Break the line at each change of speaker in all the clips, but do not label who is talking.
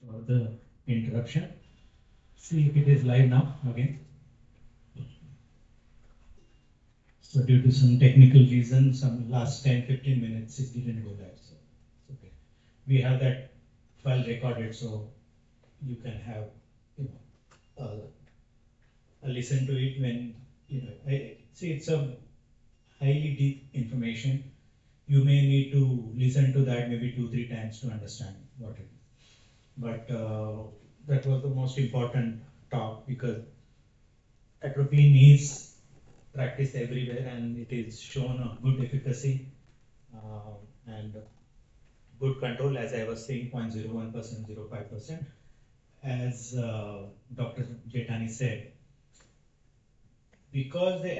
for the interruption. See if it is live now again. So due to some technical reasons, some last 10-15 minutes it didn't go live. So it's okay. We have that file recorded, so you can have listen to it when I see it's a highly deep information. You may need to listen to that maybe 2-3 times to understand what it is. But that was the most important talk because atropine is practiced everywhere and it is shown a good efficacy and good control, as I was saying, 0.01%, 0.05%. As Dr. Jetani said, because the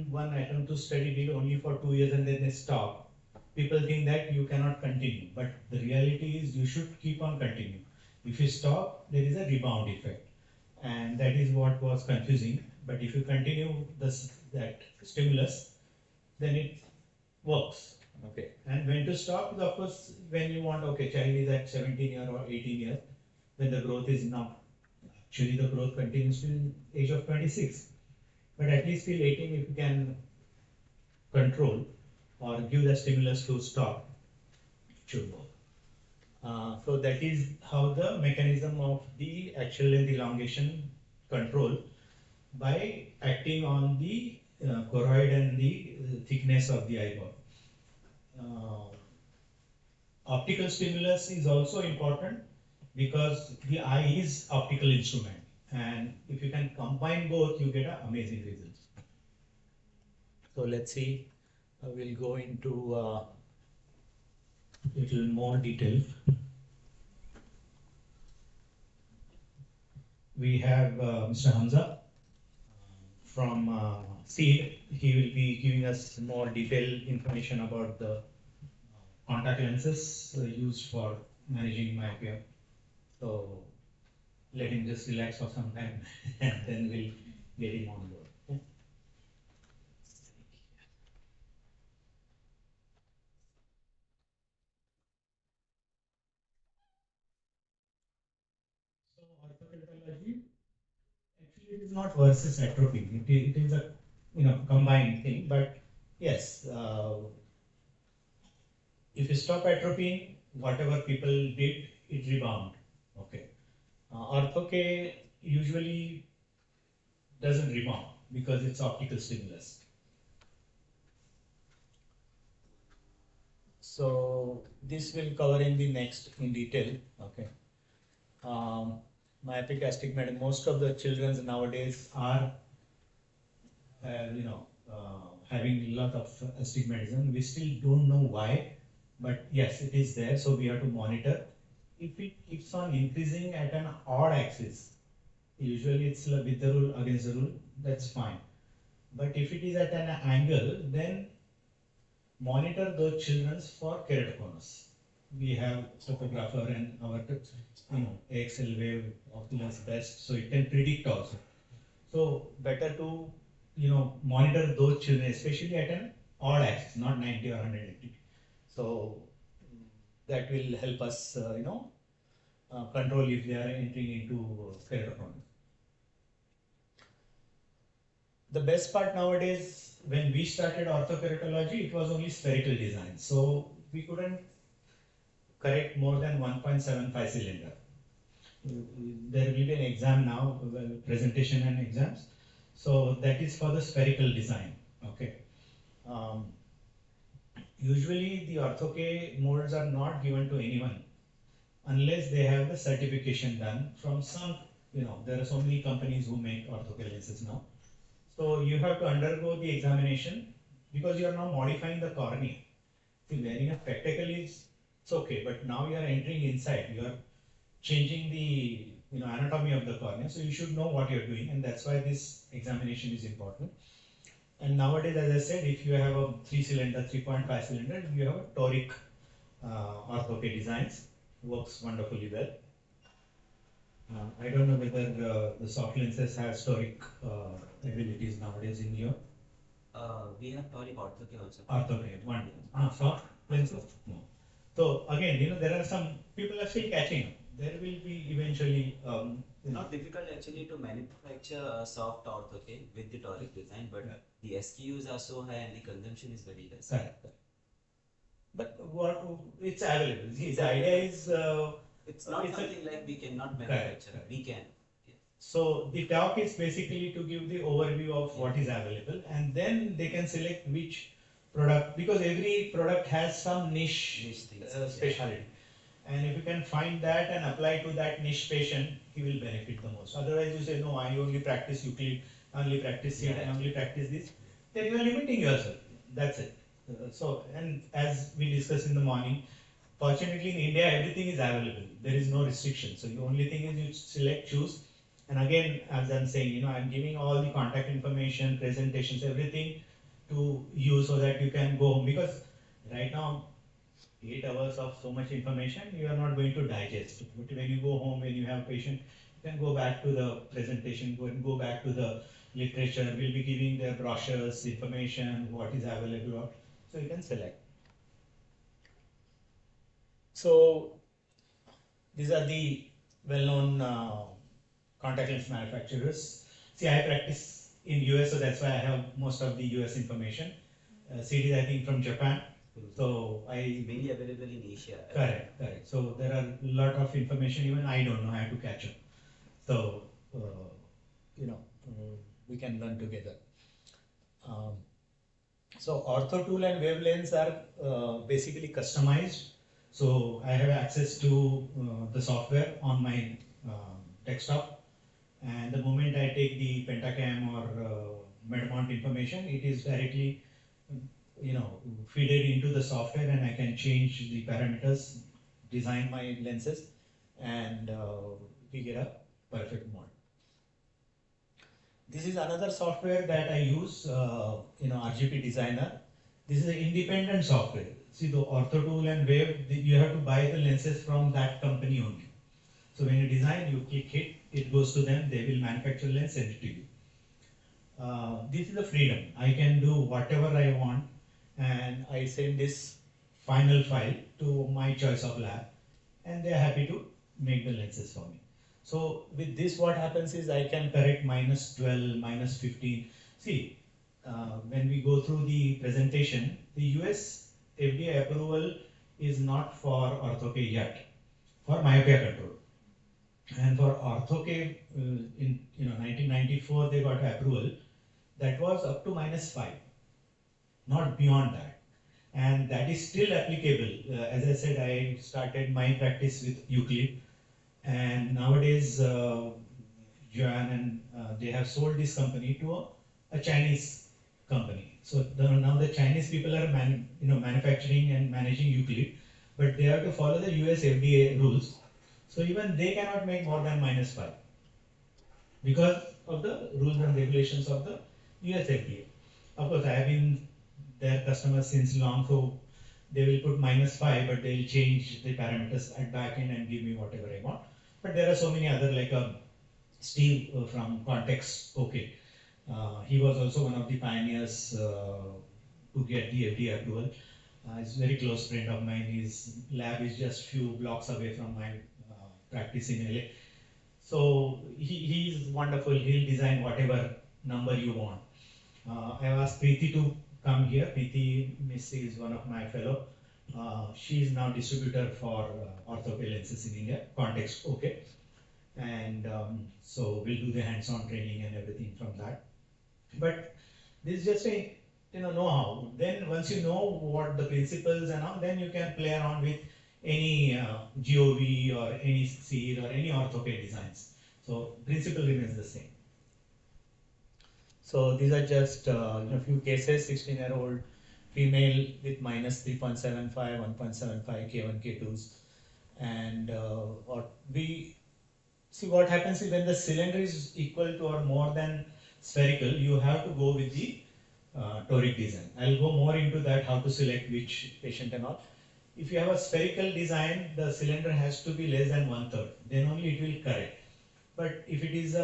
one atom 2 study did only for 2 years and then they stop, people think that you cannot continue. But the reality is you should keep on continuing. If you stop, there is a rebound effect. And that is what was confusing. But if you continue that stimulus, then it works. Okay. And when to stop is, of course, when you want, okay, child is at 17 years or 18 years, when the growth is not. Actually, the growth continues till age of 26. But at least till 18, if you can control or give the stimulus to stop, it should work. So that is how the mechanism of the axial length elongation control by acting on the choroid and the thickness of the eyeball. Optical stimulus is also important because the eye is optical instrument, and if you can combine both, you get amazing results. So let's see. We'll go into little more detail. We have Mr. Hamza from SEED. He will be giving us more detailed information about the contact lenses used for managing myopia. So let him just relax for some time and then we'll get him on board. Okay? So orthokeratology, actually it is not versus atropine. It is a combined thing, but yes, if you stop atropine, whatever people did, it rebound. Okay. Ortho-K usually doesn't rebound because it's optical stimulus. So this will cover in the next in detail. Okay. Myopic astigmatism. Most of the children nowadays are, having a lot of astigmatism. We still don't know why, but yes, it is there. So we have to monitor. If it keeps on increasing at an odd axis, usually it's with the rule against the rule, that's fine. But if it is at an angle, then monitor those children for keratoconus. We have photographer and our AXL wave Oculus best, so it can predict also. So better to monitor those children, especially at an odd axis, not 90 or 180. So that will help us, control if they are entering into keratoconus. The best part nowadays, when we started orthokeratology, it was only spherical design. So we couldn't correct more than 1.75 cylinder. There will be an exam now, presentation and exams. So that is for the spherical design. Okay. Usually the Ortho-K molds are not given to anyone unless they have the certification done from some, there are so many companies who make Ortho-K lenses now. So you have to undergo the examination because you are now modifying the cornea. See, wearing a spectacle is, it's okay, but now you are entering inside. You are changing the anatomy of the cornea. So you should know what you are doing, and that's why this examination is important. And nowadays, as I said, if you have a 3-cylinder, 3.5 cylinder, you have a toric Ortho-K designs. Works wonderfully well. I don't know whether the soft lenses have toric abilities nowadays in your.
We have toric Ortho-K also.
Ortho-K, one soft lenses. No. So again, there are some people are still catching up. there will be eventually,
Not difficult actually to manufacture a soft ortho with the toric design, but
Yeah.
the SKUs are so high and the consumption is very less.
Correct. But what it's available. See, the idea is
It's not
it's
something like we cannot manufacture.
correct.
We can.
So the talk is basically to give the overview of what is available, and then they can select which product, because every product has some niche
Niche things,
specialty. And if you can find that and apply to that niche patient, he will benefit the most. Otherwise, you say, no, I only practice Euclid, I only practice seed, I only practice this. Then you are limiting yourself. That's it. And as we discussed in the morning, fortunately in India, everything is available. There is no restriction. So the only thing is you select, choose. And again, as I'm saying, I'm giving all the contact information, presentations, everything to you so that you can go home. Because right now, 8 hours of so much information, you are not going to digest. But when you go home, when you have a patient, you can go back to the presentation, go back to the literature. We'll be giving their brochures, information, what is available, so you can select. So these are the well-known contact lens manufacturers. See, I practice in US, so that's why I have most of the US information. CD is, I think, from Japan. So
It's mainly available in Asia.
Correct. So there are a lot of information, even I don't know, I have to catch up. So, we can learn together. So ortho tool and wavelengths are basically customized. So I have access to the software on my desktop, and the moment I take the Pentacam or MedMount information, it is directly feed it into the software, and I can change the parameters, design my lenses, and we get a perfect model. This is another software that I use, RGP Designer. This is an independent software. See, the ortho tool and wave, you have to buy the lenses from that company only. So when you design, you click it, it goes to them, they will manufacture lens, send it to you. This is the freedom. I can do whatever I want, and I send this final file to my choice of lab, and they are happy to make the lenses for me. So with this, what happens is I can correct -12, -15. See, when we go through the presentation, the US FDA approval is not for Orthoke yet, for myopia control. And for Orthoke, in 1994 they got approval that was up to -5, not beyond that. And that is still applicable. As I said, I started my practice with Euclid, and nowadays Joanne and they have sold this company to a Chinese company. So now the Chinese people are manufacturing and managing Euclid, but they have to follow the US FDA rules. So even they cannot make more than -5 because of the rules and regulations of the US FDA. Of course, I have been their customers since long, so they will put -5, but they will change the parameters at back end and give me whatever I want. But there are so many other, like Steve from Context. Okay, he was also one of the pioneers to get the FDA approval. He's a very close friend of mine. His lab is just few blocks away from my practice in LA. So he's wonderful. He'll design whatever number you want. I have asked Preeti to come here. Preeti Missy is one of my fellow. She is now distributor for orthope lenses in India. Context, okay. And so we'll do the hands-on training and everything from that. But this is just a know-how. Then once you know what the principles and all, then you can play around with any GOV or any seed or any orthopedic designs. So principle remains the same. So these are just a few cases. 16-year-old female with -3.75, 1.75 K1, K2s, and what we see, what happens is when the cylinder is equal to or more than spherical, you have to go with the toric design. I'll go more into that, how to select which patient and all. If you have a spherical design, the cylinder has to be less than 1/3, then only it will correct. But if it is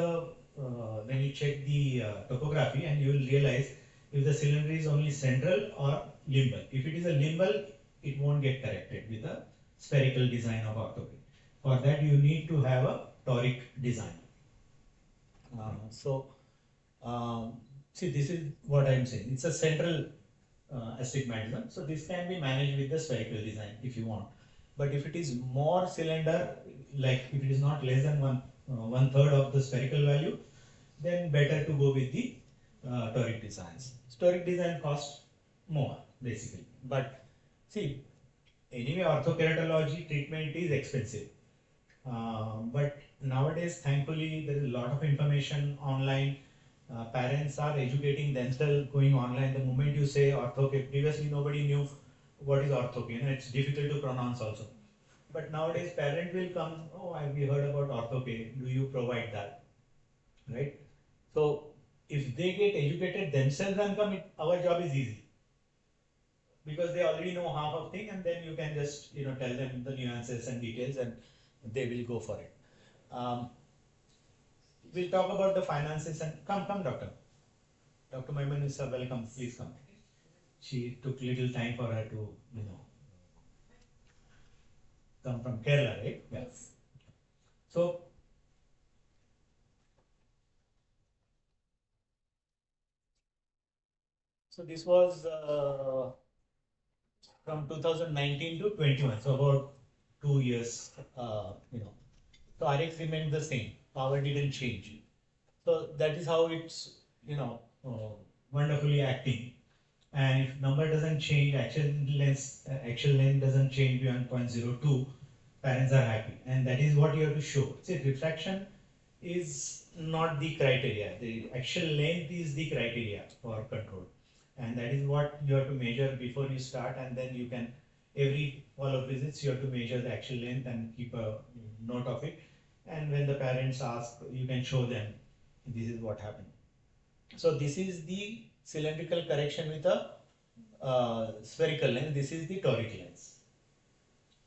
when you check the topography, and you will realize if the cylinder is only central or limbal. If it is a limbal, it won't get corrected with a spherical design of orthopedic. For that you need to have a toric design. See, this is what I am saying. It's a central astigmatism. So this can be managed with the spherical design if you want. But if it is more cylinder, like if it is not less than one third of the spherical value, then better to go with the toric designs. Toric design costs more basically. But see, anyway, orthokeratology treatment is expensive. But nowadays, thankfully, there is a lot of information online. Parents are educating themselves going online. The moment you say orthoke, previously nobody knew what is orthoke. You know, it's difficult to pronounce also. But nowadays, parent will come. Oh, we heard about orthoke. Do you provide that? Right. So if they get educated themselves and come, our job is easy because they already know half of thing, and then you can just tell them the nuances and details, and they will go for it. We'll talk about the finances and come, doctor. Dr. Maiman is welcome. Please come. She took little time for her to come from Kerala, right? Yeah. Yes. So this was from 2019 to 21, so about 2 years. So RX remained the same. Power didn't change. So that is how it's wonderfully acting. And if number doesn't change, actual length doesn't change beyond 0.02, parents are happy. And that is what you have to show. See, refraction is not the criteria. The actual length is the criteria for control. And that is what you have to measure before you start, and then you can, every follow-up visits, you have to measure the actual length and keep a note of it. And when the parents ask, you can show them this is what happened. So this is the cylindrical correction with a spherical lens. This is the toric lens.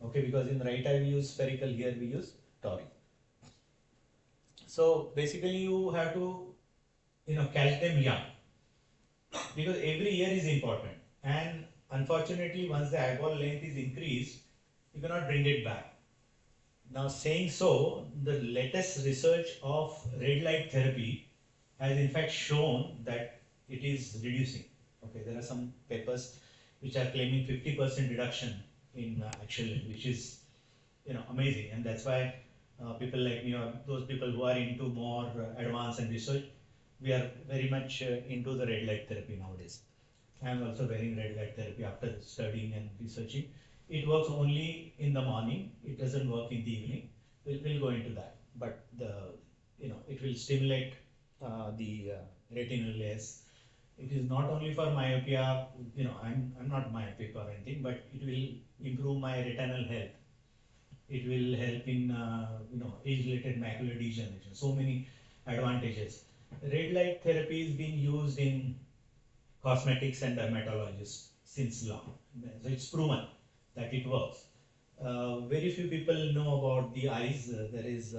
Okay, because in right eye we use spherical, here we use toric. So basically you have to catch them young, because every year is important, and unfortunately once the eyeball length is increased, you cannot bring it back. Now, saying so, the latest research of red light therapy has in fact shown that it is reducing. Okay, there are some papers which are claiming 50% reduction in actual length, which is amazing, and that's why people like me, or those people who are into more advanced and research, we are very much into the red light therapy nowadays. I am also wearing red light therapy after studying and researching. It works only in the morning. It doesn't work in the evening. We'll go into that. But it will stimulate the retinal layers. It is not only for myopia. I'm not myopic or anything, but it will improve my retinal health. It will help in age-related macular degeneration. So many advantages. Red light therapy is being used in cosmetics and dermatologists since long. So it's proven that it works. Very few people know about the eyes. There is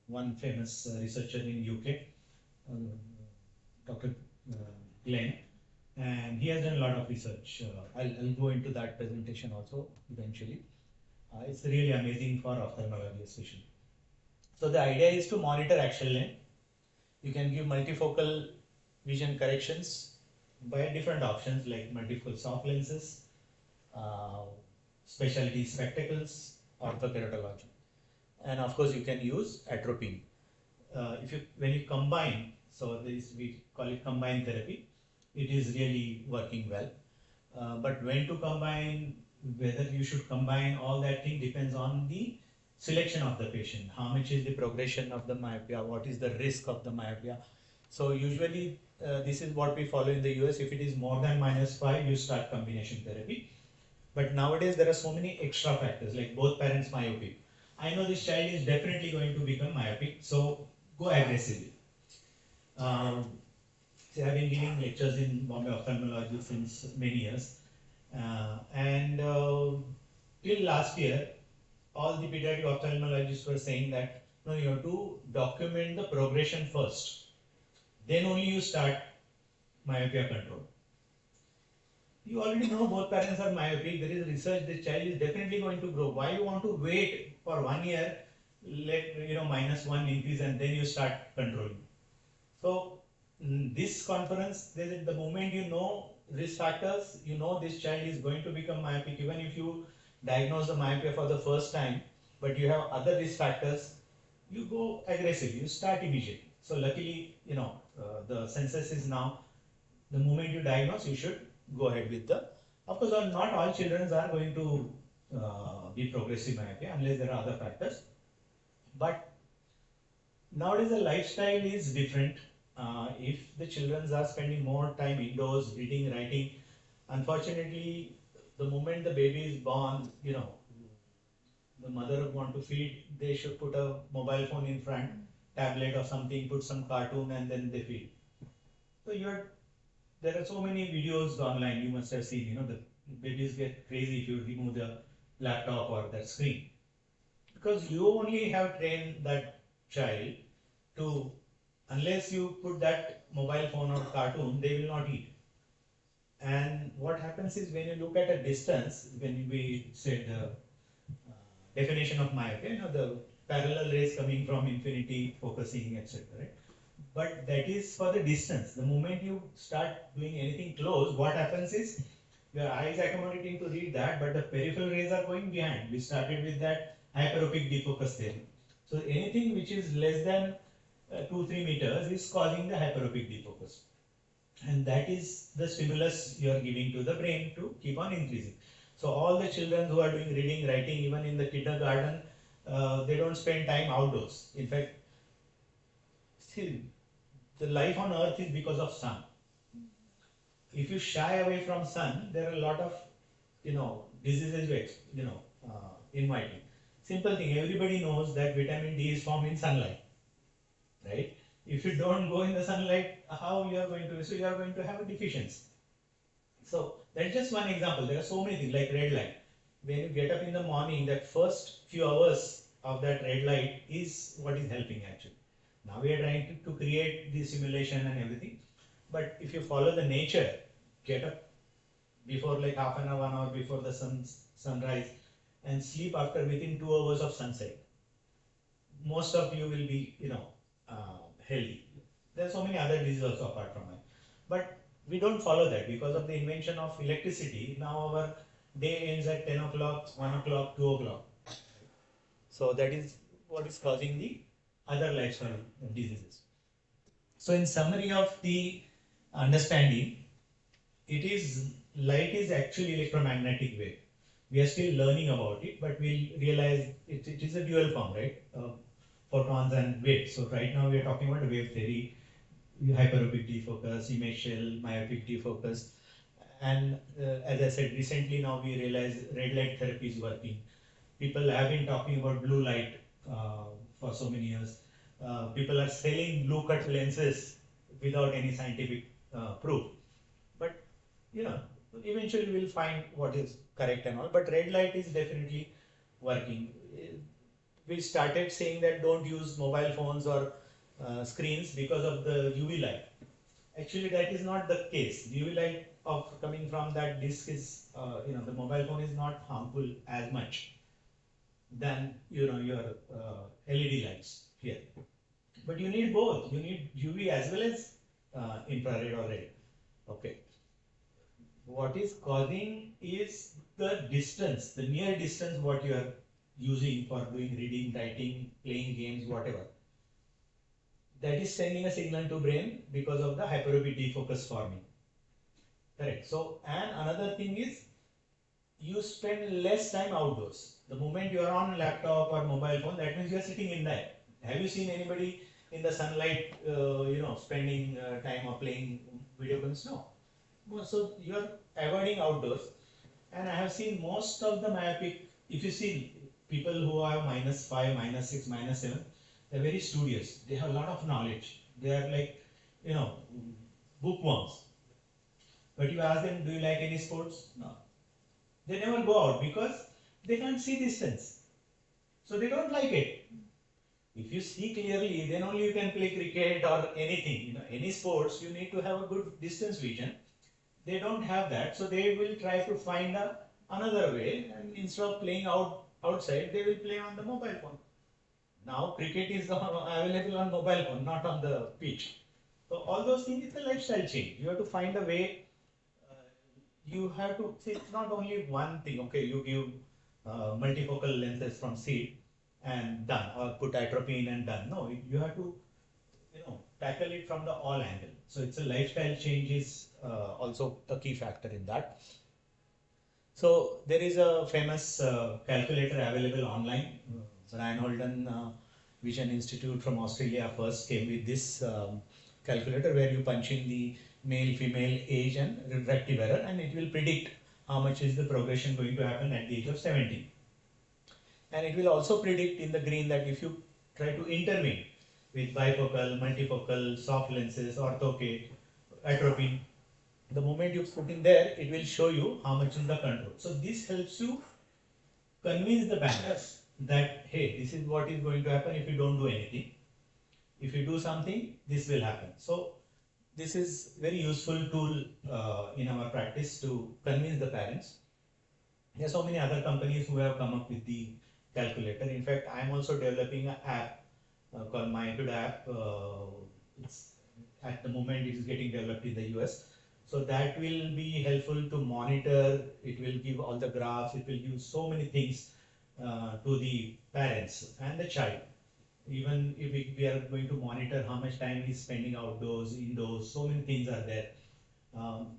one famous researcher in UK, Dr. Glenn, and he has done a lot of research. I'll go into that presentation also eventually. It's really amazing for ophthalmology especially. So the idea is to monitor axial length. You can give multifocal vision corrections by different options like multifocal soft lenses, specialty spectacles, orthokeratology, and of course you can use atropine. When you combine, so we call it combined therapy, it is really working well. But when to combine, whether you should combine, all that thing depends on the selection of the patient. How much is the progression of the myopia? What is the risk of the myopia? So usually this is what we follow in the US. If it is more than -5, you start combination therapy. But nowadays there are so many extra factors, like both parents myopic. I know this child is definitely going to become myopic, so go aggressively. See, I've been giving lectures in Bombay ophthalmology since many years, and till last year, all the pediatric ophthalmologists were saying that no, you have to document the progression first. Then only you start myopia control. You already know both parents are myopic. There is research. The child is definitely going to grow. Why you want to wait for 1 year? Let -1 increase and then you start controlling. So this conference, the moment you know risk factors, you know this child is going to become myopic. Even if you diagnose the myopia for the first time, but you have other risk factors, you go aggressive. You start immediately. So luckily, the census is now. The moment you diagnose, you should go ahead with the. Of course, not all children are going to be progressive myopia unless there are other factors. But nowadays the lifestyle is different. If the children are spending more time indoors, reading, writing, unfortunately, the moment the baby is born, the mother want to feed, they should put a mobile phone in front, tablet or something, put some cartoon, and then they feed. So there are so many videos online. You must have seen. The babies get crazy if you remove the laptop or that screen, because you only have trained that child to, unless you put that mobile phone or cartoon, they will not eat. And what happens is, when you look at a distance, when we said the definition of myopia, the parallel rays coming from infinity, focusing, etc. Right? But that is for the distance. The moment you start doing anything close, what happens is your eyes accommodating to read that, but the peripheral rays are going behind. We started with that hyperopic defocus theory. So anything which is less than 2-3 meters is causing the hyperopic defocus. And that is the stimulus you are giving to the brain to keep on increasing. So all the children who are doing reading, writing, even in the kindergarten, they don't spend time outdoors. In fact, still, the life on earth is because of sun. If you shy away from sun, there are a lot of, diseases, inviting. Simple thing, everybody knows that vitamin D is formed in sunlight, right? If you don't go in the sunlight, how you are going to, so you are going to have a deficiency. So that's just one example. There are so many things like red light. When you get up in the morning, that first few hours of that red light is what is helping actually. Now we are trying to create the simulation and everything. But if you follow the nature, get up before like half an hour, 1 hour before the sunrise, and sleep after within 2 hours of sunset. Most of you will be, healthy. There are so many other diseases also apart from it. But we don't follow that because of the invention of electricity. Now our day ends at 10 o'clock, 1 o'clock, 2 o'clock. So that is what is causing the other lifestyle diseases. So in summary of the understanding, light is actually electromagnetic wave. We are still learning about it, but we'll realize it is a dual form, right? Photons and waves. So right now we are talking about wave theory, hyperopic defocus, image shell, myopic defocus. And as I said, recently now we realize red light therapy is working. People have been talking about blue light for so many years. People are selling blue cut lenses without any scientific proof. But eventually we'll find what is correct and all. But red light is definitely working. We started saying that don't use mobile phones or screens because of the UV light. Actually, that is not the case. The UV light coming from that disc is, the mobile phone is not harmful as much than your LED lights here. But you need both. You need UV as well as infrared or red. Okay. What is causing is the distance, the near distance what you are using for doing reading, writing, playing games, whatever. That is sending a signal to brain because of the hyperopic defocus forming. Correct. So, and another thing is, you spend less time outdoors. The moment you are on laptop or mobile phone, that means you are sitting in there. Have you seen anybody in the sunlight, spending time or playing video games? No. So you are avoiding outdoors. And I have seen most of the myopic, if you see people who have -5, -6, -7, they're very studious. They have a lot of knowledge. They are like, bookworms. But you ask them, do you like any sports? No. They never go out because they can't see distance. So they don't like it. If you see clearly, then only you can play cricket or anything. Any sports, you need to have a good distance vision. they don't have that, so they will try to find another way, and instead of playing outside, they will play on the mobile phone. Now cricket is available on mobile phone, not on the pitch. So all those things, it's a lifestyle change. You have to find a way. Uh, you have to see, it's not only one thing. Okay, you give multifocal lenses from seed and done, or put atropine and done. No, you have to, tackle it from the all angle. So it's a lifestyle change is also the key factor in that. So there is a famous calculator available online. Ryan Holden Vision Institute from Australia first came with this calculator where you punch in the male, female, age and refractive error, and it will predict how much is the progression going to happen at the age of 17. And it will also predict in the green that if you try to intervene with bifocal, multifocal, soft lenses, orthokate, atropine, the moment you put in there, it will show you how much is the control. So this helps you convince the bankers that, hey, this is what is going to happen if you don't do anything. If you do something, this will happen. So this is very useful tool in our practice to convince the parents. There are so many other companies who have come up with the calculator. In fact, I am also developing an app called Myopia app. It's at the moment it is getting developed in the US. So that will be helpful to monitor. It will give all the graphs. It will give so many things to the parents and the child. Even if we are going to monitor how much time he's spending outdoors, indoors, so many things are there.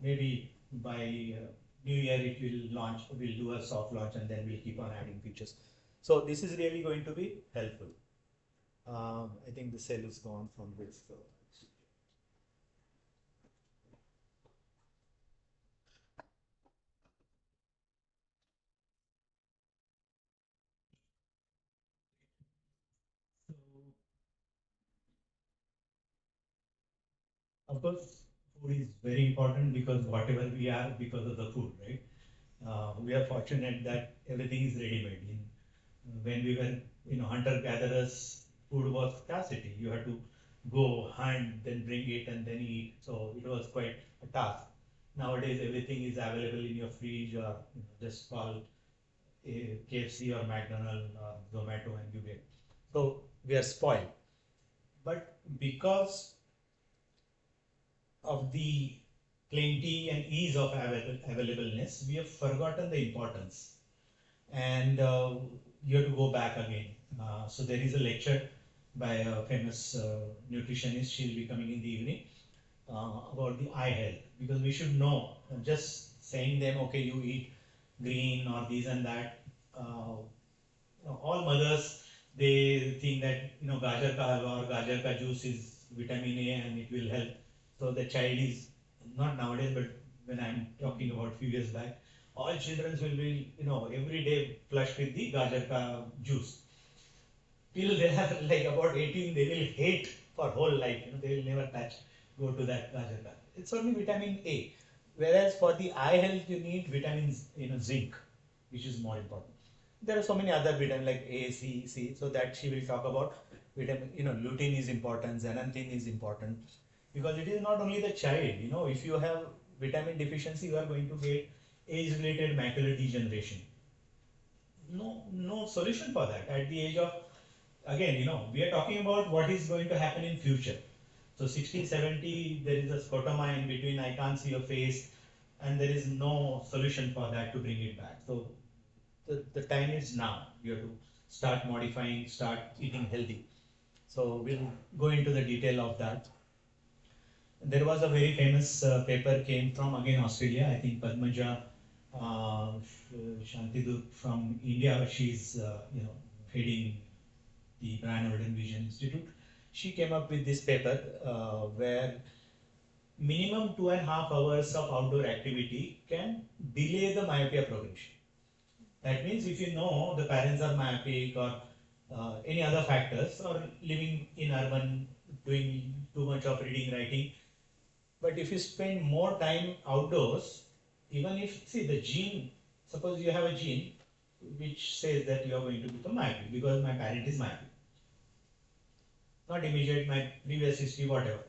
Maybe by New Year it will launch, we'll do a soft launch and then we'll keep on adding features. So this is really going to be helpful. I think the cell is gone from this. So. Of course, food is very important because whatever we are, because of the food, right? We are fortunate that everything is ready-made. When we were, hunter-gatherers, food was scarcity. You had to go hunt, then bring it, and then eat. So it was quite a task. Nowadays, everything is available in your fridge, or just call a KFC or McDonald's or Zomato and you get. So we are spoiled. But because of the plenty and ease of availableness, we have forgotten the importance. And you have to go back again. So there is a lecture by a famous nutritionist. She'll be coming in the evening about the eye health, because we should know. Just saying them, okay, you eat green or these and that. All mothers, they think that gajar ka halwa or gajar ka juice is vitamin A and it will help. So the child is not nowadays, but when I'm talking about few years back, all children will be every day flushed with the gajar ka juice. Till they are like about 18, they will hate for whole life. They will never touch, go to that gajar ka. It's only vitamin A. Whereas for the eye health, you need vitamins, zinc, which is more important. There are so many other vitamins like A, C, C. So that she will talk about vitamin. Lutein is important, xanthine is important, because it is not only the child. If you have vitamin deficiency, you are going to get age-related macular degeneration. No solution for that at the age of, again, we are talking about what is going to happen in future. So 60, 70, there is a scotoma in between, I can't see your face, and there is no solution for that to bring it back. So the time is now. You have to start modifying, start eating healthy. So we'll go into the detail of that. There was a very famous paper came from, again, Australia. I think Padmaja Shantidut from India. She's heading the Brian Holden Vision Institute. She came up with this paper where minimum 2.5 hours of outdoor activity can delay the myopia progression. That means if you know the parents are myopic or any other factors, or living in urban, doing too much of reading, writing, but if you spend more time outdoors, even if, see, the gene, suppose you have a gene which says that you are going to become myopic because my parent is myopic. Not immediate, my previous history, whatever.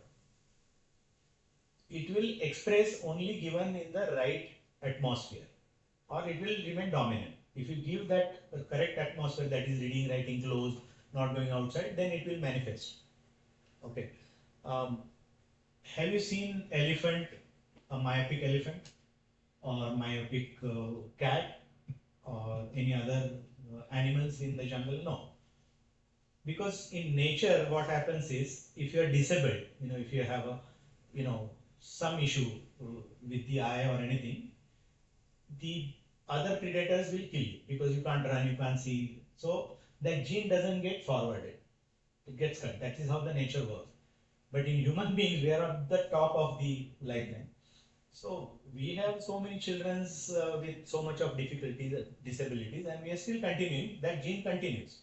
it will express only given in the right atmosphere, or it will remain dominant. If you give that correct atmosphere, that is reading, writing, closed, not going outside, then it will manifest. Okay. Um, have you seen elephant, a myopic elephant, or myopic cat, or any other animals in the jungle? No. Because in nature, what happens is, if you are disabled, if you have a, some issue with the eye or anything, the other predators will kill you because you can't run, you can't see. So that gene doesn't get forwarded. It gets cut. That is how the nature works. But in human beings, we are at the top of the lifeline. So we have so many children with so much of difficulties, disabilities, and we are still continuing. That gene continues.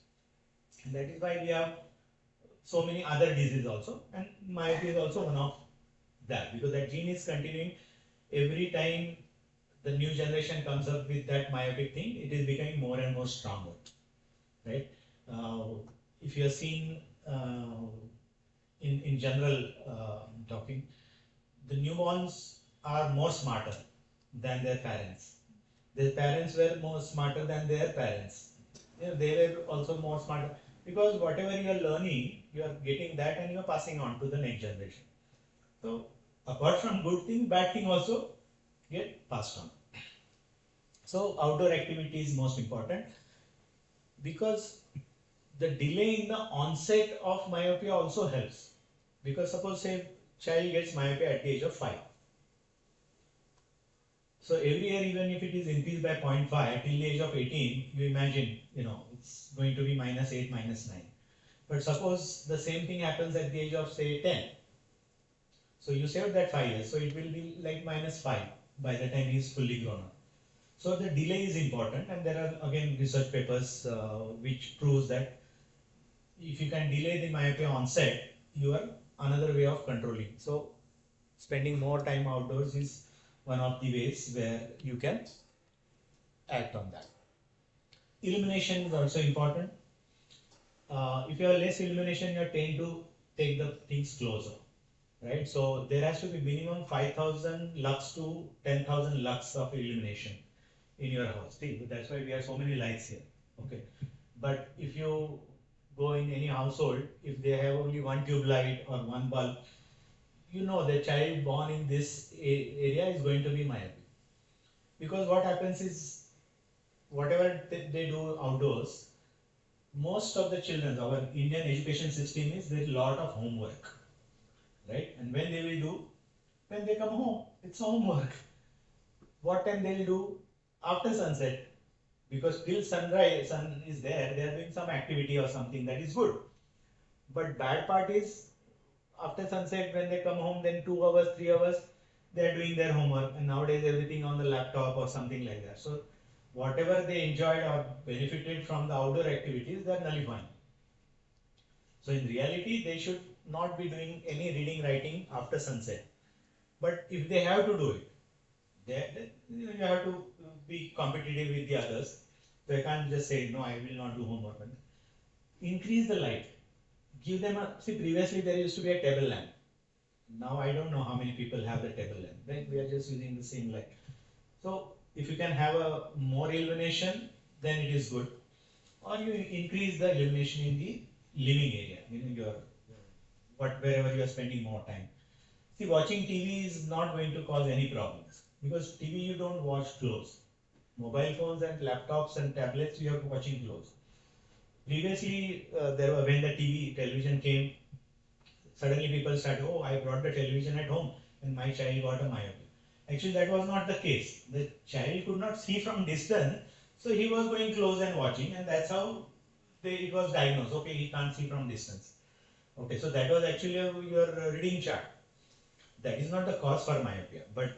And that is why we have so many other diseases also. And myopia is also one of that, because that gene is continuing. Every time the new generation comes up with that myopic thing, it is becoming more and more stronger, right? If you have seen in general, talking, the newborns are more smarter than their parents. Their parents were more smarter than their parents. They were also more smarter, because whatever you are learning, you are getting that and you are passing on to the next generation. So apart from good thing, bad thing also get passed on. So outdoor activity is most important, because the delay in the onset of myopia also helps. Because suppose say child gets myopia at the age of 5. So every year, even if it is increased by 0.5 till the age of 18, you imagine, it's going to be -8, -9. But suppose the same thing happens at the age of say 10. So you saved that 5 years, so it will be like -5 by the time he is fully grown up. So the delay is important, and there are again research papers which proves that if you can delay the myopia onset, you are another way of controlling. So spending more time outdoors is one of the ways where you can act on that. Illumination is also important. If you have less illumination, you tend to take the things closer, right? So there has to be minimum 5,000 lux to 10,000 lux of illumination in your house. See, that's why we have so many lights here. Okay, but if you go in any household, if they have only one tube light or one bulb, the child born in this area is going to be myopic. Because what happens is, whatever they do outdoors, most of the children, our Indian education system is there is a lot of homework, right? And when they will do, when they come home, it's homework. What time they will do? After sunset. Because till sunrise, sun is there, they are doing some activity or something, that is good. But bad part is, after sunset, when they come home, then 2 hours, 3 hours, they are doing their homework, and nowadays everything on the laptop or something like that. So whatever they enjoyed or benefited from the outdoor activities, they are nullifying. So in reality, they should not be doing any reading, writing after sunset. But if they have to do it, you have to be competitive with the others. They can't just say, no, I will not do homework. Increase the light. Give them see, previously there used to be a table lamp. Now I don't know how many people have the table lamp. Right? We are just using the same light. So if you can have a more illumination, then it is good. Or you increase the illumination in the living area, wherever you are spending more time. See, watching TV is not going to cause any problems, because TV you don't watch close. Mobile phones and laptops and tablets you are watching close. Previously, when the television came, suddenly people started, oh, I brought the television at home and my child got a myopia. Actually, that was not the case. The child could not see from distance, so he was going close and watching, and that's how it was diagnosed. Okay, he can't see from distance. Okay, so that was actually your reading chart. That is not the cause for myopia, but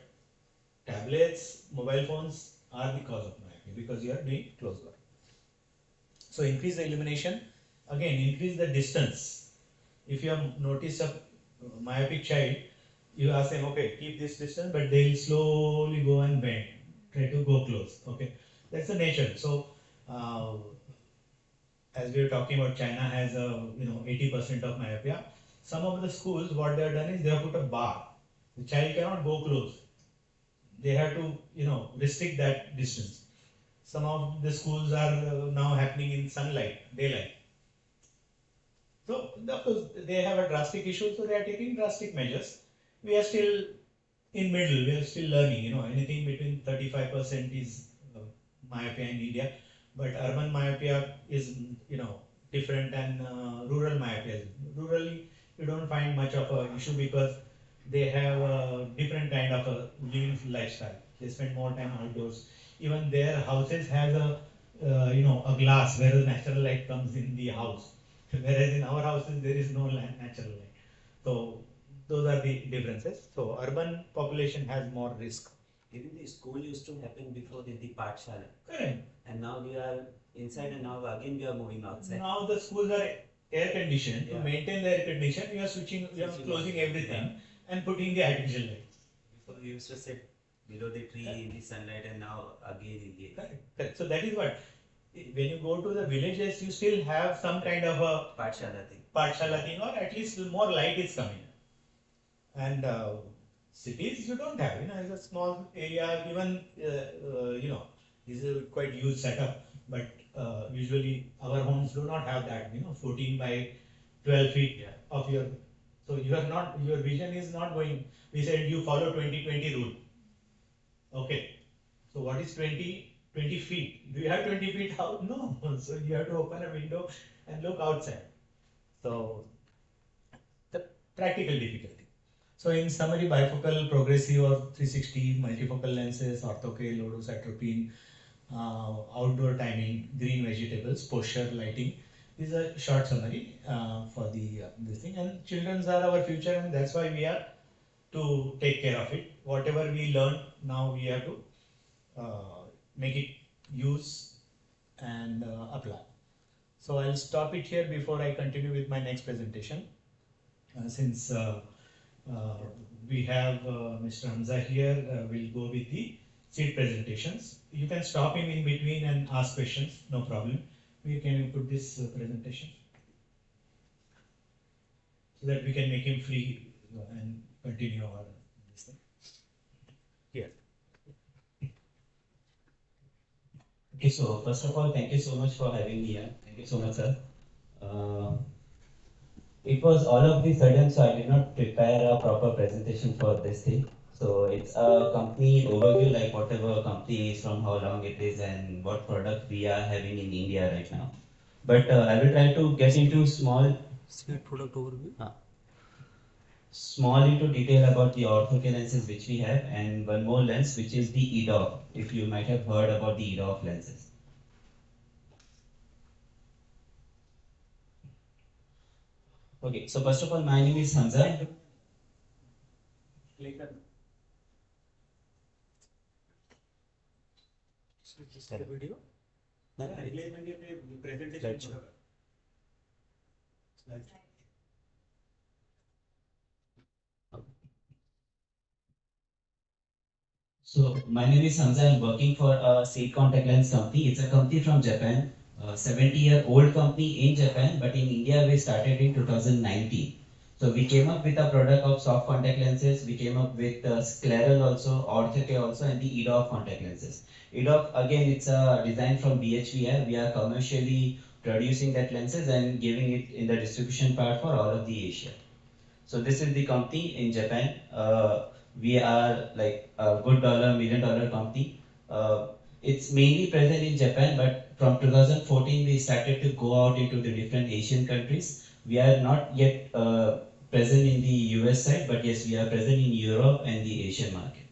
tablets, mobile phones are the cause of myopia, because you are doing close work. So increase the illumination. Again, increase the distance. If you have noticed a myopic child, you ask them, okay, keep this distance, but they will slowly go and bend, try to go close. Okay, that's the nature. So as we were talking about, China has 80% of myopia. Some of the schools, what they have done is they have put a bar The child cannot go close. They have to, restrict that distance. Some of the schools are now happening in sunlight, daylight. So, of course, they have a drastic issue, so they are taking drastic measures. We are still in middle, we are still learning, anything between 35% is myopia in India, but urban myopia is, different than rural myopia. Rurally, you don't find much of a issue because they have a different kind of a living lifestyle. They spend more time outdoors. Even their houses has a glass where the natural light comes in the house. Whereas in our houses there is no natural light. So those are the differences. So urban population has more risk.
Even the school used to happen before the Pathshala.
Correct.
And now we are inside and now again we are moving outside.
Now the schools are air conditioned. To
Yeah.
maintain the air condition, we are switching, closing everything and putting the artificial light.
Before we used to sit below the tree in the sunlight and now again in the
Correct. Correct. So that is what, when you go to the villages, you still have some kind of a Pathshala thing, or at least more light is coming. And cities you don't have, it's a small area, even, this is a quite huge setup, but usually our homes do not have that, 14 by 12 feet of your, so you are not, your vision is not going, we said you follow 20-20 rule. Okay, so what is 20 feet? Do you have 20 feet out? No, so you have to open a window and look outside. So the practical difficulty. So in summary, bifocal, progressive or 360, multifocal lenses, orthoke, low-dose atropine, outdoor timing, green vegetables, posture, lighting. This is a short summary for the this thing. And children are our future, and that's why we are to take care of it. Whatever we learn now, we have to make it use and apply. So I'll stop it here before I continue with my next presentation. Since we have Mr. Hamza here, we'll go with the seat presentations. You can stop him in between and ask questions, no problem. We can put this presentation so that we can make him free and continue our this thing. Here.
Okay, so first of all, thank you so much for having me here. Thank you so much, sir. It was all of the sudden, so I did not prepare a proper presentation for this thing. So it's a company overview, like whatever company is, from how long it is, and what product we are having in India right now. But I will try to get into small
product overview.
Small into detail about the orthoke lenses which we have, and one more lens which is the EDOF. If you might have heard about the EDOF lenses. Okay, so first of all, my name is Hamza.
Video?
Presentation. So my name is Hamza. I'm working for a seed contact lens company. It's a company from Japan, a 70-year-old company in Japan, but in India we started in 2019. So we came up with a product of soft contact lenses. We came up with scleral also, orthoke also, and the EDOF contact lenses. EDOF, again, it's a design from BHVR. We are commercially producing that lenses and giving it in the distribution part for all of the Asia. So this is the company in Japan. We are like a good $1 million company. It's mainly present in Japan, but from 2014 we started to go out into the different Asian countries. We are not yet present in the US side, but yes, we are present in Europe and the Asian market.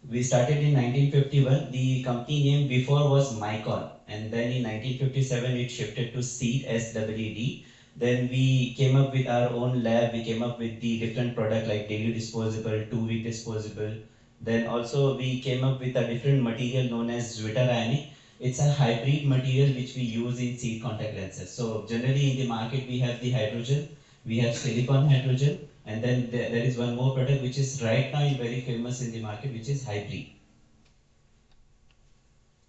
We started in 1951. The company name before was Mycon, and then in 1957 it shifted to Seed, SWD. Then we came up with our own lab. We came up with the different product like daily disposable, 2-week disposable. Then also we came up with a different material known as zwitterionic. It's a hybrid material which we use in seed contact lenses. So generally in the market we have the hydrogen, we have silicon hydrogen, and then there is one more product which is right now very famous in the market, which is hybrid.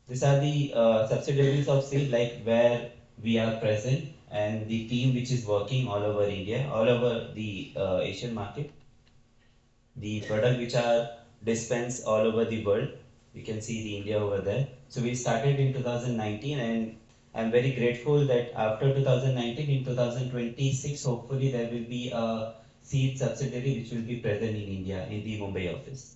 These are the subsidiaries of seed, like where we are present, and the team which is working all over India, all over the Asian market. the product which are dispensed all over the world. You can see the India over there. So we started in 2019, and I'm very grateful that after 2019, in 2026, hopefully there will be a seed subsidiary which will be present in India in the Mumbai office.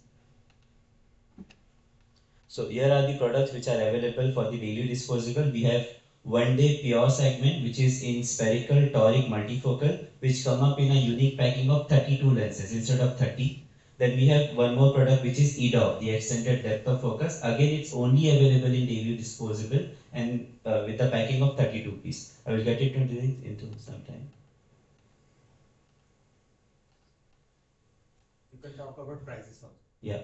So here are the products which are available for the daily disposable. We have one day pure segment, which is in spherical toric multifocal, which come up in a unique packing of 32 lenses instead of 30. Then we have one more product which is EDOF, the extended depth of focus. Again, it's only available in daily disposable and with the packing of 32 piece. I will get it into some time.
You can talk about prices also.
Yeah.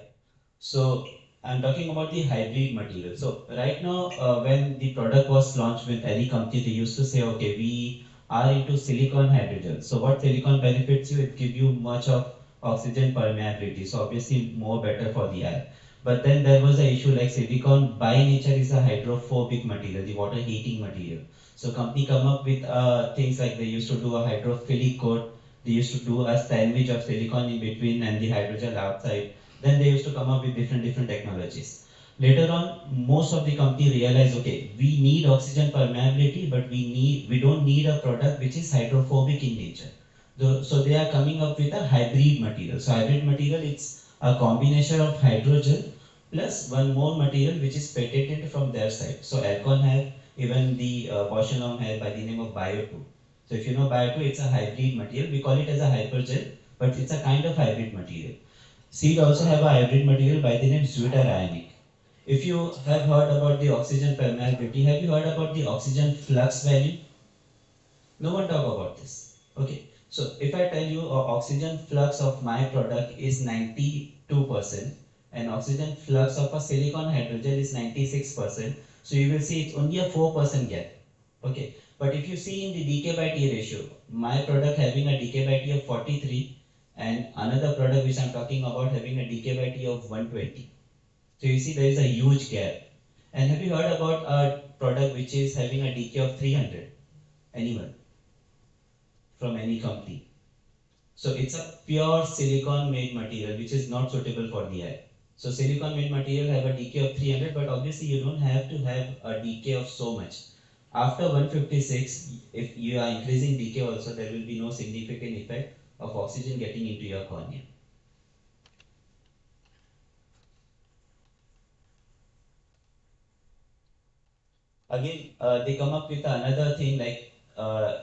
So I'm talking about the hybrid material. So right now, when the product was launched with any company, they used to say, okay, we are into silicon hydrogel. So what silicon benefits you? It gives you much of oxygen permeability. So obviously more better for the eye. But then there was an issue like silicon by nature is a hydrophobic material, the water heating material. So company come up with things like they used to do a hydrophilic coat. They used to do a sandwich of silicon in between and the hydrogel outside. Then they used to come up with different technologies. Later on, most of the company realized, okay, we need oxygen permeability, but we don't need a product which is hydrophobic in nature. So they are coming up with a hybrid material. So hybrid material, it's a combination of hydrogel plus one more material which is patented from their side. So Alcon have, even the Bosch and Lomb have by the name of Bio2. So if you know Bio2, it's a hybrid material. We call it as a hypergel, but it's a kind of hybrid material. Seed also have a hybrid material by the name Zwitter ionic. If you have heard about the oxygen permeability, have you heard about the oxygen flux value? No one talk about this. Okay. So if I tell you oxygen flux of my product is 92% and oxygen flux of a silicon hydrogel is 96%, so you will see it's only a 4% gap. Okay. But if you see in the decay by T ratio, my product having a decay by T of 43 and another product which I'm talking about having a decay by T of 120. So you see there is a huge gap. And have you heard about a product which is having a decay of 300? Anyone? From any company. So it's a pure silicon made material which is not suitable for the eye. So silicon made material have a decay of 300, but obviously you don't have to have a decay of so much. After 156, if you are increasing decay also, there will be no significant effect of oxygen getting into your cornea. Again, they come up with another thing like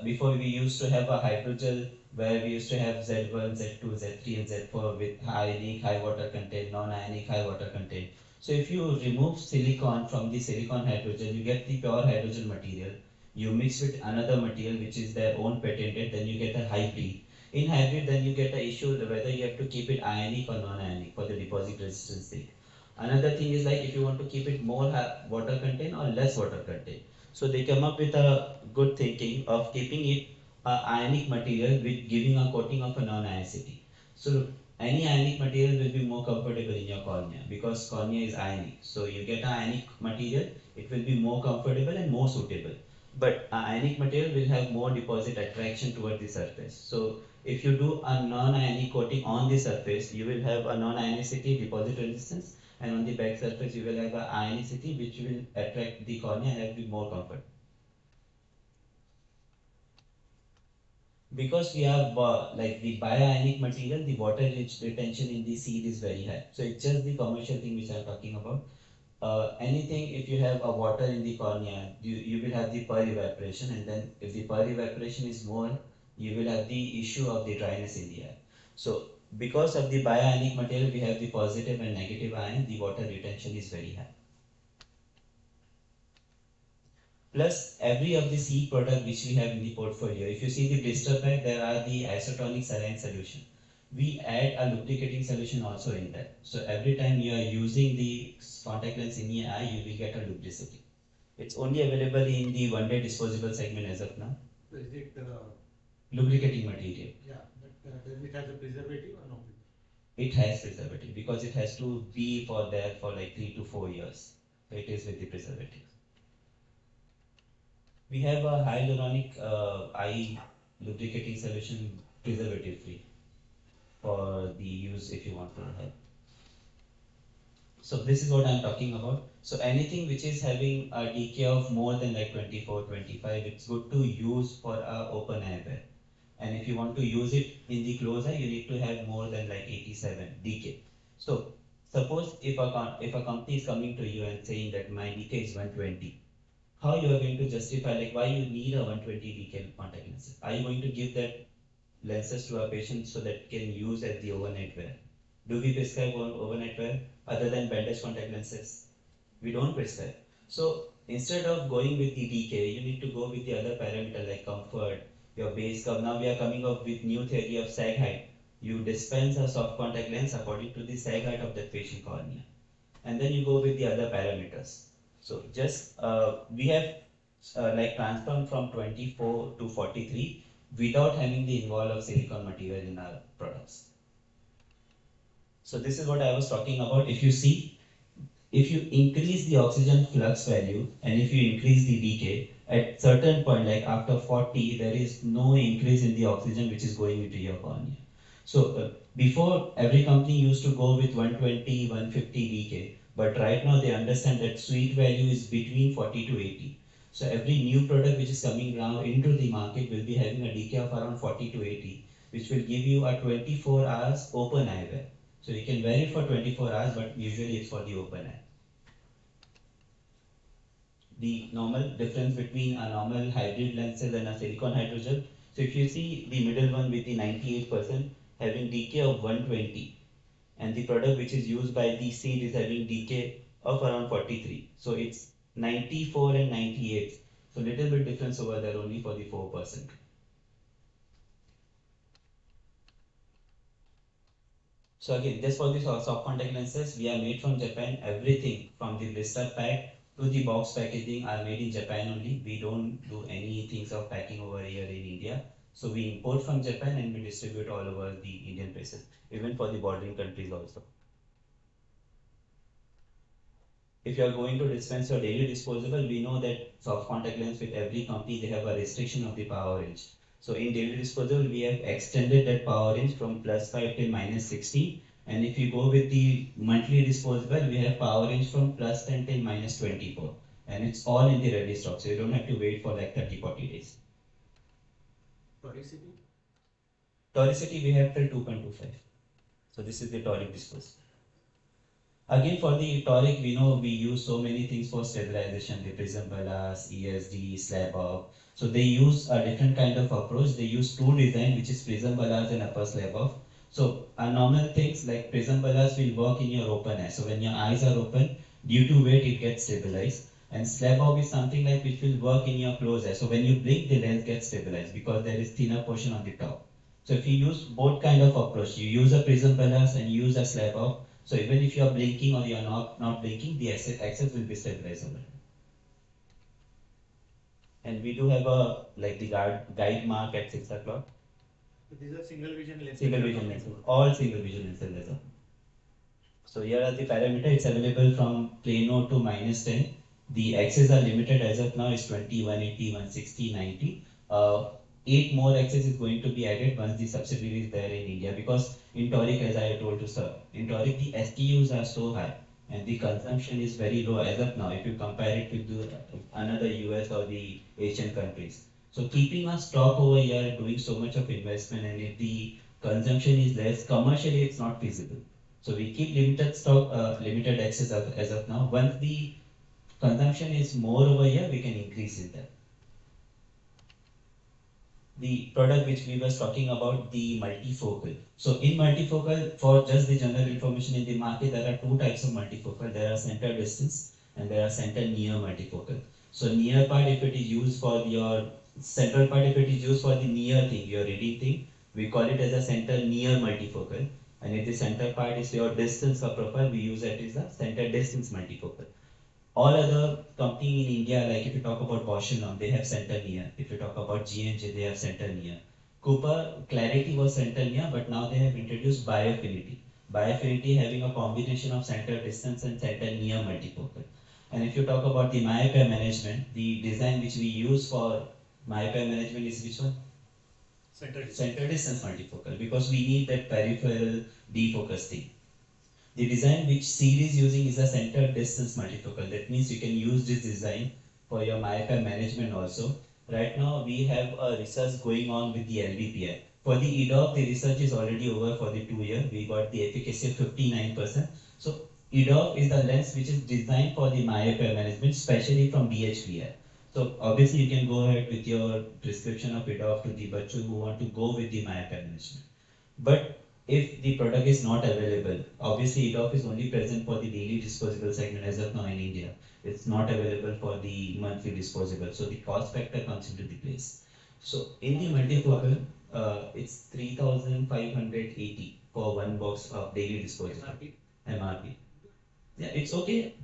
before we used to have a hydrogel where we used to have Z1, Z2, Z3 and Z4 with ionic high water content, non-ionic high water content. So if you remove silicon from the silicon hydrogel, you get the pure hydrogel material. You mix with another material which is their own patented, then you get a hybrid. In hybrid, then you get the issue whether you have to keep it ionic or non-ionic for the deposit resistance sake. Another thing is like if you want to keep it more water content or less water content. So they come up with a good thinking of keeping it ionic material with giving a coating of a non-ionicity. So any ionic material will be more comfortable in your cornea because cornea is ionic. So you get an ionic material, it will be more comfortable and more suitable. But ionic material will have more deposit attraction toward the surface. So if you do a non-ionic coating on the surface, you will have a non-ionicity deposit resistance, and on the back surface you will have a ionicity which will attract the cornea and have more comfort. Because we have like the bioionic material, the water retention in the seed is very high. So it's just the commercial thing which I'm talking about. Anything, if you have a water in the cornea, you will have the per evaporation, and then if the per evaporation is more, you will have the issue of the dryness in the eye. So because of the bioionic material, we have the positive and negative ion, the water retention is very high. Plus every of the seed product which we have in the portfolio, if you see the blister pack, there are the isotonic saline solution. We add a lubricating solution also in that. So every time you are using the contact lens in your eye, you will get a lubricity. It's only available in the one day disposable segment as of now.
So is it
lubricating material?
Yeah, but does it has a preservative or no?
It has preservative because it has to be for there for like 3 to 4 years. So it is with the preservative. We have a hyaluronic eye lubricating solution, preservative free. for the use if you want to have. So this is what I'm talking about. So anything which is having a decay of more than like 24, 25, it's good to use for a open eye wear. And if you want to use it in the close eye, you need to have more than like 87 decay. So suppose if a company is coming to you and saying that my decay is 120, how you are going to justify like why you need a 120 decay contact lenses? Are you going to give that lenses to a patient so that can use as the overnight wear? Do we prescribe overnight wear other than bandage contact lenses? We don't prescribe. So instead of going with the decay, you need to go with the other parameter like comfort, your base curve. Now we are coming up with new theory of sag height. You dispense a soft contact lens according to the sag height of that patient cornea, and then you go with the other parameters. So just we have like transformed from 24 to 43 without having the involve of silicone material in our products. So this is what I was talking about. If you see, if you increase the oxygen flux value and if you increase the decay, at certain point like after 40, there is no increase in the oxygen which is going into your cornea. So before every company used to go with 120, 150 decay, but right now they understand that sweet value is between 40 to 80. So every new product which is coming now into the market will be having a decay of around 40 to 80, which will give you a 24 hours open eye wear. So you can wear it for 24 hours, but usually it's for the open eye. The normal difference between a normal hybrid lenses and a silicone hydrogel. So if you see the middle one with the 98% having decay of 120, and the product which is used by the seed is having decay of around 43. So it's 94 and 98. So little bit difference over there only for the 4%. So again, just for the soft contact lenses, we are made from Japan. Everything from the blister pack to the box packaging are made in Japan only. We don't do any things of packing over here in India. So we import from Japan and we distribute all over the Indian places, even for the bordering countries also. If you are going to dispense your daily disposable, we know that soft contact lens with every company, they have a restriction of the power range. So in daily disposable, we have extended that power range from +5 till -16. And if you go with the monthly disposable, we have power range from +10 till -24. And it's all in the ready stock. So you don't have to wait for like 30, 40 days.
Toricity?
Toricity, we have till 2.25. So this is the toric disposable. Again, for the toric, we know we use so many things for stabilization, the prism ballast, ESD, slab off. So they use a different kind of approach. They use two design, which is prism ballast and upper slab off. So normal things like prism ballast will work in your open eye. So when your eyes are open, due to weight, it gets stabilized. And slab off is something like which will work in your closed eye. So when you blink, the lens gets stabilized because there is thinner portion on the top. So if you use both kind of approach, you use a prism ballast and you use a slab off. So even if you are blinking or you are not blinking, the axis will be stabilized over. And we do have a like the guide mark at 6 o'clock.
So these are single vision lenses.
Single vision lenses, all single vision lenses. So here are the parameter. It's available from plano to -10. The axes are limited as of now is 20, 180, 160, 90. 8 more axes is going to be added once the subsidiary is there in India, because in toric, as I told to sir, in toric the SKUs are so high and the consumption is very low as of now if you compare it with another US or the Asian countries. So keeping a stock over here, doing so much of investment, and if the consumption is less, commercially it's not feasible. So we keep limited stock, limited access as of now. Once the consumption is more over here, we can increase it there. The product which we were talking about, the multifocal. So in multifocal, for just the general information in the market, there are two types of multifocal. There are center distance and there are center near multifocal. So near part, if it is used for your central part, if it is used for the near thing, your reading thing, we call it as a center near multifocal. And if the center part is your distance of profile, we use it as a center distance multifocal. All other company in India, like if you talk about Bosch, they have center near. If you talk about G&J, they have center near. Cooper Clarity was center near, but now they have introduced Biofinity. Biofinity having a combination of center distance and center near multifocal. And if you talk about the myopia management, the design which we use for myopia management is which one? Center distance multifocal, because we need that peripheral defocus thing. The design which Seed is using is a center distance multifocal. That means you can use this design for your myopia management also. Right now we have a research going on with the LBPI. For the EDOF, the research is already over for the 2 year. We got the efficacy of 59%. So EDOF is the lens which is designed for the myopia management, especially from DHPI. So obviously you can go ahead with your prescription of EDOF to the bachu who want to go with the myopia management. But if the product is not available, obviously EDOF is only present for the daily disposable segment as of now in India. It's not available for the monthly disposable. So the cost factor comes into the place. So in the multifocal, it's 3,580 for one box of daily disposable. MRP. Yeah, it's okay.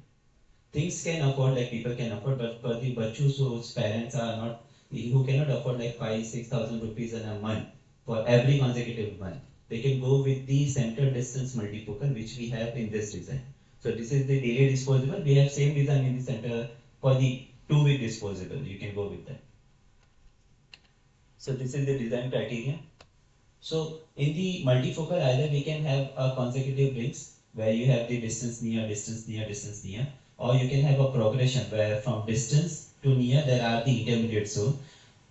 Things can afford, like people can afford, but for the bachus whose parents are not, who cannot afford like 5,000-6,000 rupees in a month for every consecutive month, they can go with the center distance multifocal which we have in this design. So this is the daily disposable. We have same design in the center for the 2-week disposable. You can go with that. So this is the design criteria. So in the multifocal, either we can have a consecutive rings where you have the distance near, distance near, distance near, or you can have a progression where from distance to near there are the intermediate zone.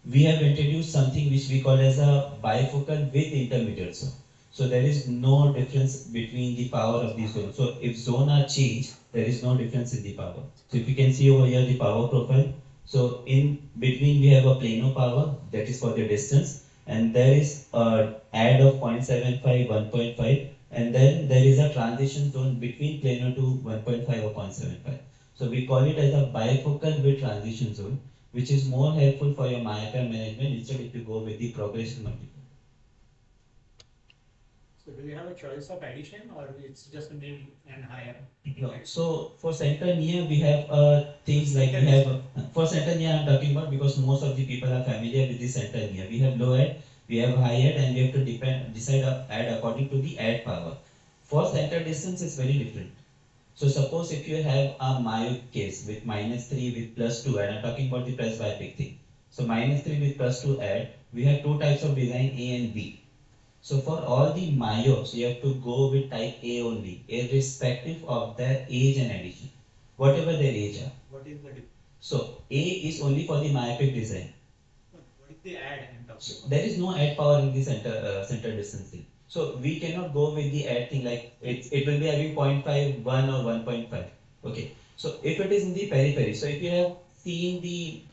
We have introduced something which we call as a bifocal with intermediate zone. So there is no difference between the power of these zones. So if zone are changed, there is no difference in the power. So if you can see over here the power profile. So in between we have a plano power, that is for the distance, and there is a add of 0.75, 1.5, and then there is a transition zone between plano to 1.5 or 0.75. So we call it as a bifocal with transition zone, which is more helpful for your myopia management instead if you go with the progression multifocal.
So do you have a choice of addition or it's just a mid and higher?
No. So for center near we have things like we have for center near I'm talking about because most of the people are familiar with the center near. We have low add, we have high add, and we have to decide add according to the add power. For center distance it's very different. So suppose if you have a myope case with -3 with +2 add, I'm talking about the presbyopic thing. So -3 with +2 add, we have two types of design, A and B. So for all the myopes, you have to go with type A only, irrespective of their age and addition, whatever their age are.
What is the difference?
So A is only for the myopic design.
What is the add I'm talking
So
about?
there is no add power in the center distance thing. So we cannot go with the add thing like it will be having 0.5, 1 or 1.5. Okay. So if it is in the periphery, so if you have seen the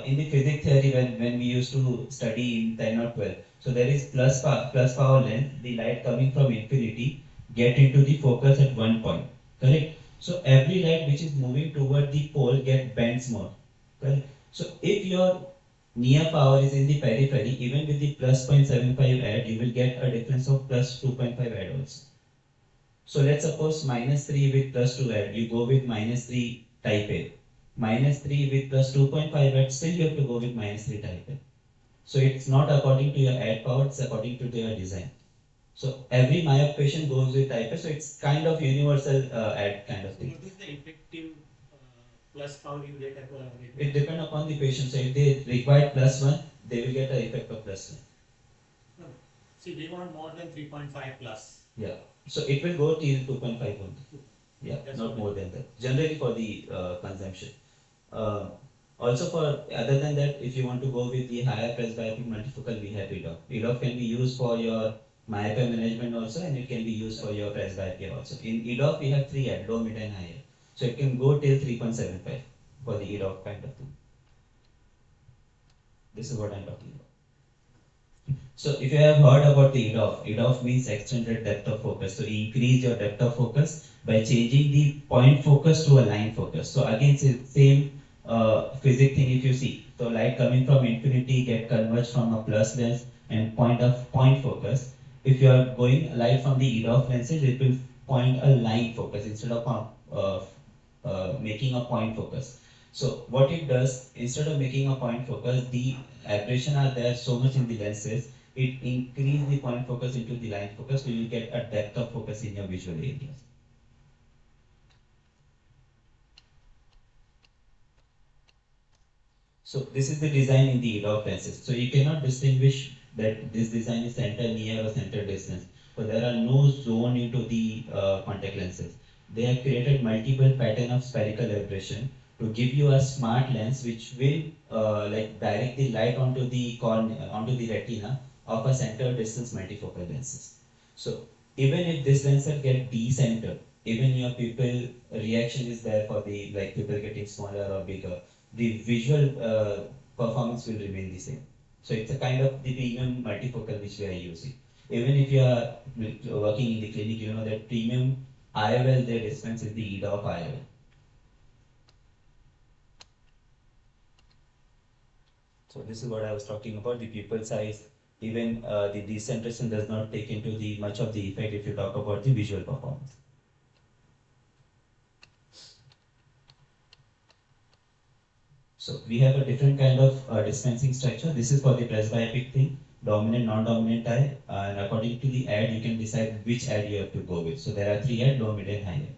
in the physics theory when we used to study in 10 or 12, so there is plus power length, the light coming from infinity get into the focus at one point, correct? So every light which is moving toward the pole get bends more, correct? So if your near power is in the periphery, even with the plus 0.75 add, you will get a difference of plus 2.5 add also. So let's suppose -3 with plus 2 add, you go with -3 type A. -3 with plus 2.5 add, still you have to go with -3 type A. So it's not according to your add power, it's according to your design. So every myope patient goes with type A, so it's kind of universal add kind of
So
thing.
what is the effective plus power you get at
It depends upon the patient. So if they require +1, they will get an effect of +1.
No. See, we want more than 3.5 plus.
Yeah. So it will go till 2.5 only. Yeah,
That's
not
okay.
more than that. Generally for the consumption. Also for other than that, if you want to go with the higher presbyopic multifocal, we have EDOF. EDOF can be used for your myopia management also, and it can be used for your presbyopia also. In EDOF, we have three add, low, mid, and higher. So it can go till 3.75 for the EDOF kind of thing. This is what I'm talking about. So if you have heard about the EDOF, EDOF means extended depth of focus. So increase your depth of focus by changing the point focus to a line focus. So again, same physics thing if you see. So light coming from infinity get converged from a plus lens and point focus. If you are going light from the EDOF lenses, it will point a line focus instead of making a point focus. So what it does, instead of making a point focus, the aberration are there so much in the lenses, it increase the point focus into the line focus, so you get a depth of focus in your visual areas. So this is the design in the EDOF lenses. So you cannot distinguish that this design is center near or center distance. So there are no zone into the contact lenses. They have created multiple pattern of spherical aberration to give you a smart lens which will like direct the light onto the onto the retina of a center distance multifocal lenses. So even if this lens get decentered, even your pupil reaction is there for the like pupil getting smaller or bigger, the visual performance will remain the same. So it's a kind of the premium multifocal which we are using. Even if you are working in the clinic, you know that premium IOL they dispense is the EDOF IOL. So this is what I was talking about, the pupil size. Even the decentration does not take into the much of the effect if you talk about the visual performance. So we have a different kind of dispensing structure. This is for the presbyopic thing, dominant, non-dominant eye, and according to the ad, you can decide which ad you have to go with. So there are three ad, low, mid, and high ad.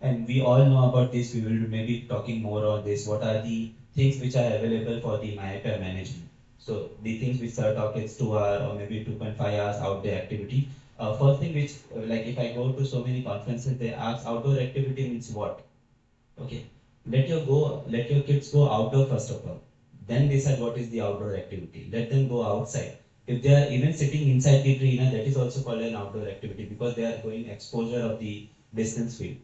And we all know about this. We will maybe talking more on this. What are the things which are available for the myopia management? So the things which sir talked, it's 2 hour or maybe 2.5 hours outdoor activity. First thing which like if I go to so many conferences, they ask outdoor activity means what? Okay, let your kids go outdoor first of all. Then decide what is the outdoor activity. Let them go outside. If they are even sitting inside the tree, that is also called an outdoor activity because they are going exposure of the distance field.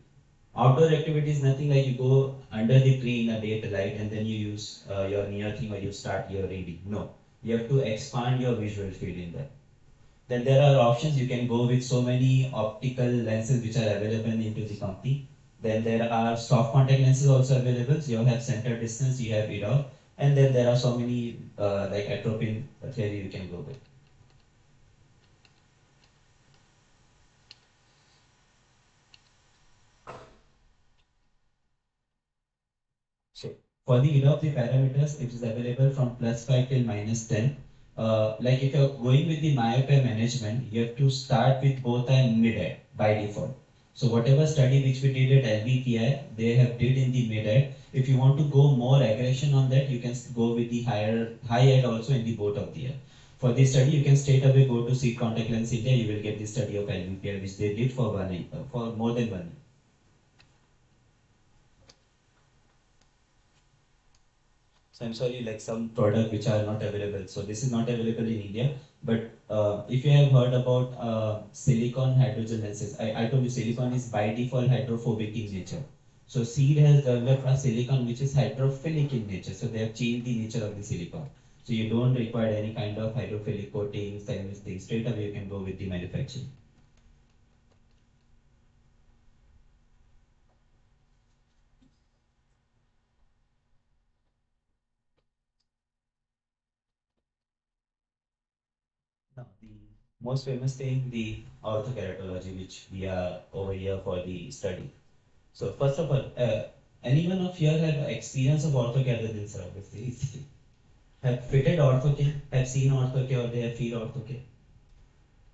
Outdoor activity is nothing like you go under the tree in a daylight and then you use your near thing or you start your reading. No, you have to expand your visual field in that. Then there are options. You can go with so many optical lenses which are available into the company. Then there are soft contact lenses also available. So you have center distance, you have EDOF, and then there are so many like atropine theory you can go with. So for the EDOF, the parameters, it is available from +5 till -10. Like if you're going with the myopia management, you have to start with both and mid-eye by default. So whatever study which we did at LBPI, they have did in the mid-eye. If you want to go more aggression on that, you can go with the high-eye also in the both of the eye. For this study, you can straight away go to Seed Contact Lens India. You will get the study of LBPI, which they did for for more than 1 year. So I'm sorry, like some product which are not available. So this is not available in India. But if you have heard about silicon hydrogen lenses, I told you silicon is by default hydrophobic in nature. So Seed has developed a silicon which is hydrophilic in nature. So they have changed the nature of the silicon. So you don't require any kind of hydrophilic coatings, and things. Straight away you can go with the manufacturing. Now, the most famous thing, the orthokeratology, which we are over here for the study. So first of all, anyone of you have experience of orthokeratology, sir? Obviously, have fitted orthoke, have seen orthoke, or they have feel orthoke.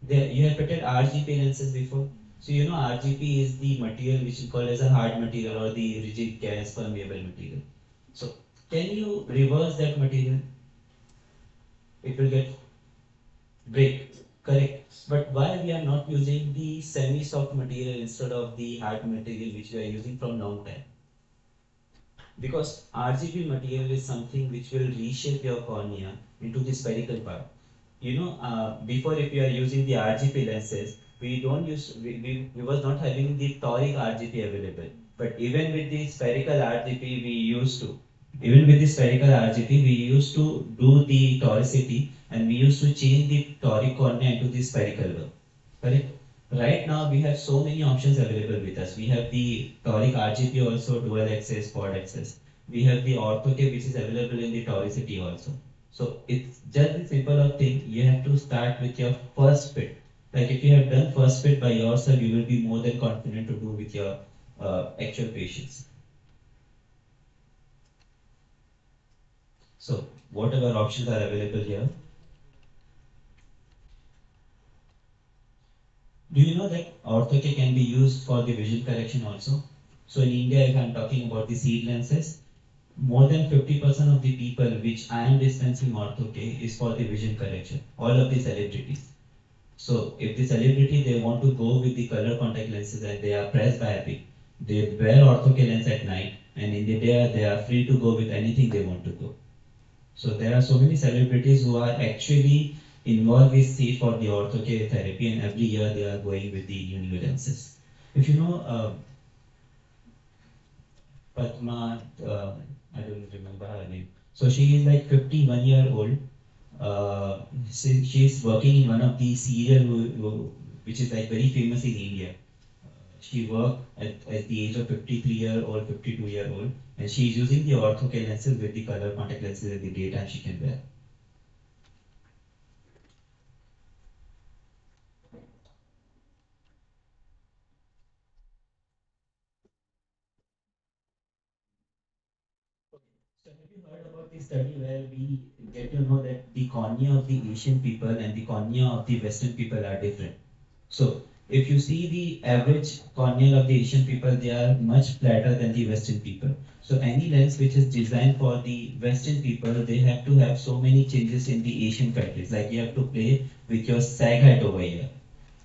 You have fitted RGP lenses before. So you know RGP is the material which is called as a hard material or the rigid gas permeable material. So can you reverse that material? It will get break, correct. But why we are not using the semi-soft material instead of the hard material which we are using from long time? Because RGB material is something which will reshape your cornea into the spherical part. You know, before if you are using the RGP lenses, we don't use, we was not having the toric RGP available. But even with the spherical RGP, we used to, even with the spherical RGP, we used to do the toricity and we used to change the toric cornea into the spherical one. Correct? Right now we have so many options available with us. We have the toric RGP also, dual access, quad access. We have the orthoke which is available in the toricity also. So it's just a simple of thing. You have to start with your first fit. Like if you have done first fit by yourself, you will be more than confident to do with your actual patients. So whatever options are available here. Do you know that orthoke can be used for the vision correction also? So in India, if I'm talking about the seed lenses, more than 50% of the people which I am dispensing ortho K is for the vision correction. All of the celebrities. So if the celebrity they want to go with the color contact lenses and they are presbyopic, they wear ortho K lens at night and in the day they are free to go with anything they want to go. So there are so many celebrities who are actually involved with C for the ortho K therapy and every year they are going with the new lenses. If you know Padma, I don't remember her name. So she is like 51-year-old. She's working in one of the serial which is like very famous in India. She worked at the age of 53-year-old, 52-year-old, and she is using the ortho K lenses with the color contact lenses at the daytime she can wear. So have you heard about the study where we get to know that the cornea of the Asian people and the cornea of the Western people are different? So if you see the average cornea of the Asian people, they are much flatter than the Western people. So any lens which is designed for the Western people, they have to have so many changes in the Asian countries. Like you have to play with your sag height over here.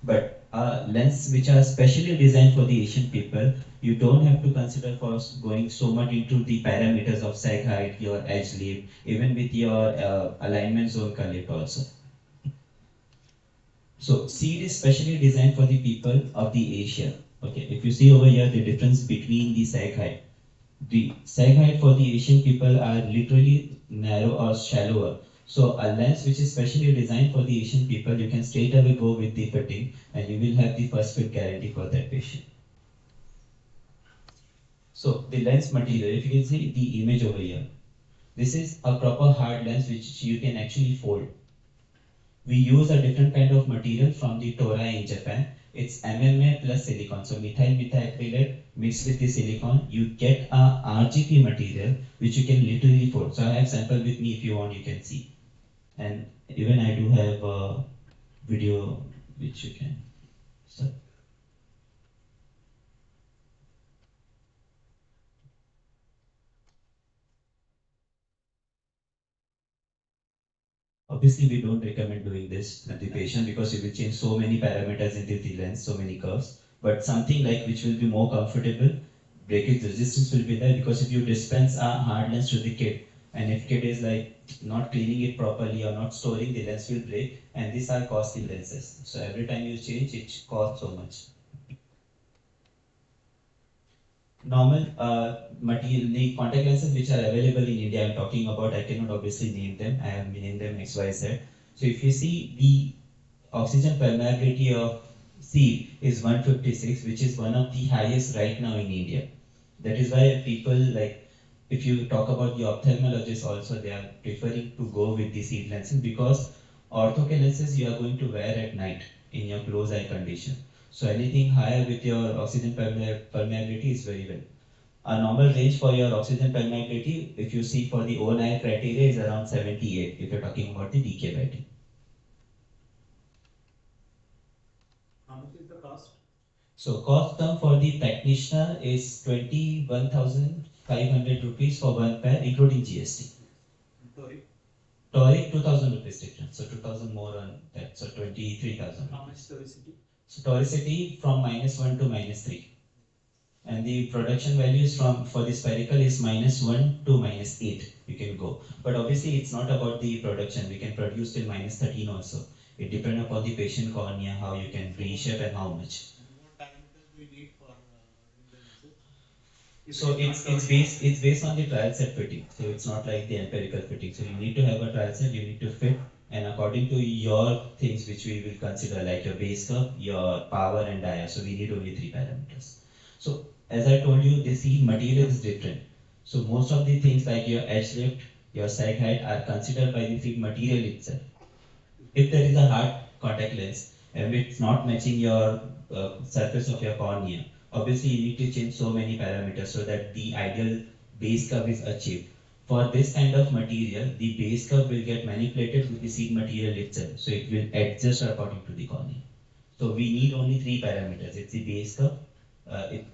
But lens which are specially designed for the Asian people, you don't have to consider for going so much into the parameters of sag height, your edge lip, even with your alignment zone collect also. So seed is specially designed for the people of the Asia. Okay, if you see over here the difference between the sag height. The sag height for the Asian people are literally narrow or shallower. So a lens which is specially designed for the Asian people, you can straight away go with the fitting and you will have the first fit guarantee for that patient. So the lens material, if you can see the image over here, this is a proper hard lens which you can actually fold. We use a different kind of material from the Tora in Japan. It's MMA plus silicon. So methyl methacrylate mixed with the silicon, you get a RGP material which you can literally fold. So I have sample with me if you want, you can see. And even I do have a video which you can start. Obviously, we don't recommend doing this to the patient because you will change so many parameters in the lens, so many curves. But something like which will be more comfortable, breakage resistance will be there because if you dispense a hard lens to the kid, and if kid is like not cleaning it properly or not storing, the lens will break, and these are costly lenses. So every time you change, it costs so much. Normal material, the contact lenses which are available in India, I'm talking about, I cannot obviously name them, I have named them XYZ. So if you see the oxygen permeability of sea is 156, which is one of the highest right now in India. That is why people like, if you talk about the ophthalmologists also, they are preferring to go with the seed lenses because ortho lenses you are going to wear at night in your close eye condition. So anything higher with your oxygen permeability is very well. A normal range for your oxygen permeability, if you see for the own eye criteria, is around 78 if you're talking about the DK rating.
How much is the cost?
So cost term for the practitioner is 21,500 rupees for one pair, including GST.
Toric.
Toric 2,000 rupees difference, so 2,000 more on that, so 23,000.
How much toricity?
So toricity from -1 to -3, and the production values from for the spherical is -1 to -8. You can go, but obviously it's not about the production. We can produce till -13 also. It depends upon the patient cornea how you can reshape and how much. So it's based on the trial set fitting. So it's not like the empirical fitting. So you need to have a trial set, you need to fit, and according to your things which we will consider like your base curve, your power and dia. So we need only 3 parameters. So as I told you, the seed material is different. So most of the things like your edge lift, your sag height are considered by the seed material itself. If there is a hard contact lens and it's not matching your surface of your cornea, obviously you need to change so many parameters so that the ideal base curve is achieved. For this kind of material, the base curve will get manipulated with the seed material itself, so it will adjust according to the cornea. So we need only 3 parameters. It's the base curve,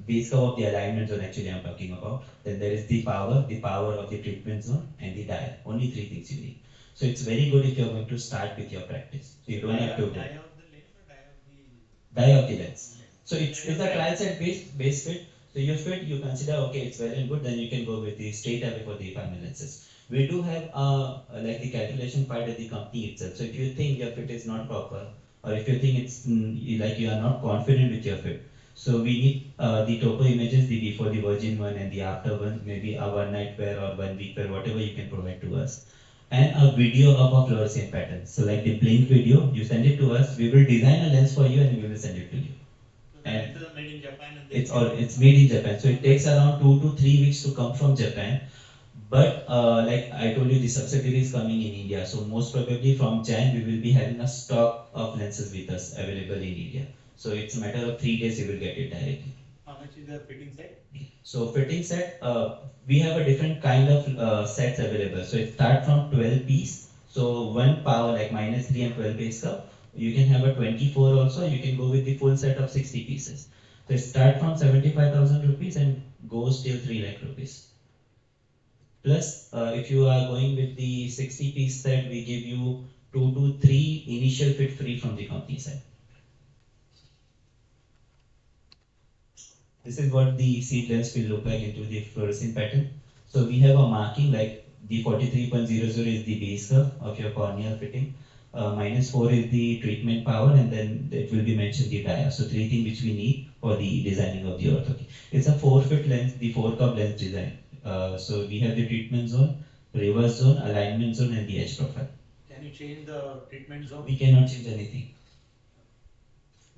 base curve of the alignment zone actually I'm talking about. Then there is the power of the treatment zone, and the dia. Only three things you need. So it's very good if you're going to start with your practice. So you don't have to
Die of the lens or die of the
die of the lens. So it's a trial set base fit. So you fit, you consider okay, it's well and good, then you can go with the straight away for the final lenses. We do have like the calculation part at the company itself. So if you think your fit is not proper, or if you think it's like you are not confident with your fit, so we need the topo images, the before the virgin one and the after one, maybe a one night wear or 1 week wear, whatever you can provide to us, and a video of a fluorescent pattern. So like the blink video, you send it to us, we will design a lens for you and we will send it to you.
So the lenses are made in Japan and
It's made in Japan. So it takes around 2 to 3 weeks to come from Japan. But like I told you, the subsidiary is coming in India. So most probably from Jan we will be having a stock of lenses with us available in India. So it's a matter of 3 days you will get it directly.
how much is the fitting set?
So fitting set, we have a different kind of sets available. So it starts from 12 piece. So one power like -3 and 12 base curve. You can have a 24 also. You can go with the full set of 60 pieces. So it starts from 75,000 rupees and goes till 3 lakh rupees. Plus, if you are going with the 60 piece set, we give you 2 to 3 initial fit free from the company side. This is what the seed lens will look like into the fluorescent pattern. So we have a marking like the 43.00 is the base curve of your corneal fitting. -4 is the treatment power, and then it will be mentioned the dia. So three things which we need for the designing of the ortho. It's a 4-fit lens, the 4-curve lens design. So we have the treatment zone, reverse zone, alignment zone, and the edge profile.
Can you change the treatment zone?
We cannot change anything.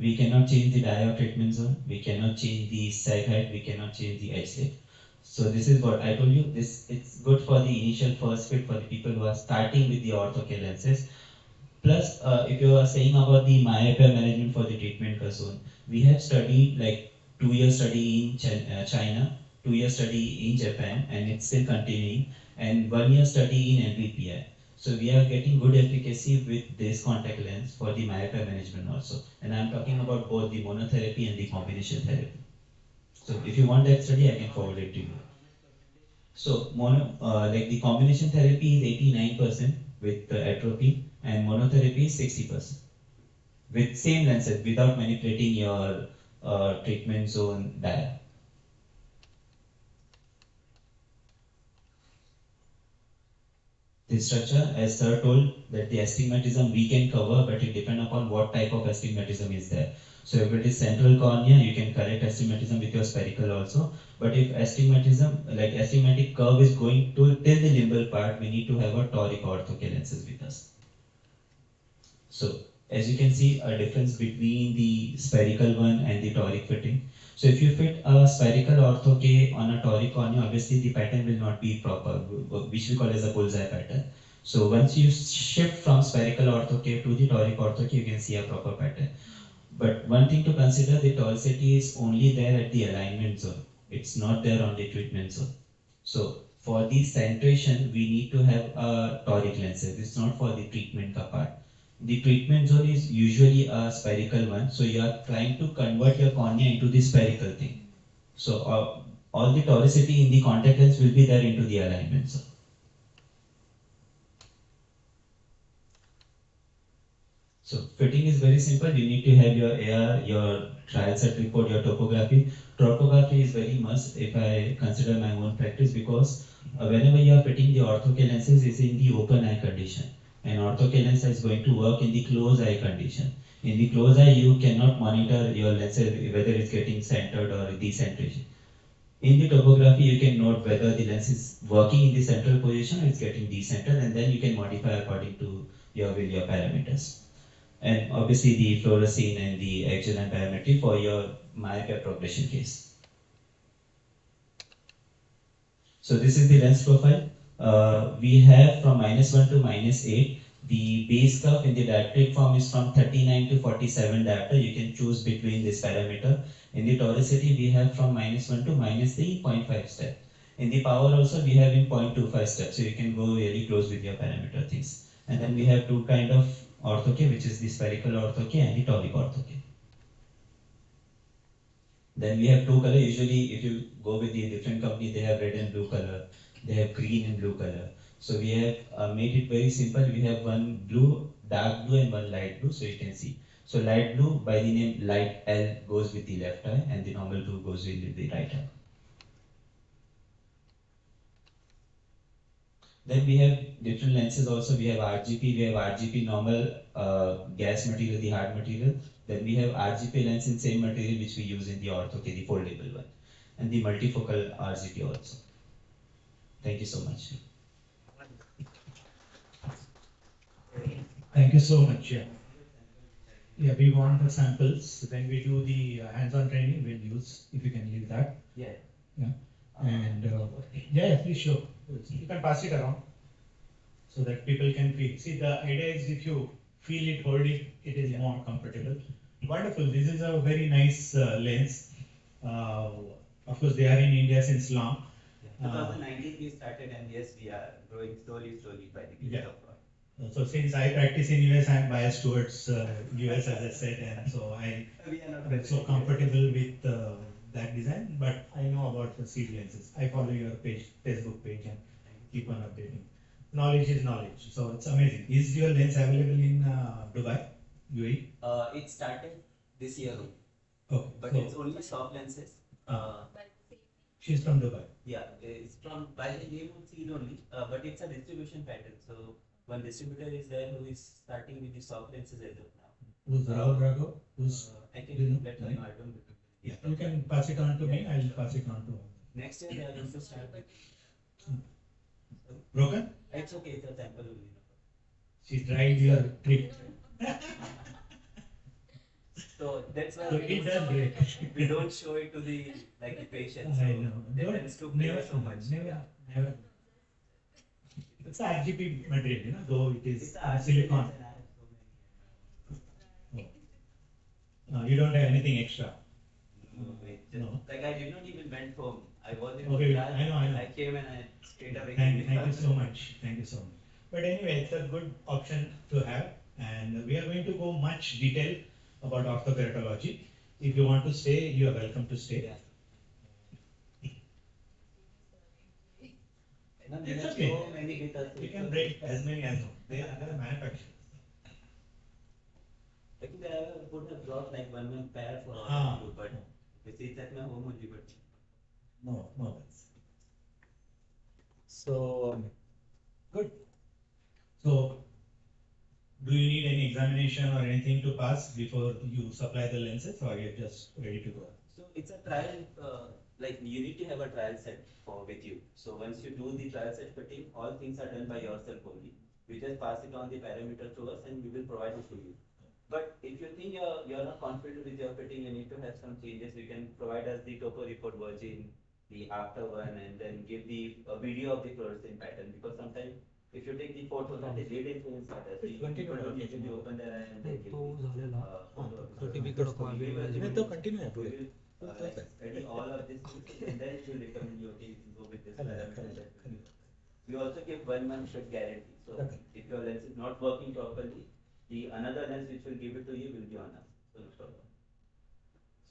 We cannot change the dia of treatment zone. We cannot change the sag height. We cannot change the edge slit. So this is what I told you. It's good for the initial first fit for the people who are starting with the ortho lenses. Plus, if you are saying about the myopia management for the treatment zone, we have studied like 2 year study in China, 2 year study in Japan, and it's still continuing, and 1 year study in MVPI. So we are getting good efficacy with this contact lens for the myopia management also. And I'm talking about both the monotherapy and the combination therapy. So if you want that study, I can forward it to you. So like the combination therapy is 89% with atropine, and monotherapy is 60%. With same lenses, without manipulating your treatment zone dia. The structure, as sir told, that the astigmatism we can cover, but it depends upon what type of astigmatism is there. So if it is central cornea, you can correct astigmatism with your spherical also. But if astigmatism, like astigmatic curve is going to till the limbal part, we need to have a toric orthoke lenses with us. So as you can see, a difference between the spherical one and the toric fitting. So if you fit a spherical ortho-K on a toric cornea, obviously the pattern will not be proper, which we call as a bullseye pattern. So once you shift from spherical ortho-K to the toric ortho-K, you can see a proper pattern. But one thing to consider, the toricity is only there at the alignment zone. It's not there on the treatment zone. So for the centration, we need to have a toric lenses. It's not for the treatment part. The treatment zone is usually a spherical one, so you are trying to convert your cornea into the spherical thing. So all the toricity in the contact lens will be there into the alignment zone. So fitting is very simple. You need to have your AR, your trial set report, your topography. Topography is very must if I consider my own practice, because whenever you are fitting the ortho-K lenses is in the open eye condition. And ortho-K lens is going to work in the closed eye condition. In the closed eye, you cannot monitor your lenses whether it's getting centered or decentration. In the topography, you can note whether the lens is working in the central position or it's getting decentered, and then you can modify according to your parameters. And obviously the fluorescein and the axial and diametry for your myopia progression case. So this is the lens profile. We have from -1 to -8. The base curve in the dioptric form is from 39 to 47 diopter. You can choose between this parameter. In the toricity, we have from -1 to -3, 0.5 step. In the power also, we have in 0.25 steps. So you can go really close with your parameter things. And then we have two kind of ortho-K, which is the spherical ortho-K and the toric ortho-K. Then we have two color. Usually, if you go with the different company, they have red and blue color. They have green and blue color. So we have made it very simple. We have one blue, dark blue, and one light blue. So you can see. So light blue by the name light L goes with the left eye, and the normal blue goes with the right eye. Then we have different lenses also. We have RGP, we have RGP normal gas material, the hard material. Then we have RGP lens in same material which we use in the ortho, the foldable one. And the multifocal RGP also. Thank you so much.
Thank you so much. Yeah. Yeah, we want the samples. When we do the hands-on training, we'll use, if you can leave that.
Yeah.
Yeah. And yeah, please show. You can pass it around so that people can feel. See, the idea is if you feel it, hold it, it is more comfortable. Wonderful. This is a very nice lens. Of course, they are in India since long.
2019 we started, and yes, we are growing slowly by the grace of God.
So since I practice in US, I am biased towards US, as I said, and so
We are not
I'm so comfortable with that design. But I know about the seed lenses. I follow your page, Facebook page, and keep on updating. Knowledge is knowledge, so it's amazing. Is your lens available in Dubai, UAE?
It started this year only,
Okay,
but
so
it's only soft lenses.
she's from Dubai.
Yeah, it's from by the name of seed only, but it's a distribution pattern. So one distributor is there who is starting with the soft lenses as of now.
Who's Rahul Raghav? Who's
I
do you know?
can let them know. I don't remember.
Yeah, you can pass it on to me. I'll pass it on to her.
Next year they are going to start with.
Broken?
It's okay. It's a sample only.
She tried your trick.
So that's why
So it does break.
we don't show it to the patients.
I
So
know.
they
Don't-
tends to play so much.
Never. It's a RGP material, though it is
It's a
silicon.
and I have so many.
No, you don't have anything extra.
No, wait, just,
No.
like I did not even went home. I was in
Okay,
class,
I know.
I came and I straight away.
Thank you so much. Thank you so much. But anyway, it's a good option to have, and we are going to go much detail about orthokeratology. If you want to stay, you are welcome to stay.
Yeah.
It's
There's
okay.
so many with us.
You can break as many as you want. They are manufacturers.
Actually, I would have brought like 1 month pair for all
Ah.
of you, but we see that my home only, but
No, that's so good. So, do you need any examination or anything to pass before you supply the lenses, or you're just ready to go?
so it's a trial. Like you need to have a trial set for with you. So once you do the trial set fitting, all things are done by yourself only. You just pass it on the parameter to us, and we will provide it to you. But if you think you're not confident with your fitting, you need to have some changes. You can provide us the topo report version, the after one, and then give the video of the fluorescent pattern. Because sometimes if you take the photo, that is lead influence matter. So people don't usually open their eye and they give the photo. We will study all of this and then we will recommend you, okay, you can go with this parameter and that will work. We also give 1 month fit guarantee. So if your lens is not working properly, the another lens which will give it to you will be on us. So no problem.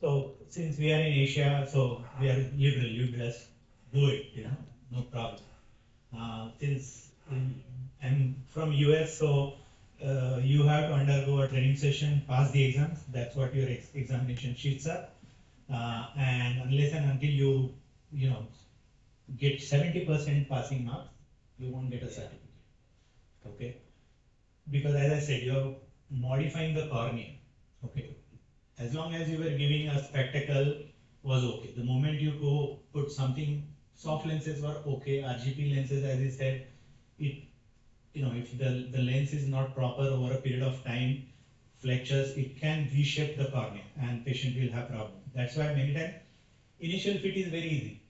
So, since we are in Asia, so we are liberal, you just do it, no problem. Since I'm from US, so you have to undergo a training session, pass the exams. That's what your examination sheets are. And unless and until you get 70% passing marks, you won't get a certificate. Okay? Because as I said, you're modifying the cornea. Okay? As long as you were giving a spectacle was okay. The moment you go put something, soft lenses were okay, RGP lenses, as I said, if the lens is not proper over a period of time, flexures, it can reshape the cornea and patient will have problem. That's why many times initial fit is very easy.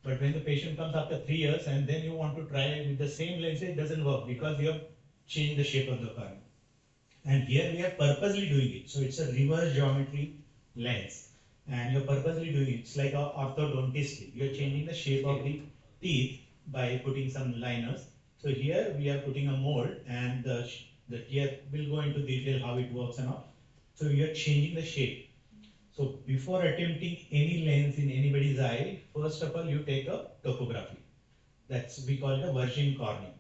But when the patient comes after 3 years and then you want to try with the same lens, it doesn't work because you have changed the shape of the cornea. And here we are purposely doing it. So it's a reverse geometry lens. And you're purposely doing it. It's like an orthodontist. You're changing the shape of the teeth by putting some liners. So here we are putting a mold, and here we'll go into detail how it works and all. So you're changing the shape. So before attempting any lens in anybody's eye, first of all you take a topography. That's we call it a virgin cornea.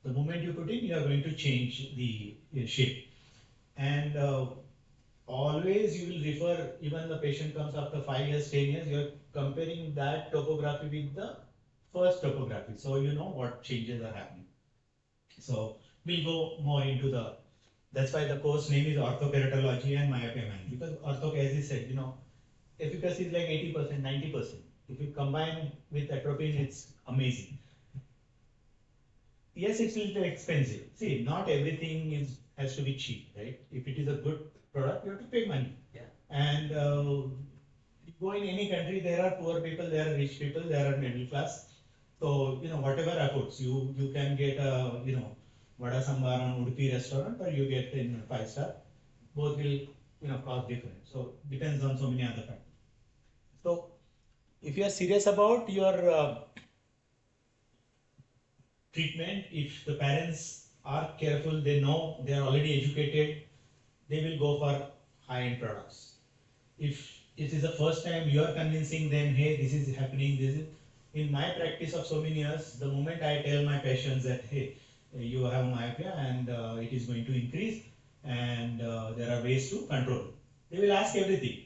The moment you put in, you are going to change the shape. And always you will refer, even the patient comes after 5 years, 10 years, you are comparing that topography with the first topography. So you know what changes are happening. So we'll go more into the, that's why the course name is Orthokeratology and Myopia Management. Because ortho, as he said, efficacy is like 80%, 90%. If you combine with atropine, it's amazing. Yes, it's a little expensive. See, not everything has to be cheap, right? If it is a good product, you have to pay money.
Yeah.
And you go in any country, there are poor people, there are rich people, there are middle class. So, whatever efforts, you can get a, Vada Sambar on Udupi restaurant, or you get in 5-star. Both will, cost different. So, depends on so many other factors. So, if you are serious about your treatment, if the parents are careful, they know, they are already educated, they will go for high-end products. If it is the first time you are convincing them, hey, this is happening, this is, in my practice of so many years, the moment I tell my patients that, hey, you have myopia and it is going to increase and there are ways to control it, they will ask everything.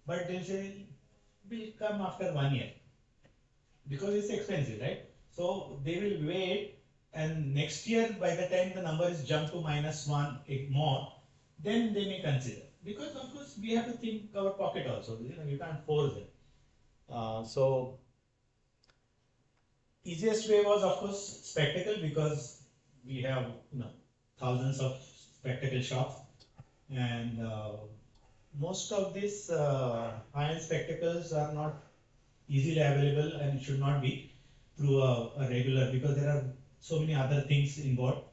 But they'll say, will come after 1 year because it's expensive, right? So they will wait, and next year, by the time the number is jumped to -1 more, then they may consider. Because of course we have to think our pocket also. You can't force it. So easiest way was of course spectacle, because we have thousands of spectacle shops, and most of these high-end spectacles are not easily available, and it should not be through a regular, because there are so many other things involved.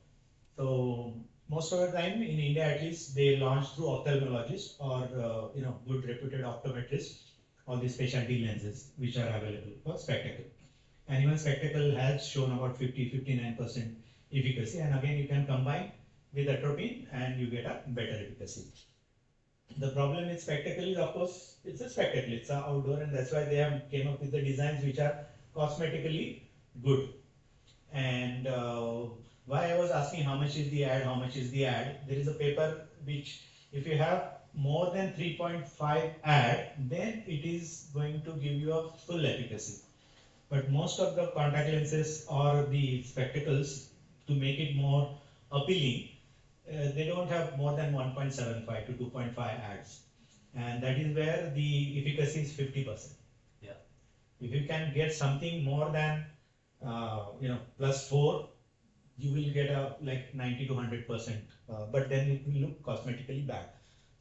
So most of the time in India, at least, they launch through ophthalmologists or good reputed optometrists, all these specialty lenses which are available for spectacle. And even spectacle has shown about 50-59% efficacy, and again you can combine with atropine and you get a better efficacy. The problem with spectacle is, of course, it's a spectacle, it's a outdoor, and that's why they have came up with the designs which are cosmetically good. And why I was asking how much is the ad, how much is the ad, there is a paper which, if you have more than 3.5 ad, then it is going to give you a full efficacy. But most of the contact lenses or the spectacles, to make it more appealing, they don't have more than 1.75 to 2.5 ads, and that is where the efficacy is 50%.
Yeah.
If you can get something more than +4, you will get a like 90 to 100%, but then it will look cosmetically bad.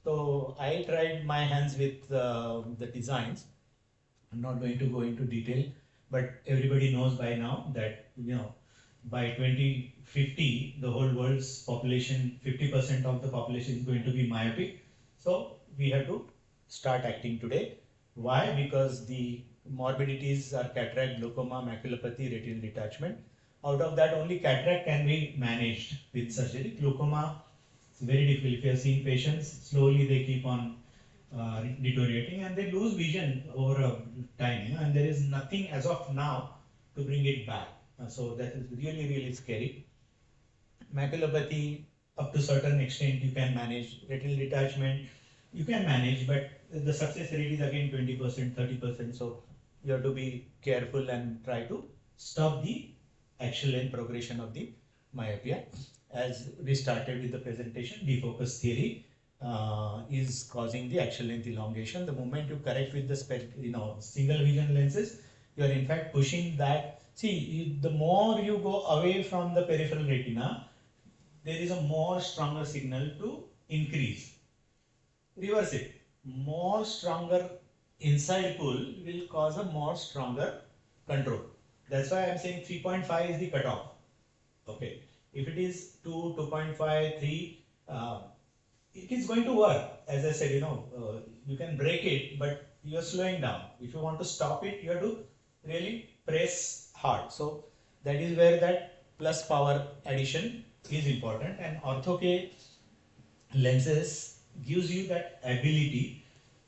So I tried my hands with the designs. I'm not going to go into detail, but everybody knows by now that by 2050 the whole world's population, 50% of the population is going to be myopic. So we have to start acting today. Why? Because the morbidities are cataract, glaucoma, maculopathy, retinal detachment. Out of that, only cataract can be managed with surgery. Glaucoma is very difficult. If you are seeing patients, slowly they keep on deteriorating and they lose vision over a time, and there is nothing as of now to bring it back. So that is really, really scary. Maculopathy, up to certain extent, you can manage. Retinal detachment, you can manage, but the success rate is again 20%, 30%. So you have to be careful and try to stop the axial length progression of the myopia. As we started with the presentation, defocus theory is causing the axial length elongation. The moment you correct with the single vision lenses, you are in fact pushing that. See, the more you go away from the peripheral retina, there is a more stronger signal to increase. Reverse it. More stronger inside pull will cause a more stronger control. That's why I'm saying 3.5 is the cutoff. Okay. If it is 2, 2.5, 3, it is going to work. As I said, you can break it, but you are slowing down. If you want to stop it, you have to really press hard. So that is where that plus power addition is important, and Ortho-K lenses gives you that ability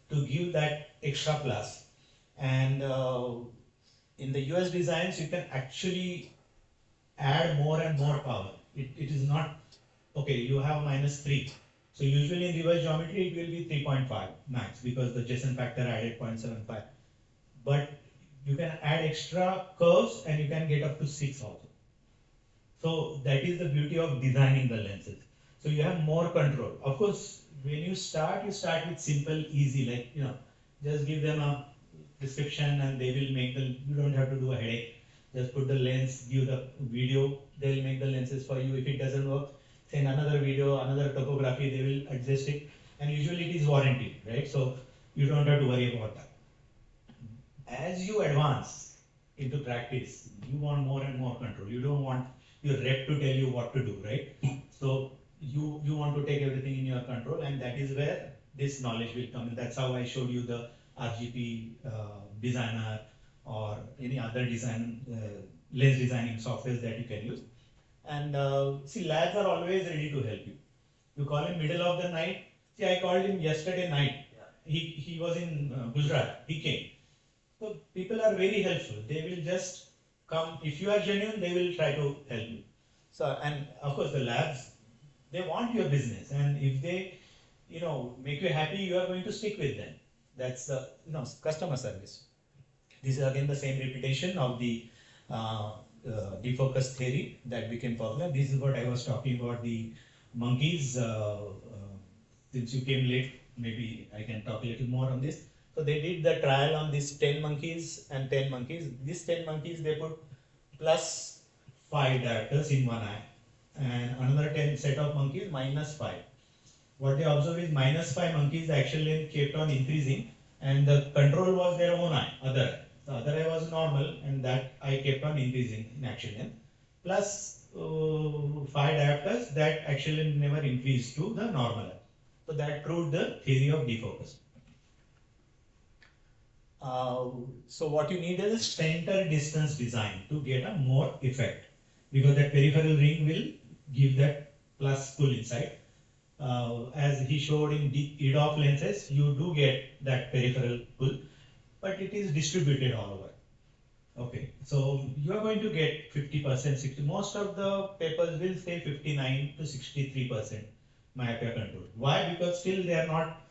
to give that extra plus. And in the US designs, you can actually add more and more power. It is not, okay, you have -3. So usually in reverse geometry, it will be 3.5 max because the Jessen factor added 0.75. But you can add extra curves and you can get up to 6 also. So that is the beauty of designing the lenses. So you have more control. Of course, when you start with simple, easy, like, just give them a prescription and they will make you don't have to do a headache. Just put the lens, give the video, they'll make the lenses for you. If it doesn't work, send another video, another topography, they will adjust it. And usually it is warranty, right? So you don't have to worry about that. As you advance into practice, you want more and more control. You don't want your rep to tell you what to do, right? So you want to take everything in your control, and that is where this knowledge will come in. That's how I showed you the RGP designer or any other lens designing software that you can use. And see, labs are always ready to help you. You call him middle of the night. See, I called him yesterday night. He was in Gujarat. He came. So people are very helpful. They will just come. If you are genuine, they will try to help you. So, and of course the labs, they want your business, and if they, make you happy, you are going to stick with them. That's the, customer service. This is again the same repetition of the defocus theory that became popular. This is what I was talking about, the monkeys. Since you came late, maybe I can talk a little more on this. So they did the trial on these 10 monkeys and 10 monkeys. These 10 monkeys, they put +5 diopters in one eye, and another 10 set of monkeys -5. What they observed is -5 monkeys, the actual length kept on increasing, and the control was their own eye, other eye. The other eye was normal, and that eye kept on increasing in actual length, plus 5 diopters that actually never increased to the normal eye. So that proved the theory of defocus. So what you need is a center distance design to get a more effect, because that peripheral ring will give that plus pull inside. As he showed in EDOF lenses, you do get that peripheral pull, but it is distributed all over. Okay, so you are going to get 50%, 60. Most of the papers will say 59 to 63% myopia control. Why? Because still they are not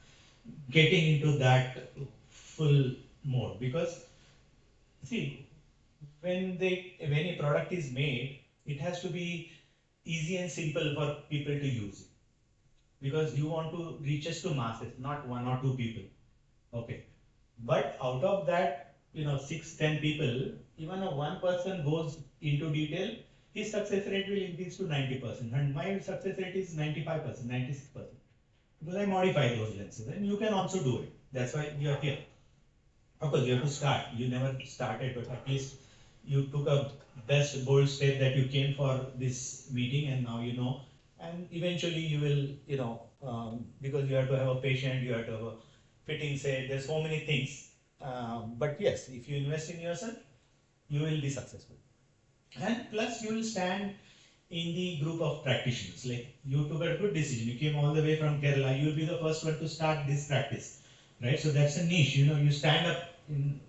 getting into that full mode. Because see, when a product is made, it has to be easy and simple for people to use. Because you want to reach us to masses, not 1 or 2 people. Okay, but out of that, 6, 10 people, even a 1 person goes into detail, his success rate will increase to 90%, and my success rate is 95%, 96%. Because I modify those lenses, and you can also do it. That's why you are here. Of course, you have to start. You never started, but at least you took a best bold step that you came for this meeting, and now you know. And eventually you will, because you have to have a patient, you have to have a fitting set, there's so many things. But yes, if you invest in yourself, you will be successful. And plus you will stand in the group of practitioners. Like, you took a good decision. You came all the way from Kerala. You will be the first one to start this practice, right? So that's a niche. You stand up in,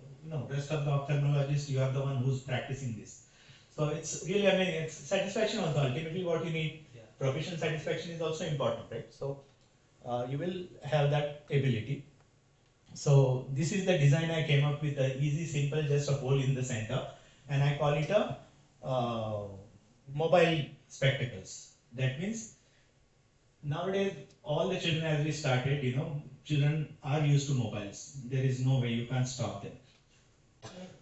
rest of the ophthalmologists. You are the one who's practicing this. So it's really, it's satisfaction also. Ultimately, what you need, professional satisfaction is also important, right? So you will have that ability. So this is the design I came up with, easy, simple, just a hole in the center, and I call it a mobile spectacles. That means nowadays all the children, as we started, children are used to mobiles. There is no way, you can't stop them.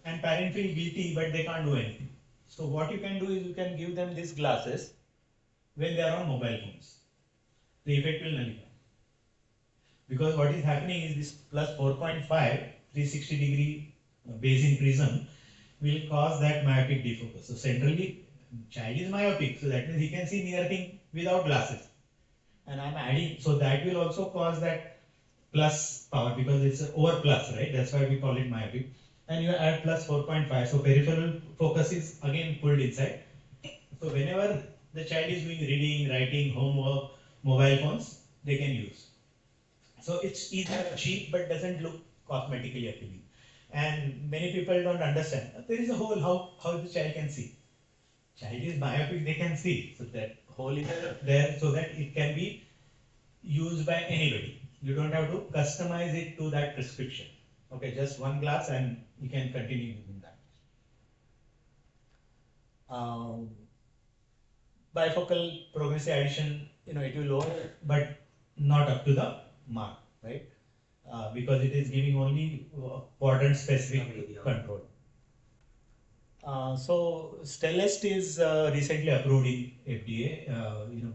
And parents feel guilty, but they can't do anything. So what you can do is you can give them these glasses when they are on mobile phones. The effect will nullify. Because what is happening is this plus 4.5, 360-degree basing prism will cause that myopic defocus. So centrally, child is myopic, so that means he can see near thing without glasses. And I'm adding, so that will also cause that plus power, because it's an over plus, right? That's why we call it myopic. And you add plus 4.5, so peripheral focus is again pulled inside. So whenever the child is doing reading, writing, homework, mobile phones, they can use. So it's either cheap but doesn't look cosmetically appealing. And many people don't understand. There is a hole, how the child can see. Child is myopic, they can see. So that hole is there so that it can be used by anybody. You don't have to customize it to that prescription. Okay, just one glass and you can continue using that. Bifocal progressive addition, it will lower, but not up to the mark, right? Because it is giving only quadrant specific control. So Stellest is recently approved in FDA,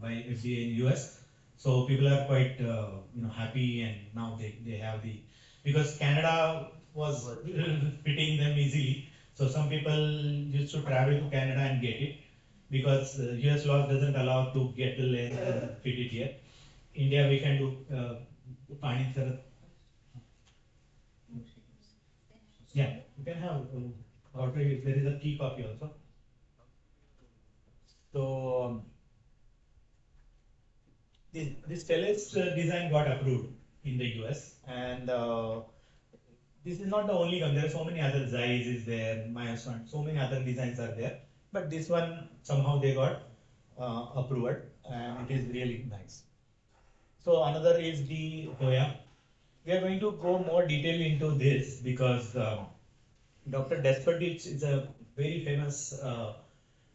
by FDA in US. So people are quite, happy, and now they have because Canada was fitting them easily. So some people used to travel to Canada and get it because US law doesn't allow to get the lens and fit it here. India we can do finding. Yeah, you can have there is a key copy also. So this Telus design got approved in the US, and this is not the only one. There are so many other Zeiss is there, Myosant, so many other designs are there. But this one somehow they got approved, and it is really nice. So another is the Hoya. We are going to go more detail into this because Dr. Despertich is a very famous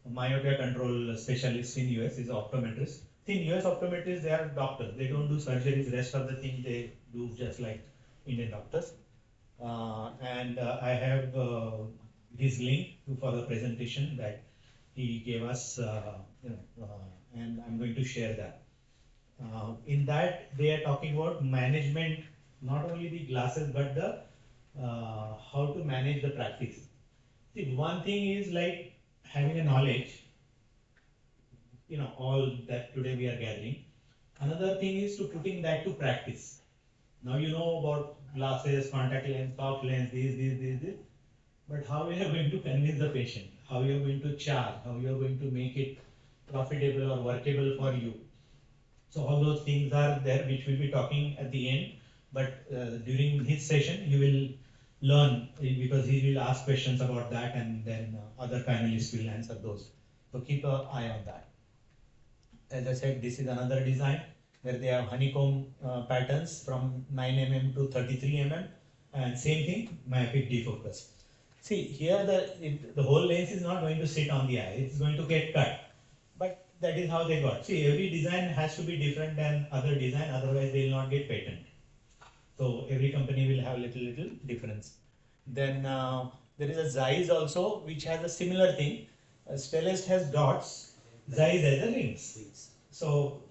myopia control specialist in US. Is an optometrist. In US optometrists, they are doctors. They don't do surgeries. Rest of the thing they do just like Indian doctors. And I have his link for the presentation that he gave us, and I'm going to share that. In that, they are talking about management, not only the glasses, but the how to manage the practice. See, one thing is like having a knowledge, all that today we are gathering. Another thing is to putting that to practice. Now you know about glasses, contact lens, soft lens, this. But how you are going to convince the patient? How you are going to charge? How you are going to make it profitable or workable for you? So all those things are there, which we'll be talking at the end. But during his session, you will learn because he will ask questions about that, and then other panelists will answer those. So keep an eye on that. As I said, this is another design where they have honeycomb patterns from 9 mm to 33 mm, and same thing, myopic defocus. See, here the whole lens is not going to sit on the eye, it's going to get cut. But that is how they got. See, every design has to be different than other design, otherwise they will not get patent. So every company will have little difference. Then there is a Zeiss also, which has a similar thing. Stellest has dots, Zeiss has a rings. So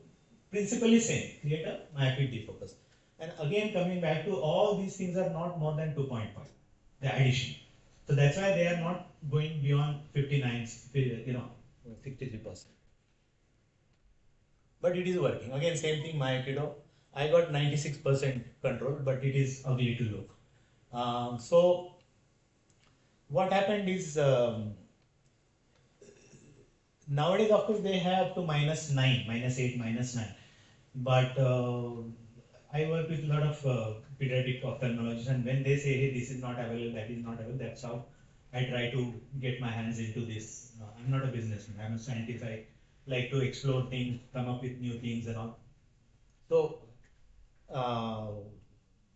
principally same, create a myopic defocus. And again, coming back to all these things are not more than 2.5, the addition. So that's why they are not going beyond 59, 63%. But it is working. Again, same thing, myopido. I got 96% control, but it is ugly to look. So what happened is, nowadays, of course, they have to -9, -8, -9. But I work with a lot of pediatric ophthalmologists, and when they say, hey, this is not available, that is not available, that's how I try to get my hands into this. I'm not a businessman, I'm a scientist. I like to explore things, come up with new things and all. So,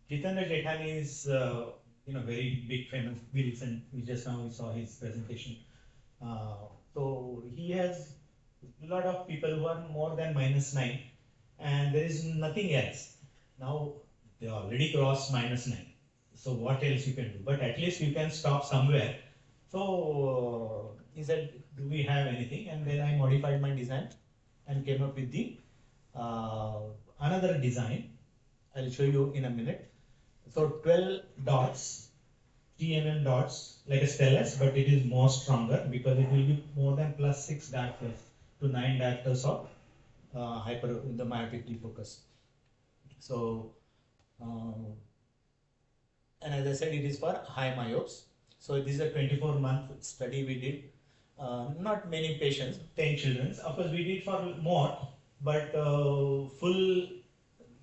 Chandrashekhar Chawan is, very big famous. We just now we saw his presentation. So he has a lot of people who are more than -9, and there is nothing else. Now they already crossed -9. So what else you can do? But at least you can stop somewhere. So he said, do we have anything? And then I modified my design and came up with the another design. I'll show you in a minute. So 12 dots, TMM dots, like a Stellus, but it is more stronger because it will be more than +6 diopters to 9 diopters of the myopic defocus. So, and as I said, it is for high myopes. So this is a 24-month study we did. Not many patients, 10 children. Of course, we did for more, but full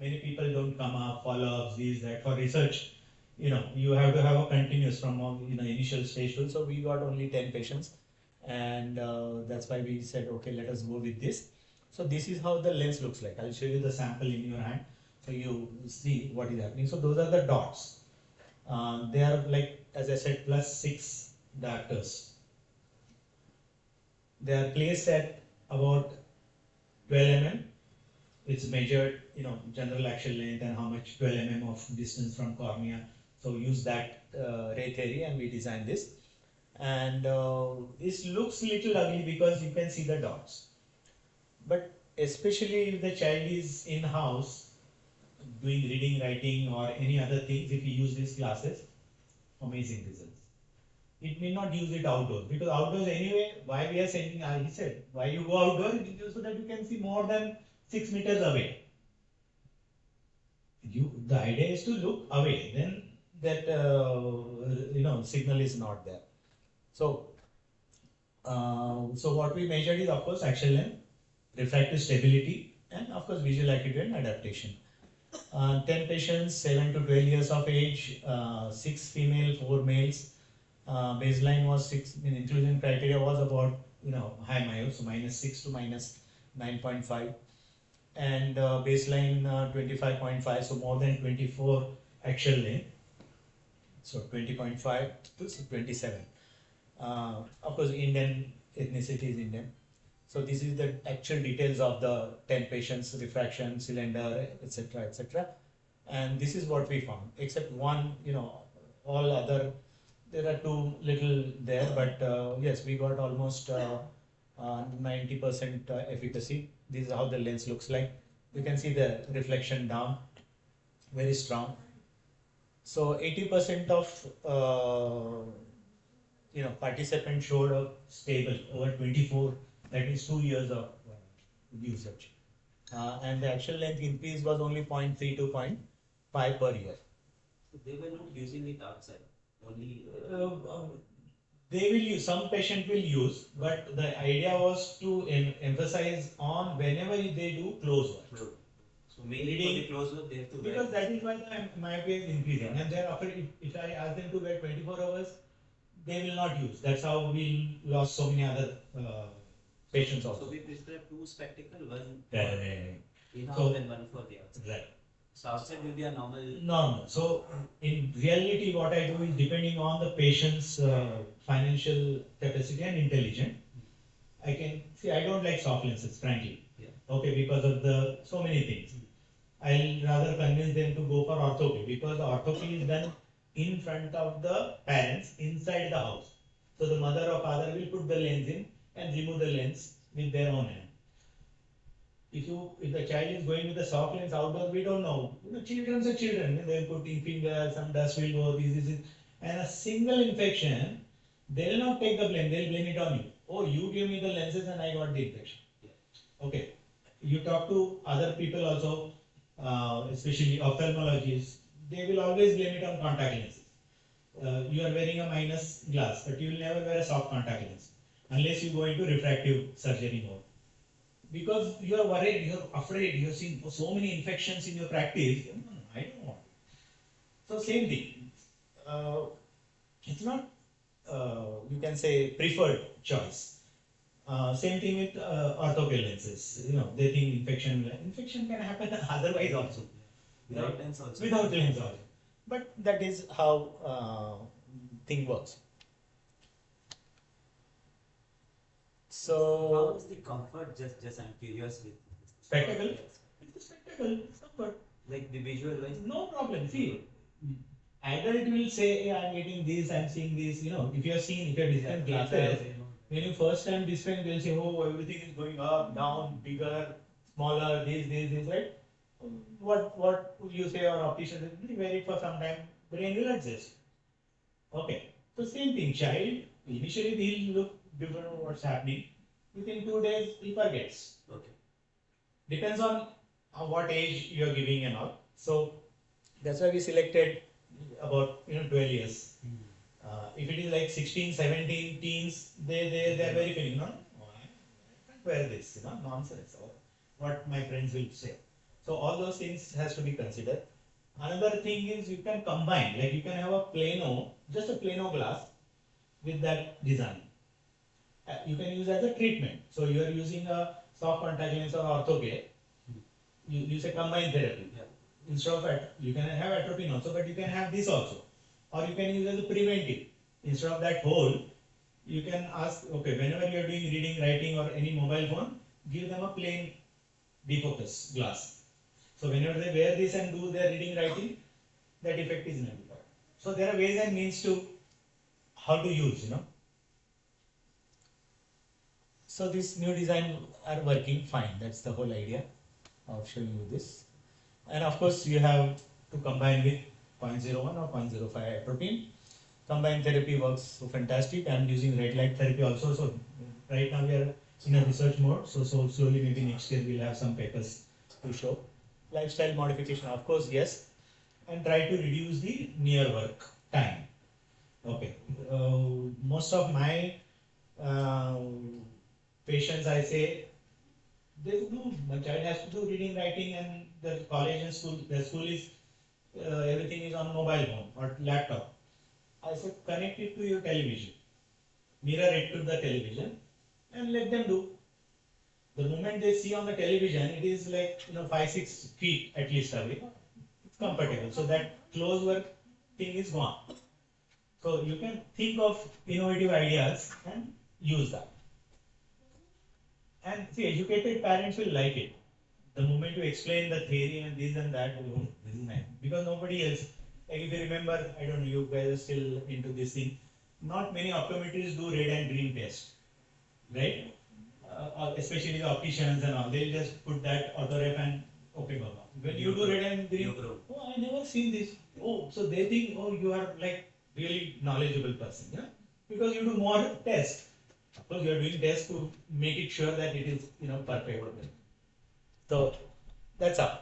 many people don't come up, follow-ups, these, that, for research. You have to have a continuous from initial stage to. So we got only 10 patients, and that's why we said, okay, let us go with this. So this is how the lens looks like. I'll show you the sample in your hand, so you see what is happening. So those are the dots. They are like, as I said, +6 diopters. They are placed at about 12 mm. It's measured, general axial length and how much 12 mm of distance from cornea. So use that ray theory, and we designed this. And this looks little ugly because you can see the dots. But especially if the child is in house doing reading, writing, or any other things, if you use these glasses, amazing results. It may not use it outdoors, because outdoors anyway, why we are sending, he said, why you go outdoors, so that you can see more than 6 meters away. The idea is to look away, then that signal is not there. So what we measured is, of course, axial length, refractive stability, and of course visual acuity and adaptation. 10 patients, 7 to 12 years of age, 6 female, 4 males. Baseline was 6. Inclusion criteria was about high myop, so -6 to -9.5, and baseline 25.5, so more than 24 axial length. So 20.5 to 27. Of course, Indian ethnicity is Indian. So this is the actual details of the 10 patients, refraction, cylinder, etc., etc. And this is what we found, except one, all other, there are 2 little there, but yes, we got almost 90% efficacy. This is how the lens looks like. You can see the reflection down, very strong. So 80% of participants showed a stable over 24, that is 2 years of usage. And the actual length increase was only 0.3 to 0.5 per year.
So they were not using it outside, only.
They will use, some patient will use, but the idea was to emphasize on whenever they do close work.
So mainly for the close work, they have to wear.
Because that is why the myopia is increasing. And thereafter, if I ask them to wear 24 hours, they will not use. That's how we lost so many other patients also.
So we prescribe 2 spectacles, one
Right.
in-house and one for the outside.
Right.
So outside will be a normal.
No. So in reality, what I do is, depending on the patient's financial capacity and intelligence, I can see. I don't like soft lenses, frankly.
Yeah.
Okay, because of the so many things. I'll rather convince them to go for orthopedy, because the orthopedy is done in front of the parents inside the house. So the mother or father will put the lens in and remove the lens with their own hand. If the child is going with the soft lens outdoors, we don't know. Children are children. They'll put in finger, some dust will go, this. And a single infection, they'll not take the blame, they'll blame it on you. Oh, you gave me the lenses and I got the infection. Okay. You talk to other people also, especially ophthalmologists, they will always blame it on contact lenses. You are wearing a minus glass, but you will never wear a soft contact lens unless you go into refractive surgery mode. Because you are worried, you are afraid, you have seen so many infections in your practice. I don't want. So same thing. It's not, you can say, preferred choice. Same thing with orthopedic lenses. They think infection can happen otherwise also.
Without lens also.
Without lens also. But that is how thing works. So
how is the comfort? Just I'm curious with
spectacle. It's a spectacle. It's comfort.
Like the visual wise.
No problem. See, either it will say, hey, I'm getting this, I'm seeing this. If you have seen, if you have designed glasses, when you first time display, they'll say, oh, everything is going up, down, bigger, smaller, this, right? What you say, or optician, wear it for some time, brain will adjust. Okay. So same thing, child, initially he'll look different what's happening. Within 2 days, he forgets.
Okay.
Depends on what age you are giving and all. So that's why we selected about 12 years. If it is like 16, 17, teens, they are very feeling, no, I can't wear this, nonsense, or what my friends will say. So all those things has to be considered. Another thing is you can combine, like you can have a plano, just a plano glass with that design. You can use as a treatment. So you are using a soft contact lens or orthocare. You use a combined therapy.
Yeah.
Instead of you can have atropine also, but you can have this also. Or you can use as a preventive. Instead of that hole, you can ask, okay, whenever you are doing reading, writing or any mobile phone, give them a plain defocus glass. So whenever they wear this and do their reading, writing, that effect is nullified. So there are ways and means to how to use, So this new design are working fine. That's the whole idea of showing you this. And of course, you have to combine with 0.01 or 0.05 atropine. Combined therapy works so fantastic. I'm using red light therapy also. So right now we are in a research mode. So slowly maybe next year we'll have some papers to show. Lifestyle modification, of course, yes. And try to reduce the near work time. Okay. Most of my patients, I say, my child has to do reading, writing, and the college and school, the school is, everything is on mobile phone or laptop. I said, connect it to your television, mirror it to the television, and let them do. The moment they see on the television, it is like 5-6 feet at least away. It's comfortable. So that close work thing is gone. So you can think of innovative ideas and use that. And see, educated parents will like it. The moment you explain the theory and this and that, this is nice. Because nobody else, like if you remember, I don't know, you guys are still into this thing. Not many optometrists do red and green test, right? Especially the opticians and all, they'll just put that autoref and okay, Baba. When you do red and green, oh, I never seen this. Oh, so they think, oh, you are like really knowledgeable person, yeah? Because you do more tests. Of course, you are doing tests to make it sure that it is, perfect. So that's how.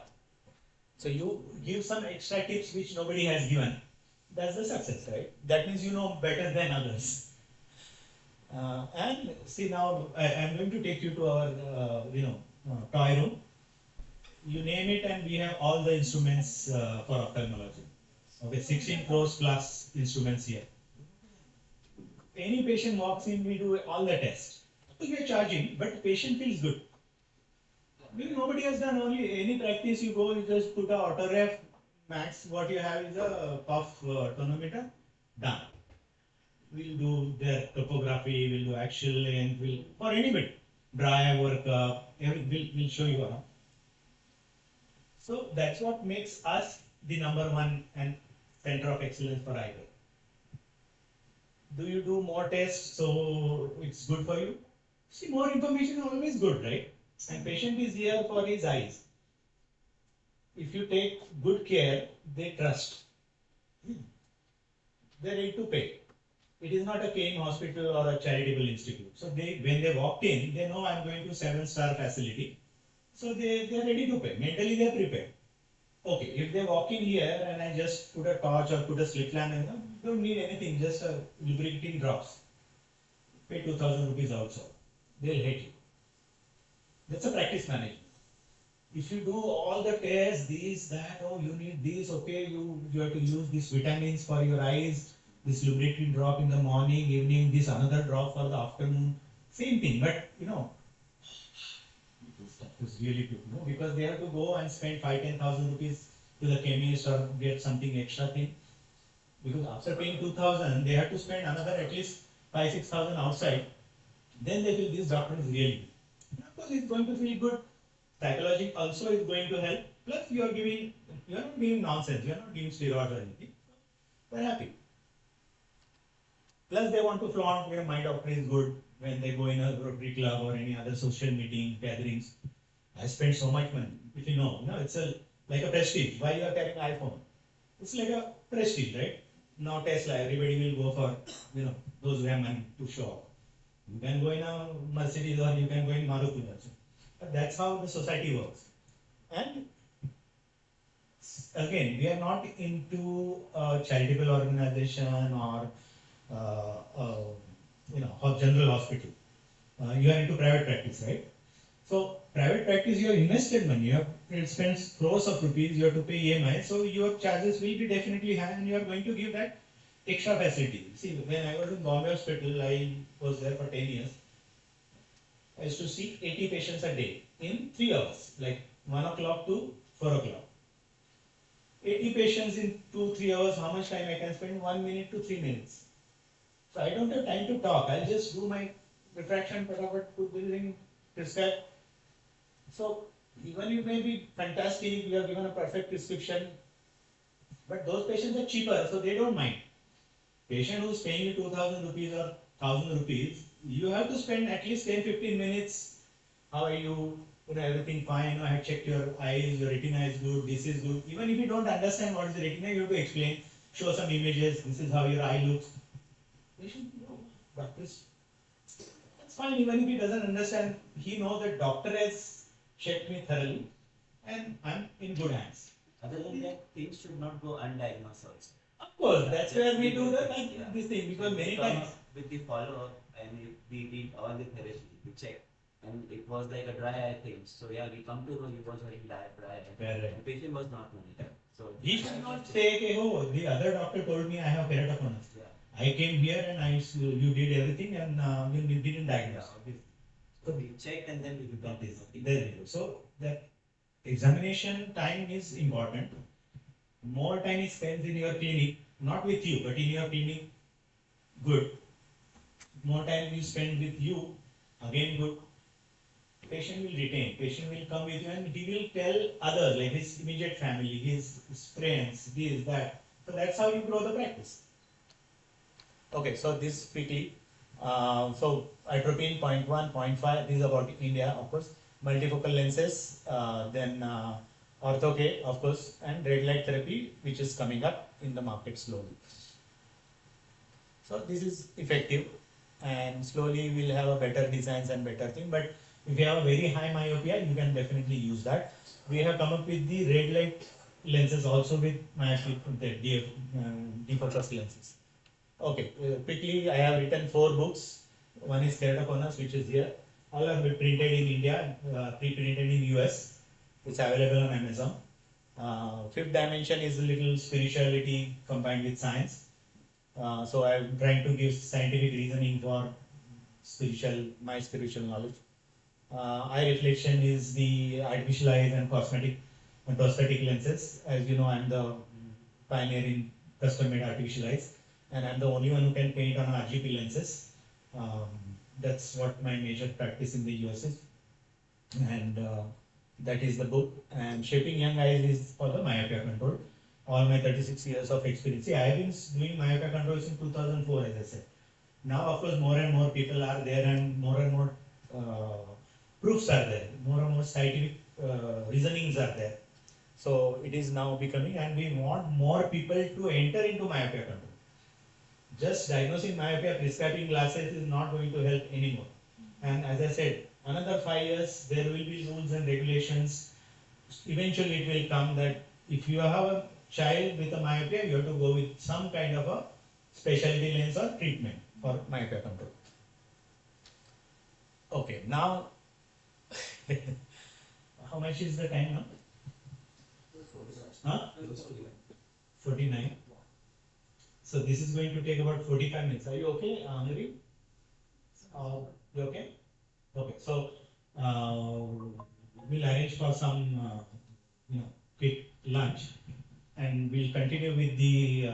So you give some extra tips which nobody has given. That's the success, right? That means you know better than others. And see now, I'm going to take you to our, toy room. You name it, and we have all the instruments for ophthalmology. Okay, 16 crores plus instruments here. Any patient walks in, we do all the tests. We are charging, but the patient feels good. Because nobody has done only any practice. You go, you just put a autoref. Max, what you have is a puff tonometer. Done. We'll do their topography, we'll do axial length, for anybody, dry workup, we'll show you around. So that's what makes us the number one and center of excellence for eye care. Do you do more tests so it's good for you? See, more information is always good, right? And patient is here for his eyes. If you take good care, they trust. They're ready to pay. It is not a cane hospital or a charitable institute. So when they walked in, they know I'm going to 7-star facility. So they are ready to pay. Mentally they are prepared. Okay, if they walk in here and I just put a torch or put a slit lamp, don't need anything, just a lubricating drops. Pay 2,000 rupees also. They'll hate you. That's a practice management. If you do all the tests, this, that, oh, you need this, okay, you have to use these vitamins for your eyes, this lubricating drop in the morning, evening, this another drop for the afternoon. Same thing, but stuff is really good, because they have to go and spend 5-10,000 rupees to the chemist or get something extra thing. Because after paying 2,000, they have to spend another at least 5-6,000 outside. Then they feel this doctor is really good. Of course, it's going to feel good. Psychology also is going to help. Plus, you are not giving nonsense. You are not giving steroids or anything. They're happy. Plus, they want to flaunt, my doctor is good when they go in a Rotary Club or any other social meeting gatherings. I spend so much money. If you know, it's like a prestige. Why you are carrying iPhone? It's like a prestige, right? Now Tesla, everybody will go for, those who have money to show off. You can go in a Mercedes or you can go in Maruti also. But that's how the society works. And again, we are not into a charitable organization or general hospital. You are into private practice, right? So private private practice, you have invested money, you have spent crores of rupees, you have to pay EMI, so your charges will be definitely high and you are going to give that extra facility. See, when I was in Bombay Hospital, I was there for 10 years. I used to see 80 patients a day in 3 hours, like 1 o'clock to 4 o'clock. 80 patients in 2-3 hours, how much time I can spend? 1 minute to 3 minutes. So I don't have time to talk, I'll just do my refraction, put the thing, prescribe. So even you may be fantastic, you have given a perfect prescription, but those patients are cheaper, so they don't mind. Patient who's paying you 2000 rupees or 1000 rupees, you have to spend at least 10-15 minutes. How are you? Everything fine. I have checked your eyes, your retina is good, this is good. Even if you don't understand what is the retina, you have to explain, show some images, this is how your eye looks. Patient, doctors, that's fine. Even if he doesn't understand, he knows that doctor has checked me thoroughly and I'm in good hands.
Other than that, things should not go undiagnosed also.
Of course, that's where we do
Yeah.
this thing, because
So we
many
come
times.
up with the follow-up and we did all the therapy, we checked. And it was like a dry eye thing. So yeah, we come to know he was having dry eye.
Correct.
The patient was not monitored. So
He should not say, okay, oh, the other doctor told me I have keratoconus.
Yeah.
I came here and you did everything and you didn't diagnose.
So we checked and then we got this.
There you go. So that examination time is important. More time is spent in your clinic, not with you, but in your clinic, good. More time you spend with you, again good. Patient will retain, patient will come with you and he will tell others, like his immediate family, his friends, this, that. So that's how you grow the practice. Okay, so this quickly. So atropine 0.1, 0.5, this is about India, of course. Multifocal lenses, then Orthokeratology, of course, and red light therapy, which is coming up in the market slowly. So this is effective, and slowly we'll have a better designs and better thing. But if you have a very high myopia, you can definitely use that. We have come up with the red light lenses also with myopia, the defocus lenses. Okay, quickly, I have written 4 books. One is Keratoconus, which is here. All are printed in India, pre-printed in US. It's available on Amazon. Fifth dimension is a little spirituality combined with science. So I'm trying to give scientific reasoning for my spiritual knowledge. Eye reflection is the artificial eyes and cosmetic and prosthetic lenses. As you know, I'm the pioneer in custom-made artificial eyes, and I'm the only one who can paint on RGP lenses. That's what my major practice in the US is, and that is the book. And Shaping Young Eyes is for the myopia control. All my 36 years of experience. See, I have been doing myopia control since 2004, as I said. Now, of course, more and more people are there, and more proofs are there. More and more scientific reasonings are there. So it is now becoming, and we want more people to enter into myopia control. Just diagnosing myopia, prescribing glasses is not going to help anymore. And as I said, another 5 years, there will be rules and regulations. Eventually, it will come that if you have a child with a myopia, you have to go with some kind of a specialty lens or treatment for myopia control. Okay, now, how much is the time now? Huh? 49. So this is going to take about 45 minutes. Are you okay, Naveen? You okay? Okay. So we'll arrange for some, quick lunch, and we'll continue with the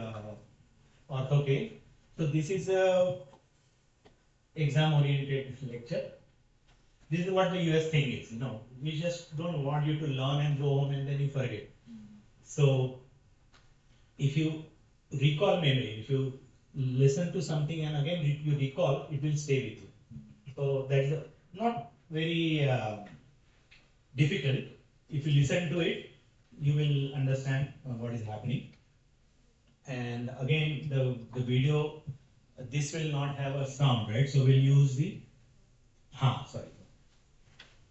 Orthokeratology. So this is a exam-oriented lecture. This is what the US thing is. We just don't want you to learn and go home and then you forget. So if you recall memory, if you listen to something and again you recall, it will stay with you. So that is not very difficult. If you listen to it, you will understand what is happening. And again, the video, this will not have a sound, right? So we'll use the, sorry.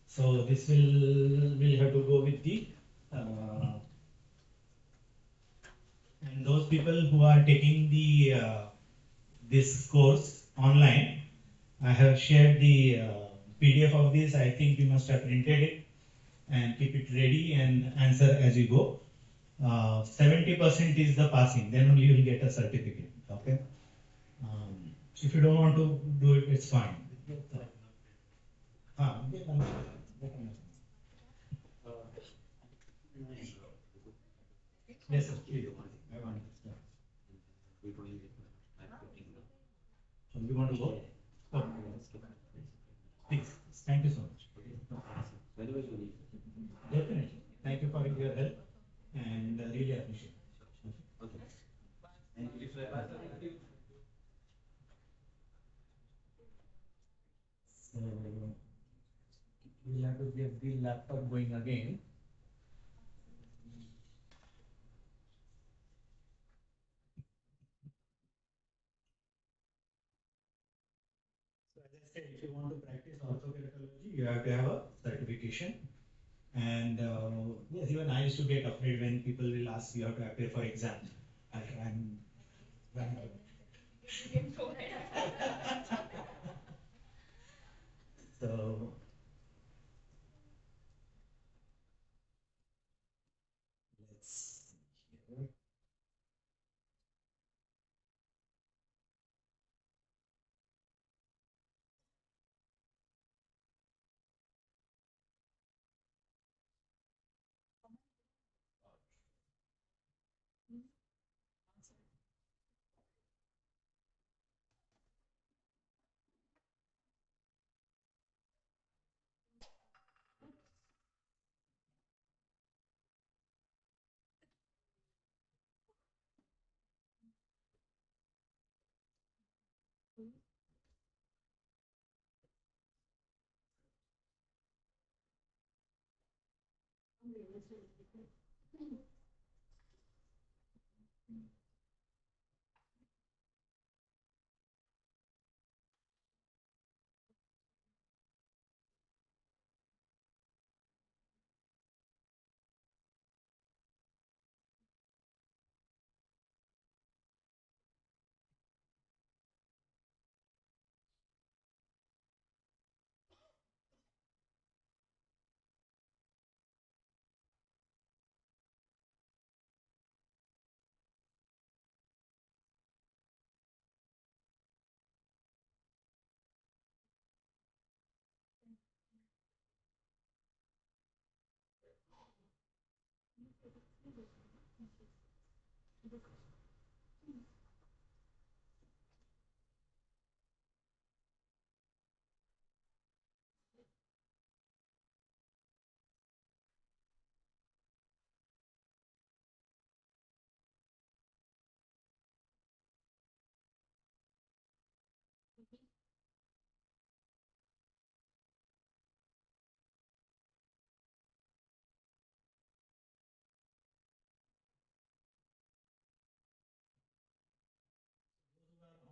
So this we'll have to go with the, and those people who are taking the this course online, I have shared the PDF of this. I think you must have printed it. and keep it ready and answer as you go. 70% is the passing, then only you will get a certificate. Okay. If you don't want to do it, it's fine. Yes, sir, please. I want to. So you want to go? Okay. Please. Thank you so much. Definitely. Thank you for your help and really appreciate it.
Okay. And if
So we'll have to get the laptop going again. So as I said, if you want to practice orthokeratology, you have to have a certification. And yes, even I used to get afraid when people will ask you how to appear for exam. I'll try and run away. So let's see here.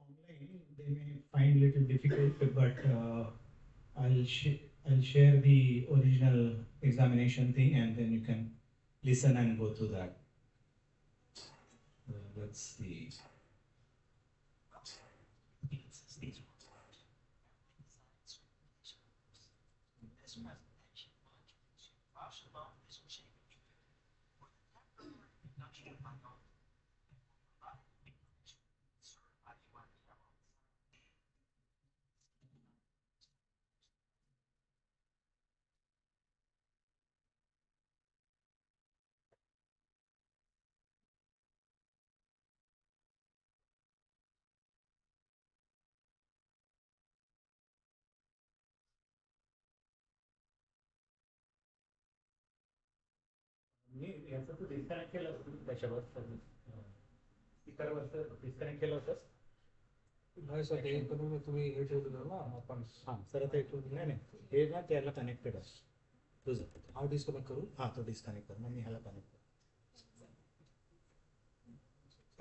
Online, they may find little difficult, but I'll share the original examination thing, and then you can listen and go through that. Let's see. मी याचं तू disconnect केलं होतं त्याच्यावर स्पीकरवर disconnect केलं होतं.
नाही sir ते करून तुम्ही हे ठेवलं ना आपण
हां सर आता एक नाही नाही हे ना त्याला कनेक्टेड आहे तुझं.
हा डिस्कनेक्ट करू.
हां तो डिस्कनेक्ट कर मग मी ह्याला कनेक्ट कर.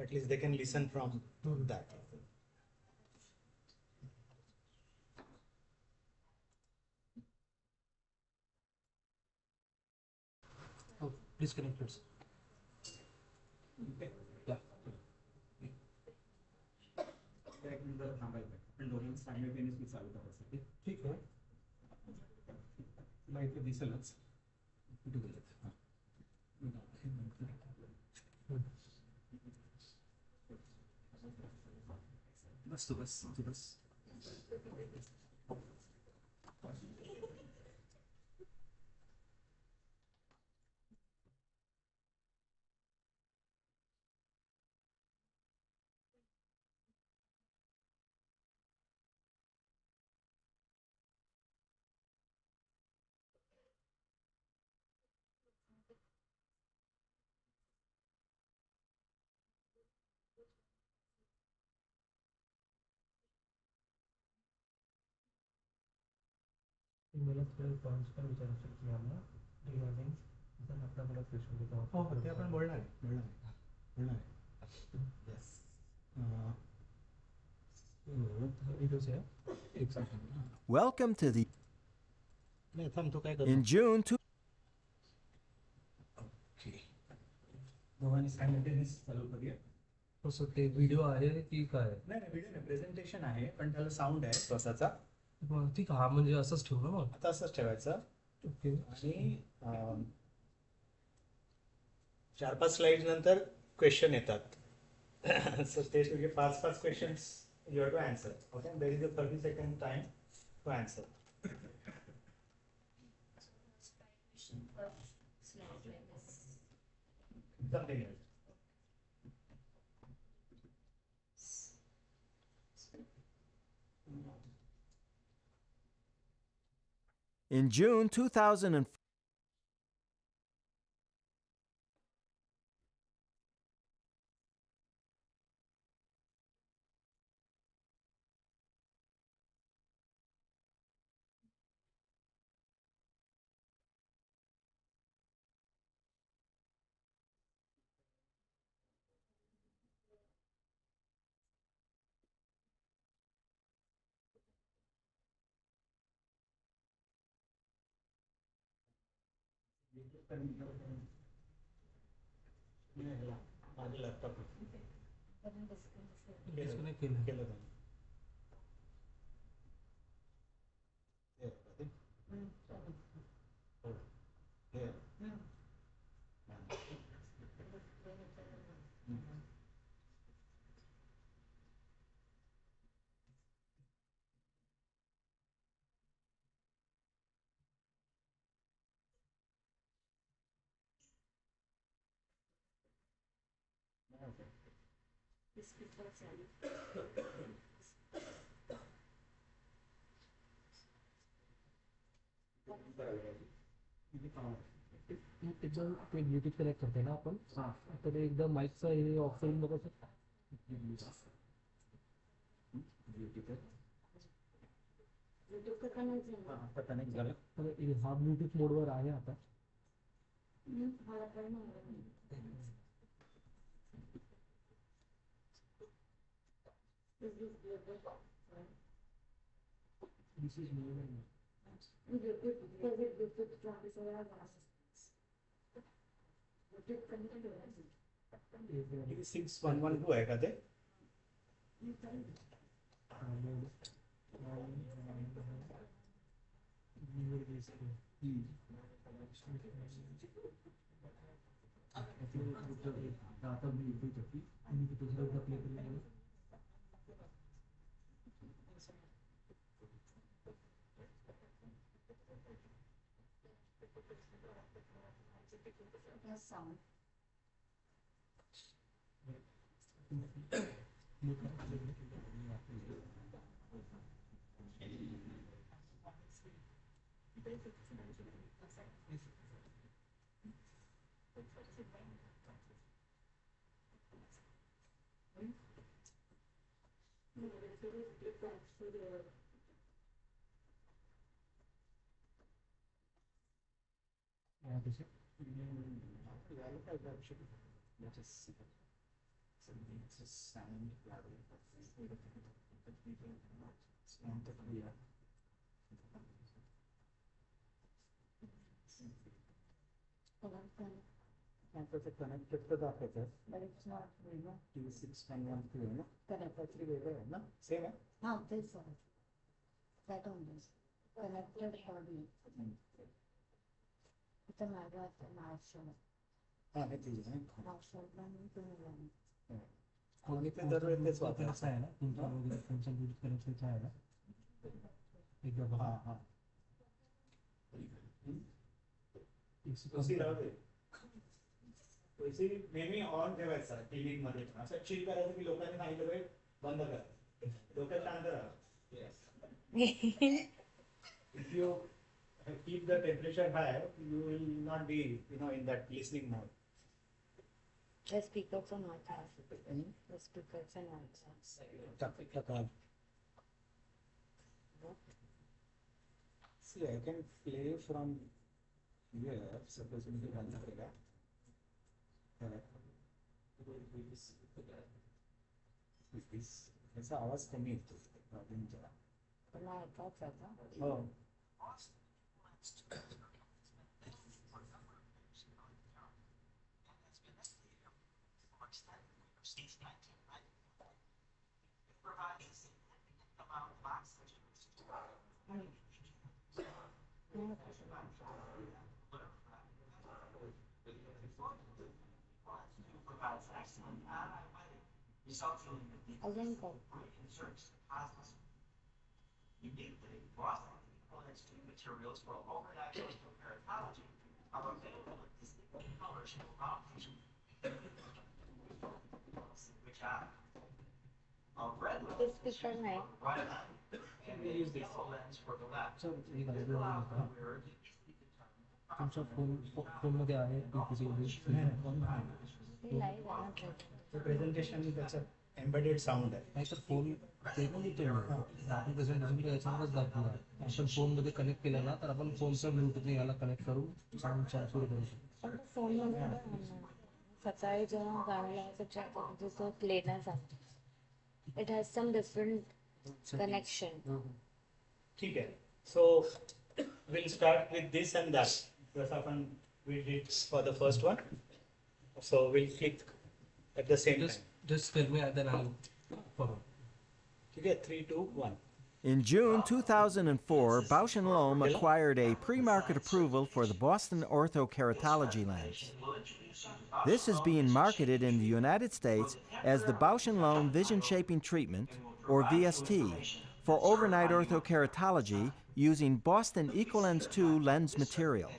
At least they can listen from that.
Oh, disconnected.
Okay.
Yeah.
एक मिनिट थांबायचं पण दोघांना सायमल्टेनियसली चालू करायसाठी.
ठीक आहे.
तुला इथे दिसेलच.
मला थोडे पॉईंट्स पण विचारायचे की आम्हाला रिगार्डिंग जर आपला मला क्वेश्चन देतो
हो ते आपण बोलणार येस
इथेच आहे एक सेकंड
Welcome to the
नाही थांब तो काय
in
करतो
June
ओके दोघांनी सायमल्टेनियस चालू करूया
तसं ते व्हिडिओ आहे की काय
नाही नाही व्हिडिओ नाही प्रेझेंटेशन आहे पण त्याला साऊंड आहे स्वतःचा
ठीक हा म्हणजे असंच ठेवू ना मग
आता असंच ठेवायचं
ओके
आणि 4-5 स्लाइड नंतर क्वेश्चन येतात सो ते तुझे 5 questions you have to answer okay there is a 30 second time to answer something else.
In June 2004,
माझं लॅपटॉप
डिस्कनेक्ट केलं
केलं त्यांनी
एकदम ते ब्लूटूथ कनेक्ट करते ना आपण तर ते एकदम माईकचं हे ऑफ करून बघायचं हा ब्लूटूथ मोडवर आहे आता This is more
किती 6112 आहे का ते
sound.
कनेक्टेड तर दाखवायचं
But it's not, you know,
6112 आहे ना
correct.
काहीतरी वेगळं आहे ना सेम आहे
This one. That only. Connected body. आता माझं आता नावशेड
हे तुझं आहे.
नावशेडला मी तुम्ही
मी ते दरवेळेस तेच वापरायचं.
आहे ना तुमचा वगैरे तुमचा यूज करायचं आहे ना एकदा
हां हां पैसे नेहमी ऑन ठेवायचा क्लिनिक मध्ये असं चिल करायचं की लोकांनी सांगितलं पाहिजे बंद करा डोक्यात शांत राहा if you keep the temperature high you will not be in that listening mode.
The speakers are not on. The speakers are not on.
See, I can play from here. Suppose we run the program. याचा आवाज कमी येतो प्रॉब्लेमचा.
पण ऐकायचं आता.
हो
अजून काय? ते स्पीकर नाही.
तुमच्या फोनमध्ये आहे
ते लाईव्ह आहे ना.
प्रेझेंटेशन त्याचं एम्बेडेड साऊंड आहे.
नाही तर फोन ते पण येतो आपण प्रेझेंटेशन याच्यावरच दाखवणार आपण फोनमध्ये कनेक्ट केलं ना तर आपण फोनचा ब्लूटूथने याला कनेक्ट करून साऊंड सुरू करू शकतो.
पण फोनमध्ये सकाळी जेव्हा गाणं लावायचं जसं प्लेनच आहे. It has some different connection.
ठीक आहे. So we'll start with this and that. जसं आपण we did for the first one. So we'll click at the same time.
Just tell me then I'll follow.
ठीक आहे 3, 2, 1.
In June 2004, Bausch & Lomb acquired a pre-market approval for the Boston Orthokeratology lens. This is being marketed in the United States as the Bausch & Lomb Vision Shaping Treatment, or VST, for overnight orthokeratology using Boston Equilens 2 lens material.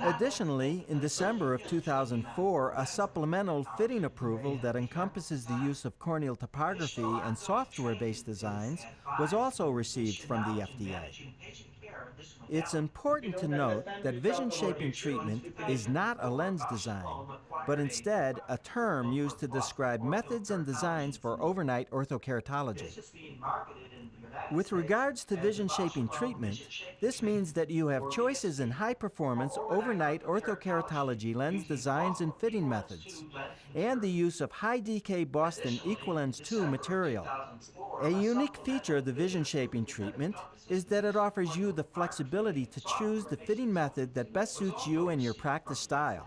Additionally, in December of 2004, a supplemental fitting approval that encompasses the use of corneal topography and software-based designs was also received from the FDA. It's important to note that vision shaping treatment is not a lens design, but instead a term used to describe methods and designs for overnight orthokeratology. With regards to vision shaping treatment, this means that you have choices in high performance overnight orthokeratology lens designs and fitting methods, and the use of high decay Boston Equilens 2 material. A unique feature of the vision shaping treatment is that it offers you the flexibility to choose the fitting method that best suits you and your practice style.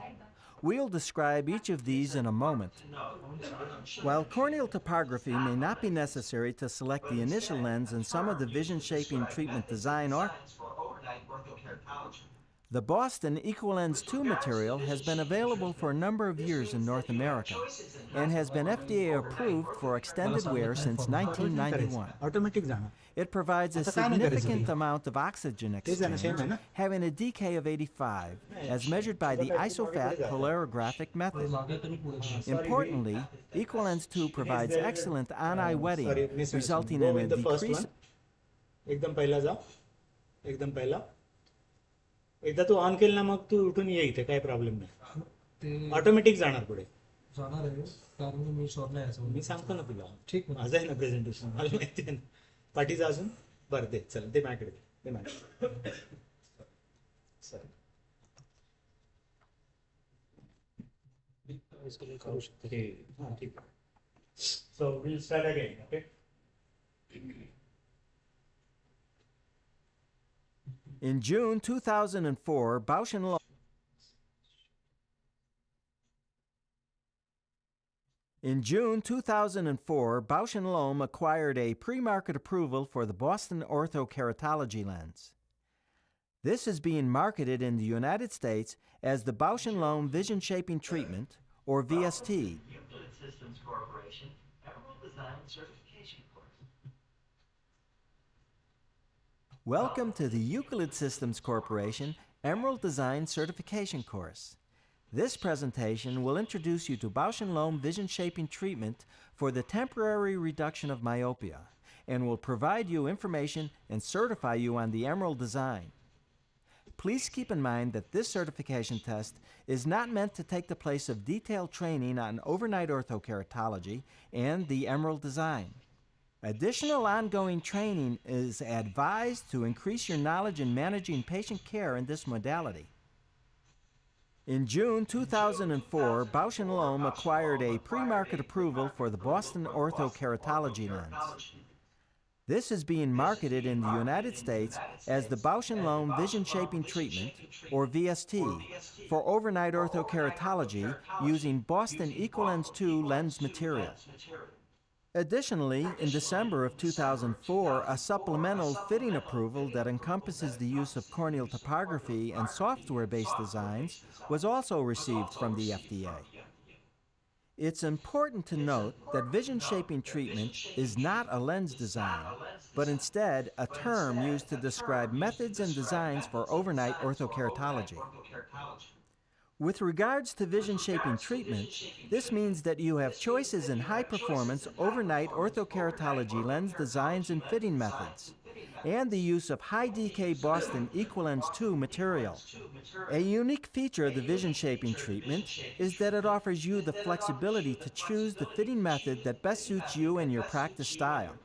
We'll describe each of these in a moment. While corneal topography may not be necessary to select the initial lens in some of the vision shaping treatment design the Boston Equilens 2 material has been available for a number of years in North America and has been FDA approved for extended wear since 1991.
Automatic जाणार.
It provides a significant amount of oxygen exchange, having a decay of 85, as measured by the isofat polarographic method. Importantly, Equilens 2 provides excellent on-eye wetting, resulting in a decrease.
एकदम पहिला जा. एकदम पहिला. एकदा तू on केलं ना मग तू उठून ये इथे काही प्रॉब्लेम नाही. ऑटोमॅटिक जाणार पुढे.
जाणार आहे कारण मी शोर नाही असं
मी सांगतो ना तुला.
ठीक
माझं आहे ना प्रेझेंटेशन मला माहिती आहे ना. पाठीचा अजून बरं दे चल दे माझ्याकडे दे माझ्याकडे. करू शकतो हे हां ठीक आहे. So will start again okay.
In June 2004, Bausch & Lomb In June 2004, Bausch & Lomb acquired a pre-market approval for the Boston Orthokeratology lens. This is being marketed in the United States as the Bausch & Lomb Vision Shaping Treatment, or VST.
Euclid Systems Corporation Emerald Design Certification Course.
Welcome to the Euclid Systems Corporation Emerald Design Certification Course. This presentation will introduce you to Bausch & Lomb Vision Shaping Treatment for the temporary reduction of myopia and will provide you information and certify you on the Emerald design. Please keep in mind that this certification test is not meant to take the place of detailed training on overnight orthokeratology and the Emerald design. Additional ongoing training is advised to increase your knowledge in managing patient care in this modality. In June 2004, Bausch & Lomb acquired a pre-market approval for the Boston Orthokeratology lens. This is being marketed in the United States as the Bausch & Lomb Vision Shaping Treatment, or VST, for overnight orthokeratology using Boston Equilens 2 lens material. Additionally, in December of 2004, a supplemental fitting approval that encompasses the use of corneal topography and software-based designs was also received from the FDA. It's important to note that vision shaping treatment is not a lens design, but instead a term used to describe methods and designs for overnight orthokeratology. With regards to vision shaping treatment, this means that you have choices in high-performance overnight orthokeratology lens designs and fitting methods, and the use of high-decay Boston Equilens 2 material. A unique feature of the vision shaping treatment is that it offers you the flexibility to choose the fitting method that best suits you and your practice style.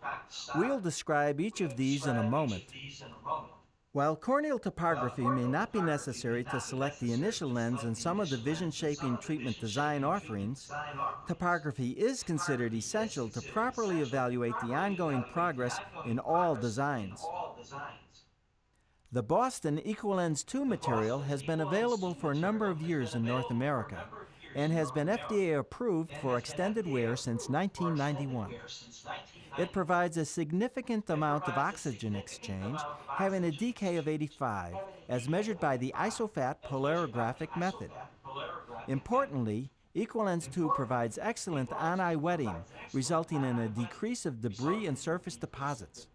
We'll describe each of these in a moment. While corneal topography may not be necessary to select the initial lens in some of the vision shaping treatment design offerings, topography is considered essential to properly evaluate the ongoing progress in all designs. The Boston Equilens 2 material has been available for a number of years in North America and has been FDA approved for extended wear since 1991. It provides a significant amount of oxygen exchange, having a decay of 85, as measured by the isofat polarographic method. Importantly, Equilens 2 provides excellent on-eye wetting, resulting in a decrease of debris and surface deposits.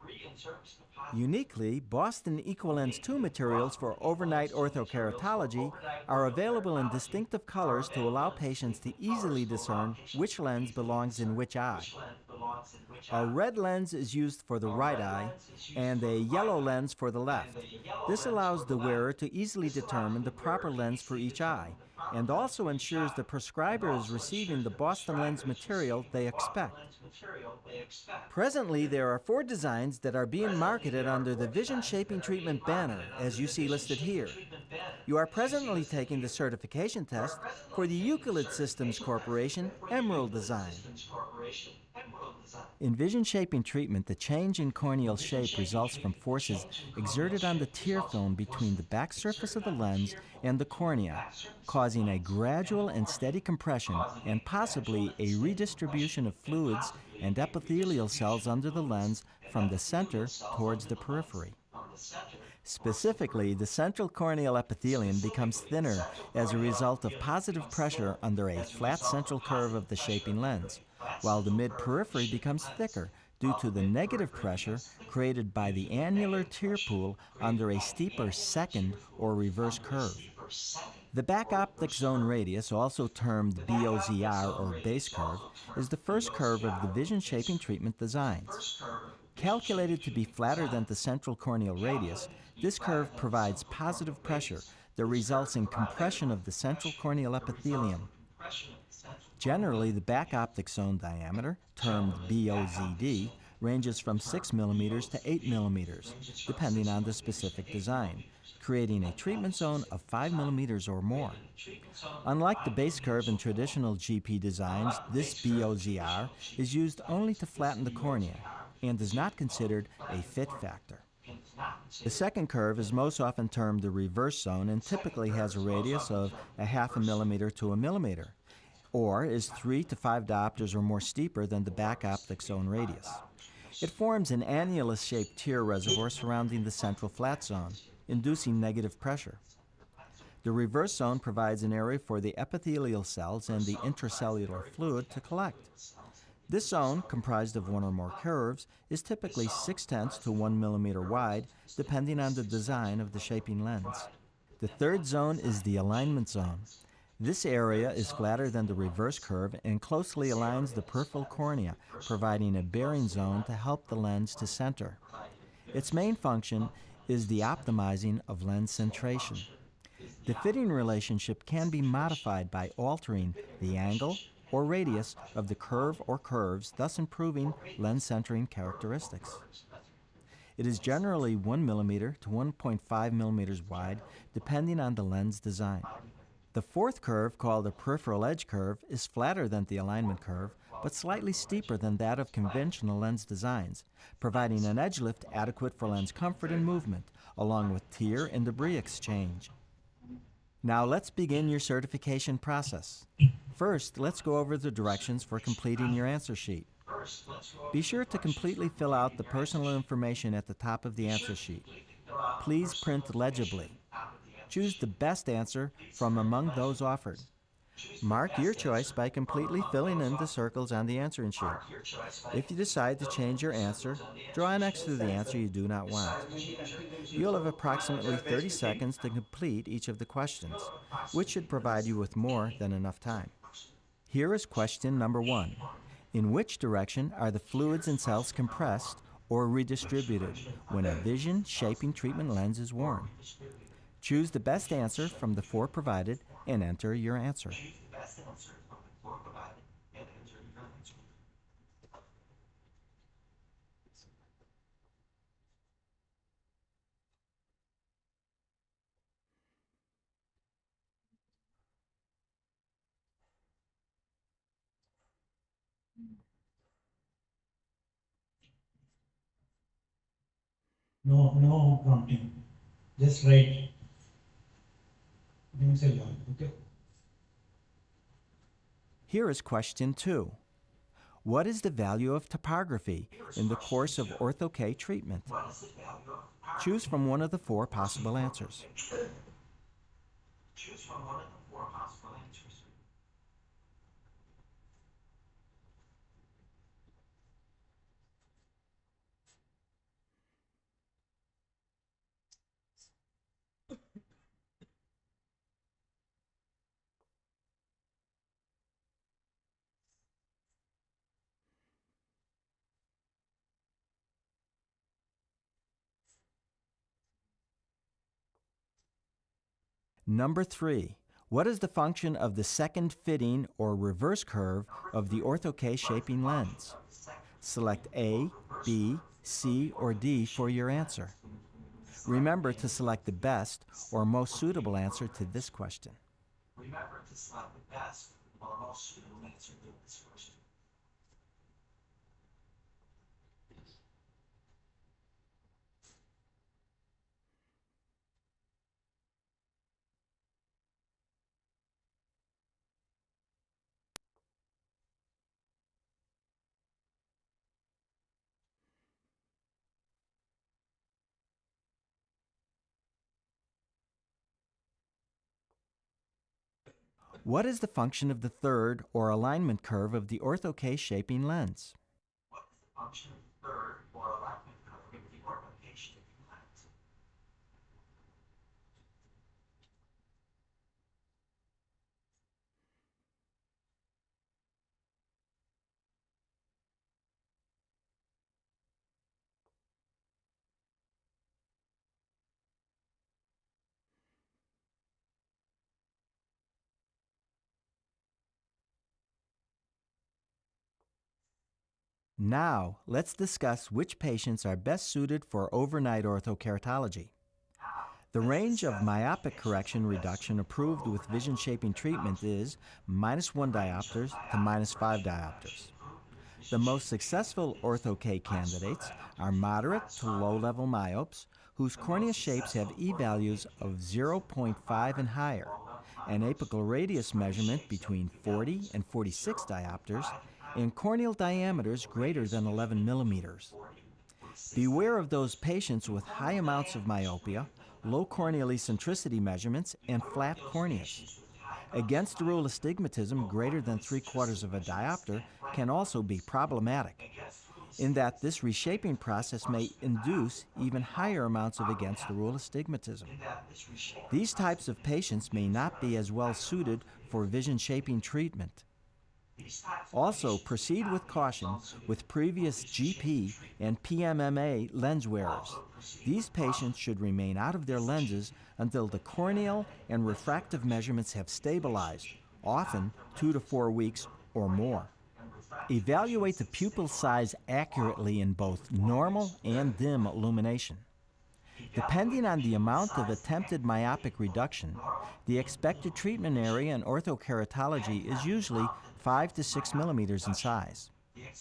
Uniquely, Boston Equilens 2 materials for overnight orthokeratology are available in distinctive colors to allow patients to easily discern which lens belongs in which eye. A red lens is used for the right eye and a yellow lens for the left. This allows the wearer to easily determine the proper lens for each eye and also ensures the prescriber is receiving the Boston lens material they expect. Presently, there are 4 designs that are being marketed under the Vision Shaping Treatment banner, as you see listed here. You are presently taking the certification test for the Euclid Systems Corporation Emerald design. In vision shaping treatment, the change in corneal shape results from forces exerted on the tear film between the back surface of the lens and the cornea, causing a gradual and steady compression and possibly a redistribution of fluids and epithelial cells under the lens from the center towards the periphery. Specifically, the central corneal epithelium becomes thinner as a result of positive pressure under a flat central curve of the shaping lens, while the mid-periphery becomes thicker due to the negative pressure created by the annular tear pool under a steeper second or reverse curve. The back optic zone radius, also termed BOZR or base curve, is the first curve of the vision shaping treatment designs. Calculated to be flatter than the central corneal radius, this curve provides positive pressure that results in compression of the central corneal epithelium. Generally, the back optic zone diameter, termed BOZD, ranges from 6 millimeters to 8 millimeters, depending on the specific design, creating a treatment zone of 5 millimeters or more. Unlike the base curve in traditional GP designs, this BOZR is used only to flatten the cornea and is not considered a fit factor. The second curve is most often termed the reverse zone and typically has a radius of a half a millimeter to a millimeter, or is 3 to 5 diopters or more steeper than the back optic zone radius. It forms an annulus-shaped tear reservoir surrounding the central flat zone. inducing negative pressure. The reverse zone provides an area for the epithelial cells and the intracellular fluid to collect. This zone, comprised of one or more curves, is typically 0.6 to 1 millimeter wide, depending on the design of the shaping lens. The third zone is the alignment zone. This area is flatter than the reverse curve and closely aligns the peripheral cornea, providing a bearing zone to help the lens to center. Its main function is the optimizing of lens centration. The fitting relationship can be modified by altering the angle or radius of the curve or curves, thus improving lens centering characteristics. It is generally 1 millimeter to 1.5 millimeters wide, depending on the lens design. The fourth curve, called the peripheral edge curve, is flatter than the alignment curve, but slightly steeper than that of conventional lens designs, providing an edge lift adequate for lens comfort and movement, along with tear and debris exchange. Now let's begin your certification process. First, let's go over the directions for completing your answer sheet. Be sure to completely fill out the personal information at the top of the answer sheet. Please print legibly. Choose the best answer from among those offered. Mark your choice by completely filling in the circles on the answering sheet. If you decide to change your answer, draw an X through the answer you do not want. You'll have approximately 30 seconds to complete each of the questions, which should provide you with more than enough time. Here is question number 1. In which direction are the fluids and cells compressed or redistributed when a vision shaping treatment lens is worn? Choose the best answer from the 4 provided and enter your answer.
No prompting. Just write. Okay.
Here is question 2. What is the value of topography in the course of Ortho-K treatment? Choose from one of the 4 possible answers. Number 3. What is the function of the second fitting or reverse curve of the Ortho-K shaping lens? Select A, B, C, or D for your answer. Remember to select the best or most suitable answer to this question. What is the function of the third or alignment curve of the Ortho-K shaping lens? Now, let's discuss which patients are best suited for overnight orthokeratology. The range of myopic correction reduction approved with vision shaping treatment is -1 diopters to -5 diopters. The most successful Ortho-K candidates are moderate to low-level myopes whose cornea shapes have E-values of 0.5 and higher, an apical radius measurement between 40 and 46 diopters, and corneal diameters greater than 11 millimeters. Beware of those patients with high amounts of myopia low corneal eccentricity measurements, and flat corneas. Against the rule astigmatism greater than 3/4 of a diopter can also be problematic, in that this reshaping process may induce even higher amounts of against the rule astigmatism. These types of patients may not be as well suited for vision shaping treatment. Also, proceed with caution with previous GP and PMMA lens wearers. These patients should remain out of their lenses until the corneal and refractive measurements have stabilized, often 2 to 4 weeks or more. Evaluate the pupil size accurately in both normal and dim illumination. Depending on the amount of attempted myopic reduction, the expected treatment area in orthokeratology is usually 5 to 6 millimeters in size.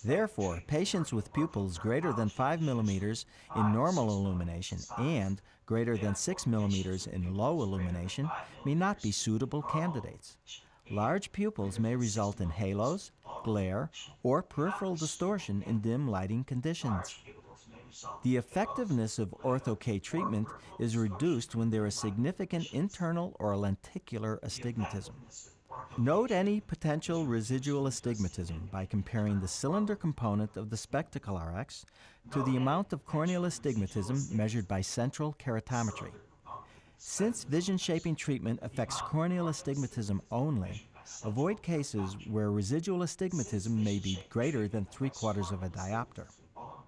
Therefore, patients with pupils greater than 5 millimeters in normal illumination and greater than 6 millimeters in low illumination may not be suitable candidates. Large pupils may result in halos, glare, or peripheral distortion in dim lighting conditions. The effectiveness of Ortho-K treatment is reduced when there is significant internal or lenticular astigmatism. Note any potential residual astigmatism by comparing the cylinder component of the spectacle RX to the amount of corneal astigmatism measured by central keratometry. Since vision shaping treatment affects corneal astigmatism only, avoid cases where residual astigmatism may be greater than 3/4 of a diopter.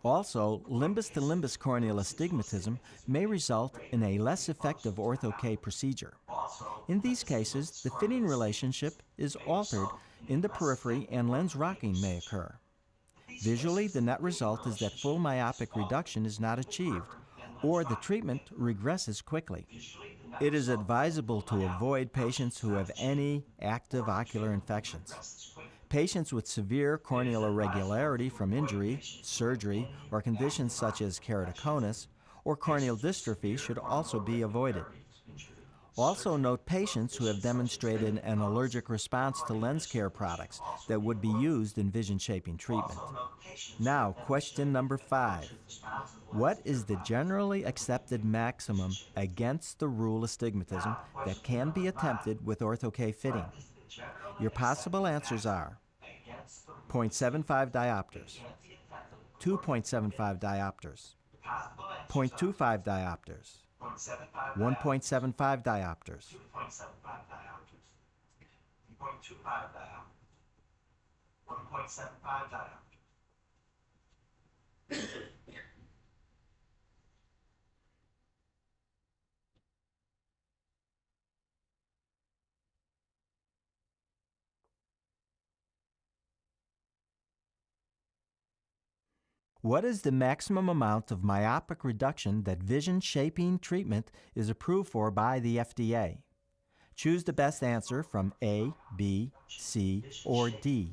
Also, limbus to limbus corneal astigmatism may result in a less effective Ortho-K procedure. In these cases, the fitting relationship is altered in the periphery and lens rocking may occur. Visually, the net result is that full myopic reduction is not achieved, or the treatment regresses quickly. It is advisable to avoid patients who have any active ocular infections. Patients with severe corneal irregularity from injury, surgery, or conditions such as keratoconus or corneal dystrophy should also be avoided. Also note patients who have demonstrated an allergic response to lens care products that would be used in vision shaping treatment. Now, question number 5. What is the generally accepted maximum against the rule astigmatism that can be attempted with Ortho-K fitting? Your possible answers are 0.75 diopters, 2.75 diopters, 0.25 diopters, 1.75 diopters. What is the maximum amount of myopic reduction that vision shaping treatment is approved for by the FDA? Choose the best answer from A, B, C, or D.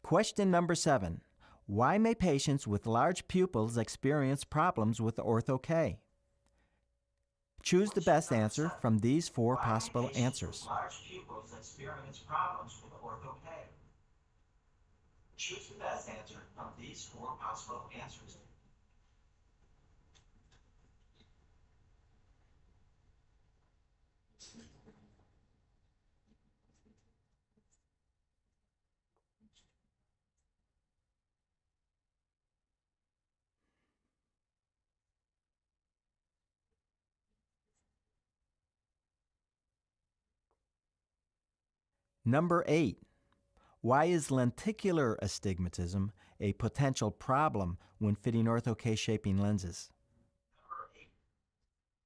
Question number 7. Why may patients with large pupils experience problems with Ortho-K? Choose the best answer from these 4 possible answers. Choose the best answer from these 4 possible answers. Number 8. Why is lenticular astigmatism a potential problem when fitting Ortho-K shaping lenses? Number 8.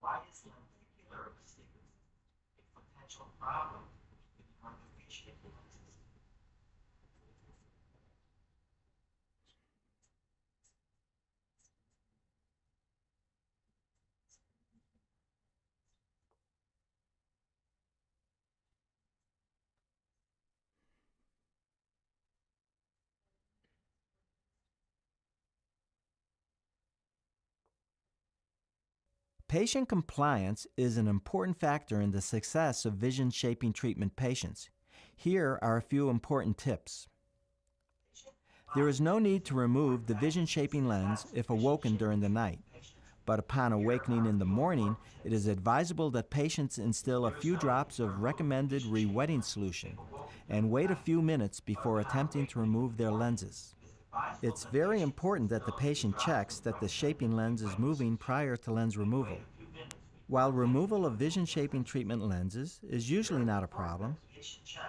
Why is lenticular astigmatism a potential problem when fitting Ortho-K shaping lenses? Patient compliance is an important factor in the success of vision shaping treatment patients. Here are a few important tips. There is no need to remove the vision shaping lens if awoken during the night, but upon awakening in the morning, it is advisable that patients instill a few drops of recommended re-wetting solution and wait a few minutes before attempting to remove their lenses. It's very important that the patient checks that the shaping lens is moving prior to lens removal. While removal of vision shaping treatment lenses is usually not a problem,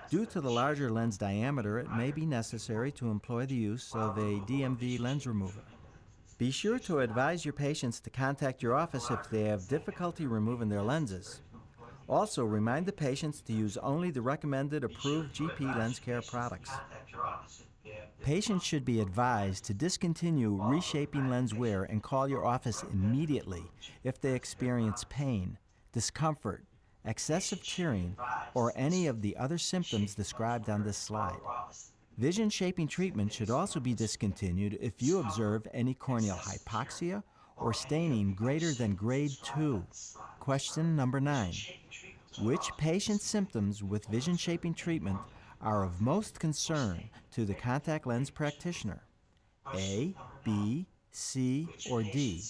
due to the larger lens diameter, it may be necessary to employ the use of a DMV lens remover. Be sure to advise your patients to contact your office if they have difficulty removing their lenses. Also, remind the patients to use only the recommended approved GP lens care products. Patients should be advised to discontinue reshaping lens wear and call your office immediately if they experience pain, discomfort, excessive tearing, or any of the other symptoms described on this slide. Vision shaping treatment should also be discontinued if you observe any corneal hypoxia or staining greater than grade 2. Question number 9. Which patient symptoms with vision shaping treatment are of most concern to the contact lens practitioner? A, B, C, or D?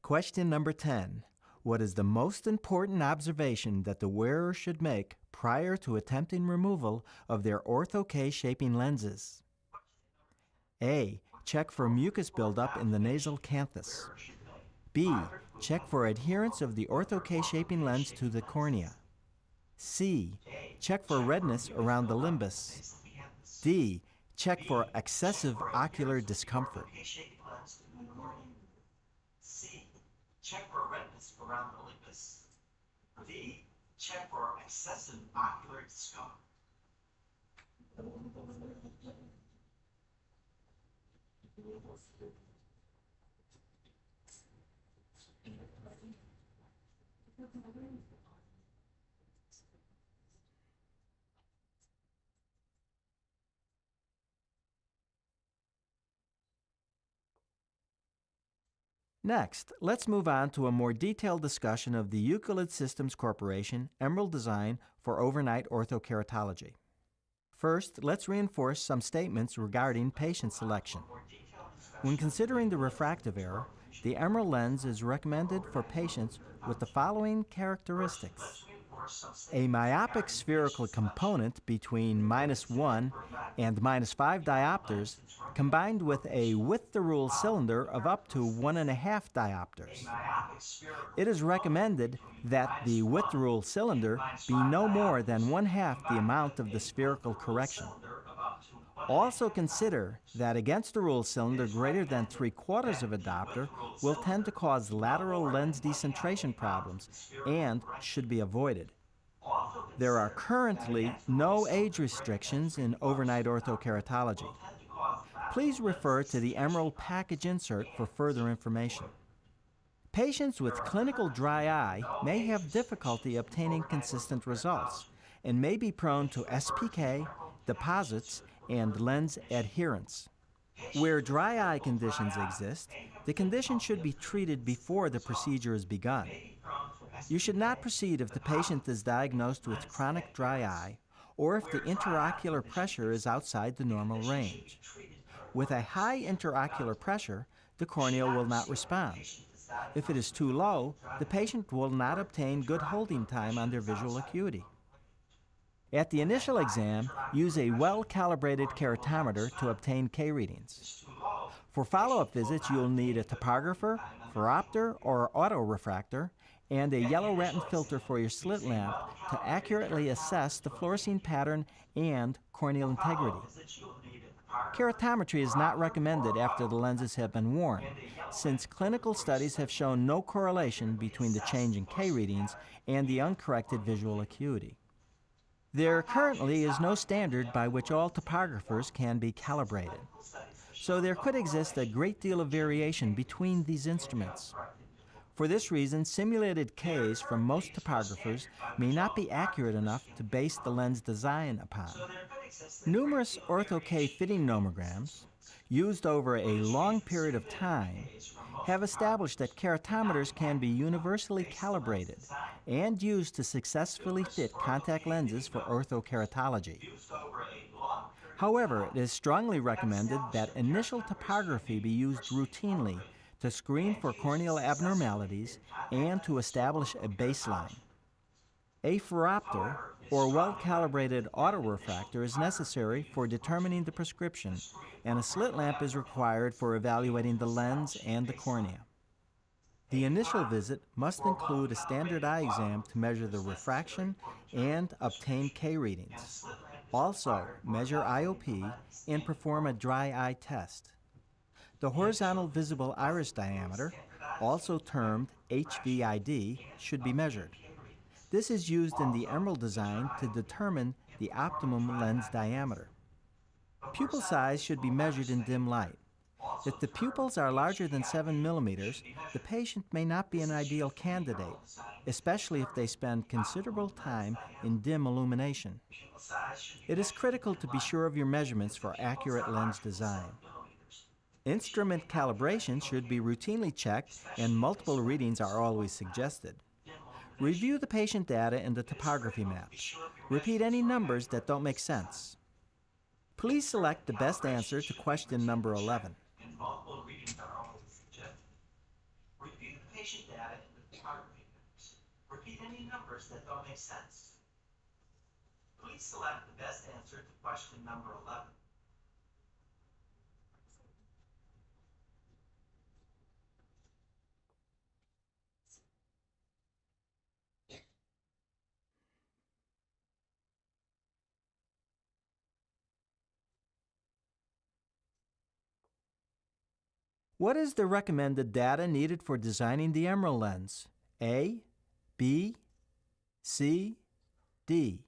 Question number 10. What is the most important observation that the wearer should make prior to attempting removal of their Ortho-K shaping lenses? A. Check for mucus buildup in the nasal canthus. B. Check for adherence of the Ortho-K shaping lens to the cornea. C. Check for redness around the limbus. D. Check for excessive ocular discomfort.
Check for redness around the limbus. D. Check for excessive ocular discomfort.
Next, let's move on to a more detailed discussion of the Euclid Systems Corporation Emerald design for overnight orthokeratology. First, let's reinforce some statements regarding patient selection. When considering the refractive error, the Emerald lens is recommended for patients with the following characteristics: a myopic spherical component between -1 and -5 diopters combined with a width-the-rule cylinder of up to 1.5 diopters. It is recommended that the width-the-rule cylinder be no more than 1/2 the amount of the spherical correction. Also consider that against-the-rule cylinder greater than 3/4 of a diopter will tend to cause lateral lens decentration problems and should be avoided. There are currently no age restrictions in overnight orthokeratology. Please refer to the Emerald package insert for further information. Patients with clinical dry eye may have difficulty obtaining consistent results and may be prone to SPK, deposits, and lens adherence. Where dry eye conditions exist, the condition should be treated before the procedure is begun. You should not proceed if the patient is diagnosed with chronic dry eye or if the intraocular pressure is outside the normal range. With a high intraocular pressure, the cornea will not respond. If it is too low, the patient will not obtain good holding time on their visual acuity. At the initial exam, use a well-calibrated keratometer to obtain K readings. For follow-up visits, you'll need a topographer, phoropter, or autorefractor, and a yellow rattan filter for your slit lamp to accurately assess the fluorescein pattern and corneal integrity. Keratometry is not recommended after the lenses have been worn, since clinical studies have shown no correlation between the change in K readings and the uncorrected visual acuity. There currently is no standard by which all topographers can be calibrated, so there could exist a great deal of variation between these instruments. For this reason, simulated Ks from most topographers may not be accurate enough to base the lens design upon. Numerous ortho-K fitting nomograms, used over a long period of time, have established that keratometers can be universally calibrated and used to successfully fit contact lenses for orthokeratology. However, it is strongly recommended that initial topography be used routinely to screen for corneal abnormalities and to establish a baseline. A phoropter, or well-calibrated autorefractor, is necessary for determining the prescription, and a slit lamp is required for evaluating the lens and the cornea. The initial visit must include a standard eye exam to measure the refraction and obtain K readings. Also, measure IOP and perform a dry eye test. The horizontal visible iris diameter, also termed HVID, should be measured. This is used in the emerald design to determine the optimum lens diameter. Pupil size should be measured in dim light. If the pupils are larger than 7 millimeters, the patient may not be an ideal candidate, especially if they spend considerable time in dim illumination. It is critical to be sure of your measurements for accurate lens design. Instrument calibration should be routinely checked, and multiple readings are always suggested. Review the patient data in the topography maps. Repeat any numbers that don't make sense. Please select the best answer to question number 11.
Multiple readings are always suggested. Review the patient data in the topography maps. Repeat any numbers that don't make sense. Please select the best answer to question number 11.
What is the recommended data needed for designing the emerald lens? A, B, C, D?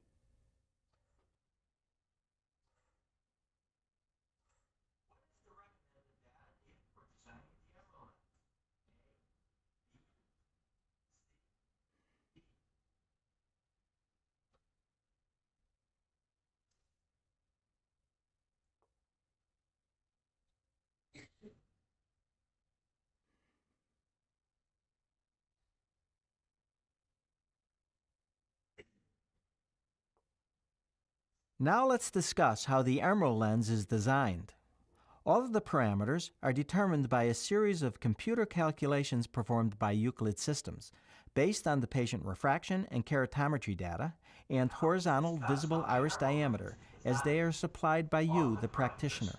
Now let's discuss how the emerald lens is designed. All of the parameters are determined by a series of computer calculations performed by Euclid systems, based on the patient refraction and keratometry data and horizontal visible iris diameter, as they are supplied by you, the practitioner.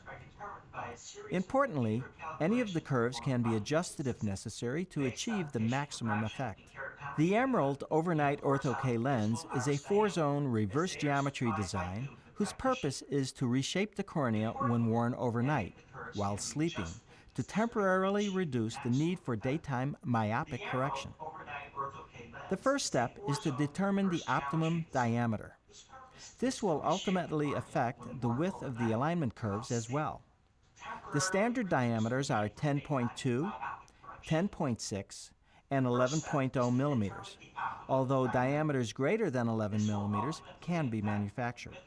Importantly, any of the curves can be adjusted if necessary to achieve the maximum effect. The Emerald Overnight Ortho-K lens is a 4-zone reverse geometry design whose purpose is to reshape the cornea when worn overnight, while sleeping, to temporarily reduce the need for daytime myopic correction. The first step is to determine the optimum diameter. This will ultimately affect the width of the alignment curves as well. The standard diameters are 10.2, 10.6, and 11.0 millimeters, although diameters greater than 11 millimeters can be manufactured.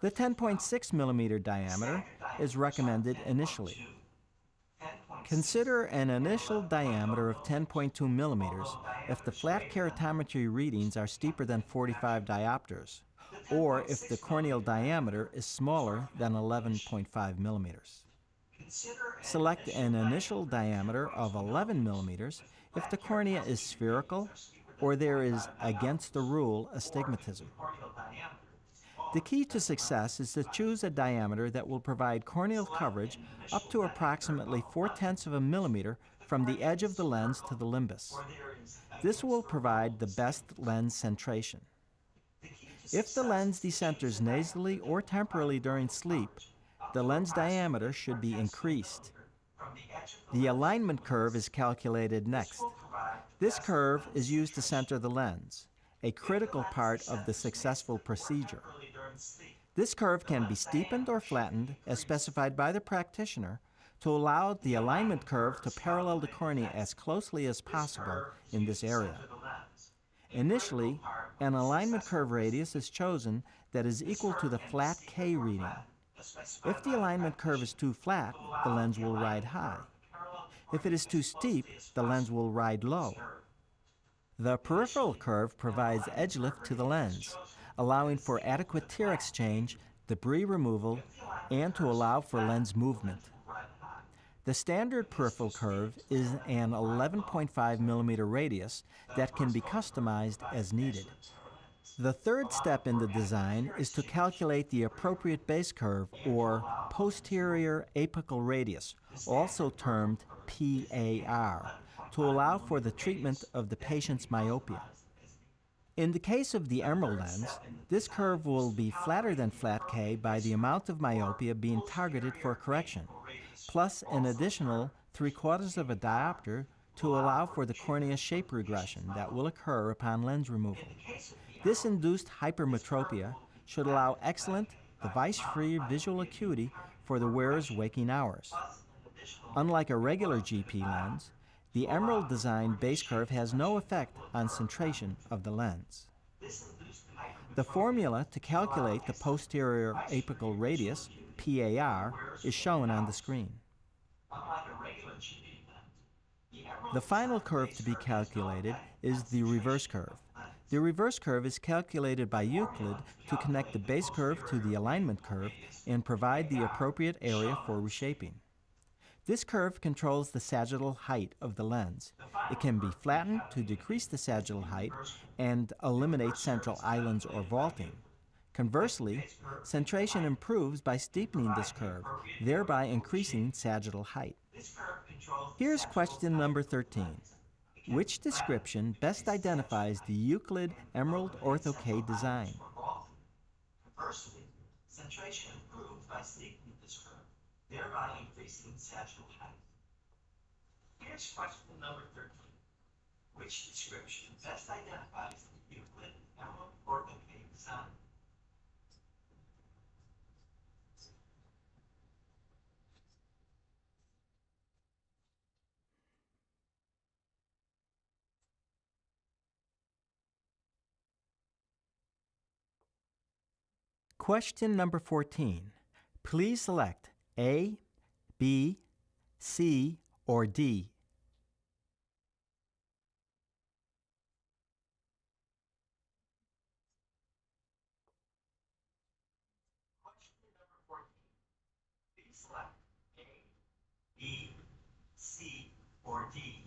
The 10.6 millimeter diameter is recommended initially. Consider an initial diameter of 10.2 millimeters if the flat keratometry readings are steeper than 45 diopters, or if the corneal diameter is smaller than 11.5 millimeters. Select an initial diameter of 11 millimeters if the cornea is spherical or there is, against the rule, astigmatism. The key to success is to choose a diameter that will provide corneal coverage up to approximately 0.4 of a millimeter from the edge of the lens to the limbus. This will provide the best lens centration. If the lens decenters nasally or temporally during sleep, the lens diameter should be increased. The alignment curve is calculated next. This curve is used to center the lens, a critical part of the successful procedure. This curve can be steepened or flattened as specified by the practitioner to allow the alignment curve to parallel the cornea as closely as possible in this area. Initially, an alignment curve radius is chosen that is equal to the flat K reading. If the alignment curve is too flat, the lens will ride high. If it is too steep, the lens will ride low. The peripheral curve provides edge lift to the lens, allowing for adequate tear exchange, debris removal, and to allow for lens movement. The standard peripheral curve is an 11.5 millimeter radius that can be customized as needed. The third step in the design is to calculate the appropriate base curve, or posterior apical radius, also termed PAR, to allow for the treatment of the patient's myopia. In the case of the emerald lens, this curve will be flatter than flat K by the amount of myopia being targeted for correction, plus an additional 3/4 of a diopter to allow for the cornea shape regression that will occur upon lens removal. This induced hypermetropia should allow excellent, device-free visual acuity for the wearer's waking hours. Unlike a regular GP lens, the emerald design base curve has no effect on centration of the lens. The formula to calculate the posterior apical radius, PAR, is shown on the screen. The final curve to be calculated is the reverse curve. The reverse curve is calculated by Euclid to connect the base curve to the alignment curve and provide the appropriate area for reshaping. This curve controls the sagittal height of the lens. It can be flattened to decrease the sagittal height and eliminate central islands or vaulting. Conversely, centration improves by steepening this curve, thereby increasing sagittal height. Here's question number 13. Which description best identifies the Euclid Emerald Ortho-K design?
Conversely, centration improves by steepening this curve, thereby increasing sagittal height. Here's question number 13. Which description best identifies the Euclid Emerald Ortho-K design?
Question number 14. Please select A, B, C, or D.
Question number 14. Please select A, B, C, or D.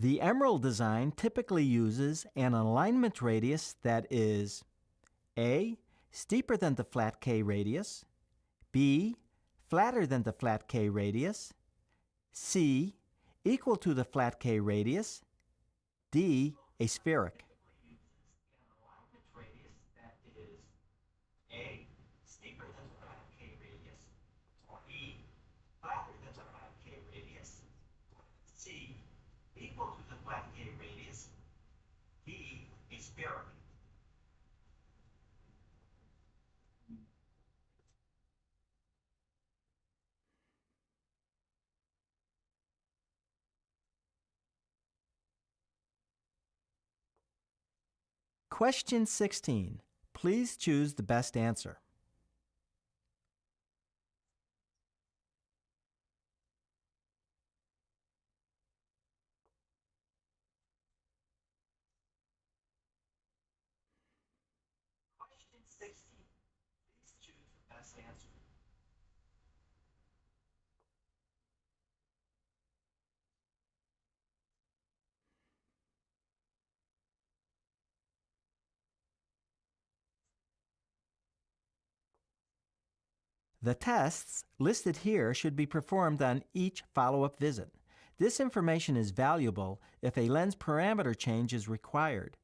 The emerald design typically uses an alignment radius that is A, steeper than the flat K radius, B, flatter than the flat K radius, C, equal to the flat K radius, D, aspheric.
Radius that is A, steeper than the flat K radius, B, flatter than the flat K radius, C, equal to the flat K radius, D, aspheric.
Question 16. Please choose the best answer.
Question 16. Please choose the best answer.
The tests listed here should be performed on each follow-up visit. This information is valuable if a lens parameter change is required.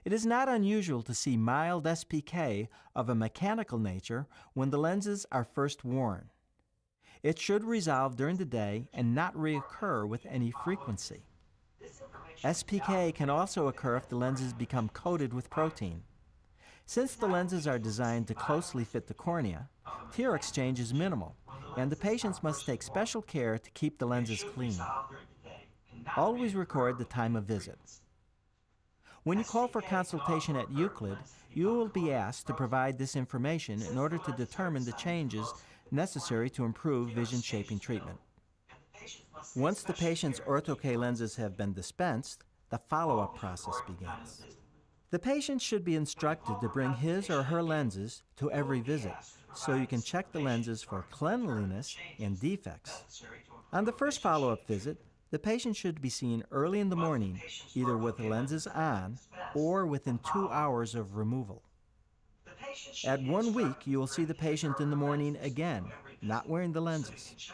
It is not unusual to see mild SPK of a mechanical nature when the lenses are first worn. It should resolve during the day and not reoccur with any frequency. SPK can also occur if the lenses become coated with protein. Since the lenses are designed to closely fit the cornea, tear exchange is minimal, and the patients must take special care to keep the lenses clean. Always record the time of visit. When you call for consultation at Euclid, you will be asked to provide this information in order to determine the changes necessary to improve vision shaping treatment. Once the patient's Ortho-K lenses have been dispensed, the follow-up process begins. The patient should be instructed to bring his or her lenses to every visit, so you can check the lenses for cleanliness and defects. On the first follow-up visit, the patient should be seen early in the morning, either with the lenses on or within 2 hours of removal. At 1 week, you will see the patient in the morning again, not wearing the lenses.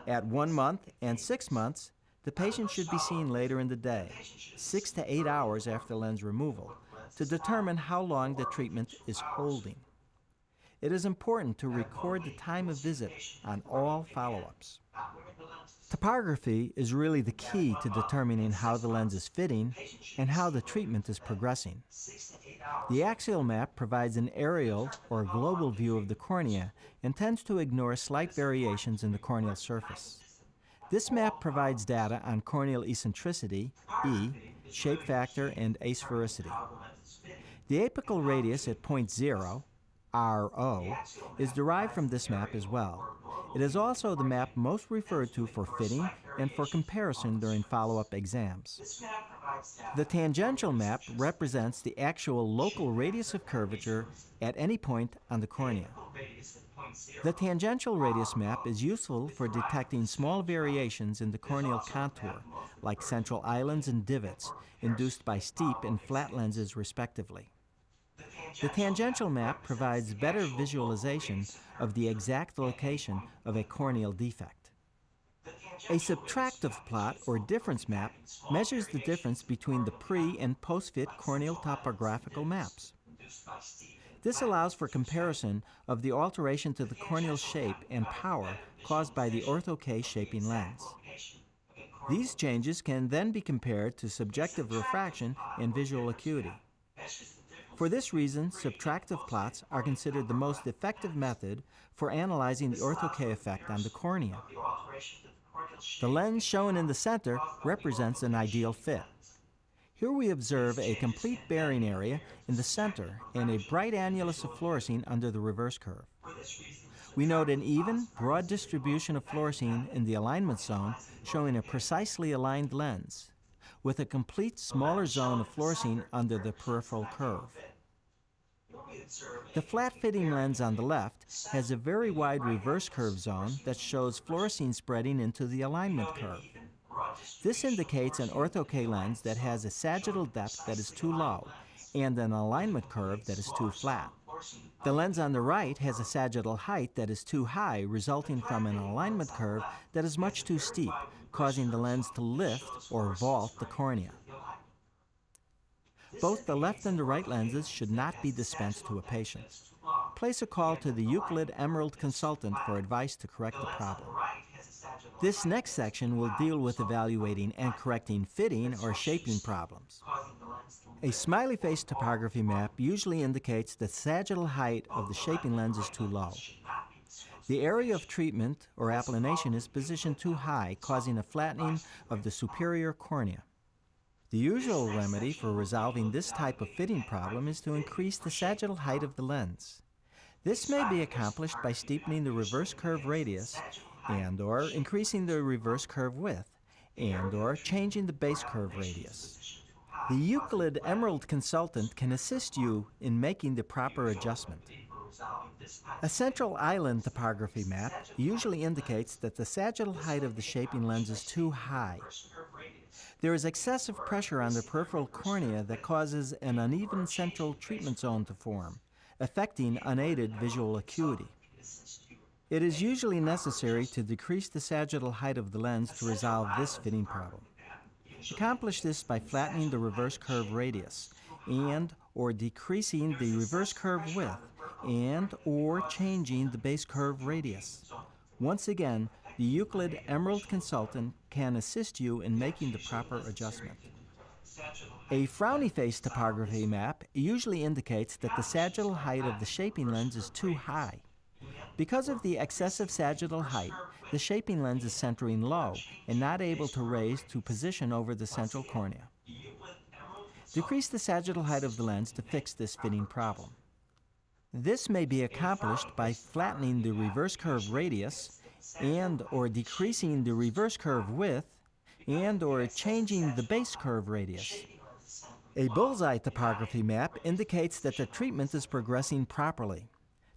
At 1 month and 6 months, the patient should be seen later in the day, 6 to 8 hours after lens removal, to determine how long the treatment is holding. It is important to record the time of visit on all follow-ups. Topography is really the key to determining how the lens is fitting and how the treatment is progressing. The axial map provides an aerial or global view of the cornea and tends to ignore slight variations in the corneal surface. This map provides data on corneal eccentricity, E, shape factor, and asphericity. The apical radius at point 0, RO, is derived from this map as well. It is also the map most referred to for fitting and for comparison during follow-up exams. The tangential map represents the actual local radius of curvature at any point on the cornea. The tangential radius map is useful for detecting small variations in the corneal contour, like central islands and divots, induced by steep and flat lenses respectively. The tangential map provides better visualization of the exact location of a corneal defect. A subtractive plot or difference map measures the difference between the pre- and post-fit corneal topographical maps. This allows for comparison of the alteration to the corneal shape and power caused by the Ortho-K shaping lens. These changes can then be compared to subjective refraction and visual acuity. For this reason, subtractive plots are considered the most effective method for analyzing the Ortho-K effect on the cornea. The lens shown in the center represents an ideal fit. Here we observe a complete bearing area in the center and a bright annulus of fluorescein under the reverse curve. We note an even, broad distribution of fluorescein in the alignment zone, showing a precisely aligned lens, with a complete smaller zone of fluorescein under the peripheral curve. The flat-fitting lens on the left has a very wide reverse curve zone that shows fluorescein spreading into the alignment curve. This indicates an Ortho-K lens that has a sagittal depth that is too low and an alignment curve that is too flat. The lens on the right has a sagittal height that is too high, resulting from an alignment curve that is much too steep, causing the lens to lift or vault the cornea. Both the left and the right lenses should not be dispensed to a patient. Place a call to the Euclid Emerald consultant for advice to correct the problem. This next section will deal with evaluating and correcting fitting or shaping problems. A smiley face topography map usually indicates the sagittal height of the shaping lens is too low. The area of treatment or applanation is positioned too high, causing a flattening of the superior cornea. The usual remedy for resolving this type of fitting problem is to increase the sagittal height of the lens. This may be accomplished by steepening the reverse curve radius and/or increasing the reverse curve width and/or changing the base curve radius. The Euclid Emerald consultant can assist you in making the proper adjustment. A central island topography map usually indicates that the sagittal height of the shaping lens is too high. There is excessive pressure on the peripheral cornea that causes an uneven central treatment zone to form, affecting unaided visual acuity.
assist you.
It is usually necessary to decrease the sagittal height of the lens to resolve this fitting problem. Accomplish this by flattening the reverse curve radius and or decreasing the reverse curve width and or changing the base curve radius. Once again, the Euclid Emerald consultant can assist you in making the proper adjustment. A frowny face topography map usually indicates that the sagittal height of the shaping lens is too high. Because of the excessive sagittal height, the shaping lens is centering low and not able to raise to position over the central cornea. Decrease the sagittal height of the lens to fix this fitting problem. This may be accomplished by flattening the reverse curve radius and or decreasing the reverse curve width and or changing the base curve radius. A bullseye topography map indicates that the treatment is progressing properly.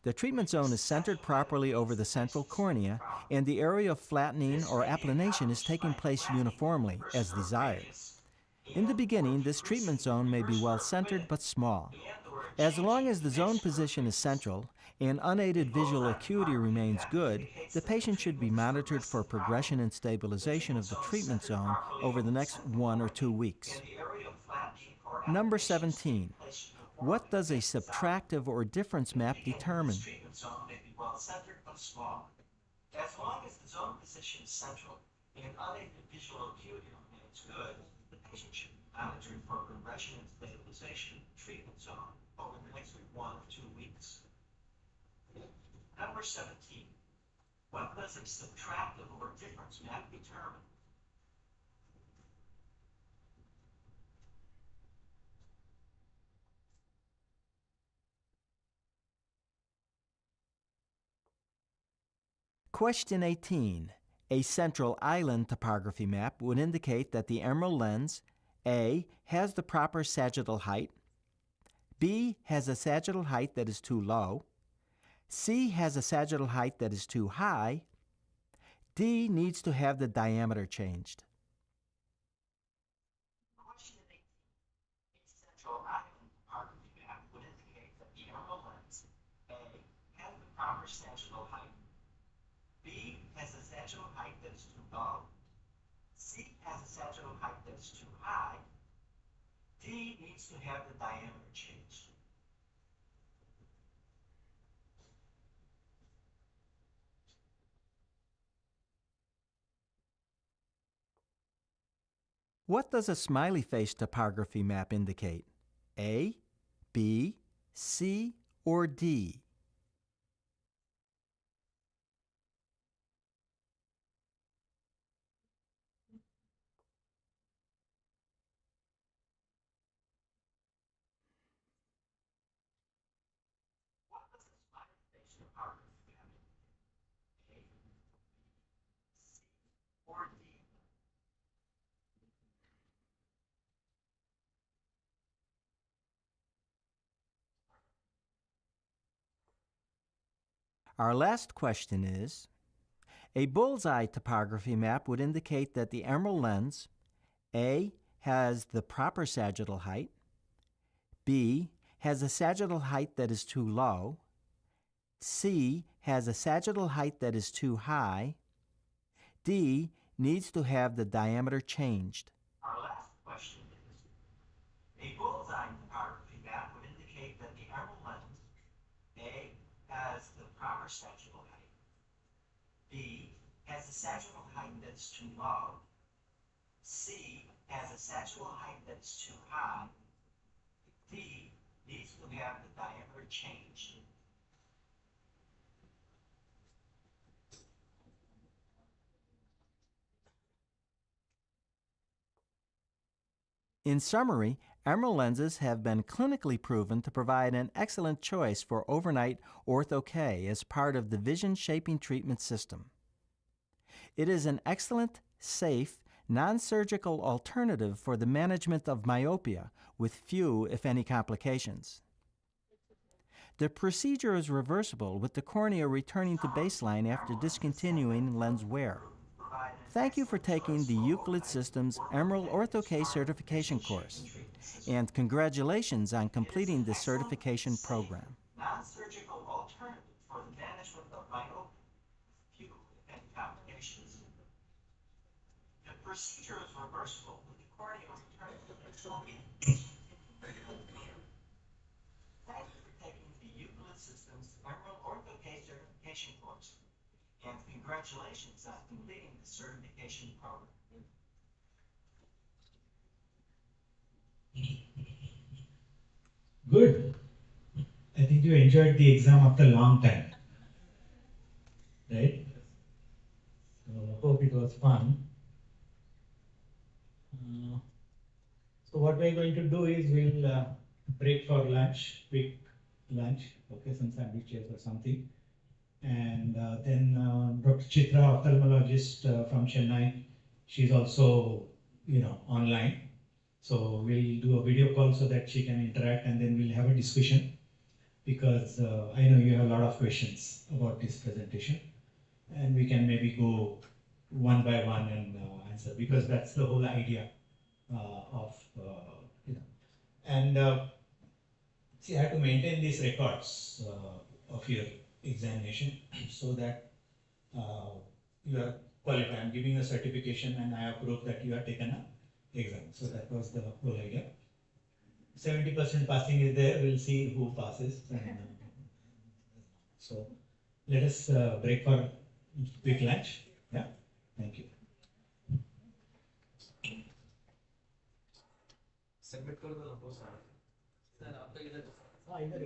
The treatment zone is centered properly over the central cornea, and the area of flattening or applanation is taking place uniformly, as desired. In the beginning, this treatment zone may be well centered but small. As long as the zone position is central and unaided visual acuity remains good, the patient should be monitored for progression and stabilization of the treatment zone over the next 1 or 2 weeks. Number 17. What does a subtractive or difference map determine?
The treatment zone may be well centered but small. As long as the zone position is central and unaided visual acuity remains good, the patient should be monitored for progression and stabilization of the treatment zone over the next 1 or 2 weeks. Number 17. What does a subtractive or difference map determine?
Question 18. A central island topography map would indicate that the emerald lens A. has the proper sagittal height, B. has a sagittal height that is too low, C. has a sagittal height that is too high, D. needs to have the diameter changed.
Question 18. A central island topography map would indicate that the emerald lens A. has the proper sagittal height, B has a sagittal height that is too low, C has a sagittal height that is too high, D needs to have the diameter changed.
What does a smiley face topography map indicate? A, B, C, or D?
What does a smiley face topography map indicate? A, B, C, or D?
Our last question is, a bullseye topography map would indicate that the emerald lens A. has the proper sagittal height, B. has a sagittal height that is too low, C. has a sagittal height that is too high, D. needs to have the diameter changed.
Our last question is, a bullseye topography map would indicate that the emerald lens A. has the proper sagittal height, B. has a sagittal height that's too low, C. has a sagittal height that's too high, D. needs to have the diameter changed.
In summary, emerald lenses have been clinically proven to provide an excellent choice for overnight Ortho-K as part of the vision shaping treatment system. It is an excellent, safe, non-surgical alternative for the management of myopia with few, if any, complications. The procedure is reversible with the cornea returning to baseline after discontinuing lens wear. Thank you for taking the Euclid Systems Emerald Ortho-K certification course, and congratulations on completing this certification program.
Non-surgical alternative for the management of patients. The procedure is reversible with the cardio Thank you for taking the Euclid Systems Emerald Ortho-K certification course. And congratulations on completing the certification program.
Good. I think you enjoyed the exam after a long time. Right? So hope it was fun. So what we're going to do is we'll break for lunch, quick lunch, okay, some sandwiches or something. And then Dr. Chitra, ophthalmologist from Chennai, she's also, online. So we'll do a video call so that she can interact, and then we'll have a discussion, because I know you have a lot of questions about this presentation, and we can maybe go one by one and answer, because that's the whole idea of, and see, I have to maintain these records of your examination so that you are qualified. I'm giving a certification and I have proof that you have taken an exam. So that was the whole idea. 70% passing is there. We'll see who passes. And, so let us break for quick lunch. Yeah. Thank you.
Submit कर दो ना sir आपका इधर
हाँ इधर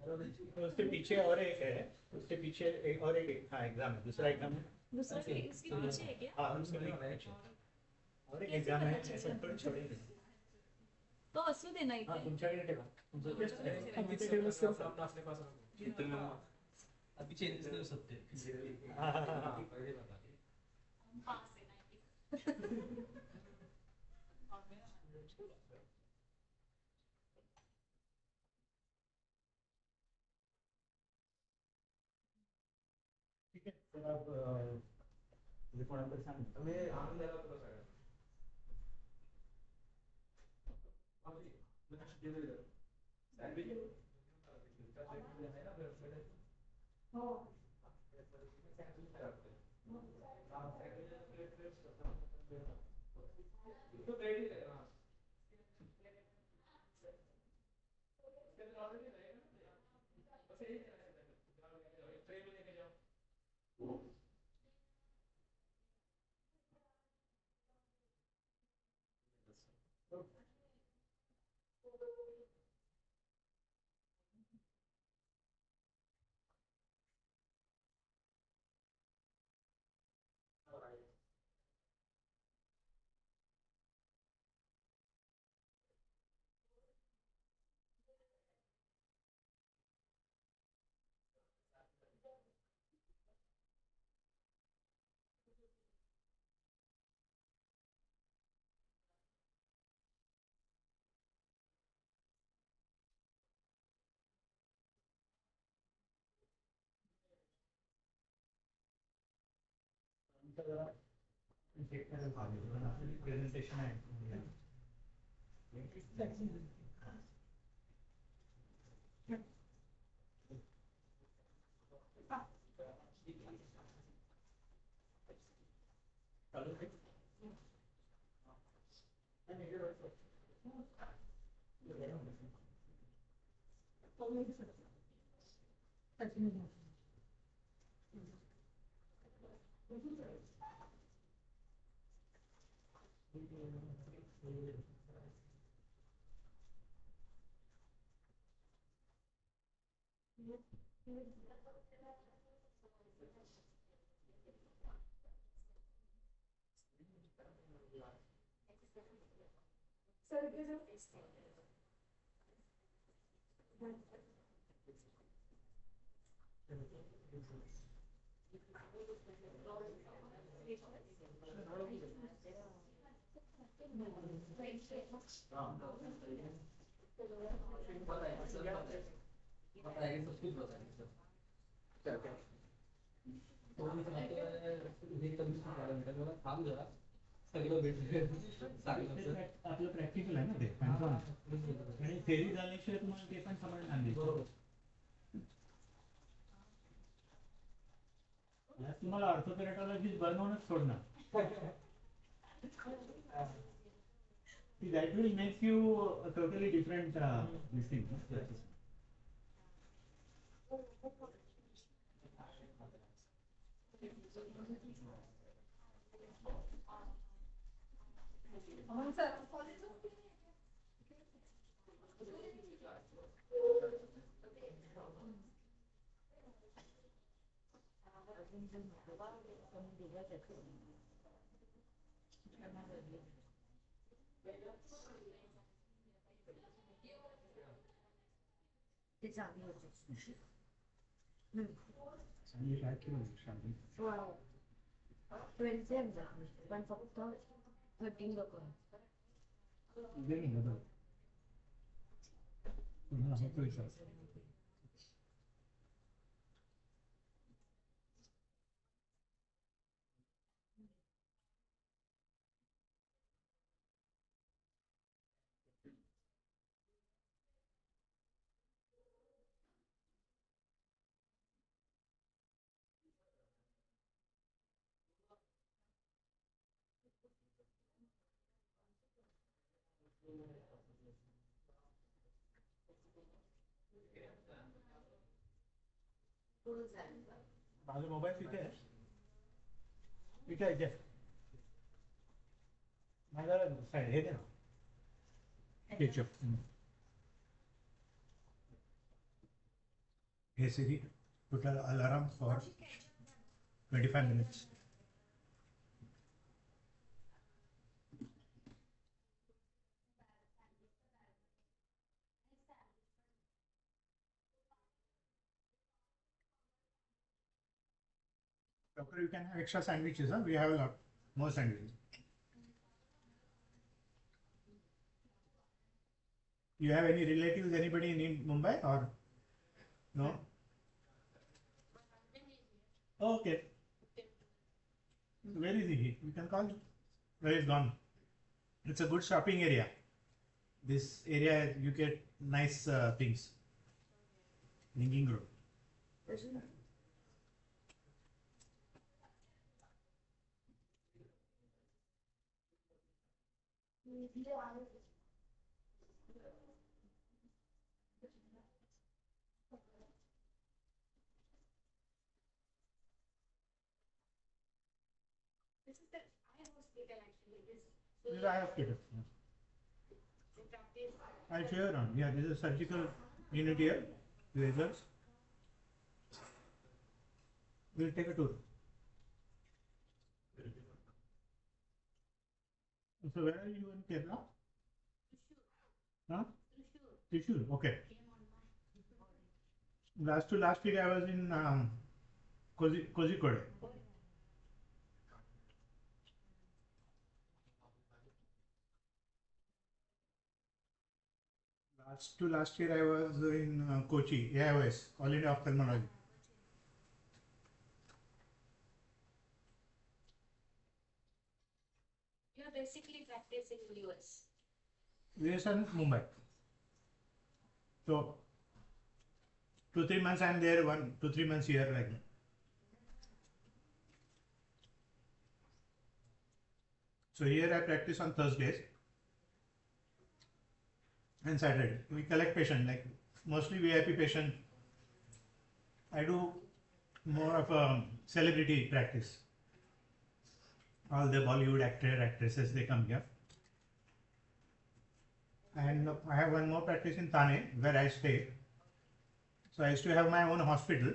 तो उसके पीछे और एक है, उसके पीछे एक और एक हाँ एग्जाम है, दूसरा एग्जाम है,
दूसरा इसके पीछे है क्या?
हाँ उसके पीछे और एक एग्जाम है, ऐसे थोड़ी छोड़ेंगे
तो असू दे ना इथे.
हाँ तुमच्याकडे ठेवा
तिथे ठेवलं सर आपल्या आपल्या पास अभी चेंजेस नहीं हो सकते हाँ पहले बता
पास है 90.
ठीक है सर आप रिपोर्ट पर सांग
मैं आनंद द्यायला तुला सगळं
प्रेझेंटेशन आहे थांब जरा सगळं भेटलं
आपलं प्रॅक्टिकल आहे ना ते, आणि थेरी झाल्याशिवाय तुम्हाला ते पण समजणार नाही.
आज तुम्हाला ऑर्थोकेराटॉलॉजिस्ट बनवूनच सोडणार. That will make you a totally different this thing. आणि काय केलं शांती?
20 पण फक्त 13 लोक
दे ना बदल. पुन्हा हा तो विचार. माझा मोबाईल तिथे आहे. इथे आहे इथे. माझा साईड हे दे ना. Ketchup. Hey Siri, put an alarm for 25 minutes. Doctor, you can have extra sandwiches, huh? We have a lot more sandwiches. You have any relatives, anybody in Mumbai or no? Okay. Where is he? You can call him. Where is gone? It's a good shopping area. This area you get nice things. Linking Road.
This is the eye hospital actually.
This is eye hospital. I share on. Yeah, this is a surgical unit here. Lasers. We'll take a tour. So where are you in Kerala? Huh? Trishur. Okay. Last week I was in Kozhikode. Last year I was in Kochi, AIOS, All India Ophthalmology.
You are basically practicing in US.
US and Mumbai. So 2-3 months I'm there, 1-2-3 months here like that. So here I practice on Thursdays and Saturday. We collect patient, like mostly VIP patient. I do more of a celebrity practice. All the Bollywood actresses, they come here. And I have one more practice in Thane where I stay. So I used to have my own hospital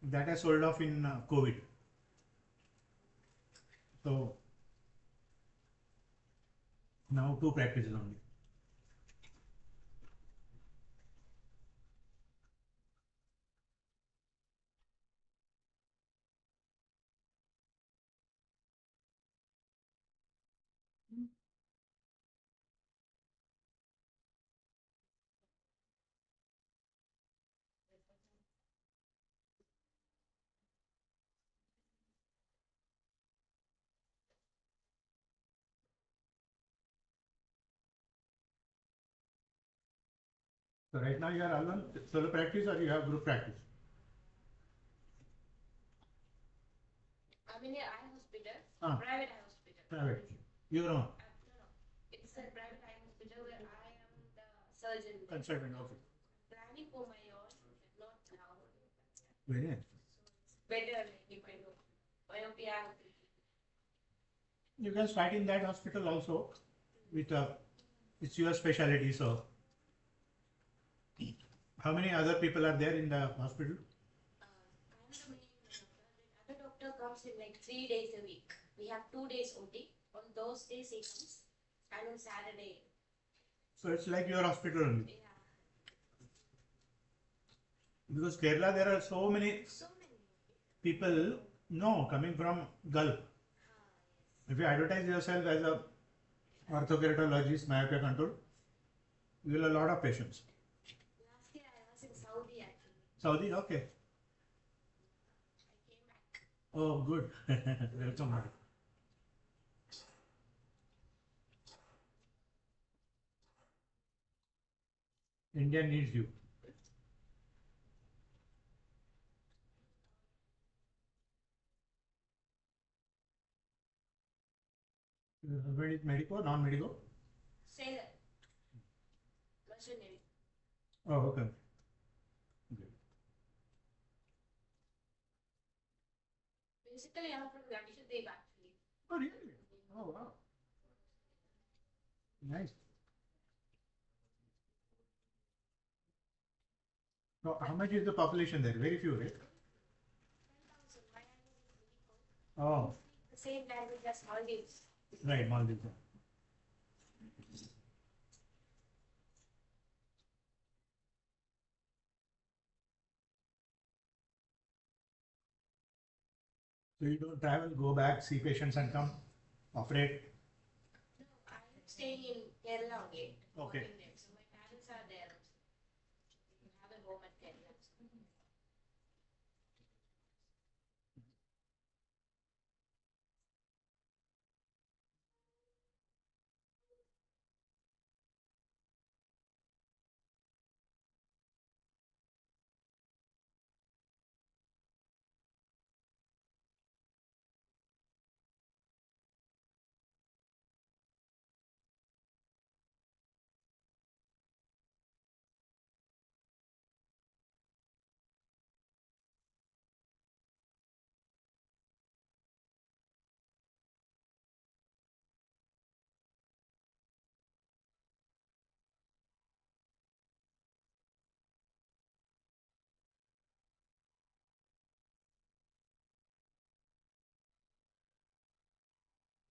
that I sold off in COVID. So now 2 practices only. So right now you are alone solo practice or you have group practice?
I'm in a eye hospital,
Ah.
private eye hospital.
Private. You know.
No. It's a private eye hospital where I am the surgeon.
Consultant. Okay.
Planning for my own, not now.
Very nice.
Better if I know. Myopia.
You can start in that hospital also. With it's your specialty. So, how many other people are there in the hospital?
I'm the main doctor. The other doctor comes in like 3 days a week. We have 2 days OT. On those days he comes. And on Saturday.
So it's like your hospital only.
Yeah.
Because Kerala, there are so many
So many.
people coming from Gulf. If you advertise yourself as a orthokeratologist, myopia control, you will have a lot of patients.
Last year I was in Saudi actually.
Saudi, okay.
I came back.
Oh, good. Welcome back. India needs you. Your husband is medico, non-medico?
Sailor. Russian Navy.
Oh, okay. Good.
Basically I'm from Lakshadweep actually.
Oh, really? Oh, wow. Nice. So, how much is the population there? Very few, right?
10,000. My language is really good.
Oh,
The same language as Maldives.
right, Maldives. So you don't travel, go back, see patients and come, operate.
No, I am staying in Kerala only.
Okay.
Working there. So my parents are there. We have a home at Kerala.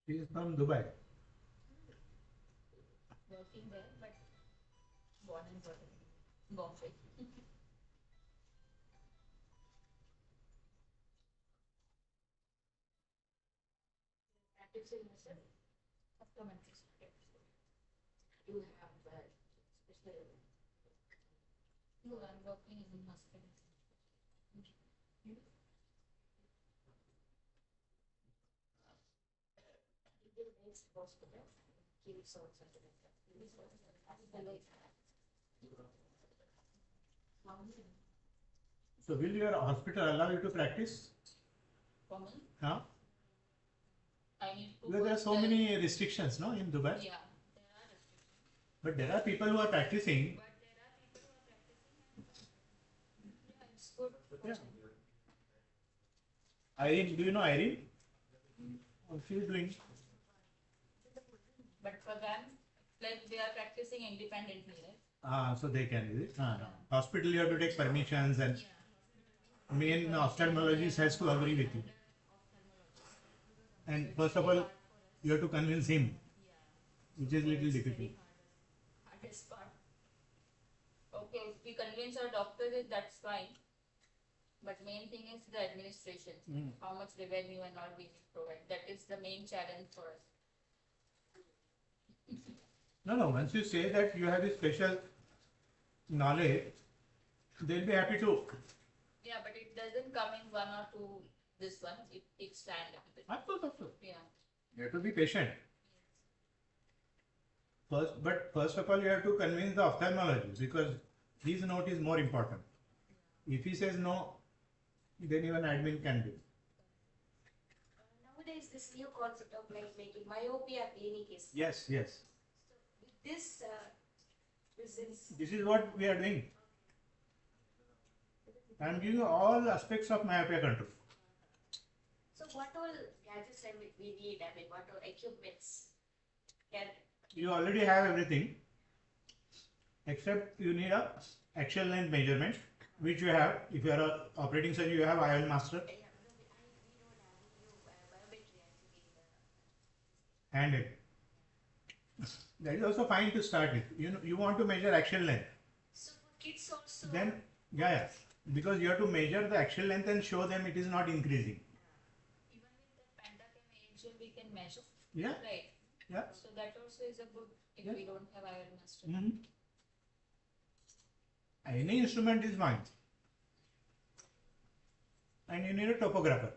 She is from Dubai.
Working there, but born and brought up in Bombay. Practicing myself. Optometrist. You have special. No, I'm working in a hospital. Hospital. Gives out something like that.
So will your hospital allow you to practice?
For me,
Huh?
I need to.
Because there are so
work
many restrictions, no, in Dubai.
Yeah, there are restrictions.
But there are people who are practicing.
But there are people who are practicing. Yeah, it's good.
Yeah. Irene, do you know Irene? What she is doing?
But for them, like they are practicing independently, right?
So they can do it. No. Hospital, you have to take permissions, and main ophthalmologist has to agree with you. And first of all, you have to convince him, which is little difficult.
Hardest part. Okay, if we convince our doctor that that's fine. But main thing is the administration. How much revenue and all we need to provide. That is the main challenge for us.
No. Once you say that you have this special knowledge, they'll be happy to.
Yeah, but it doesn't come in 1 or 2 this one. It takes time a bit.
Of course.
Yeah.
You have to be patient. First of all, you have to convince the ophthalmologist, because his note is more important. If he says no, then even admin can do.
nowadays this new concept of like making myopia clinic is.
Yes, yes.
So with this,
This is what we are doing. I am giving you all aspects of myopia control.
So what all gadgets we need? I mean, what all equipments? Can
You already have everything, except you need a axial length measurement, which you have. If you are a operating surgeon, you have IOL master.
we don't have biometry actually.
And that is also fine to start with. You want to measure axial length.
So for kids also.
Then, yeah, because you have to measure the axial length and show them it is not increasing.
Even with the pentacam angel we can measure.
Yeah.
Right.
Yeah.
So that also is a good if
Yeah.
we don't have iron master.
Any instrument is fine. And you need a topographer.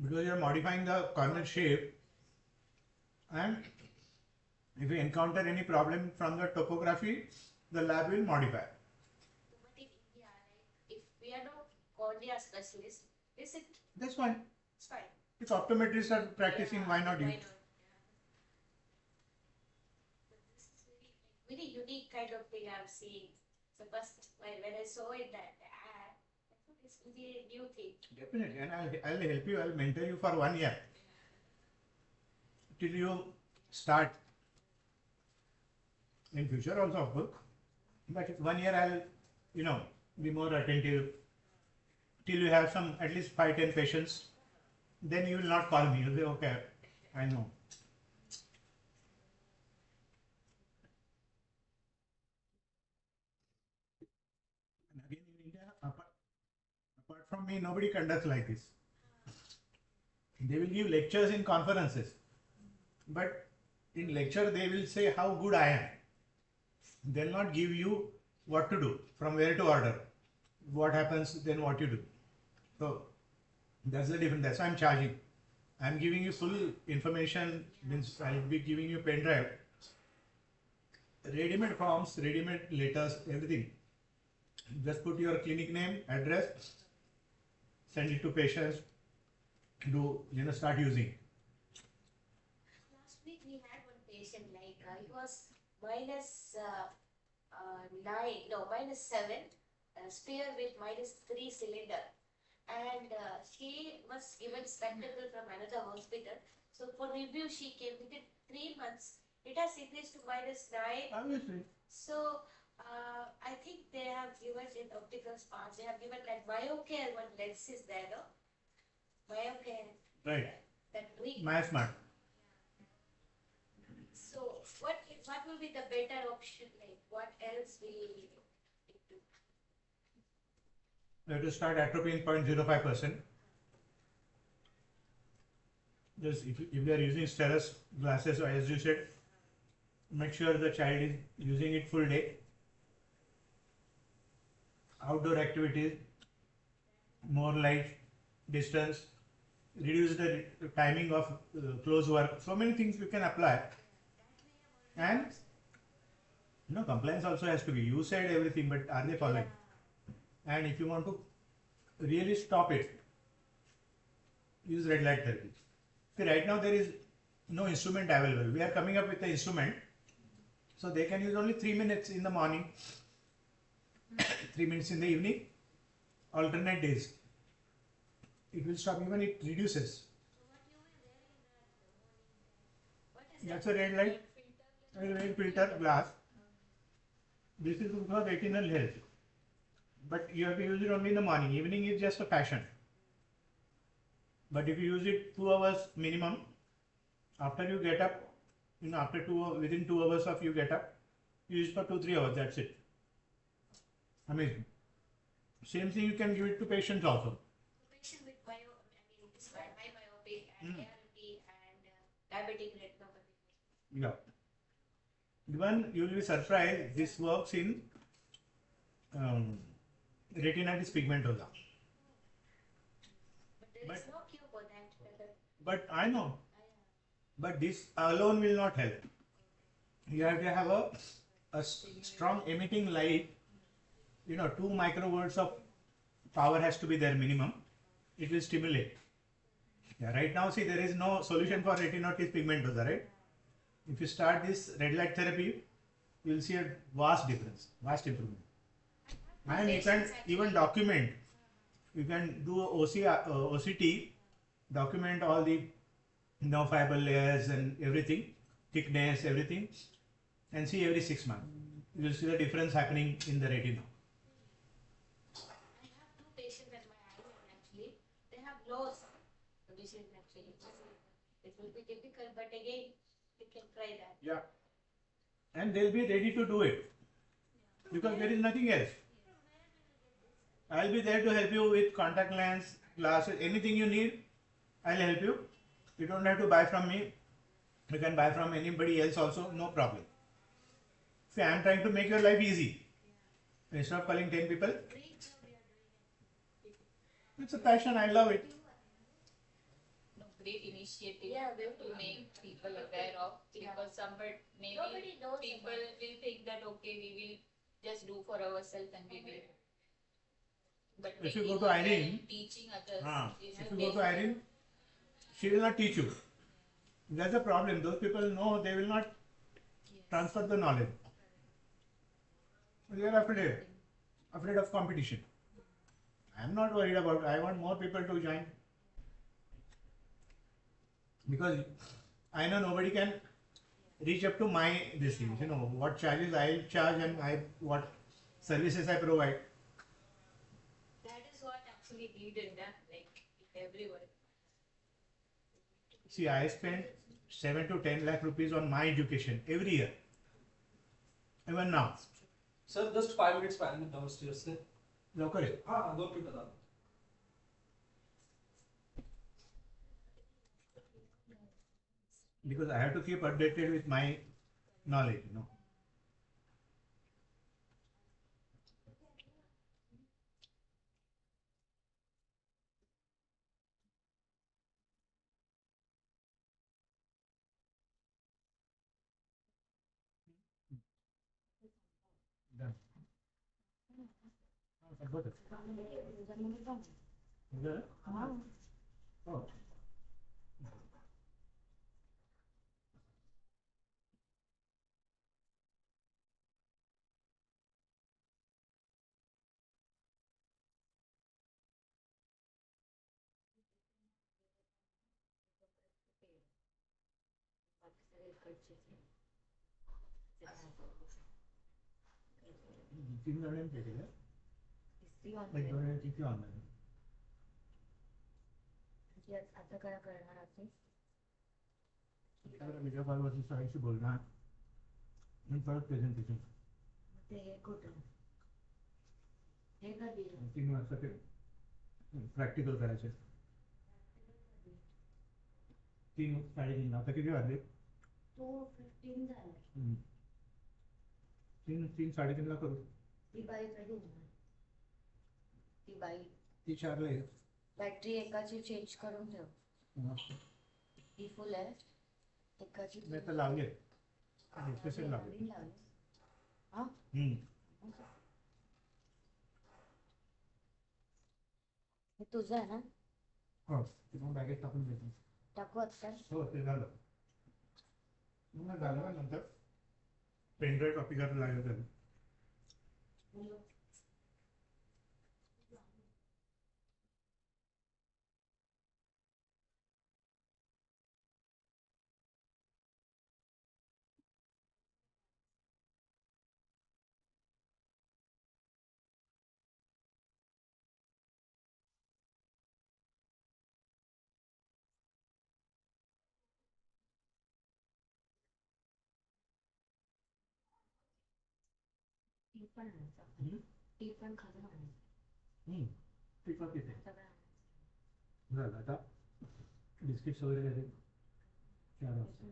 Because you are modifying the corner shape, and if you encounter any problem from the topography, the lab will modify.
But in India, like if we are not cornea specialists, is it?
That's fine.
It's fine.
If optometrists are practicing, why not you?
Why not? But this is very unique kind of thing I'm seeing. So first, when I saw it that ad, I thought this will be a new thing.
Definitely, and I'll help you. I'll mentor you for 1 year till you start. In future also, of course. But 1 year I'll, be more attentive till you have some at least 5-10 patients. Then you will not call me. You'll say, okay, I know. And again in India, apart from me, nobody conducts like this. They will give lectures in conferences, but in lecture they will say how good I am. They'll not give you what to do, from where to order, what happens, then what you do. So that's the difference. That's why I'm charging. I'm giving you full information, means I'll be giving you pen drive, ready-made forms, ready-made letters, everything. Just put your clinic name, address, send it to patients, start using.
Last week we had one patient like he was -7, spear with -3 cylinder, and she was given spectacle from another hospital. So for review she came within 3 months. It has increased to -9.
Obviously.
So I think they have given in optical parts. They have given like Myocare one lens is there, no? Myocare.
Right.
That we.
MySmart.
So what will be the better option? Like what else we need to?
Let us start atropine 0.05%. Just if they are using Steris glasses, or as you said, make sure the child is using it full day. Outdoor activities, more light, distance, reduce the timing of close work. So many things you can apply. And compliance also has to be. You said everything, but are they following? And if you want to really stop it, use red light therapy. See, right now there is no instrument available. We are coming up with the instrument. So they can use only 3 minutes in the morning, 3 minutes in the evening, alternate days. It will stop, even it reduces. That's a red light, a red filter glass. This is for retinal health. But you have to use it only in the morning. Evening is just a fashion. But if you use it 2 hours minimum, after you get up, within 2 hours of you get up, use it for 2-3 hours, that's it. Amazing. Same thing you can give it to patients also.
Patient with myopic and ARP and diabetic retinopathy.
Yeah. Even you will be surprised, this works in retinitis pigmentosa.
But there is no cure for that.
But I know. But this alone will not help. You have to have a strong emitting light. 2 microvolts of power has to be there minimum. it will stimulate. Yeah, right now, see, there is no solution for retinosis pigmentosa, right? If you start this red light therapy, you will see a vast difference, vast improvement. And you can even document. You can do OCT, document all the nerve fiber layers and everything, thickness, everything, and see every 6 months. You will see the difference happening in the retina.
I have two patients at my island actually. They have lost vision actually. It will be difficult, but again, we can try that.
Yeah. And they'll be ready to do it because there is nothing else. I'll be there to help you with contact lens, glasses, anything you need, I'll help you. You don't have to buy from me. You can buy from anybody else also, no problem. See, I'm trying to make your life easy. Instead of calling 10 people, it's a passion, I love it.
No, great initiative
Yeah,
to make people aware of, because somebody maybe
Nobody knows
people
about
will think that okay, we will just do for ourselves and we will. But
If you
making
go to
aware
Irene,
and teaching others is
if
the
you go to
best.
Irene, she will not teach you. That's the problem. Those people know they will not transfer the knowledge. They are afraid of competition. I am not worried about it. I want more people to join. Because I know nobody can reach up to my this thing. You know what charges I charge and what services I provide.
That is what actually needed, like everywhere.
See, I spend 7 to 10 lakh rupees on my education every year. Even now.
Sir, just 5 minutes panel downstairs से.
लवकर ये.
हाँ 2 minute बता.
Because I have to keep updated with my knowledge, you know. Done. Oh. तीन जण केलेलं. एक दोन किती ऑनलाईन.
आता काय करणार आपण?
व्हिडिओ कॉलवरती सगळ्यांशी बोलणार आणि परत प्रेझेंटेशन.
ते हे कुठं? हे कधी?
3 वाजता ते प्रॅक्टिकल करायचे. 3 3:30 आता किती वाजले?
2:15 झालं.
3 3:30 करू.
ती बाई कधी येणार? ती बाई
ती 4 येईल.
बॅटरी एकाची चेंज करून ठेव. ही फुल आहे. एकाची
मी आता लावले. डिस्कशन लावले.
हा? हे तुझं आहे ना?
हो, ते पण बॅगेत टाकून देतो.
टाकू आता?
हो, ते झालं. मग झालं नंतर पेनड्राईव्ह कॉपी करायला लागेल त्याला.
टी पण आणायचं. टी पण खाली आणायचं.
ठीक आहे तिथे
सगळं
झालं. आता बिस्किट्स वगैरे घ्यायचे. 4 वाजता.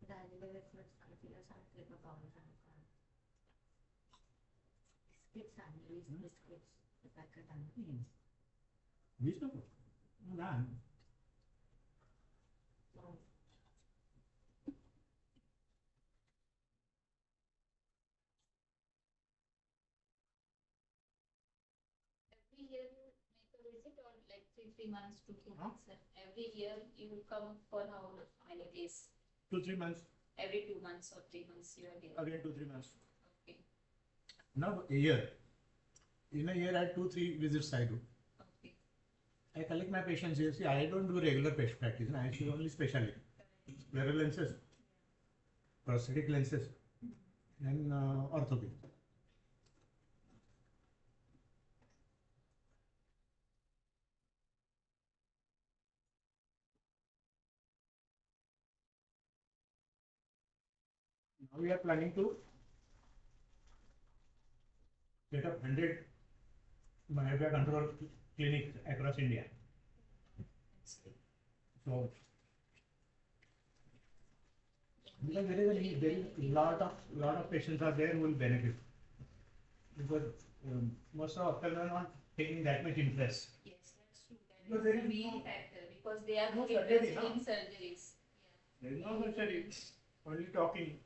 झालेले वेफर्स तिला सांगते का पाहून सांगता. बिस्किट्स आणले. 20 बिस्किट्स पॅकेट आणले.
20 नको. लहान.
Every year you make a visit or like 3 months, 2 months. Every year you come for how many days?
2-3 months.
Every 2 months or 3 months you are here.
Again 2-3 months.
Okay.
Now a year. In a year, I 2-3 visits I do.
Okay.
I collect my patients here. See, I don't do regular patient practice. I see only specialty. Clear lenses, prosthetic lenses, and orthopedic. Now we are planning to set up 100 myopia control clinics across India. So, because there is a need, there is lot of patients are there who will benefit. Because most of them are not taking that much interest.
Yes, that's true.
Because
That
there
is the
is
main
no-
factor because they are
no
not
surgery,
interested
no?
in surgeries.
There is no surgery, only talking.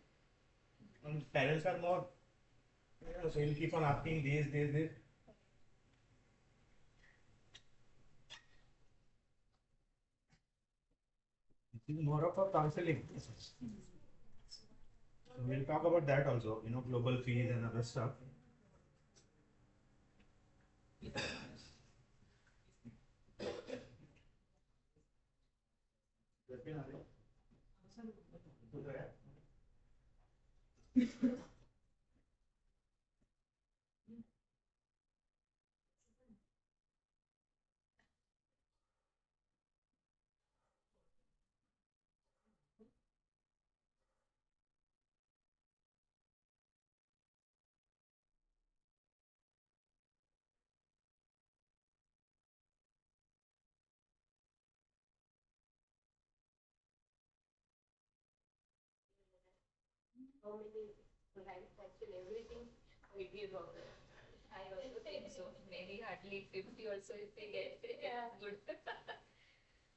And parents are more, so he'll keep on asking this. This is more of a counseling. So we'll talk about that also, global fees and other stuff.
How many life actually everything we give up. I also think so. Maybe hardly 50 also if they get good.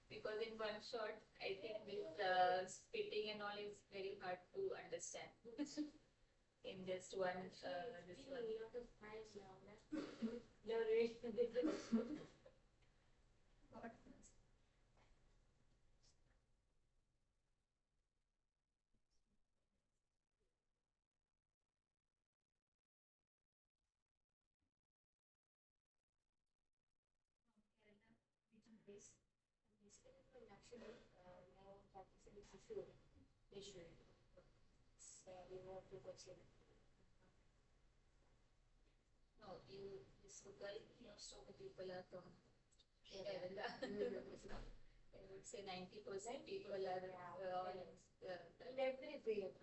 Because in one shot, I think this spitting and all is very hard to understand. In just one, this one. What? Actually, now practicing issue. We have to question. No, this girl, most of the people are from Kerala. I would say 90% people are all in every field.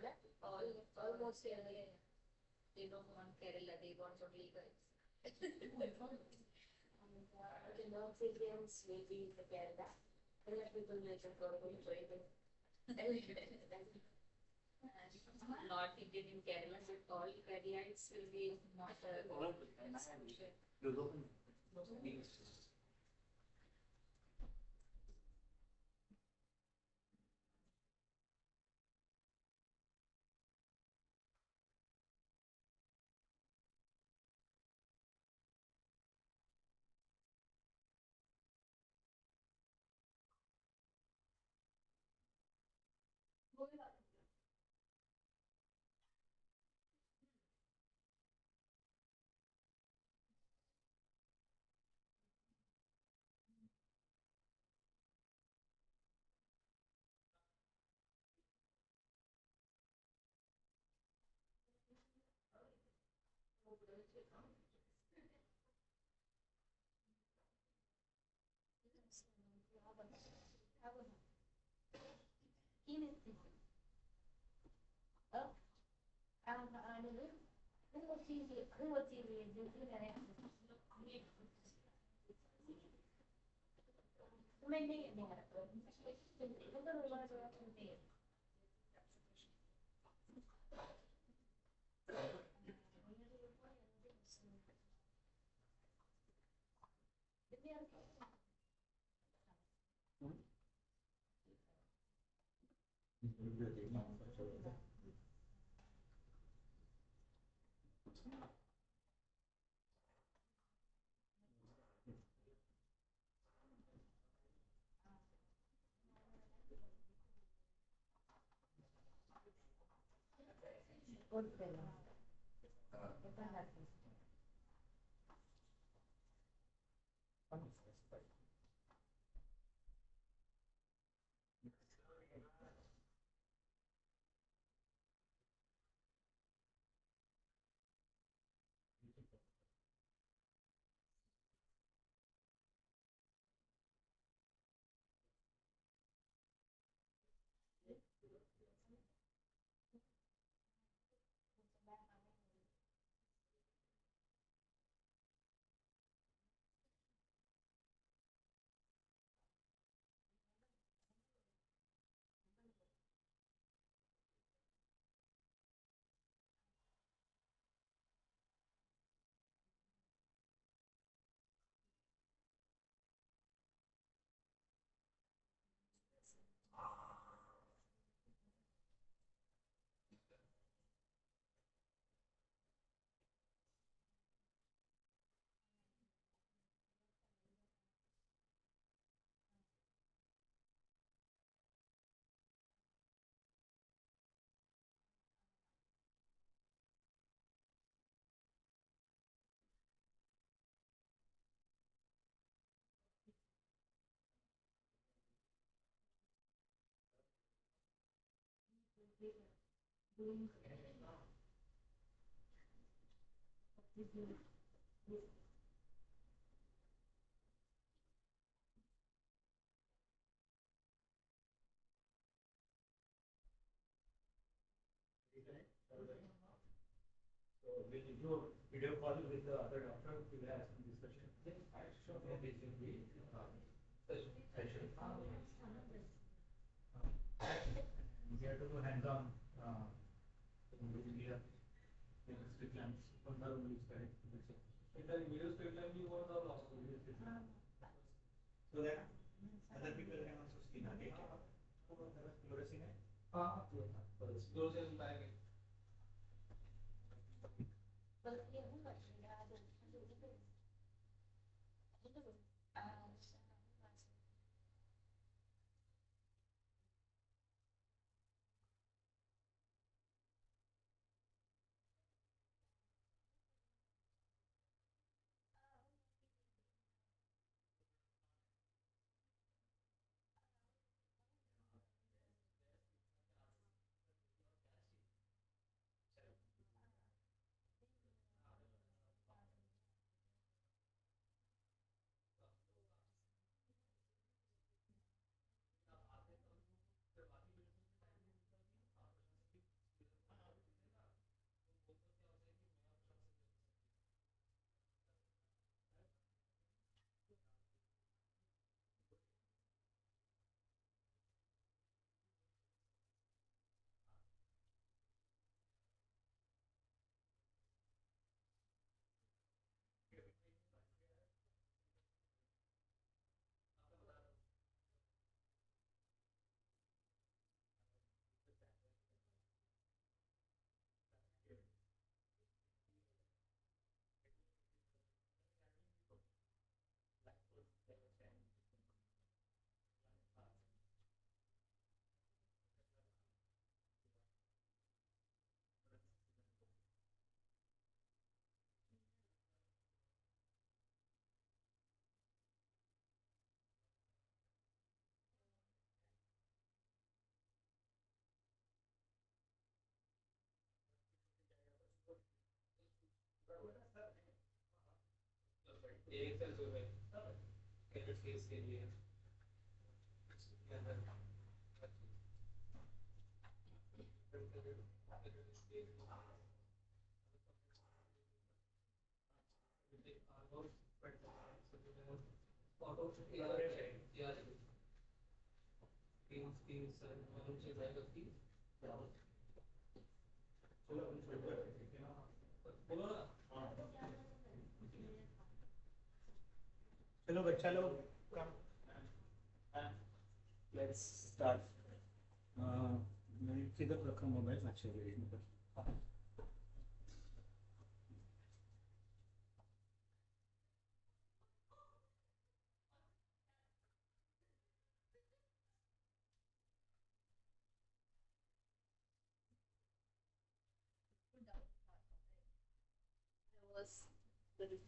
Almost they don't want Kerala, they want only girls. The North Indians will be in the Kerala. Kerala people will just go to North Indian in Kerala, but all Keralites will be not
So when you do video call with the other doctor, we will have some discussion. So basically, session. We have to do hands-on. We have street lamps. Video street lamp you want also.
So that other people can also see the data. Fluorescing.
Fluorescent bag. AXL जो है carat face के लिए
चलो बच्चा लोग काम
Let's start. मैंने किधर रखा मोबाइल अच्छा
was the result.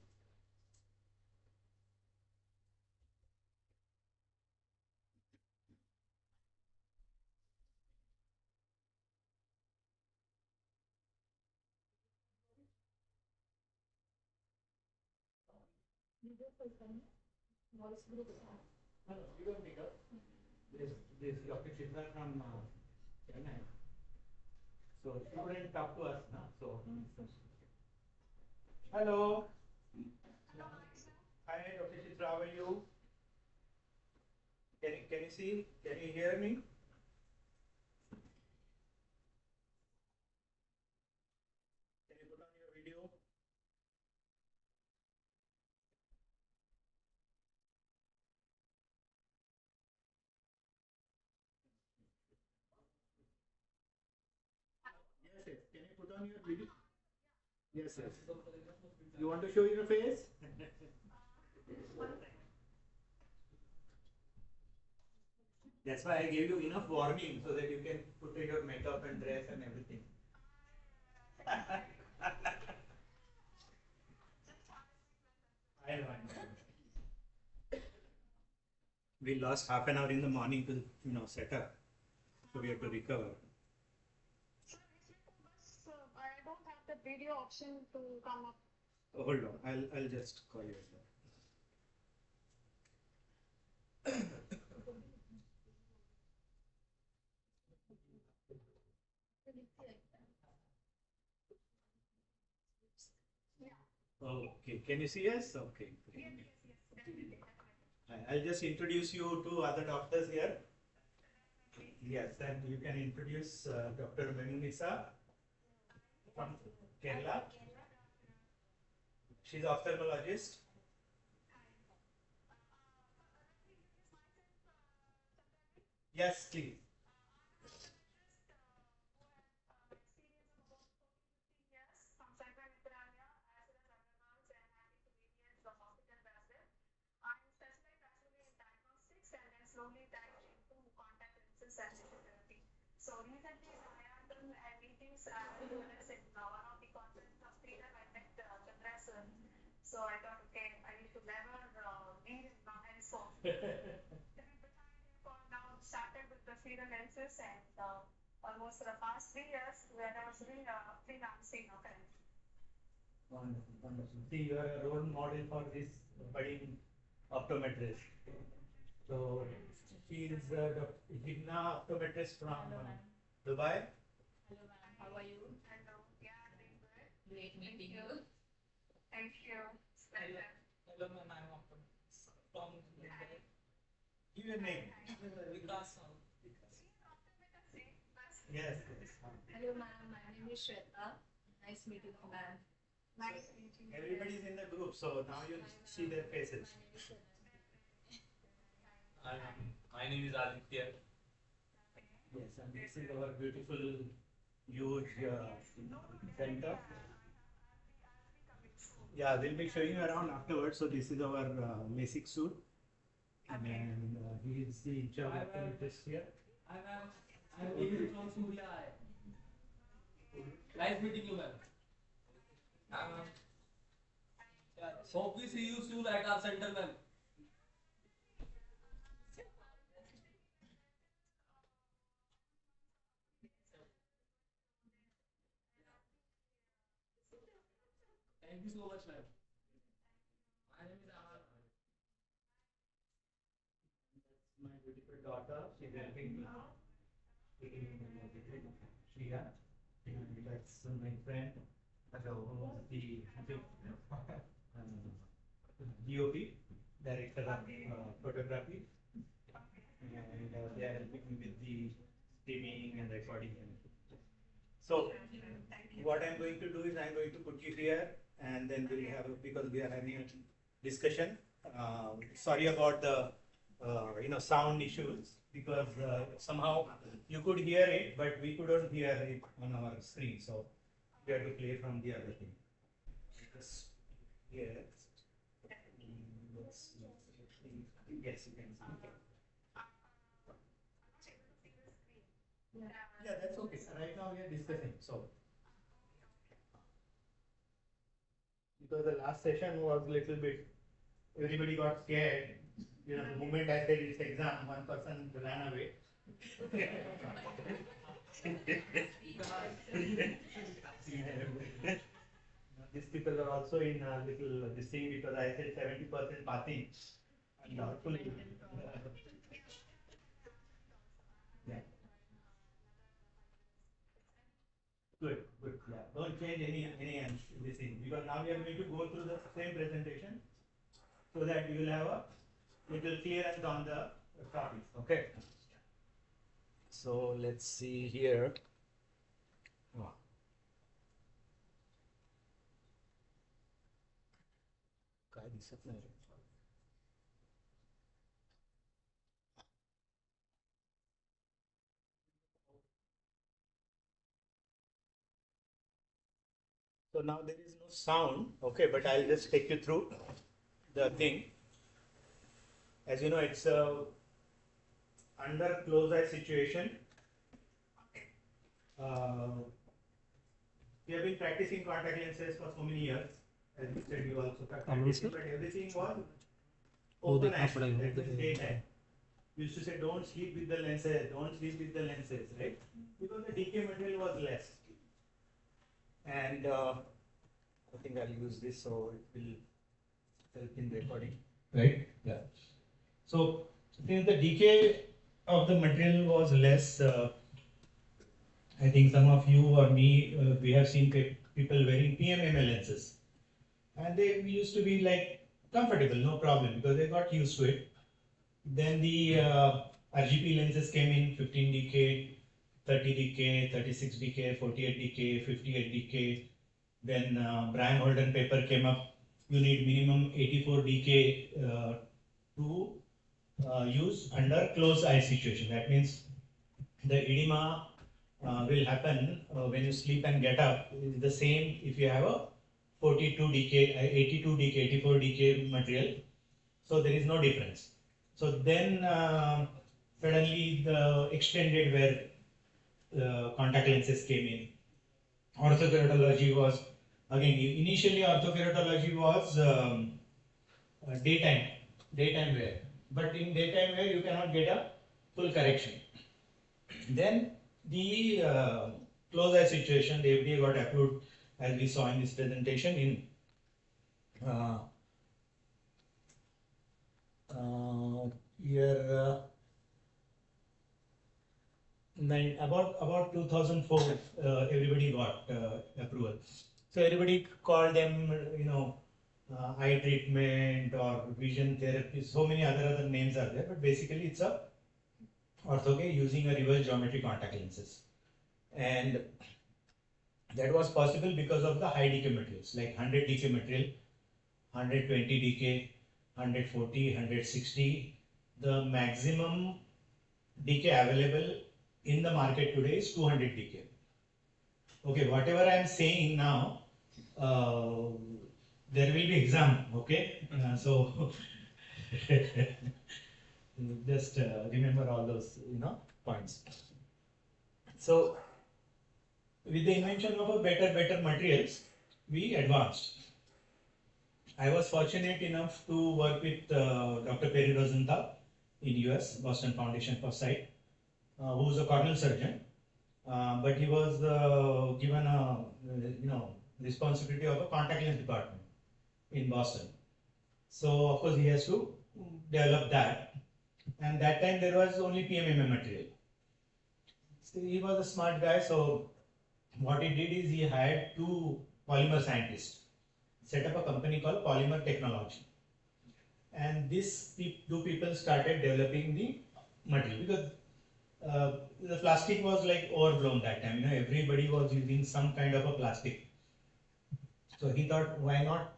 Voice group.
No, you don't pick up. This Dr. Chitra from Chennai. So she wouldn't talk to us now. So. Hello. Hi, Dr. Chitra, how are you? Can you see? Can you hear me? Can you put on your video? Yes, yes. Can you put on your video? Yes, yes. You want to show your face? That's why I gave you enough warning so that you can put your makeup and dress and everything. I know. We lost half an hour in the morning to set up, so we have to recover.
I don't have the video option to come up.
Hold on, I'll just call you. Okay, can you see us? Okay.
Yes, definitely.
I'll just introduce you to other doctors here. Yes, and you can introduce Dr. Memunisa from Kerala. She's ophthalmologist. Yes, please.
Slowly dived into contact lenses and therapy. So recently I had done meetings at UNS in one of the conference of freedom. I met Chandrashekhar. So I thought, okay, I need to never leave him behind. So for now started with the freedom lenses and almost for the past 3 years when I was doing freelancing. Okay.
Wonderful, wonderful. See, you are a role model for this budding optometrist. So she is Dr. Higna, optometrist from Dubai.
Hello ma'am, how are you?
Hello, yeah, doing good.
Great meeting you.
Thank you.
Hello, ma'am. I'm from Mumbai.
Give your name.
Vikas.
Yes.
Hello ma'am, my name is Shweta. Nice meeting you ma'am.
Nice meeting you.
Everybody is in the group, so now you see their faces.
My name is Aditya.
Yes, and this is our beautiful, huge center. Yeah, we'll be showing you around afterwards. So this is our basic suit, and he is the in-charge optometrist here.
I'm David from Surya. Nice meeting you, ma'am. Hope we see you soon at our center, ma'am. Thank you so much, ma'am. My name is Aman.
That's my beautiful daughter. She's helping me. Shriya. And that's my friend. The DOP, Director of Photography. And they are helping me with the streaming and recording. So, what I'm going to do is I'm going to put you here, and then we'll have, because we are having a discussion. Sorry about the sound issues, because somehow you could hear it, but we couldn't hear it on our screen. So we have to play from the other thing. Yes. Yes, you can see. Yeah, that's okay. Right now we are discussing. So
because the last session was little bit, everybody got scared. You know, the moment I said it's exam, one person ran away. These people are also in a little this thing because I said 70% passing. And hopefully, yeah. Good, good. Yeah. Don't change any this thing because now we are going to go through the same presentation so that you will have a little clearance on the topics. Okay. So let's see here. Oh. काय दिसत नाही रे. So now there is no sound, okay, but I'll just take you through the thing. As you know, it's under close eye situation. We have been practicing contact lenses for so many years. As you said, you also practiced, but everything was open eye, that was daytime. We used to say, don't sleep with the lenses, don't sleep with the lenses, right? Because the decay material was less. And I think I'll use this so it will help in recording, right? Yeah. So since the decay of the material was less, I think some of you or me, we have seen people wearing PMMA lenses, and they used to be like comfortable, no problem, because they got used to it. Then the RGP lenses came in, 15 decay, 30 decay, 36 decay, 48 decay, 58 decay. Then Brian Holden paper came up. You need minimum 84 decay to use under closed eye situation. That means the edema will happen when you sleep and get up. It's the same if you have a 42 decay, 82 decay, 84 decay material. So there is no difference. So then suddenly the extended wear contact lenses came in. Orthokeratology was, again, initially orthokeratology was daytime wear. But in daytime wear you cannot get a full correction. Then the close eye situation, the FDA got approved, as we saw in this presentation, in year about 2004, everybody got approval. So everybody called them, eye treatment or vision therapy. So many other names are there, but basically it's a ortho using a reverse geometry contact lenses, and that was possible because of the high decay materials like 100 decay material, 120 decay, 140, 160. The maximum decay available in the market today is 200 decay. Okay, whatever I am saying now, there will be exam. Okay, so just remember all those points. So with the invention of a better materials, we advanced. I was fortunate enough to work with Dr. Perry Rosenthal in US, Boston Foundation for Sight, who was a corneal surgeon, but he was given a responsibility of a contact lens department in Boston. So of course he has to develop that, and that time there was only PMMA material. So he was a smart guy, so what he did is he hired two polymer scientists, set up a company called Polymer Technology, and these two people started developing the material because the plastic was like overblown that time. Everybody was using some kind of a plastic. So he thought, why not,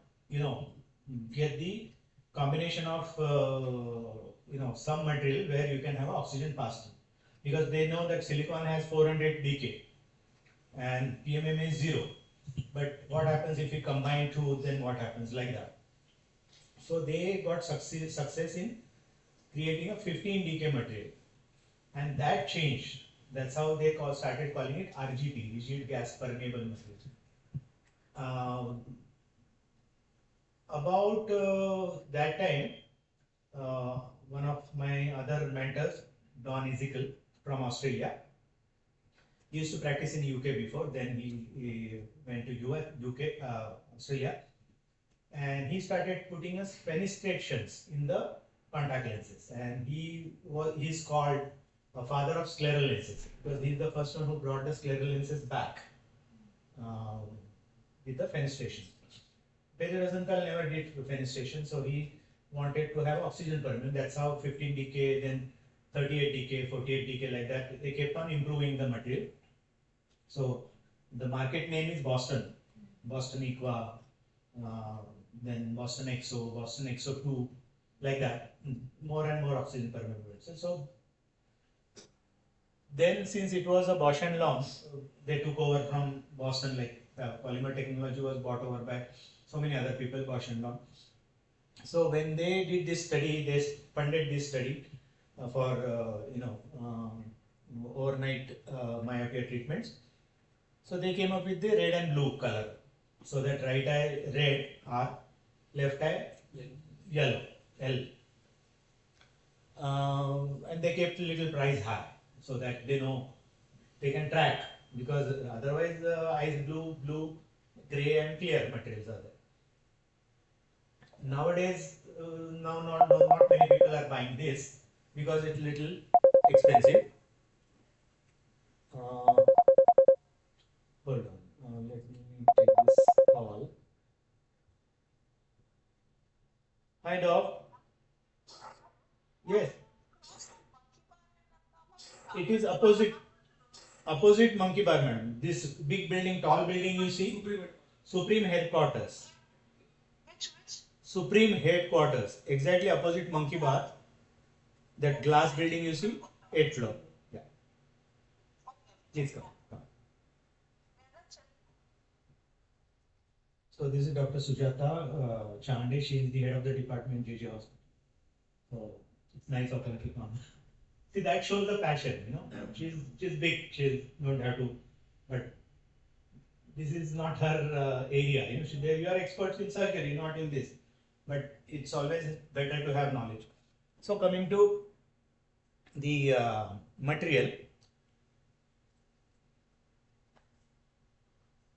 get the combination of some material where you can have oxygen pass through, because they know that silicon has 400 decay and PMMA is 0. But what happens if you combine two? Then what happens, like that? So they got success in creating a 15 decay material, and that changed. That's how they started calling it RGP, rigid gas permeable material.
About that time, one of my other mentors, Don Ezekiel from Australia, he used to practice in UK before. Then he went to US, UK, Australia, and he started putting us fenestrations in the contact lenses. And he's called a father of scleral lenses because he's the first one who brought the scleral lenses back with the fenestration. Pedro Rosenthal never did fenestration, so he wanted to have oxygen permeable. That's how 15 decay, then 38 decay, 48 decay, like that. They kept on improving the material. So the market name is Boston, Boston Equa, then Boston XO, Boston XO 2, like that. More and more oxygen permeable. So then, since it was a Bosch and Lomb, they took over from Boston. Like polymer technology was bought over by so many other people, Bosch and Lomb. So when they did this study, they funded this study for overnight myopia treatments. So they came up with the red and blue color. So that right eye red or left eye yellow, L. And they kept a little price high so that they know they can track, because otherwise the eyes blue, grey and clear materials are there. Nowadays, now not many people are buying this because it's little expensive. Hold on, let me take this call. Hi, dog. Yes. It is opposite Monkey Bar, madam. This big building, tall building you see, Supreme Headquarters. Supreme Headquarters, exactly opposite Monkey Bar. That glass building you see, 8th floor. Yeah. Please come. So this is Dr. Sujata Chande. She is the head of the department, JJ Hospital. So it's nice of her to come. See, that shows the passion, you know. She's big. She don't have to, but this is not her area. You know, you are experts in surgery, not in this. But it's always better to have knowledge. So coming to the material.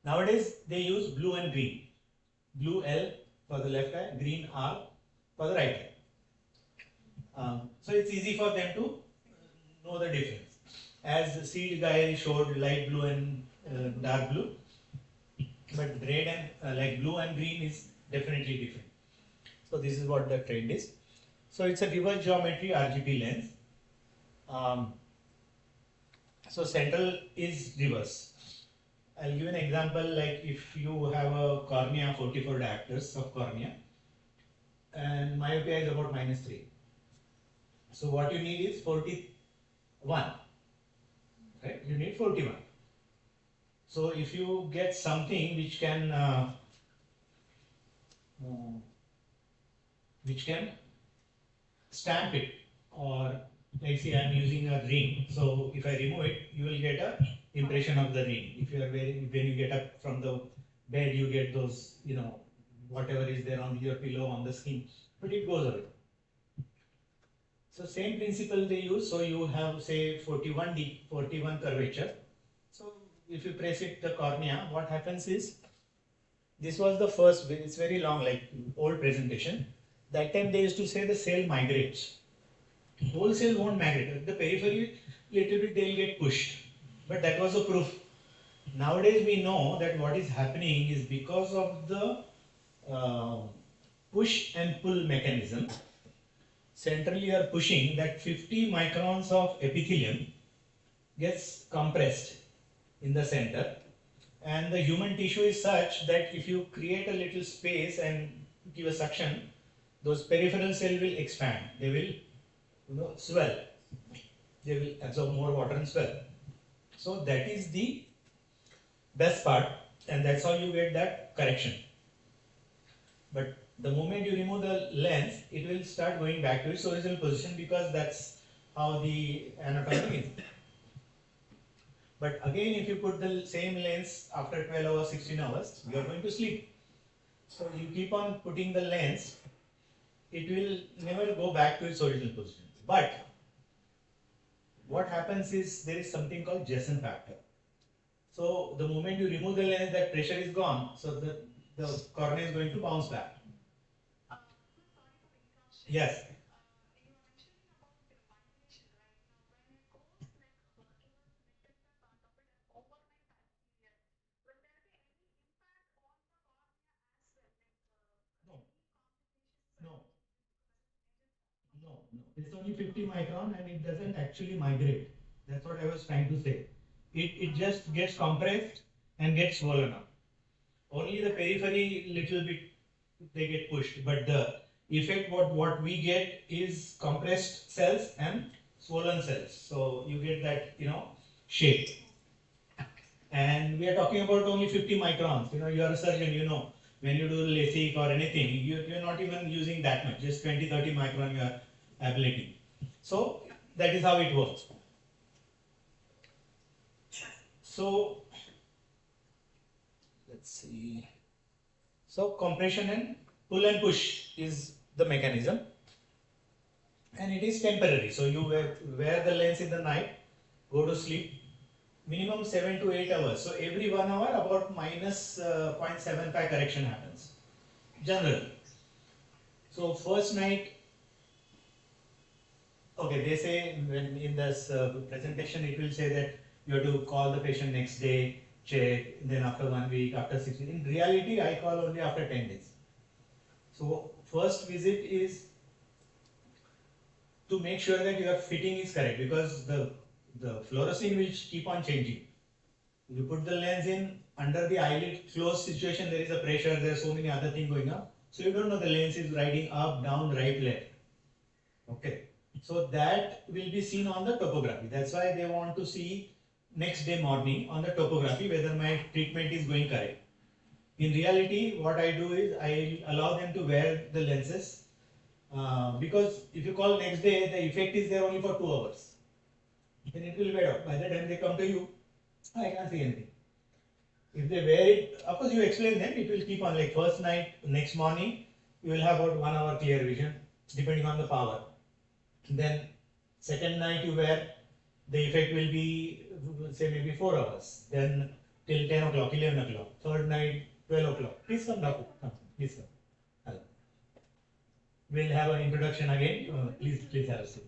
Nowadays they use blue and green. Blue L for the left eye, green R for the right eye. So it's easy for them to know the difference. As the seed guy showed light blue and dark blue, but red and like blue and green is definitely different. So this is what the trend is. So it's a reverse geometry RGP lens. So central is reverse. I'll give an example, like if you have a cornea, 44 diopters of cornea, and myopia is about -3. So what you need is 41, right? You need 41. So if you get something which can stamp it, or like say I'm using a ring, so if I remove it, you will get a impression of the ring. If you are wearing, when you get up from the bed, you get those, you know, whatever is there on your pillow, on the skin, but it goes away. So same principle they use. So you have say 41 curvature. So if you press it the cornea, what happens is, this was the first, it's very long, like old presentation. That time they used to say the cell migrates. Whole cell won't migrate. The periphery, little bit they'll get pushed. But that was a proof. Nowadays we know that what is happening is because of the push and pull mechanism. Centrally you are pushing, that 50 microns of epithelium gets compressed in the center, and the human tissue is such that if you create a little space and give a suction, those peripheral cells will expand. They will swell. They will absorb more water and swell. So that is the best part, and that's how you get that correction. But the moment you remove the lens, it will start going back to its original position, because that's how the anatomy is. But again, if you put the same lens after 12 hours, 16 hours, you are going to sleep. So you keep on putting the lens, it will never go back to its original position. But what happens is there is something called Jessen factor. So the moment you remove the lens, that pressure is gone. So the cornea is going to bounce back. Yes. No, no, no. It's only 50 micron and it doesn't actually migrate. That's what I was trying to say. It just gets compressed and gets swollen up. Only the periphery little bit they get pushed, but the effect what we get is compressed cells and swollen cells. So you get that shape. And we are talking about only 50 microns. You are a surgeon, when you do LASIK or anything, you're not even using that much, just 20-30 micron you are ablating. So that is how it works. So let's see. So compression and pull and push is the mechanism, and it is temporary. So you wear the lens in the night, go to sleep, minimum 7 to 8 hours. So every 1 hour about minus 0.75 correction happens, generally. So first night, okay, they say when in this presentation it will say that you have to call the patient next day, check, then after 1 week, after 6 weeks. In reality, I call only after 10 days. So first visit is to make sure that your fitting is correct, because the fluorescein will keep on changing. You put the lens in under the eyelid closed situation, there is a pressure, there are so many other things going on. So you don't know the lens is riding up, down, right, left. Okay. So that will be seen on the topography. That's why they want to see next day morning on the topography whether my treatment is going correct. In reality, what I do is I allow them to wear the lenses because if you call next day, the effect is there only for 2 hours. Then it will wear out. By the time they come to you, I can't see anything. If they wear it, of course you explain them, it will keep on, like first night, next morning, you will have about 1 hour clear vision, depending on the power. Then second night you wear, the effect will be, say maybe 4 hours. Then till 10 o'clock, 11 o'clock. Third night, 12 o'clock. Please come, Doctor. Come, please come. Hello. We'll have an introduction again. Please have a seat.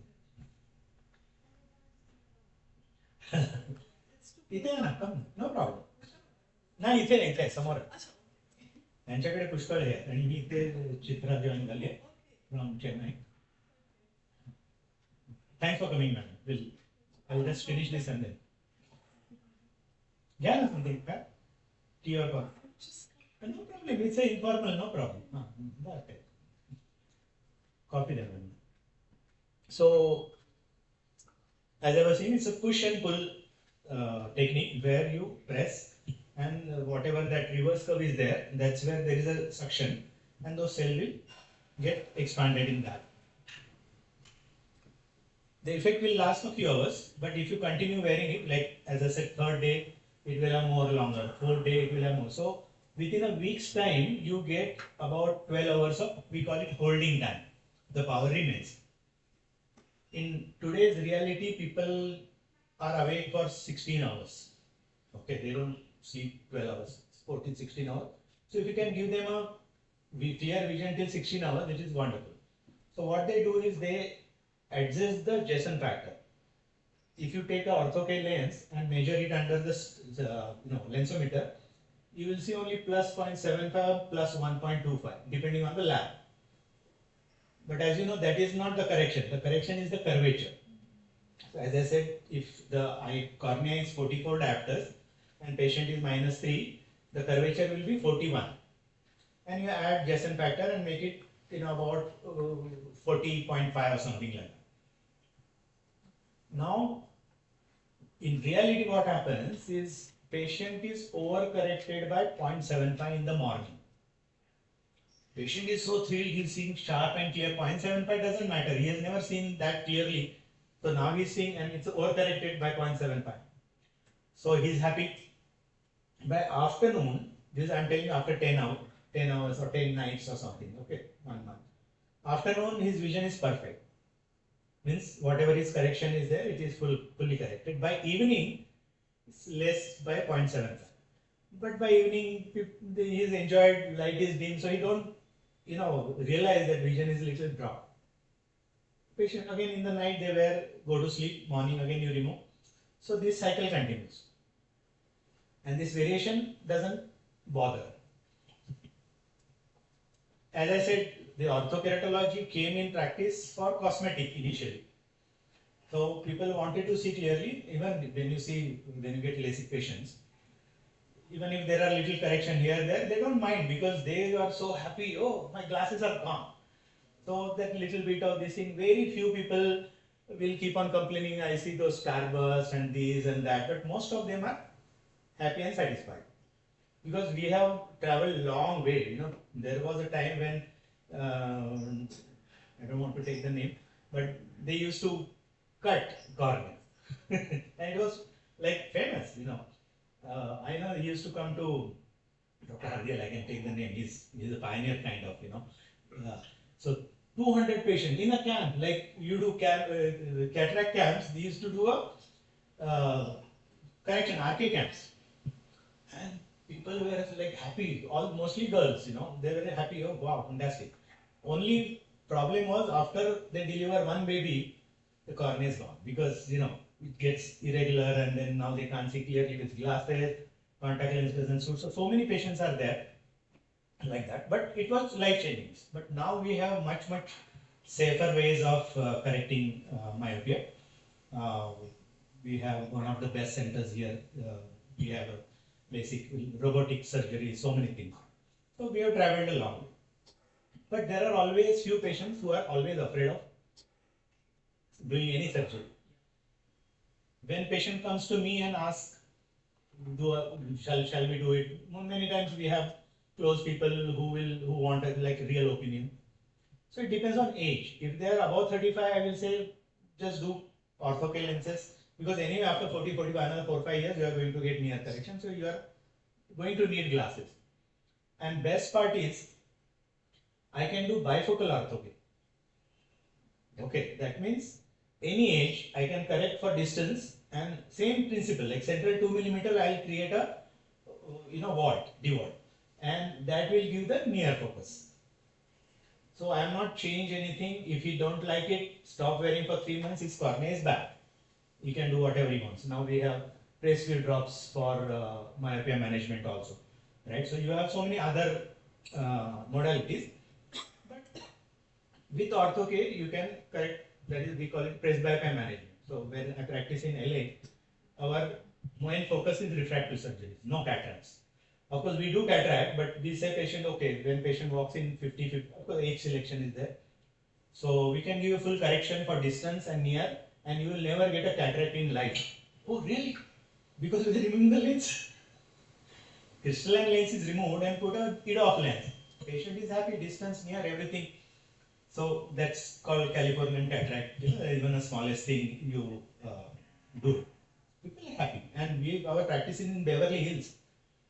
इथे आहे ना, come, no problem. नाही इथे नाही, इथे समोर यांच्याकडे पुष्कळ आहे आणि मी इथे चित्रा जॉईन झाली आहे from Chennai. Thanks for coming, madam. I will just finish this and then. Yeah, something, right? Tea or coffee? No problem. It's a informal, no problem. Okay. Coffee then. So, as I was saying, it's a push and pull technique where you press and whatever that reverse curve is there, that's where there is a suction and those cells will get expanded in that. The effect will last for a few hours, but if you continue wearing it, like as I said, third day, it will have more longer, fourth day, it will have more. So within a week's time, you get about 12 hours of, we call it holding time. The power remains. In today's reality, people are awake for 16 hours. Okay, they don't sleep 12 hours, 14, 16 hours. So if you can give them a clear vision till 16 hours, it is wonderful. So what they do is they adjust the Jessen factor. If you take a orthoke lens and measure it under the lensometer, you will see only plus 0.75, plus 1.25, depending on the lab. But as you know, that is not the correction. The correction is the curvature. So as I said, if the cornea is 44 diopters and patient is -3, the curvature will be 41. And you add Jessen factor and make it about 40.5 or something like that. Now, in reality, what happens is patient is overcorrected by 0.75 in the morning. Patient is so thrilled, he's seeing sharp and clear. 0.75 doesn't matter. He has never seen that clearly. So now he's seeing, and it's overcorrected by 0.75. So he's happy. By afternoon, this I'm telling you after 10 hours, 10 hours or 10 nights or something, okay, 1 month. Afternoon, his vision is perfect. Means whatever his correction is there, it is fully corrected. By evening, it's less by 0.75. But by evening, he is enjoyed, light is dim, so he don't, realize that vision is little drop. Patient again in the night they go to sleep, morning again you remove. So this cycle continues. And this variation doesn't bother. As I said, the orthokeratology came in practice for cosmetic initially. So people wanted to see clearly, even when you get LASIK patients, even if there are little correction here and there, they don't mind because they are so happy, oh, my glasses are gone. So that little bit of this thing, very few people will keep on complaining, I see those starbursts and this and that, but most of them are happy and satisfied. Because we have traveled long way, there was a time when, I don't want to take the name, but they used to cut cornea. And it was like famous, I know he used to come to Dr. Hardial, I can take the name, he's a pioneer kind of, so 200 patients in a camp, like you do cataract camps, they used to do a correction, RK camps. And people were like happy, mostly girls, they were happy, oh wow, fantastic. Only problem was after they deliver one baby, the cornea is gone because, it gets irregular and then now they can't see clearly with glasses, contact lens doesn't suit. So many patients are there like that, but it was life changing. But now we have much safer ways of correcting myopia. We have one of the best centers here. We have a basic robotic surgery, so many things. So we have traveled a long way. But there are always few patients who are always afraid of doing any surgery. When patient comes to me and asks, shall we do it? Many times we have close people who want a real opinion. So it depends on age. If they are above 35, I will say just do orthokeratology lenses because anyway after 40, 45, another 4-5 years you are going to get near correction. So you are going to need glasses. And best part is I can do bifocal orthokeratology. Okay, that means any age I can correct for distance and same principle like central 2 mm I will create a DWAT and that will give the near focus. So I am not change anything. If you don't like it, stop wearing for 3 months, his cornea is back. You can do whatever he wants. Now we have press field drops for myopia management also, right? So you have so many other modalities. But with orthokeratology, you can correct, that is we call it presbyopia management. So when I practice in LA, our main focus is refractive surgeries, no cataracts. Of course, we do cataract, but we say patient, okay, when patient walks in 50, of course, age selection is there. So we can give you full correction for distance and near, and you will never get a cataract in life. Oh, really? Because we remove the lens. Crystalline lens is removed and put a EDOF lens. Patient is happy, distance, near, everything. So that's called Californian cataract. Even the smallest thing you do. People are happy. And our practice is in Beverly Hills.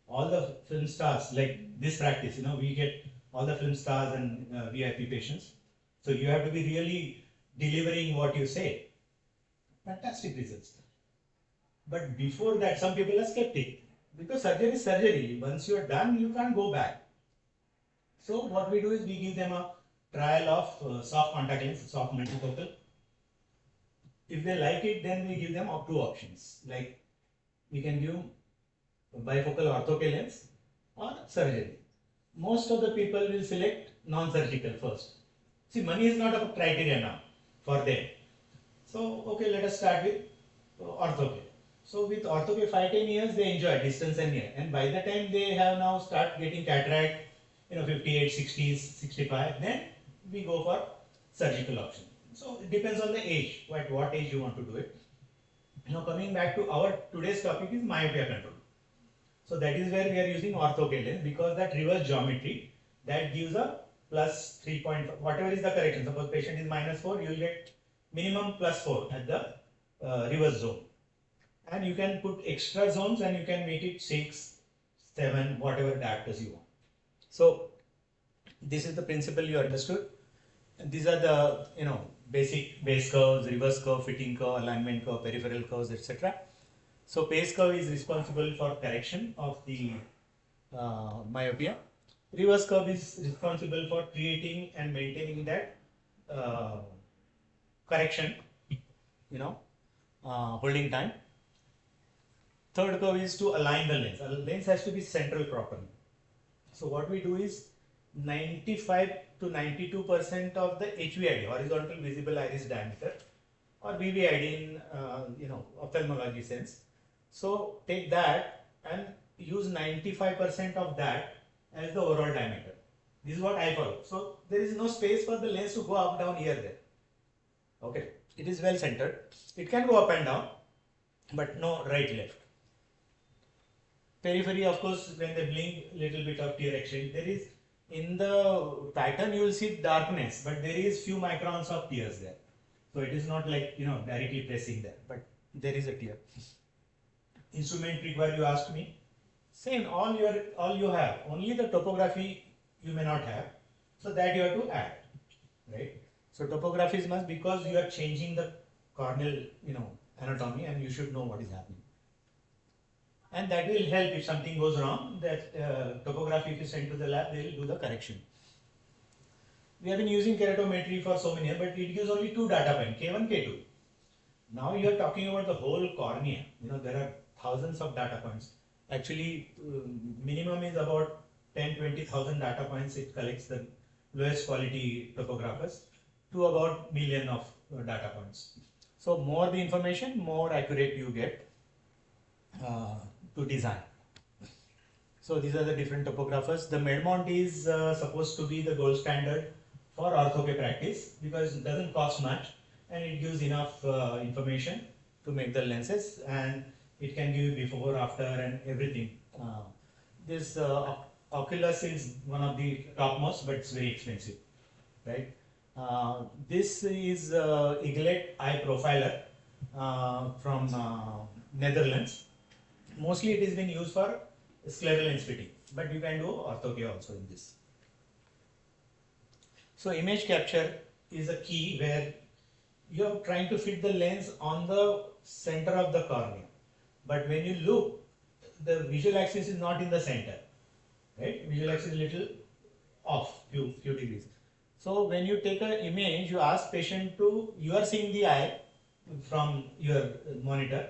All the film stars, like this practice, we get all the film stars and VIP patients. So you have to be really delivering what you say. Fantastic results. But before that, some people are skeptic. Because surgery is surgery. Once you are done, you can't go back. So what we do is we give them a trial of soft contact lens, soft multifocal. If they like it, then we give them up 2 options. Like we can give bifocal orthokeratology lens or surgery. Most of the people will select non-surgical first. See, money is not a criteria now for them. So, okay, let us start with orthokeratology. So with orthokeratology 5-10 years they enjoy distance and near, and by the time they have now start getting cataract, 58, 60s, 65, then we go for surgical option. So it depends on the age, what age you want to do it. Now coming back to our today's topic is myopia control. So that is where we are using orthokeratology lens because that reverse geometry that gives a plus 3.5, whatever is the correction. Suppose patient is -4, you will get minimum +4 at the reverse zone. And you can put extra zones and you can make it 6, 7, whatever diopters you want. So
This is the principle you understood. And these are the basic base curves, reverse curve, fitting curve, alignment curve, peripheral curves, etc. So base curve is responsible for correction of the myopia. Reverse curve is responsible for creating and maintaining that correction, holding time. Third curve is to align the lens. A lens has to be central properly. So what we do is 95 to 92% of the HVID, horizontal visible iris diameter, or BVID in ophthalmology sense. So take that and use 95% of that as the overall diameter. This is what I follow. So there is no space for the lens to go up, down, here, there. Okay, it is well centered. It can go up and down, but no right, left. Periphery, of course, when they blink, little bit of tear exchange. There is, in the pattern, you will see darkness, but there is few microns of tears there. So it is not like, directly pressing there, but there is a tear. Instrument trick where you asked me, same, all you have, only the topography you may not have, so that you have to add, right? So topography is must, because you are changing the corneal, anatomy, and you should know what is happening. And that will help if something goes wrong, that topography, if you send to the lab, they will do the correction. We have been using keratometry for so many years, but it gives only 2 data points, K1, K2. Now you are talking about the whole cornea. There are thousands of data points. Actually, minimum is about 10-20,000 data points. It collects the lowest quality topographers to about million of data points. So more the information, more accurate you get to design. So these are the different topographers. The Medmont is supposed to be the gold standard for ortho practice because it doesn't cost much and it gives enough information to make the lenses, and it can give before, after, and everything. This Oculus is one of the topmost, but it's very expensive, right? This is Eaglet Eye Profiler from Netherlands. Mostly it is being used for scleral lens fitting, but you can do ortho also in this. So image capture is a key where you are trying to fit the lens on the center of the cornea, but when you look, the visual axis is not in the center, right? Visual axis is a little off, few degrees. So when you take an image, you ask patient to, you are seeing the eye from your monitor,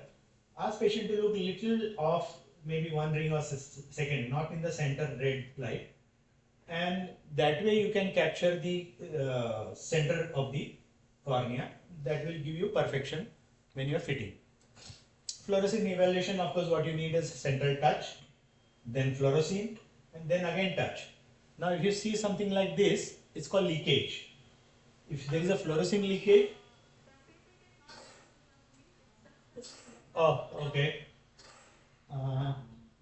ask patient to look little off, maybe 1 ring or second, not in the center red light, and that way you can capture the center of the cornea. That will give you perfection when you are fitting. Fluorescein evaluation, of course, what you need is central touch, then fluorescein, and then again touch. Now if you see something like this, it's called leakage. If there is a fluorescein leakage, oh, okay.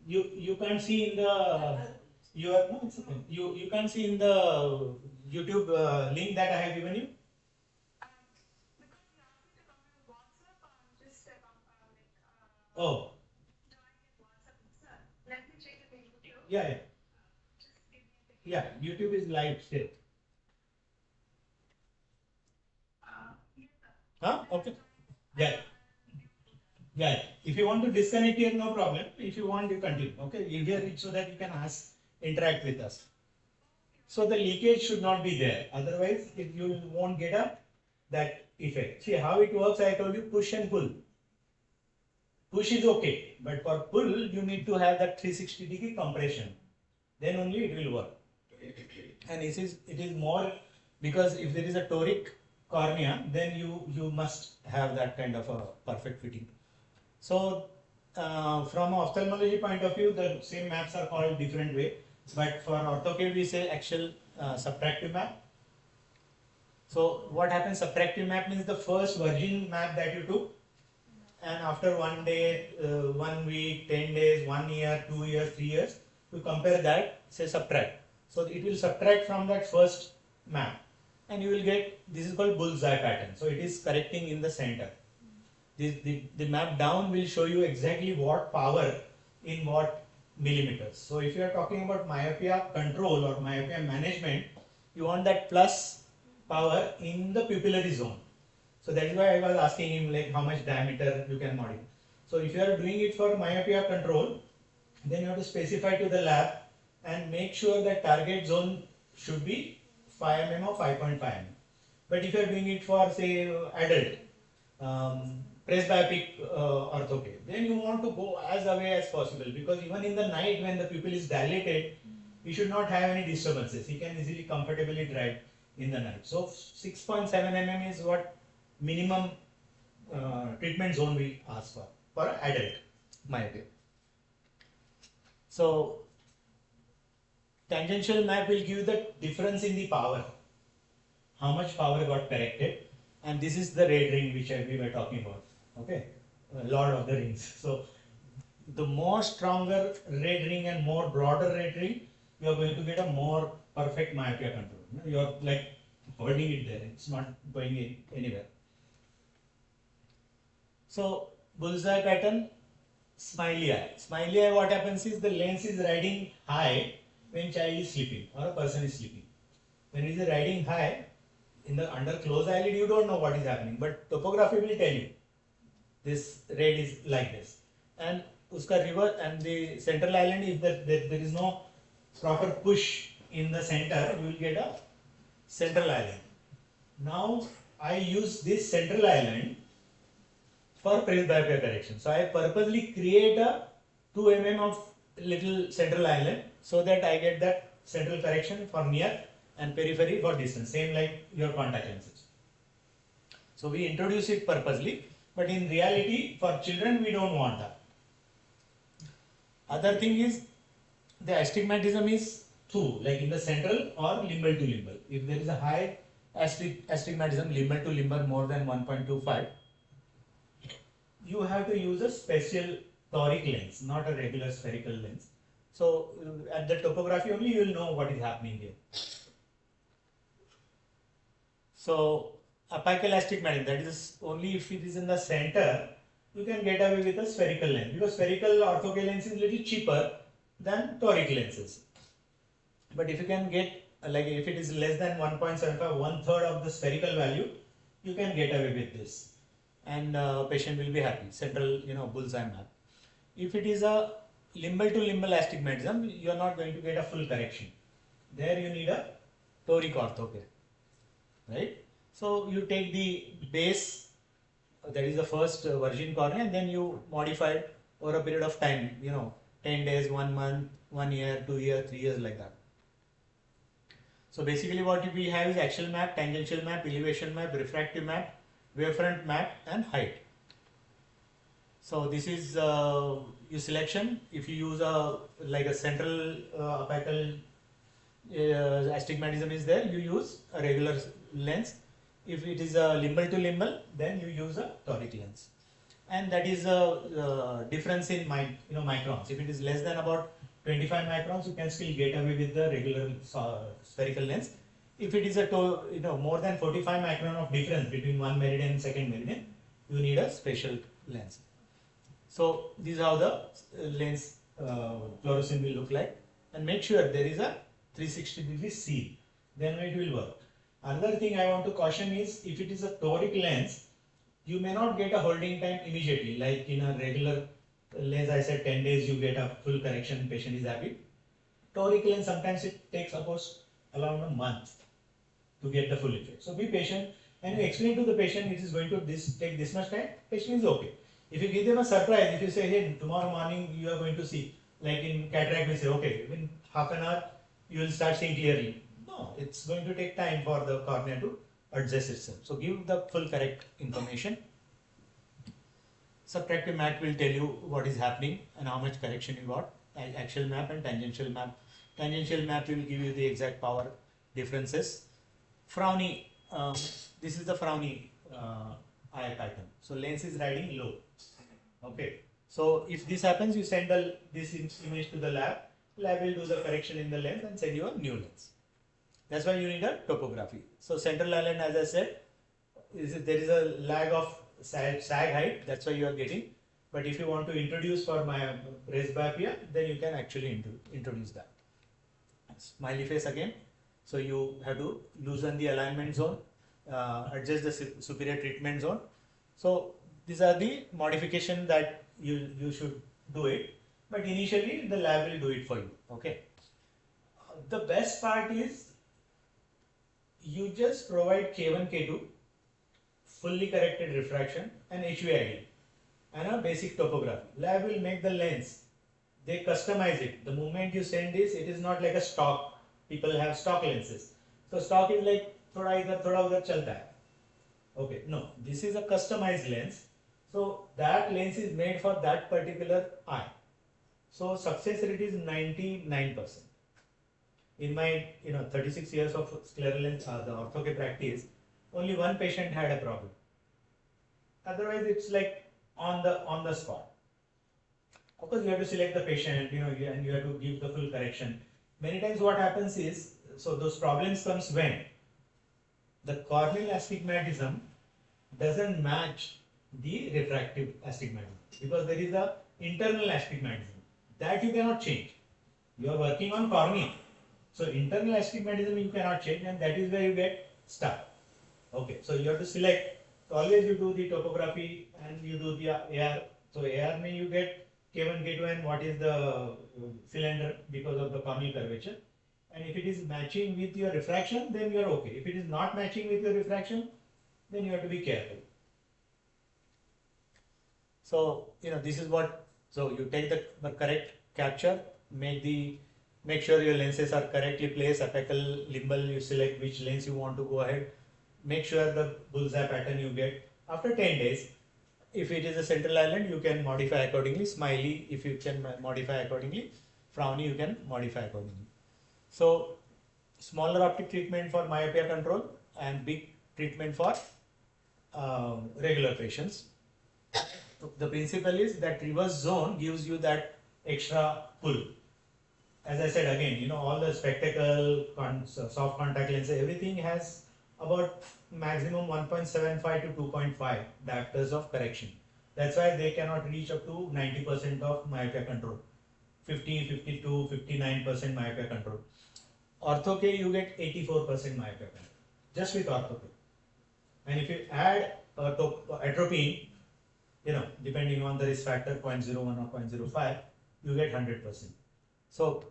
You can't see in the you can't see in the YouTube link that I have given you. Oh. Yeah. Yeah, YouTube is live still. Huh? Okay. Yeah. Yeah. If you want to disconnect here, no problem. If you want, you continue. Okay. You hear it so that you can interact with us. So the leakage should not be there. Otherwise, if you won't get that effect. See how it works. I told you push and pull. Push is okay, but for pull, you need to have that 360-degree compression. Then only it will work. And it is more because if there is a toric cornea, then you must have that kind of a perfect fitting. So from ophthalmology point of view, the same maps are called different way, but for ortho we say axial subtractive map. So what happens, subtractive map means the first virgin map that you took, and after 1 day, 1 week, 10 days, 1 year, 2 years, 3 years, to compare that, say subtract. So it will subtract from that first map and you will get, this is called bullseye pattern. So it is correcting in the center. The map down will show you exactly what power in what millimeters. So if you are talking about myopia control or myopia management,
you want that plus power in the pupillary zone. So that is why I was asking him like how much diameter you can modify. So if you are doing it for myopia control, then you have to specify to the lab and make sure that target zone should be 5 mm or 5.5 mm. But if you are doing it for say adult, presbyopic orthoke, then you want to go as away as possible, because even in the night when the pupil is dilated, he should not have any disturbances. He can easily comfortably drive in the night. So 6.7 mm is what minimum treatment zone we ask for adult myopia. So tangential map will give the difference in the power, how much power got corrected, and this is the red ring which we were talking about. Okay, Lord of the Rings. So the more stronger red ring and more broader red ring, you are going to get a more perfect myopia control. You are like holding it there; it's not going anywhere. So bullseye pattern, smiley eye. Smiley eye, what happens is the lens is riding high when child is sleeping or a person is sleeping. When it is riding high, in the under closed eyelid, you don't know what is happening, but topography will tell you. This red is like this, and uska reverse, and the central island, if there is no proper push in the center, you will get a central island. Now I use this central island for presbyopia correction. So I purposely create a 2 mm of little central island so that I get that central correction for near and periphery for distance, same like your contact lenses. So we introduce it purposely, but in reality for children we don't want that. Other thing is the astigmatism is through, like in the central or limbal to limbal. If there is a high astigmatism, limbal to limbal more than 1.25, you have to use a special toric lens, not a regular spherical lens. So at the topography only you will know what is happening here. So apical astigmatism, that is only if it is in the center, you can get away with a spherical lens, because spherical orthoke lens is little cheaper than toric lenses. But if you can get, like if it is less than 1.75, 1/3 of the spherical value, you can get away with this, and patient will be happy. Central, bullseye map. If it is a limbal to limbal astigmatism, you are not going to get a full correction. There you need a toric orthoke, right? So you take the base, that is the first virgin cornea, and then you modify it over a period of time, 10 days, 1 month, 1 year, 2 years, 3 years, like that. So basically what we have is axial map, tangential map, elevation map, refractive map, wavefront map, and height. So this is your selection. If you use like a central apical astigmatism is there, you use a regular lens. If it is a limbal to limbal, then you use a toric lens, and that is a difference in microns. If it is less than about 25 microns, you can still get away with the regular spherical lens. If it is a more than 45 micron of difference between one meridian and second meridian, you need a special lens. So these are the lens fluorescence will look like, and make sure there is a 360-degree seal, then it will work. Another thing I want to caution is, if it is a toric lens, you may not get a holding time immediately, like in a regular lens I said 10 days you get a full correction, patient is happy. Toric lens sometimes it takes around a month to get the full effect. So be patient, and you explain to the patient it is going to take this much time, patient is okay. If you give them a surprise, if you say, hey, tomorrow morning you are going to see, like in cataract we say, okay, in half an hour you will start seeing clearly. No, it's going to take time for the cornea to adjust itself. So give the full correct information. Subtractive map will tell you what is happening and how much correction you got. Axial map and tangential map. Tangential map will give you the exact power differences. Frowny, this is the frowny eye pattern. So lens is riding low. Okay. So if this happens, you send this image to the lab. Lab will do the correction in the lens and send you a new lens. That's why you need a topography. So central island, as I said, there is a lag of sag height. That's why you are getting. But if you want to introduce for my presbyopia, then you can actually introduce that. Smiley face again.
So you have to loosen the alignment zone, adjust the superior treatment zone. So these are the modification that you should do it, but initially the lab will do it for you. Okay. The best part is you just provide K1, K2, fully corrected refraction and HVID and a basic topography. Lab will make the lens. They customize it. The moment you send this, it is not like a stock. People have stock lenses. So stock is like thoda idhar thoda udhar chalta hai. Okay, no, this is a customized lens. So that lens is made for that particular eye. So success rate is 99%. In my 36 years of scleral lens, the ortho practice, only one patient had a problem. Otherwise, it's like on the spot. Of course, you have to select the patient, and you have to give the full correction. Many times, what happens is, so those problems comes when the corneal astigmatism doesn't match the refractive astigmatism, because there is a internal astigmatism that you cannot change. You are working on cornea, so internal astigmatism you cannot change, and that is where you get stuck. Okay, so you have to select. So always you do the topography and you do the AR. So AR may you get K1, K2 and what is the cylinder because of the corneal curvature. And if it is matching with your refraction, then you are okay. If it is not matching with your refraction, then you have to be careful. So this is what. So you take the correct capture, make sure your lenses are correctly placed. Apical, limbal, you select which lens you want to go ahead. Make sure the bullseye pattern you get. After 10 days, if it is a central island, you can modify accordingly. Smiley, if you can modify accordingly. Frowny, you can modify accordingly. So, smaller optic treatment for myopia control and big treatment for regular patients. The principle is that reverse zone gives you that extra pull. As I said again, all the spectacle, soft contact lenses, everything has about maximum 1.75 to 2.5 diopters of correction. That's why they cannot reach up to 90% of myopia control. 50, 52, 59% myopia control. Ortho-K, you get 84% myopia control, just with Ortho-K. And if you add atropine, depending on the risk factor, 0.01 or 0.05, you get 100%. So,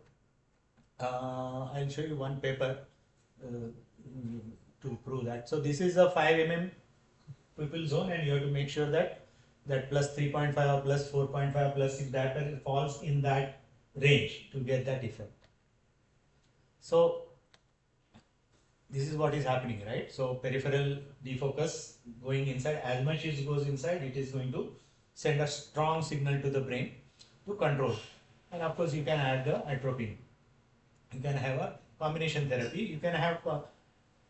I'll show you one paper to prove that. So this is a 5 mm pupil zone, and you have to make sure that plus 3.5 or plus 4.5 or plus 6 diopter falls in that range to get that effect. So this is what is happening, right? So peripheral defocus going inside, as much as it goes inside, it is going to send a strong signal to the brain to control. And of course, you can add the atropine. You can have a combination therapy. You can have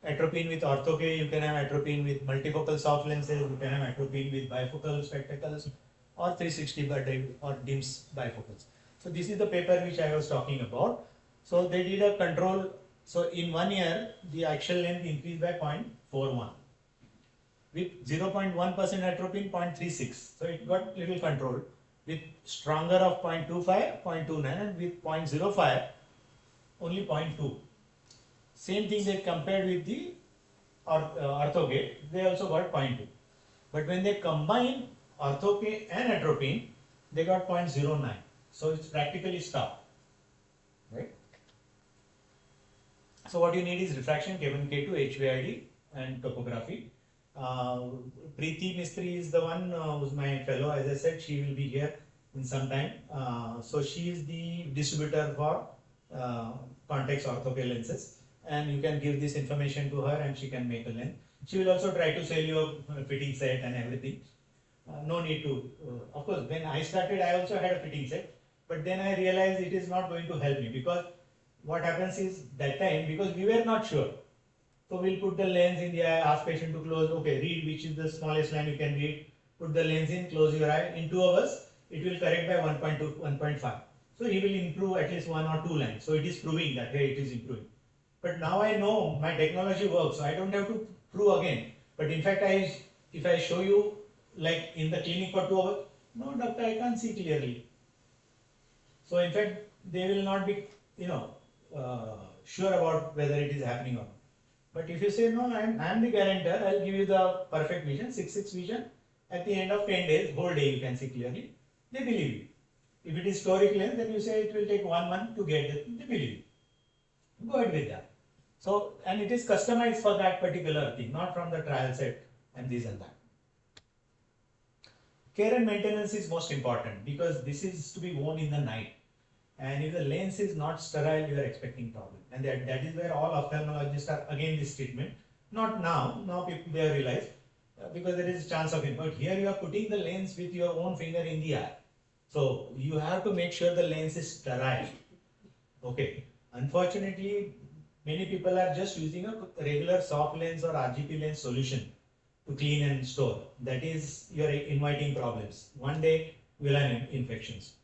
atropine with Ortho-K, you can have atropine with multifocal soft lenses, you can have atropine with bifocal spectacles or 360 or DIMS bifocals. So this is the paper which I was talking about. So they did a control. So in 1 year, the axial length increased by 0.41. With 0.1% atropine, 0.36. So it got little control. With stronger of 0.25, 0.29, and with 0.05, only 0.2. Same thing they compared with the Ortho-K, they also got 0.2. But when they combine Ortho-K and atropine, they got 0.09. So it's practically stopped, right? So what you need is refraction, K1, K2, HVID and topography. Preeti Mistry is the one who's my fellow. As I said, she will be here in some time. So she is the distributor for contact Ortho-K lenses. And you can give this information to her and she can make a lens. She will also try to sell you a fitting set and everything. No need to, of course, when I started, I also had a fitting set, but then I realized it is not going to help me, because what happens is that time, because we were not sure. So we'll put the lens in the eye, ask patient to close, okay, read which is the smallest line you can read, put the lens in, close your eye. In 2 hours, it will correct by 1.2, 1.5. So he will improve at least 1 or 2 lines. So it is proving that, hey, it is improving. But now I know my technology works, so I don't have to prove again. But in fact, if I show you like in the clinic for 2 hours, no doctor, I can't see clearly. So in fact, they will not be,
sure about whether it is happening or not. But if you say, no, I'm the guarantor, I'll give you the perfect vision, 6/6 vision, at the end of 10 days, whole day you can see clearly, they believe you. If it is toric lens, then you say it will take 1 month to get it, they believe you. Go ahead with that. So, and it is customized for that particular thing, not from the trial set and this and that. Care and maintenance is most important because this is to be worn in the night. And if the lens is not sterile, you are expecting problem. And that is where all ophthalmologists are again this treatment. Not now, now people they have realized because there is a chance of it. But here you are putting the lens with your own finger in the eye. So you have to make sure the lens is sterile. Okay. Unfortunately, many people are just using a regular soft lens or RGP lens solution to clean and store. That is, you are inviting problems. One day you will have infections.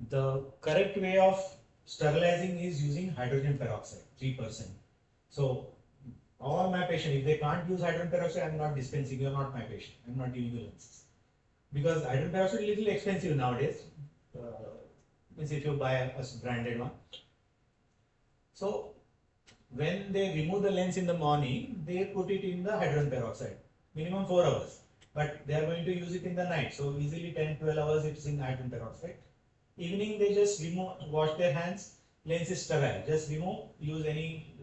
The correct way of sterilizing is using hydrogen peroxide, 3%. So all my patients, if they can't use hydrogen peroxide, I'm not dispensing, you're not my patient, I'm not giving you lenses. Because hydrogen peroxide is a little expensive nowadays, means if you buy a branded one. So when they remove the lens in the morning, they put it in the hydrogen peroxide, minimum 4 hours. But they are going to use it in the night, so easily 10-12 hours it is in hydrogen peroxide. Evening they just remove, wash their hands, lens is sterile. Just remove, use any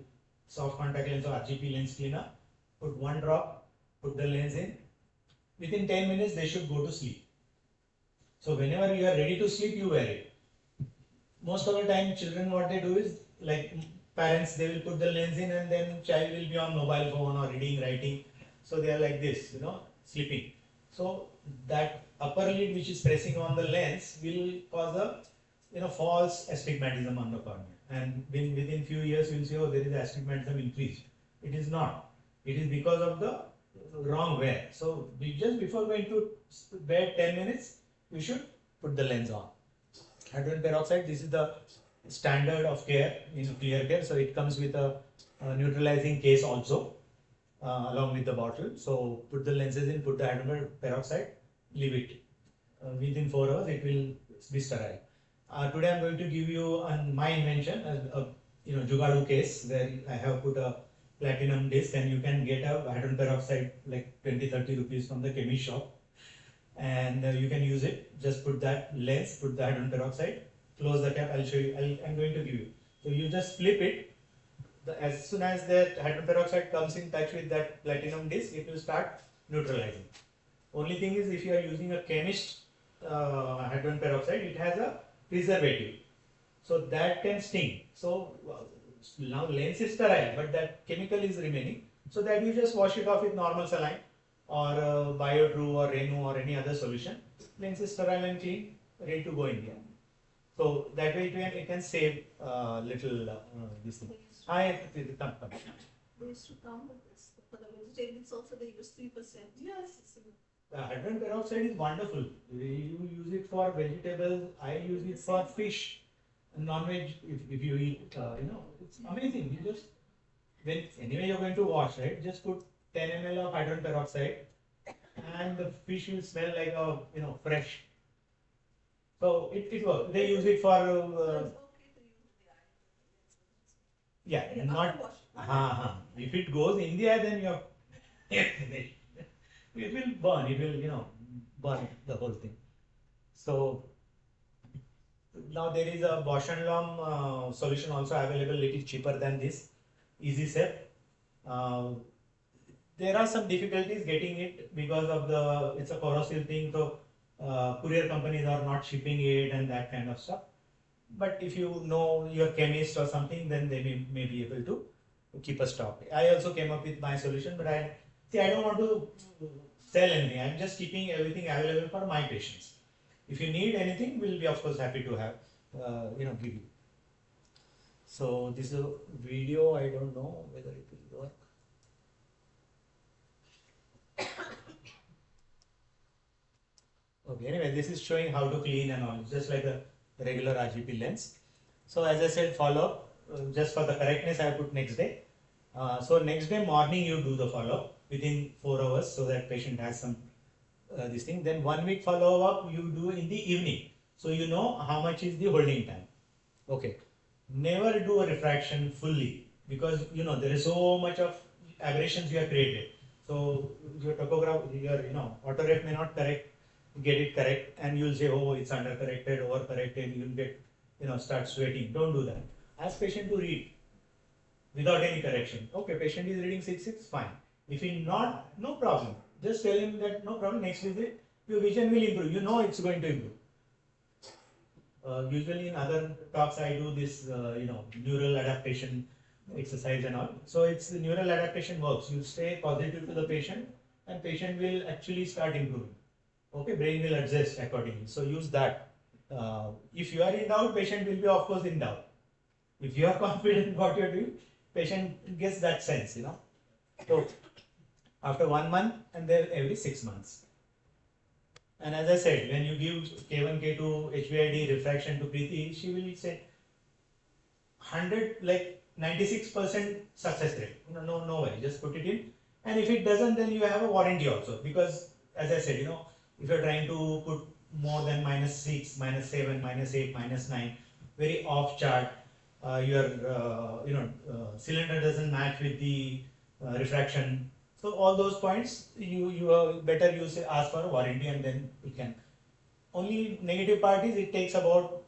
soft contact lens or RGP lens cleaner, put 1 drop, put the lens in. Within 10 minutes they should go to sleep. So whenever you are ready to sleep, you wear it. Most of the time children what they do is, like parents, they will put the lens in and then child will be on mobile phone or reading, writing. So they are like this, sleeping. So that upper lid which is pressing on the lens will cause a false astigmatism on the cornea, and within few years you will see, oh, there is astigmatism increased. It is not. It is because of the wrong wear. So just before going to bed 10 minutes, you should put the lens on. Hydrogen peroxide, this is the standard of care in clear care. So it comes with a neutralizing case also along with the bottle. So put the lenses in, put the hydrogen peroxide, leave it. Within 4 hours it will be sterile. Today I am going to give you my invention, a Jugadu case where I have put a platinum disc, and you can get a hydrogen peroxide like 20-30 rupees from the chemist shop, and you can use it. Just put that lens, put the hydrogen peroxide, close the cap. I'll show you. I'm going to give you. So you just flip it. As soon as that hydrogen peroxide comes in touch with that platinum disc, it will start neutralizing. Only thing is, if you are using a chemist hydrogen peroxide, it has a preservative, so that can sting. So now lens is sterile, but that chemical is remaining. So that you just wash it off with normal saline or Bio-True or Renu or any other solution. Lens is sterile and clean, ready to go in here. So that way it can save little this thing. Come.
They used to come with this. For the vegetarians also they use 3%. Yes.
The hydrogen peroxide is wonderful. You use it for vegetables. I use it for fish, non-veg. If you eat, it's amazing. You just anyway you're going to wash, right? Just put 10 ml of hydrogen peroxide, and the fish will smell like a fresh. So it works. They use it for. Yeah, not. If it goes in the air, then you're. It will burn. It will, burn the whole thing. So now there is a Bausch and Lomb solution also available. Little cheaper than this. Easy step. There are some difficulties getting it because of it's a corrosive thing. So courier companies are not shipping it and that kind of stuff. But if you know your chemist or something, then they may be able to keep a stock. I also came up with my solution, but I don't want to sell anything. I'm just keeping everything available for my patients. If you need anything, we'll be of course happy to have, give you. So this is a video. I don't know whether it will work. Okay, anyway, this is showing how to clean and all, just like a regular RGP lens. So as I said, follow up, just for the correctness, I put next day. So next day morning you do the follow up within 4 hours, so that patient has some this thing. Then 1 week follow up you do in the evening, so you know how much is the holding time. Okay. never do a refraction fully, because there is so much of aberrations you have created. So your topograph, your autoref may not get it correct, and you'll say, oh, it's under corrected, over corrected. You'll get start sweating. Don't do that. Ask patient to read without any correction. Okay, patient is reading 6/6, fine. If he not, no problem. Just tell him that no problem. Next visit, your vision will improve. You know it's going to improve. Usually in other talks I do this, neural adaptation exercise and all. So it's the neural adaptation works. You stay positive to the patient, and patient will actually start improving. Okay, brain will adjust accordingly. So use that. If you are in doubt, patient will be of course in doubt. If you are confident what you're doing, patient gets that sense, So after 1 month, and then every 6 months. And as I said, when you give K1, K2, HBID refraction to Preeti, she will say 100, like 96% success rate. No worry, just put it in. And if it doesn't, then you have a warranty also. Because as I said, if you're trying to put more than -6, -7, -8, -9, very off chart, your cylinder doesn't match with the refraction. So all those points, you better ask for a warranty, and then you can. Only negative part is it takes about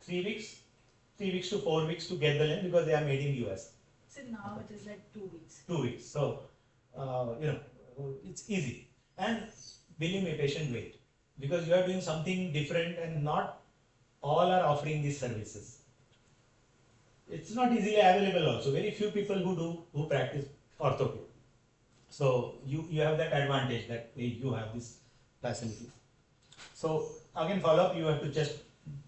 3 weeks, 3 weeks to 4 weeks to get the lens, because they are made in US.
So now it is like 2 weeks.
2 weeks. So it's easy, and believe me, patient wait, because you are doing something different, and not all are offering these services. It's not easily available also. Very few people who practice orthopedic. So you have that advantage that you have this facility. So again, follow up, you have to just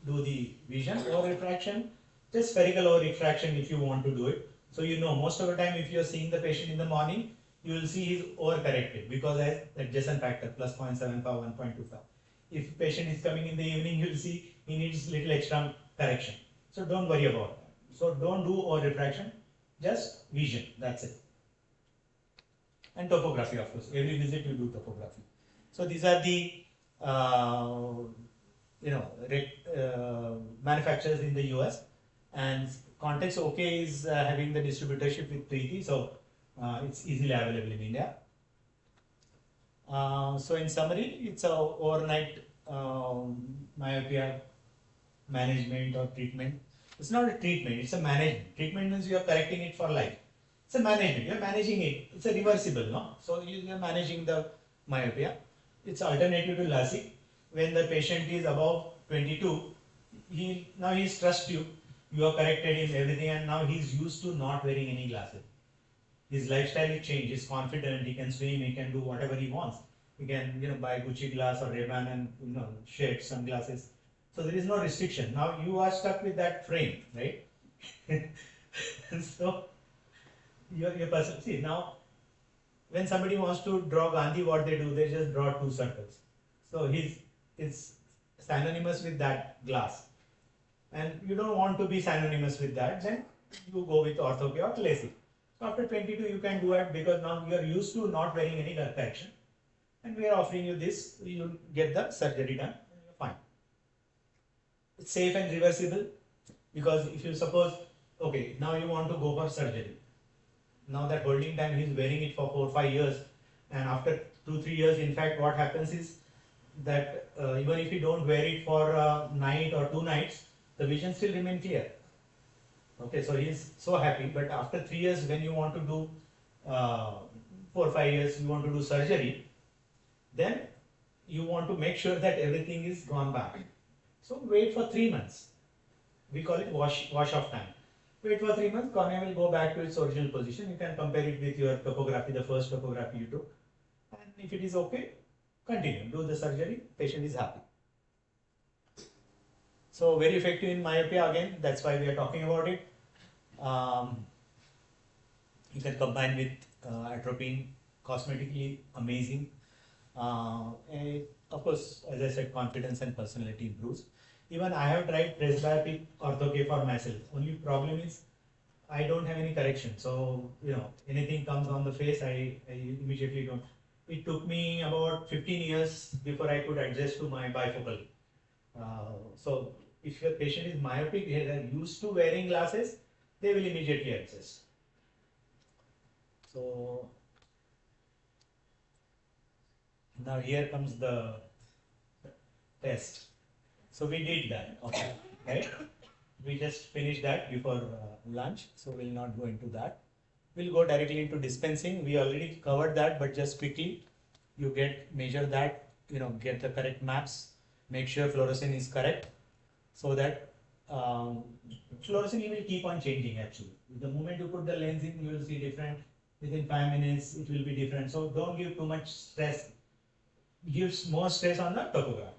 do the vision or refraction, just spherical or refraction if you want to do it. So most of the time if you are seeing the patient in the morning, you will see he's over corrected, because as adjacent factor plus 0.75, 1.25. If patient is coming in the evening, you will see he needs little extra correction. So don't worry about that. So don't do over refraction, just vision, that's it. And topography, of course. Every visit you do topography. So these are the manufacturers in the US, and Context OK is having the distributorship with Preeti, so it's easily available in India. So in summary, it's a overnight myopia management or treatment. It's not a treatment, it's a management. Treatment means you are correcting it for life. It's a management, you're managing it. It's a reversible, no? So you're managing the myopia. It's alternative to LASIK. When the patient is above 22, now he's trust you. You are corrected in everything, and now he's used to not wearing any glasses. His lifestyle is changed. He's confident. He can swim. He can do whatever he wants. He can, buy Gucci glass or Ray-Ban and shades, sunglasses. So there is no restriction. Now you are stuck with that frame, right? So your person. See now, when somebody wants to draw Gandhi, what they do? They just draw 2 circles. So it's synonymous with that glass. And you don't want to be synonymous with that, then you go with orthoke or LASIK. So after 22 you can do it, because now you are used to not wearing any correction, and we are offering you this. You get the surgery done, and you're fine. It's safe and reversible, because if you suppose, okay, now you want to go for surgery. Now that holding time, he's wearing it for 4 or 5 years, and after 2 or 3 years, in fact, what happens is that even if you don't wear it for a night or 2 nights, the vision still remains clear. Okay, so he's so happy, but after 3 years, when you want to do 4 or 5 years, you want to do surgery, then you want to make sure that everything is gone back. So wait for 3 months. We call it wash off time. Wait for 3 months, cornea will go back to its original position. You can compare it with your topography, the first topography you took. And if it is okay, continue, do the surgery, patient is happy. So very effective in myopia again, that's why we are talking about it. You can combine with atropine, cosmetically amazing. And of course, as I said, confidence and personality improves. Even I have tried presbyopic orthoke for myself. Only problem is I don't have any correction. So, anything comes on the face, I immediately don't. It took me about 15 years before I could adjust to my bifocal. So if your patient is myopic, they are used to wearing glasses, they will immediately adjust. So now here comes the test. So we did that, okay, right? We just finished that before lunch, so we'll not go into that. We'll go directly into dispensing. We already covered that, but just quickly, you measure that, get the correct maps, make sure fluorescence is correct, so that fluorescence you will keep on changing actually. The moment you put the lens in, you will see different. Within 5 minutes, it will be different. So don't give too much stress. Gives more stress on the topography.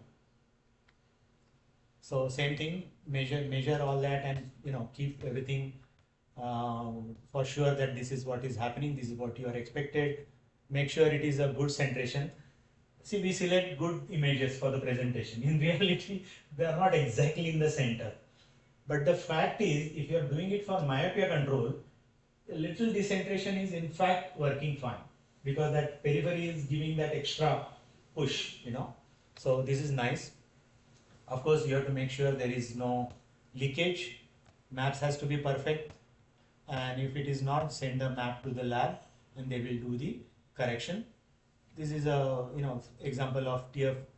So same thing, measure all that, and keep everything for sure that this is what is happening, this is what you are expected. Make sure it is a good centration. See, we select good images for the presentation. In reality, they are not exactly in the center. But the fact is, if you are doing it for myopia control, a little decentration is in fact working fine, because that periphery is giving that extra push, So this is nice. Of course, you have to make sure there is no leakage. Maps has to be perfect. And if it is not, send the map to the lab and they will do the correction. This is a example of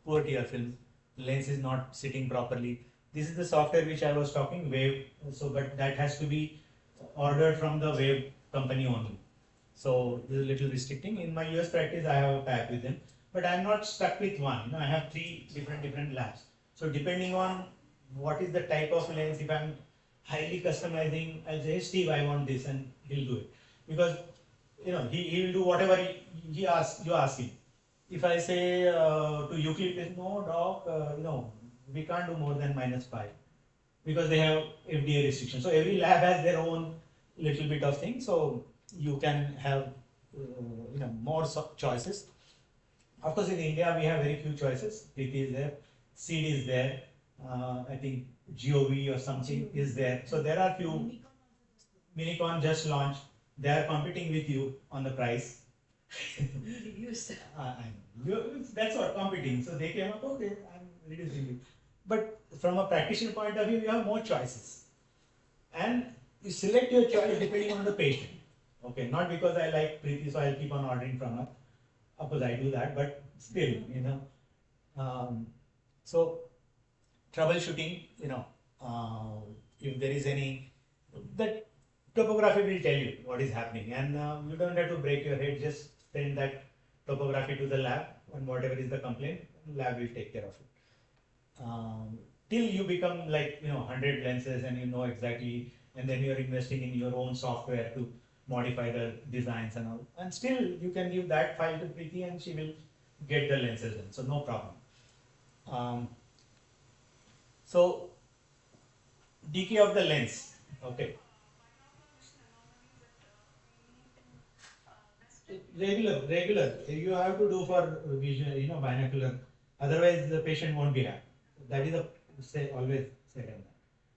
poor tear film. Lens is not sitting properly. This is the software which I was talking, Wave. So, but that has to be ordered from the Wave company only. So this is a little restricting. In my US practice, I have a pack with them, but I am not stuck with one. I have 3 different labs. So depending on what is the type of lens, if I'm highly customizing, I'll say, hey, Steve, I want this, and he'll do it. Because he will do whatever you ask him. If I say to Euclid, no, doc, we can't do more than -5 because they have FDA restrictions. So every lab has their own little bit of thing. So you can have more choices. Of course, in India we have very few choices. PT is there, Seed is there. I think GOV or something is there. So there are few. Minicon just launched. They are competing with you on the price. That's what competing. So they came up, okay, I'm reducing it. But from a practitioner point of view, you have more choices. And you select your choice depending on the patient. Okay, not because I like Preeti, so I'll keep on ordering from her. Of course, I do that, but still, so troubleshooting, if there is any, that topography will tell you what is happening, and you don't have to break your head. Just send that topography to the lab, and whatever is the complaint, lab will take care of it. Till you become like 100 lenses and you know exactly, and then you are investing in your own software to modify the designs and all, and still you can give that file to Preeti and she will get the lenses in, so no problem. So decay of the lens, okay. Regular. You have to do for vision, binocular. Otherwise, the patient won't be happy. That is always said.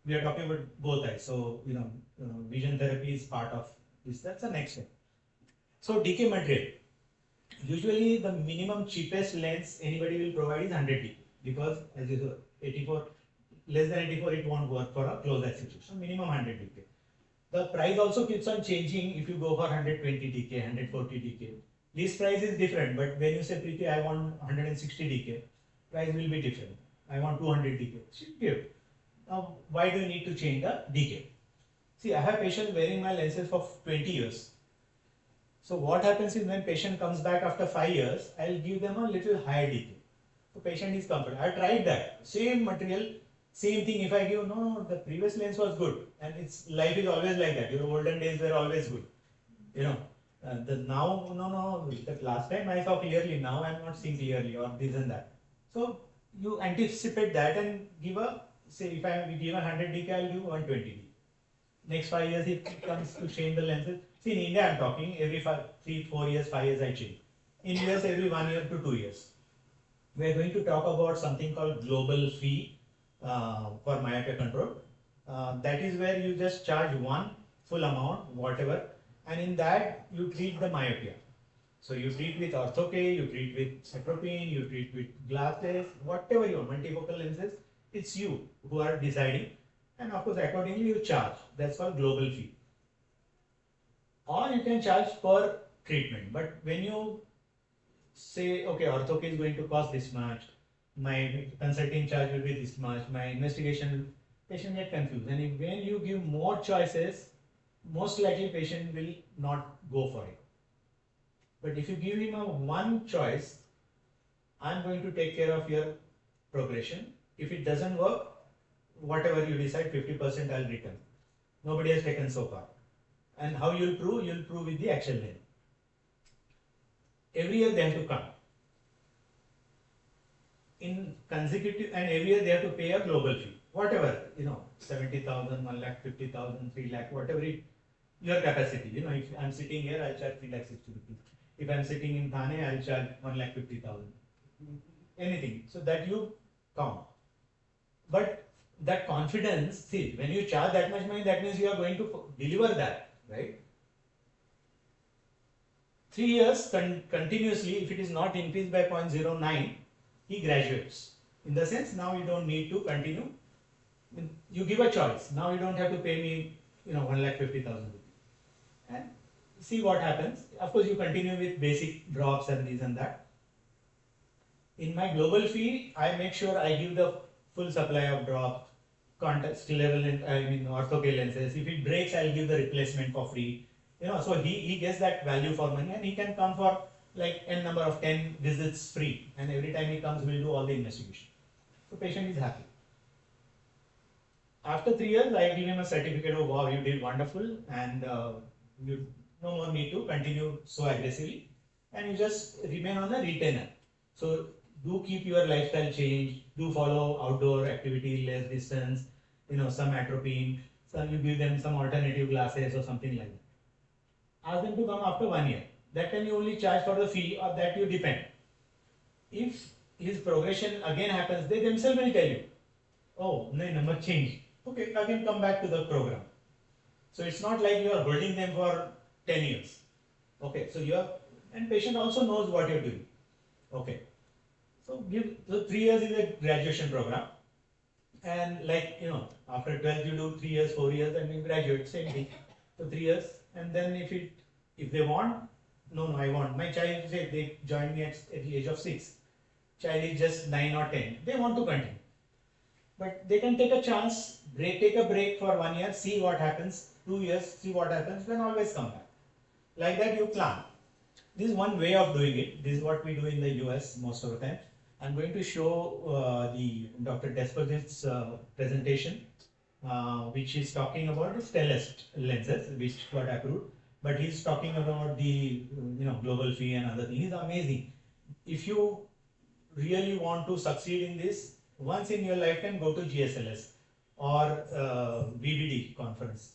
We are talking about both eyes. So vision therapy is part of this. That's the next step. So decay material. Usually, the minimum cheapest lens anybody will provide is 100 decay, because as you saw, 84, less than 84, it won't work for a close eye situation. Minimum 100 decay. The price also keeps on changing if you go for 120 DK, 140 DK. This price is different, but when you say, Preeti, I want 160 DK, price will be different. I want 200 DK. She'll give. Now, why do you need to change the DK? See, I have patients wearing my lenses for 20 years. So what happens is when patient comes back after 5 years, I'll give them a little higher DK. The patient is comfortable. I tried that. Same material. Same thing, if I give, no, the previous lens was good, and life is always like that. Your olden days were always good. Now, no, that last time I saw clearly, now I'm not seeing clearly, or this and that. So you anticipate that and give say if I give 100 DK, I'll give 120 DK. Next 5 years, if it comes to change the lenses. See, in India, I'm talking every 3, 4 years, 5 years, I change. In US, every 1 year to 2 years. We're going to talk about something called global fee for myopia control. That is where you just charge one full amount, whatever, and in that you treat the myopia. So you treat with orthoke, you treat with atropine, you treat with glasses, whatever you want, multifocal lenses, it's you who are deciding, and of course accordingly you charge. That's called global fee. Or you can charge per treatment. But when you say, okay, ortho is going to cost this much, my consulting charge will be this much, my investigation, patient get confused. And when you give more choices, most likely patient will not go for it. But if you give him a one choice, I'm going to take care of your progression. If it doesn't work, whatever you decide, 50% I'll return. Nobody has taken so far. And how you'll prove? You'll prove with the actual name. Every year they have to come. In consecutive, and every year they have to pay a global fee. Whatever, 70,000, 1,50,000, 3 lakh, whatever your capacity. If I'm sitting here, I'll charge 3,60,000 rupees. If I'm sitting in Thane, I'll charge 1,50,000. Anything. So that you count. But that confidence, see, when you charge that much money, that means you are going to deliver that, right? 3 years continuously, if it is not increased by 0.09, he graduates. In the sense, now you don't need to continue. You give a choice. Now you don't have to pay me, 1,50,000 rupees. And see what happens. Of course, you continue with basic drops and this and that. In my global fee, I make sure I give the full supply of drops, contact level, ortho lenses. If it breaks, I'll give the replacement for free. So he gets that value for money, and he can come for like n number of 10 visits free. And every time he comes, we'll do all the investigation. So patient is happy. After 3 years, I give him a certificate of, wow, you did wonderful, and you no more need to continue so aggressively, and you just remain on a retainer. So do keep your lifestyle change, do follow outdoor activity, less distance, some atropine, some you give them some alternative glasses or something like that. Ask them to come after 1 year. That time you only charge for the fee, or that you depend. If his progression again happens, they themselves will tell you, oh, no, number change. Okay, again come back to the program. So it's not like you are holding them for 10 years. Okay, so and patient also knows what you're doing. Okay. So 3 years is a graduation program. And after 12 you do 3 years, 4 years, and you graduate, same thing. So 3 years, and then if they want, no, I want. My child, say they joined me at the age of 6. Child is just 9 or 10. They want to continue. But they can take a chance, take a break for 1 year, see what happens, 2 years, see what happens, then always come back. Like that you plan. This is one way of doing it. This is what we do in the US most of the time. I'm going to show the Dr. Desposit's presentation, which is talking about the Stellest lenses, which got approved. But he's talking about the global fee and other things. He's amazing. If you really want to succeed in this, once in your lifetime, go to GSLS or BBD conference.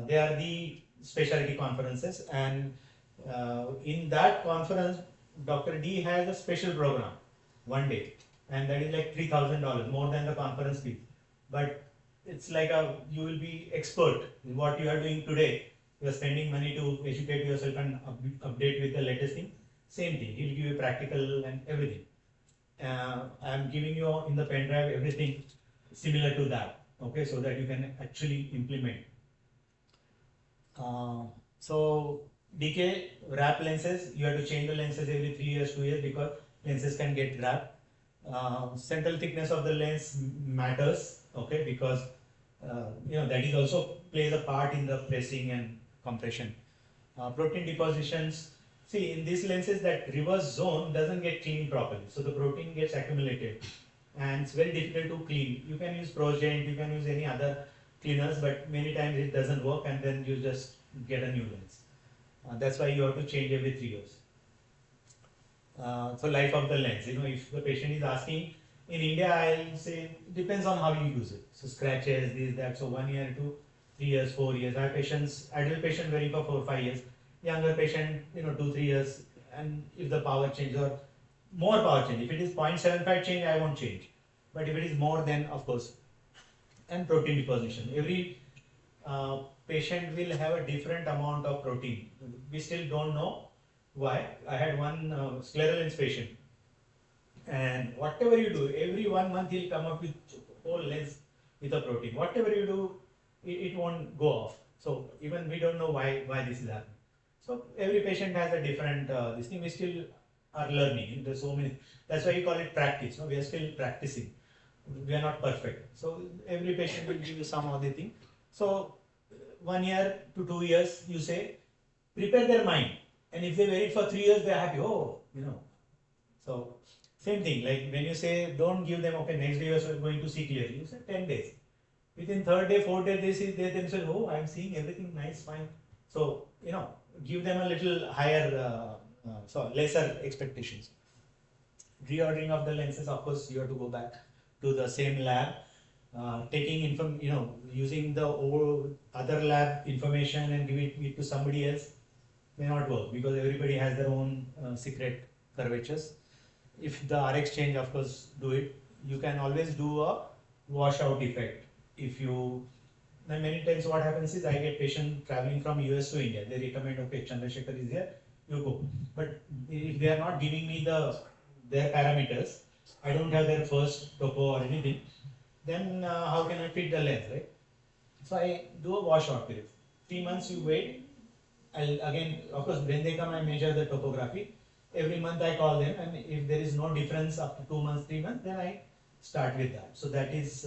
They are the specialty conferences, and in that conference, Dr. D has a special program, 1 day, and that is like $3,000, more than the conference fee. But it's like you will be expert in what you are doing today. You are spending money to educate yourself and update with the latest thing. Same thing, he'll give you practical and everything. I'm giving you in the pen drive everything similar to that, okay, so that you can actually implement. So DK wrap lenses, you have to change the lenses every 3 years, 2 years, because lenses can get wrapped. Central thickness of the lens matters, okay, because that is also plays a part in the pressing and compression. Protein depositions. See, in these lenses, that reverse zone doesn't get cleaned properly, so the protein gets accumulated, and it's very difficult to clean. You can use Progent, you can use any other cleaners, but many times it doesn't work, and then you just get a new lens. That's why you have to change every 3 years. So life of the lens, if the patient is asking, in India I'll say depends on how you use it. So scratches, this, that. So 1 year to 3 years, 4 years. I have patients, adult patient wearing for 4 or 5 years. Younger patient, 2-3 years. And if the power change or more power change, if it is 0.75 change, I won't change. But if it is more, then of course. And protein deposition. Every patient will have a different amount of protein. We still don't know why. I had one scleral lens patient, and whatever you do, every 1 month he'll come up with
whole lens with a protein. Whatever you do, it won't go off. So even we don't know why this is happening. So every patient has a different this thing. We still are learning. There's so many. That's why you call it practice. No, we are still practicing. We are not perfect. So every patient will give you some other thing. So 1 year to 2 years, you say, prepare their mind. And if they wait for 3 years, they're happy. Oh, you know. So same thing. Like when you say, don't give them, okay, next day you are going to see clearly. You say 10 days. Within third day, fourth day, they themselves, oh, I'm seeing everything nice, fine. So, you know, give them a little higher, lesser expectations. Reordering of the lenses, of course, you have to go back to the same lab, using the old other lab information and give it to somebody else may not work because everybody has their own secret curvatures. If the RX change, of course, do it. You can always do a washout effect. If you, then many times what happens is I get patient traveling from US to India. They recommend, okay, Chandrashekhar is here, you go. But if they are not giving me their parameters, I don't have their first topo or anything, then how can I fit the lens, right? So I do a washout period. 3 months you wait. I'll again, of course, when they come, I measure the topography. Every month I call them, and if there is no difference after 2 months, 3 months, then I start with that. So that is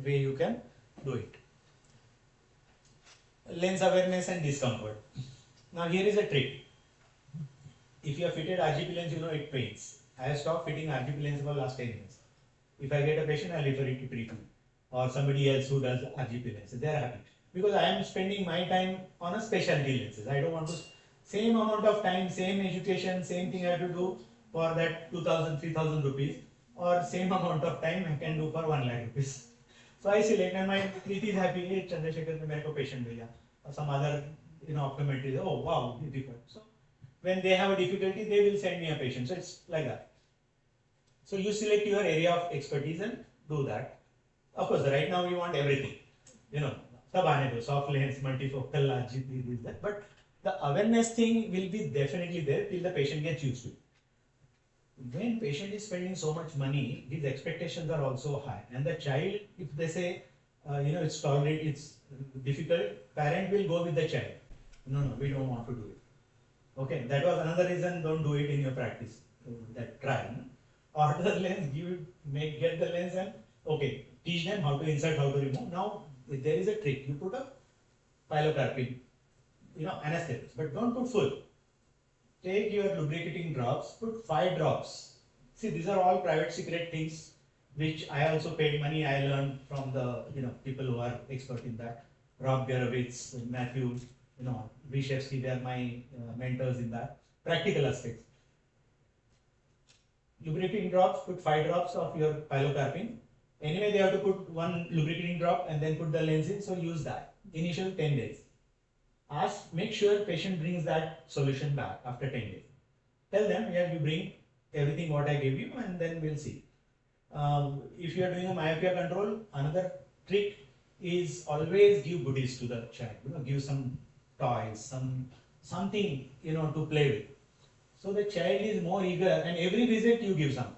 way you can do it. Lens awareness and discomfort. Now here is a trick. If you have fitted RGP lens, you know it pains. I have stopped fitting RGP lens for last 10 years. If I get a patient, I refer it to treatment or somebody else who does RGP lenses. They are happy because I am spending my time on a specialty lenses. I don't want to same amount of time, same education, same thing I have to do for that 2,000, 3,000 rupees, or same amount of time I can do for 1 lakh rupees. So I select, and my Preeti is happy. Hey, Chandrashekhar, मेरे को patient भेजा, or some other optometrist. Oh wow, difficult. So when they have a difficulty, they will send me a patient. So it's like that. So you select your area of expertise and do that. Of course, right now we want everything. सब आने दो, soft lens, multifocal, RGP, this, that. But the awareness thing will be definitely there till the patient gets used to it. When patient is spending so much money, his expectations are also high. And the child, if they say, it's tolerated, it's difficult, parent will go with the child. No, we don't want to do it. Okay, that was another reason, don't do it in your practice. That try. Order the lens, get the lens and, okay, teach them how to insert, how to remove. Now, there is a trick. You put a pilocarpine, anesthetics, but don't put full. Take your lubricating drops, put 5 drops. See, these are all private secret things which I also paid money. I learned from the people who are expert in that. Rob Garovitz, Matthew, Vyshevsky, they are my mentors in that. Practical aspects. Lubricating drops, put 5 drops of your pilocarpine. Anyway, they have to put 1 lubricating drop and then put the lens in, so use that. Initial 10 days. Make sure patient brings that solution back after 10 days. Tell them, yeah, you bring everything what I gave you and then we'll see. If you are doing a myopia control, another trick is always give goodies to the child. Give some toys, something, to play with. So the child is more eager, and every visit you give something.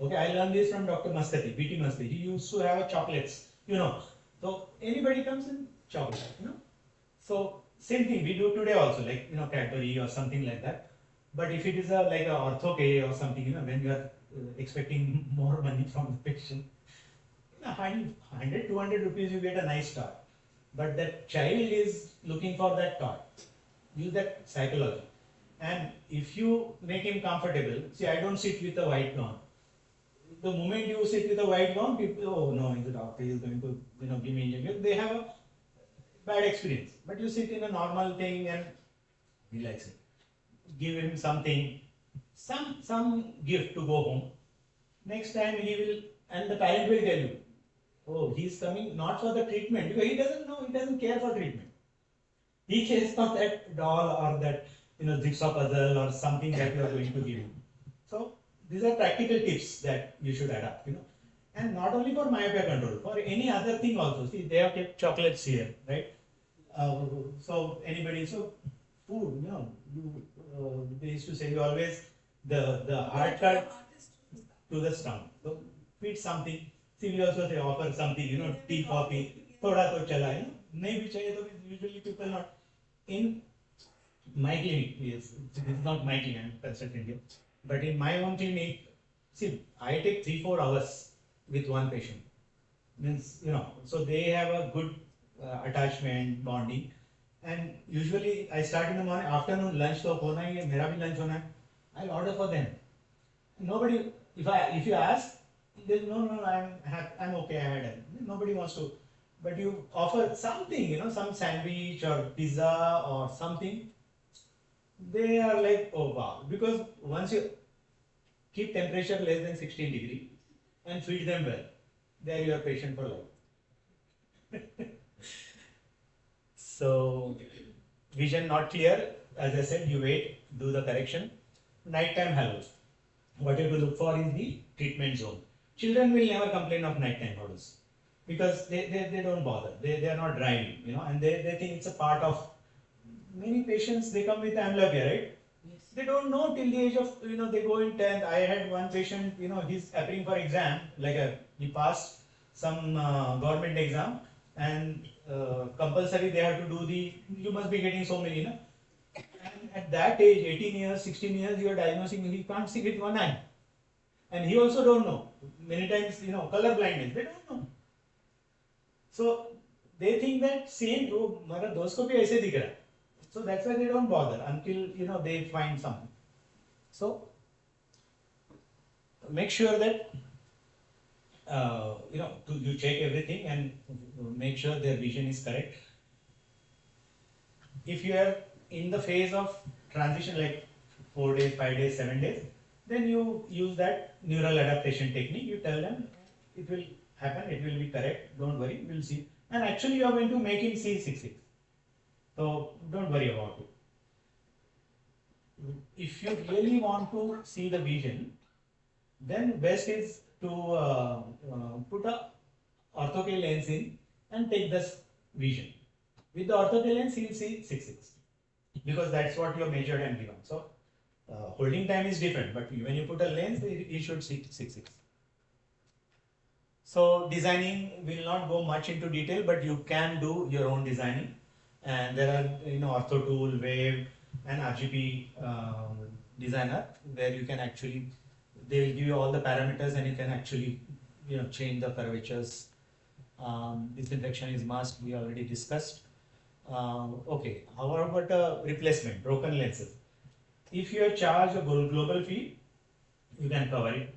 Okay, I learned this from Dr. Mastati, BT Mastati. He used to have chocolates, So anybody comes in chocolate, So same thing we do today also, like Cadbury or something like that. But if it is like a Orthokeratology or something, when you are expecting more money from the patient, 100, 200 rupees you get a nice toy. But that child is looking for that toy. Use that psychology. And if you make him comfortable, see, I don't sit with a white gown. The moment you sit with a white gown, people, oh no, he's a doctor, he's going to, give me injection. They have a bad experience. But you sit in a normal thing and relax it. Give him something, some gift to go home. Next time he will, and the parent will tell you, oh, he's coming not for the treatment, because he doesn't know, he doesn't care for treatment. He cares for that doll or that, jigsaw puzzle or something that you are going to give him. So these are practical tips that you should adapt, And not only for myopia control, for any other thing also. See, they have kept chocolates here, right? So food, they used to say you always the hard cut to the stomach. So feed something.
See, we also say offer something, tea, coffee, thoda to chala, nahi bhi chahiye to usually people not. In my clinic, yes, this is not my clinic, I'm consultant here, but in my own clinic, see, I take 3-4 hours with one patient. Means, so they have a good attachment, bonding, and usually I start in the morning, afternoon, lunch to hona hi hai, mera bhi lunch hona hai, I'll order for them. Nobody, if you ask, they no, I'm okay, I had it. Nobody wants to, but you offer something, some sandwich or pizza or something, they are like, oh wow, because once you keep temperature less than 16 degree and feed them well, they are your patient for life. So, vision not clear, as I said, you wait, do the correction. Nighttime halos. What you have to look for is the treatment zone. Children will never complain of nighttime halos because they don't bother. They are not driving, and they think it's a part of many patients. They come with amblyopia, right? Yes. They don't know till the age of, they go in 10th. I had one patient, he's appearing for exam, he passed some government exam, and compulsory they have to do you must be getting so many, and at that age, 18 years, 16 years, you are diagnosing, he can't see with one eye. And he also don't know. Many times, color blindness, they don't know. So, they think that same, oh, mera dost ko bhi aise dikh raha. So that's why they don't bother until, they find something. So, make sure that, you check everything and make sure their vision is correct. If you are in the phase of transition like 4 days, 5 days, 7 days, then you use that neural adaptation technique. You tell them it will happen, it will be correct, don't worry, we'll see. And actually you are going to make him see 6-6. So don't worry about it. If you really want to see the vision, then best is to put a orthoke lens in and take this vision. With the orthoke lens, he will see 6-6 because that's what you have measured and given. So holding time is different, but when you put a lens, he should see 6-6. So designing will not go much into detail, but you can do your own designing. And there are, Ortho Tool, Wave, and RGB designer where you can actually, they will give you all the parameters and you can actually, change the curvatures. Disinfection is must, we already discussed. Okay, how about replacement, broken lenses? If you charge a global fee, you can cover it.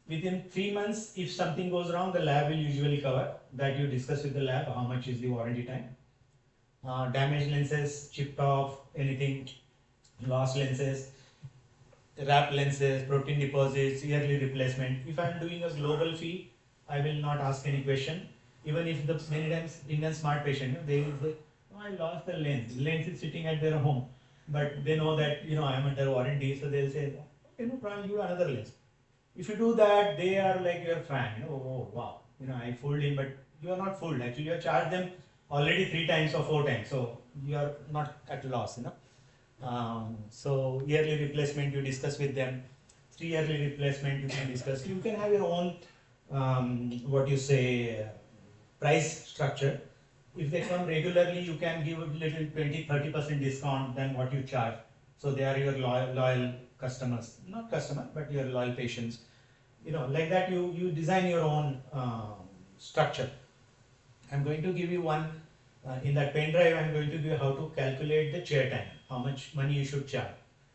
Within 3 months, if something goes wrong, the lab will usually cover. That you discuss with the lab, how much is the warranty time. Damaged lenses, chipped off, anything, lost lenses, wrapped lenses, protein deposits, yearly replacement. If I am doing a global fee, I will not ask any question. Even if the many times Indian smart patient, they will say, oh, I lost the lens. The lens is sitting at their home, but they know that I am under warranty, so they'll say, okay, no problem, give another lens. If you do that, they are like your fan. Oh wow, I fooled him, but you are not fooled. Actually, you have charged them already 3 times or 4 times, so you are not at loss. So yearly replacement you discuss with them. 3 yearly replacement you can discuss. You can have your own price structure. If they come regularly, you can give a little 20-30% discount than what you charge. So they are your loyal customers, not customer, but your loyal patients. Like that you design your own structure. I'm going to give you one, in that pen drive I'm going to give you how to calculate the chair time, how much money you should charge.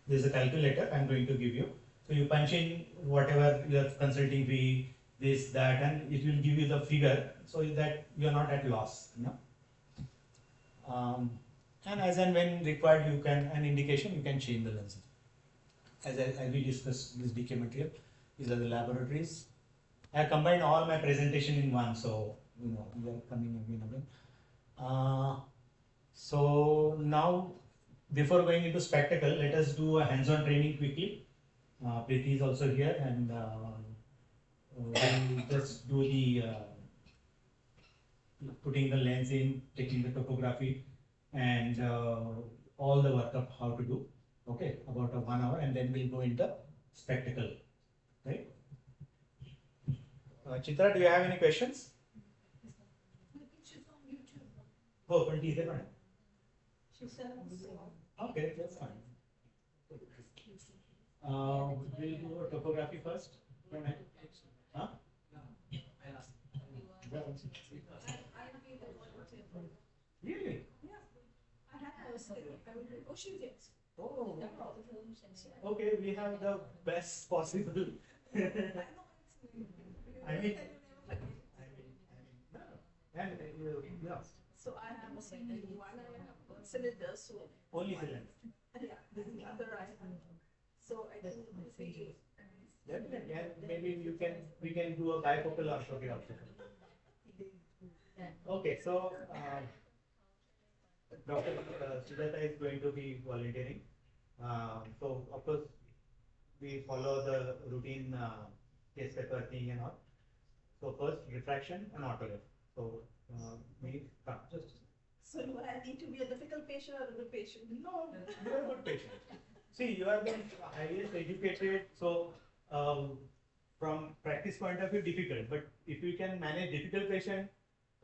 There's a calculator I'm going to give you. So you punch in whatever your consulting fee, this, that, and it will give you the figure so that you are not at loss. And as and when required, you can, an indication, you can change the lenses. As we discussed this DK material, these are the laboratories. I have combined all my presentation in one, so we are coming again. So now, before going into spectacle, let us do a hands-on training quickly. Preeti is also here, and we'll just do the putting the lens in, taking the topography, and all the workup how to do. Okay, about 1 hour, and then we'll go into spectacle, right?
Chitra, do you have any questions?
She's on YouTube.
Oh, but is there?
She said
Okay, that's fine. We'll do topography first. Huh? Really?
Yeah. I have posted. I will do. Oh, she did.
Oh, okay, we have the best possible. I mean, no. And no.
So I have a cylinder, one I have cylinder, so.
Only cylinder.
Yeah, this is the other I have. So I can see.
Definitely, and maybe we can do a bifocal orthography also. Okay, so Dr. Sujata is going to be volunteering. So of course we follow the routine case paper thing and all. So first refraction and autograph. So me come just.
So do I need to be a difficult patient or a good patient?
No, you are a good patient. See, you are the highest educated, so from practice point of view, difficult. But if you can manage difficult patient,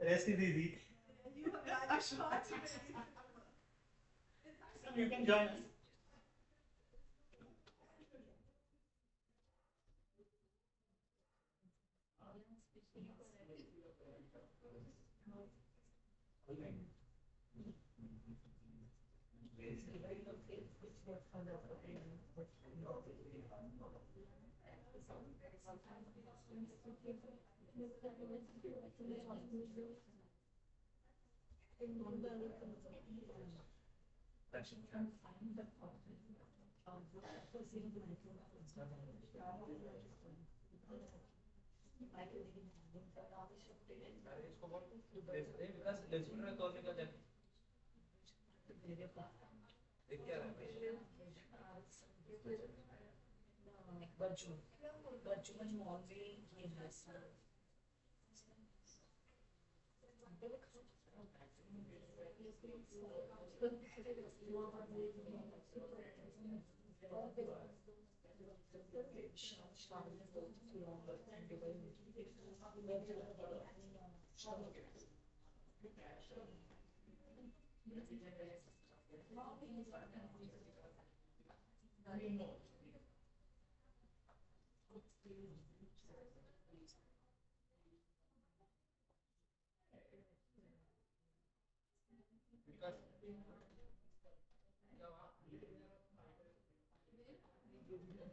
rest is easy.
You have got a shot.
You can join us.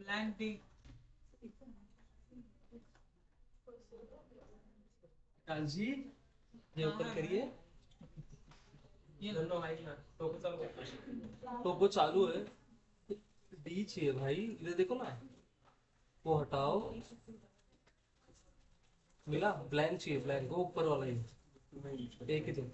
Blank D. कालजी hey open करिए ये दोनों mic ना टोको चालू है D चाहिए भाई इधर देखो ना वो हटाओ मिला ब्लैंक चाहिए ब्लैंक वो ऊपर वाला ही एक ही तो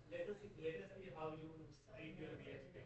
Let us see how you treat your VSP.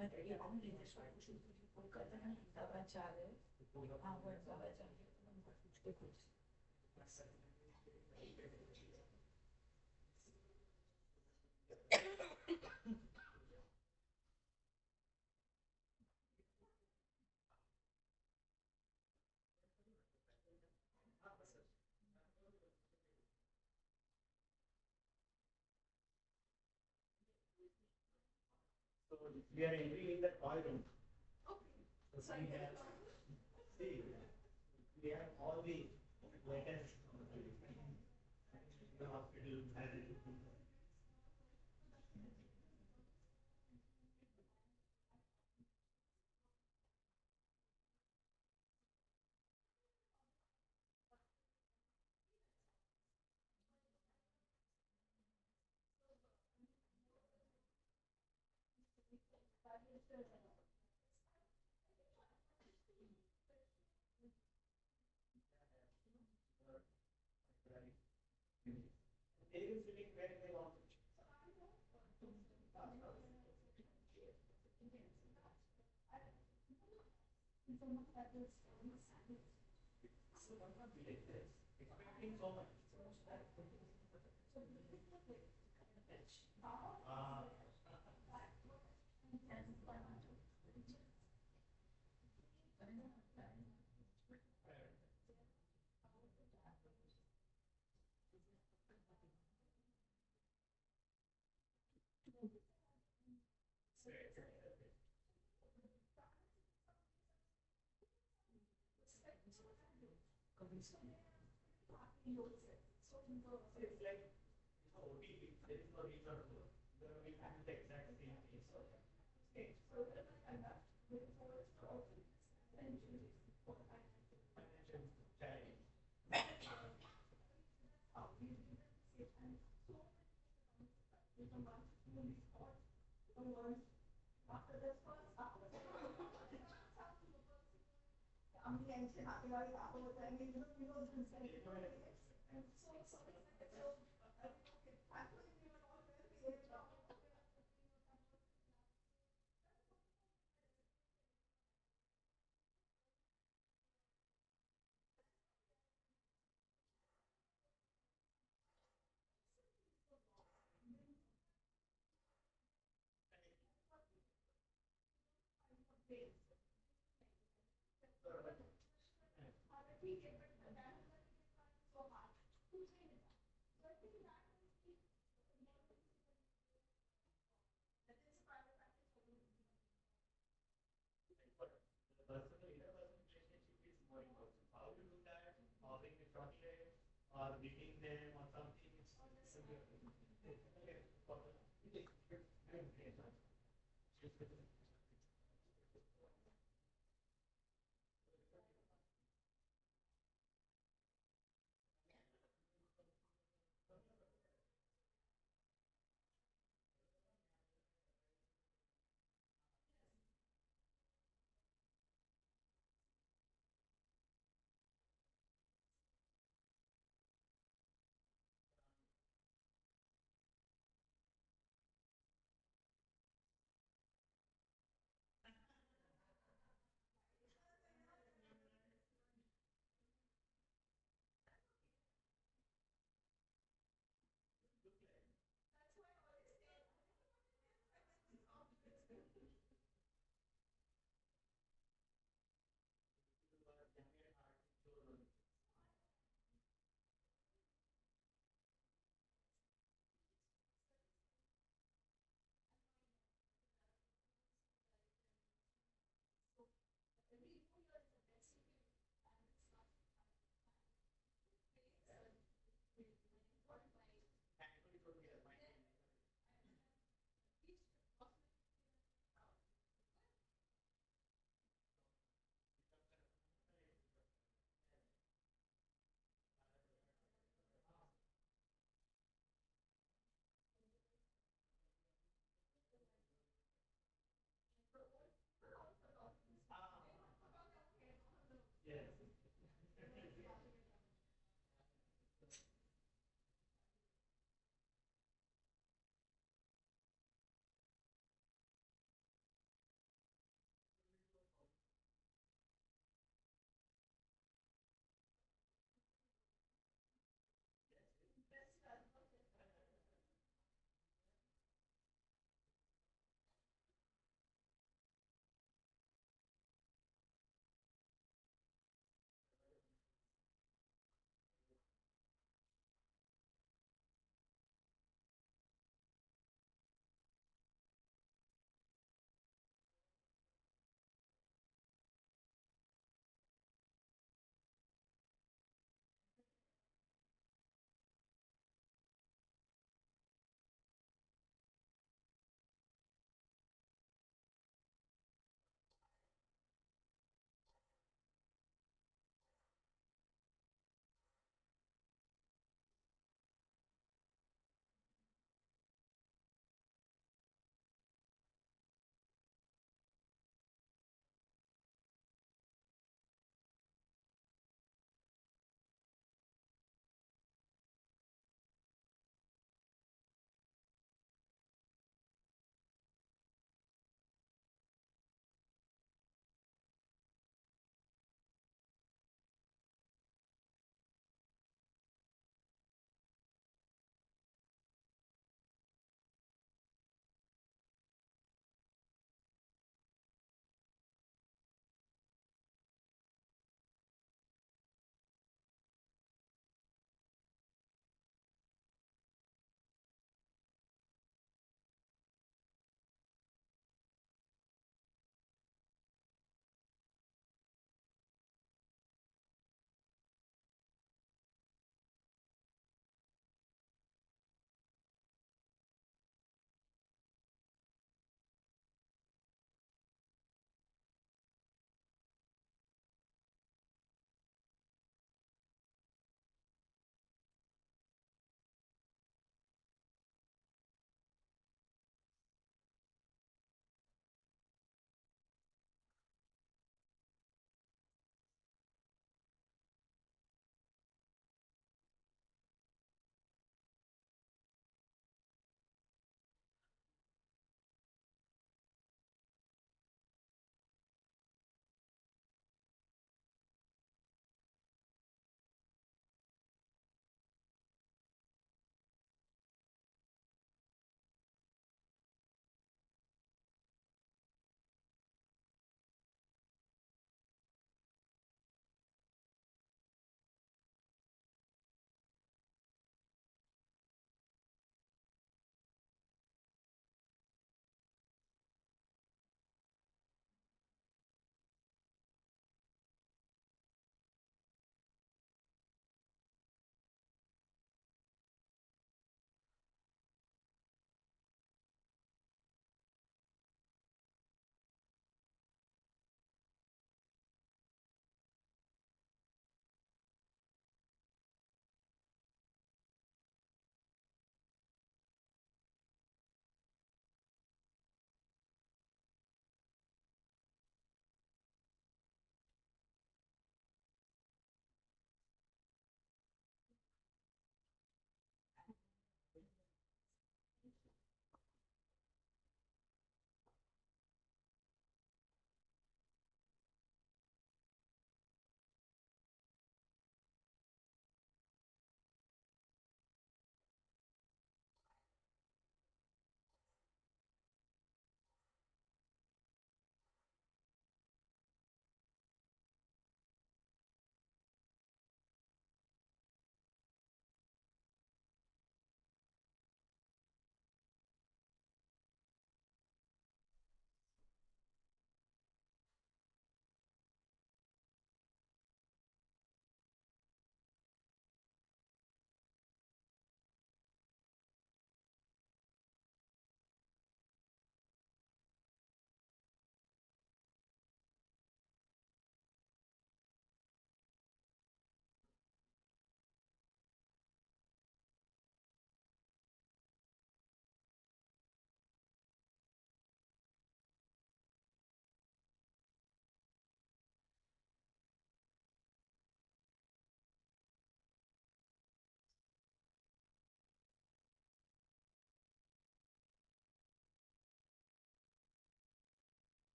मैं ये हम लेने शुरू शुरू फोन करते हैं दवा चाह रहे हाँ वो दवा चाह रहे उनको पूछ के कुछ
So we are entering in the call room. So we have all the latest the hospital has it. Anyone feeling where they want to expecting so much.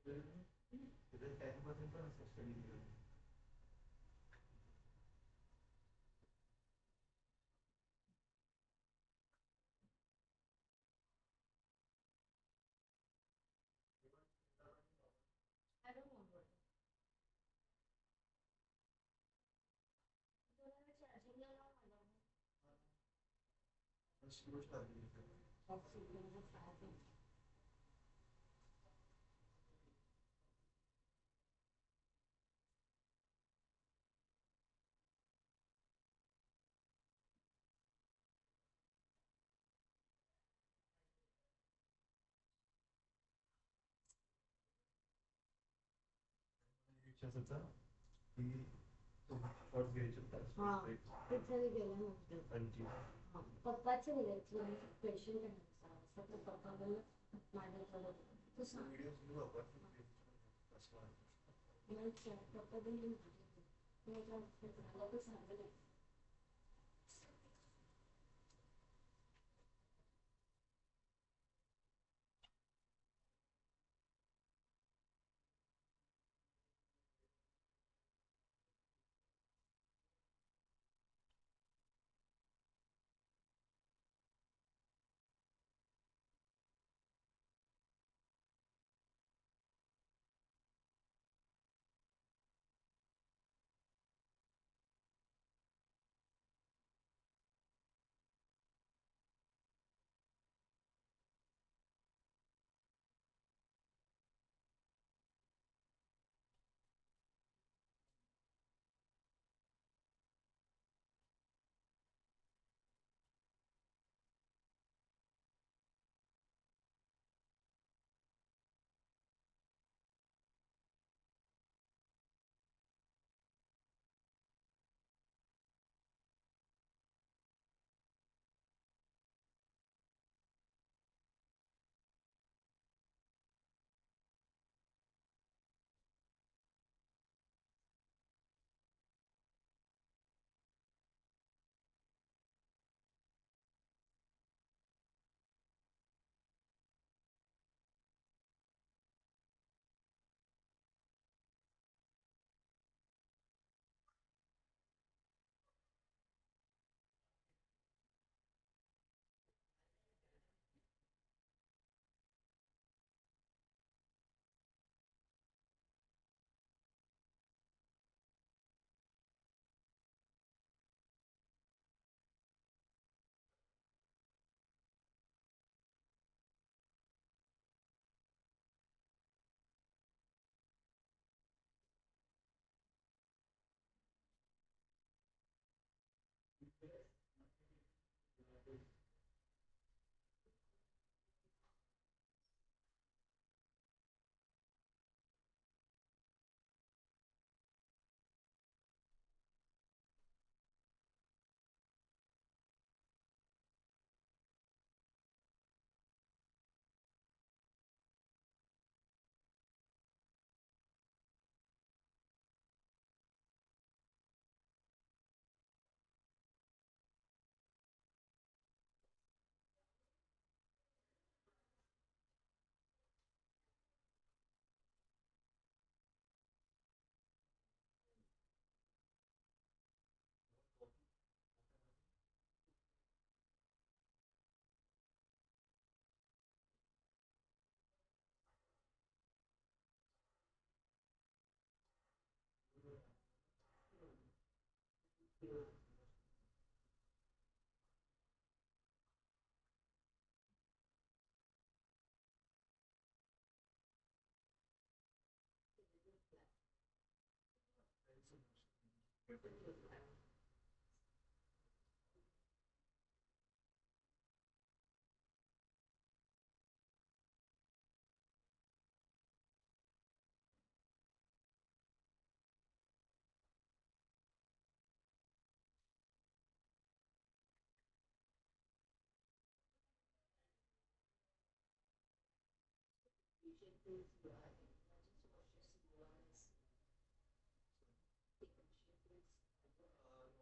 I don't want to. हाँ तिथे गेला नंतर पप्पाचं गेलं patient आहे सगळं पप्पा बोलला माझ्याकडे तू सांग पप्पा बोलले झालं तर सांगलं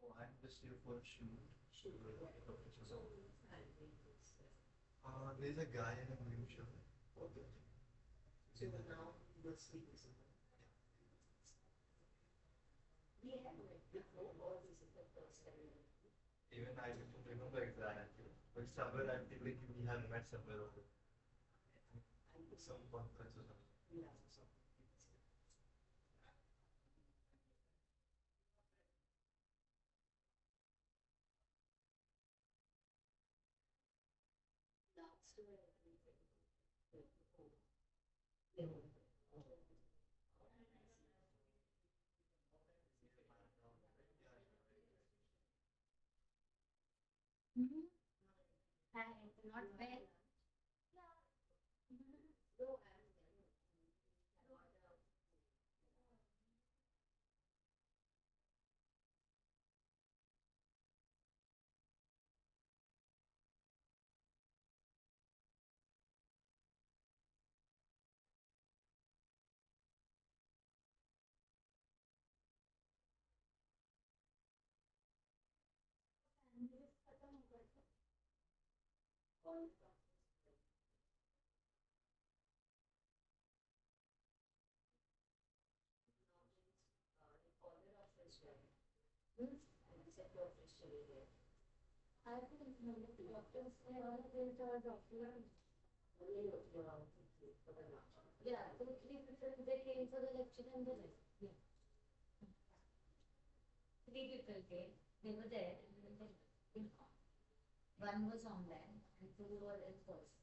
No, I'm just here for a shoot. There's a guy in a blue shirt. Okay. Even I don't remember exactly, but somewhere I feel like we have met somewhere over some conference or something.
Not bad. I think doctors say all of these are doctors. Yeah, so three people they came for the lecture and they left. Yeah. Three people came, they were there, and then they left. One was online and two were in person.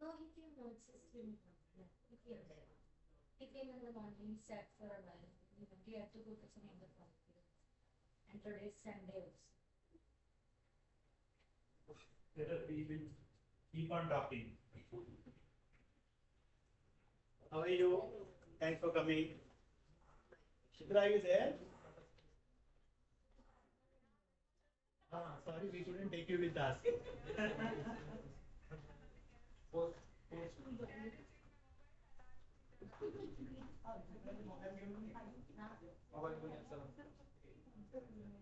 No, he came once, his clinic. Yeah, he came there. He came in the morning, sat for a while. He had to go to some other country. And today's Sunday also.
Let us we will keep on talking. How are you? Thanks for coming. Shikra, are you there? Sorry, we couldn't take you with us.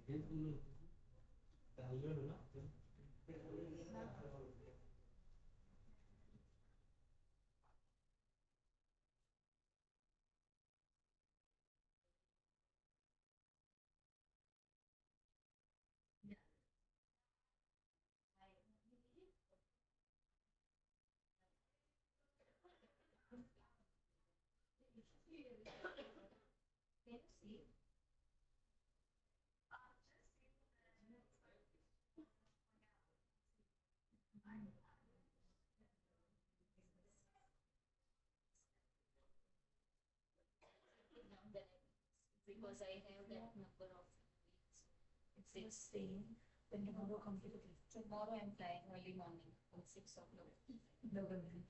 Can you see? Because I have that number of weeks. It's staying. When tomorrow come to the clinic. Tomorrow I'm flying early morning at 6 o'clock. No, no, no.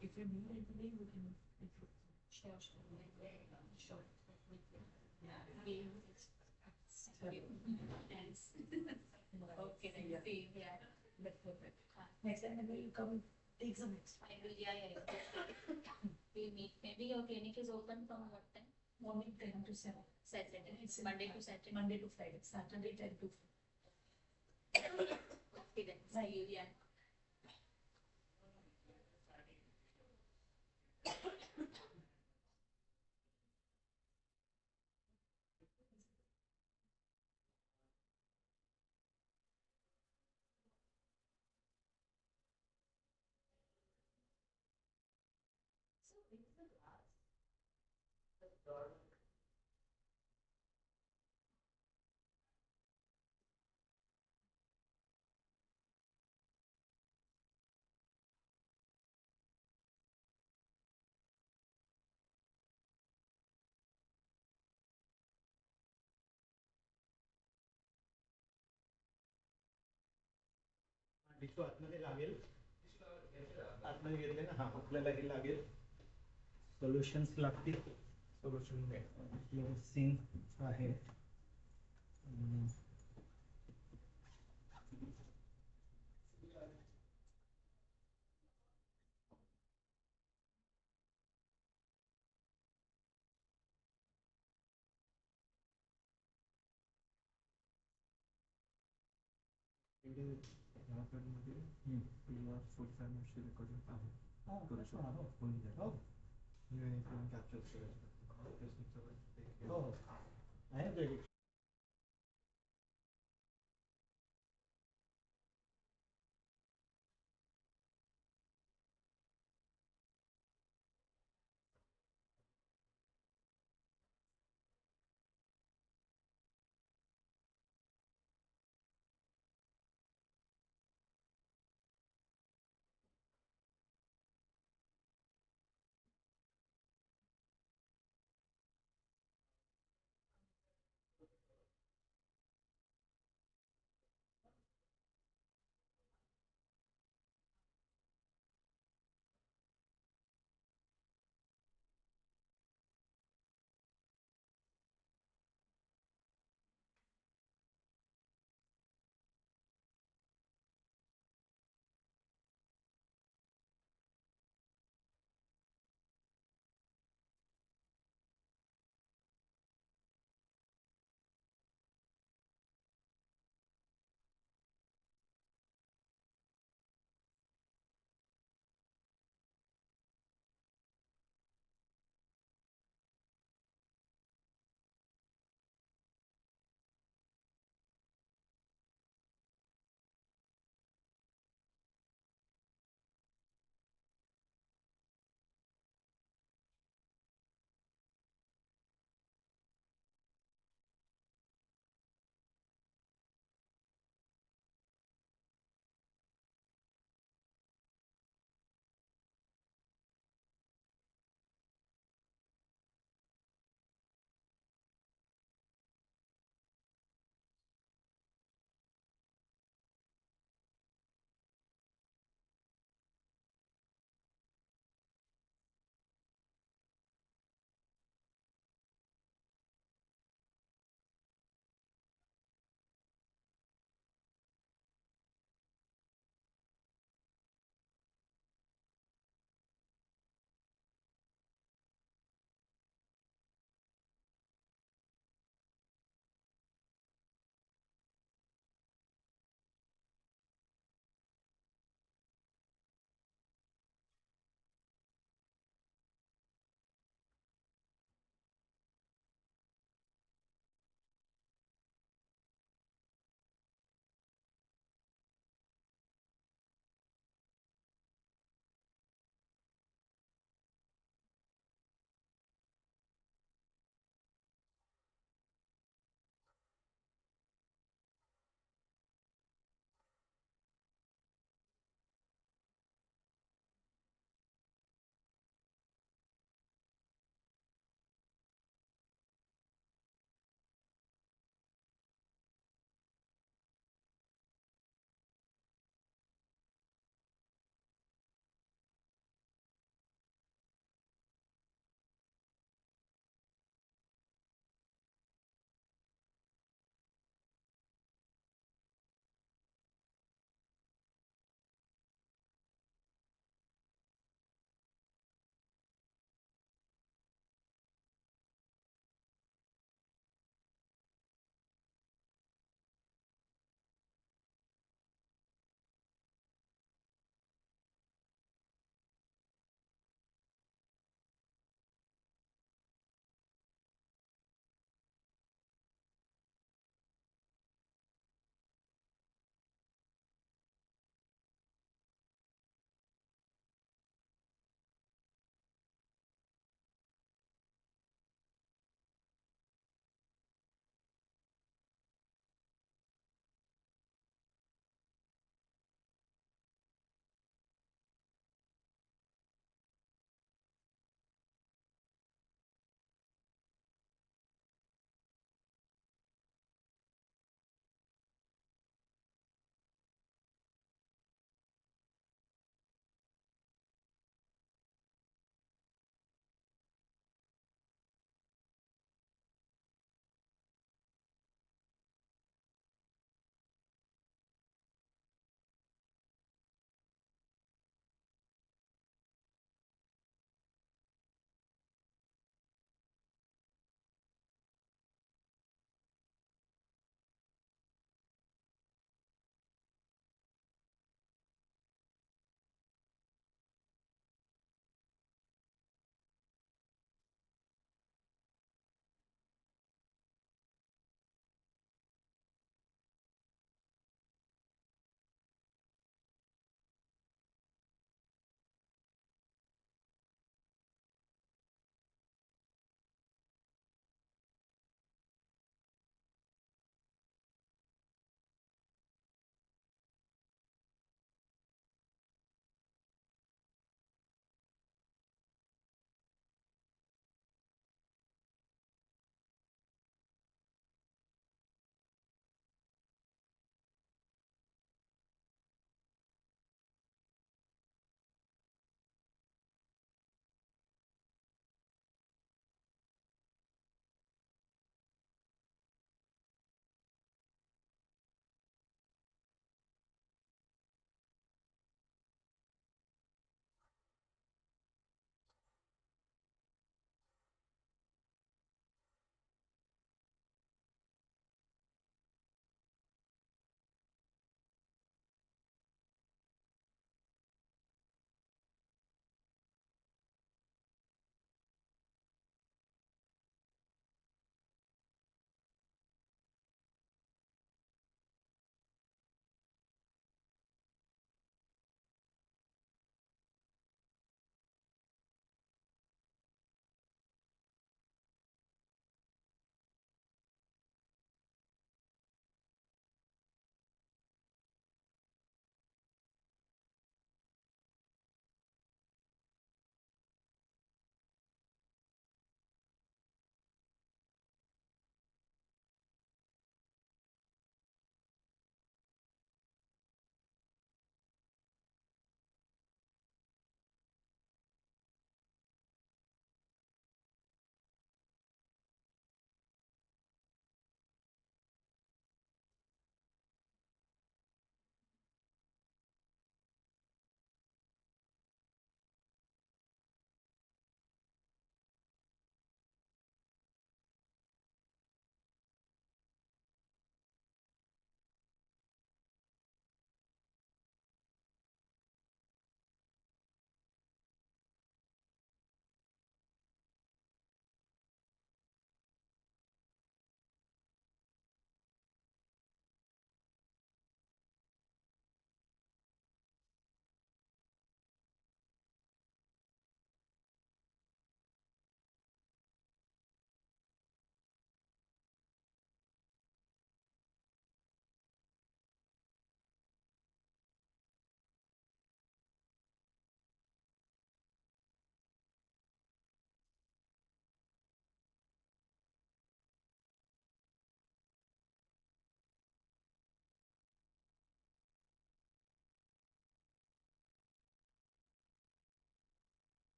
If you need anything, we can. Sure, sure. Sure. Thanks. Okay, then see, yeah. That's perfect. Next time maybe you come take some extra. I will, yeah. We meet, maybe your clinic is open from what time? Morning 10 to 7. Saturday, it's Monday to Saturday. Monday to Friday, Saturday 10 to 4. Okay then, see you, yeah. So, where's the glass?
Tissue आतमध्ये लागेल आतमध्ये घेतले ना हा आपल्याला हे लागेल solutions लागतील solution scene आहे
किंवा फुल फॅमिली रेकॉर्डिंग आहे करू शकतो होऊन जाईल मी फोन कॅप्चर करायचं
हो आहे ना रेडी.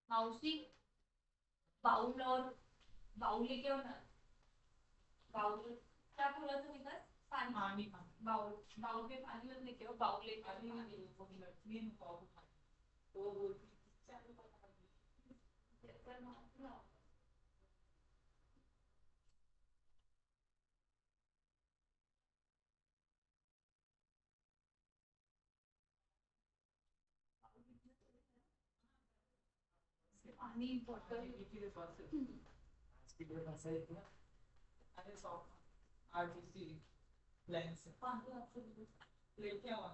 मौसी बाउल और बाउल लेके आओ ना बाउल क्या बोला था विकास पानी बाउल बाउल में पानी मत लेके आओ बाउल लेके आओ पानी बॉटल
अरे सॉफ्ट आरटीसी लेंस लेके आओ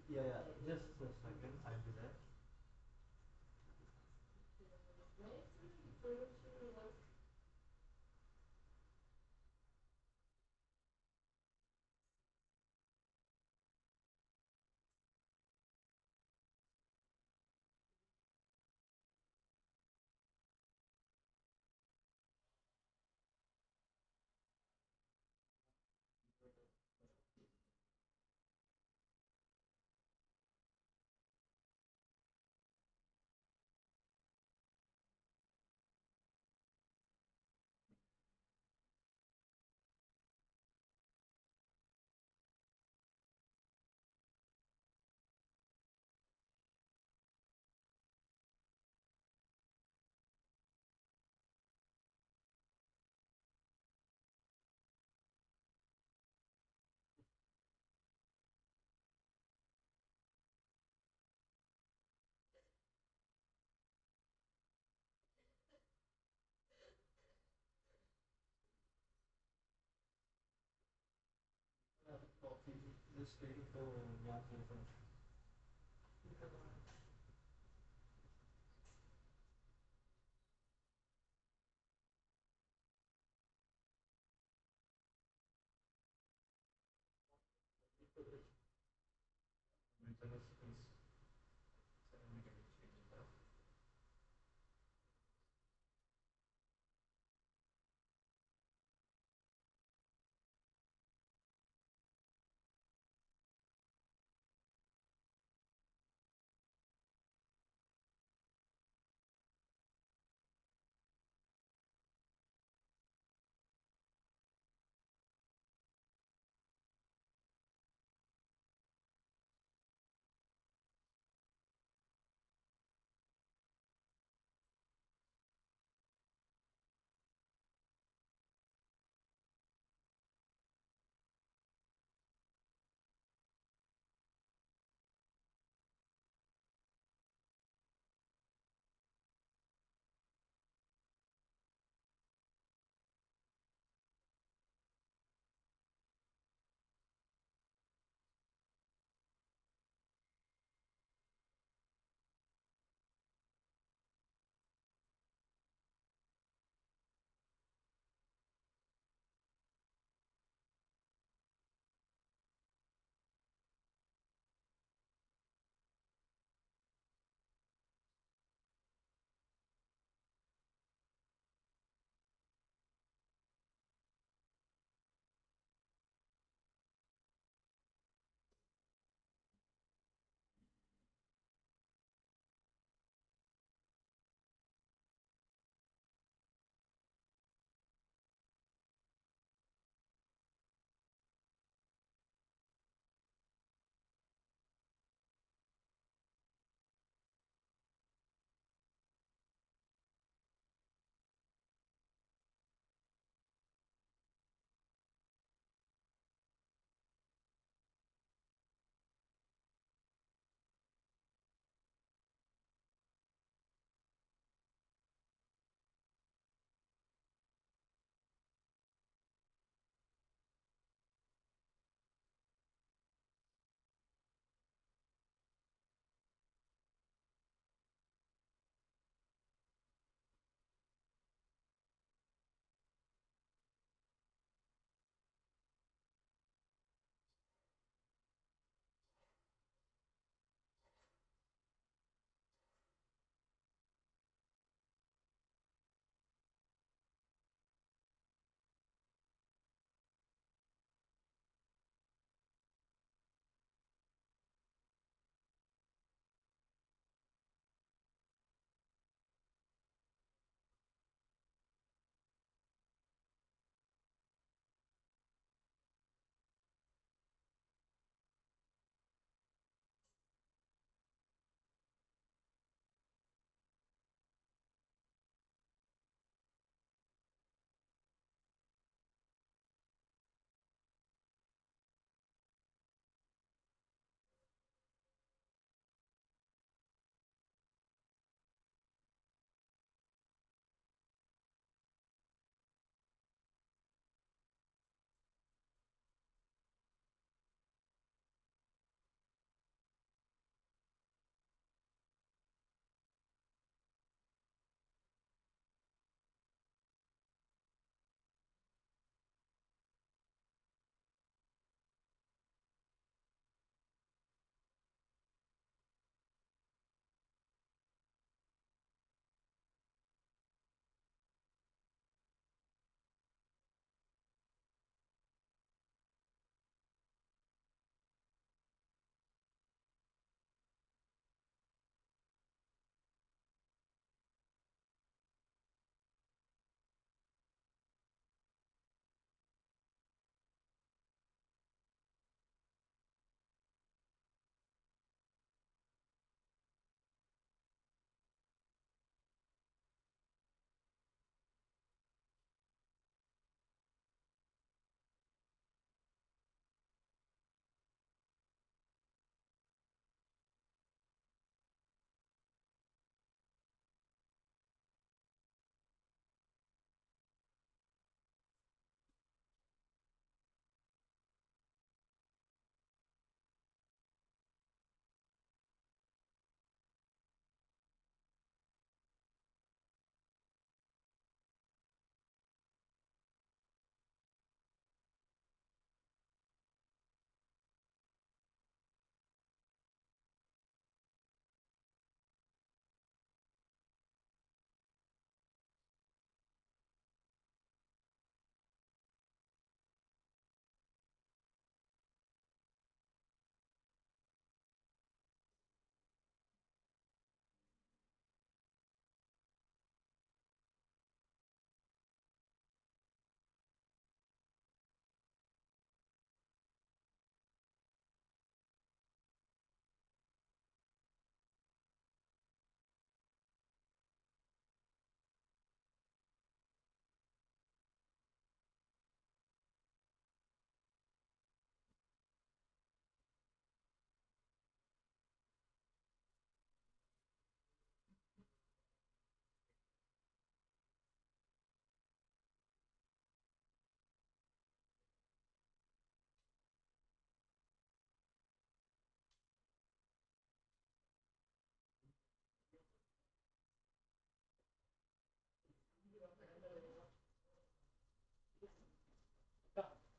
Yeah, just a second, I'll be there. Coffee, just waiting for one open. Maintenance is 7 minutes.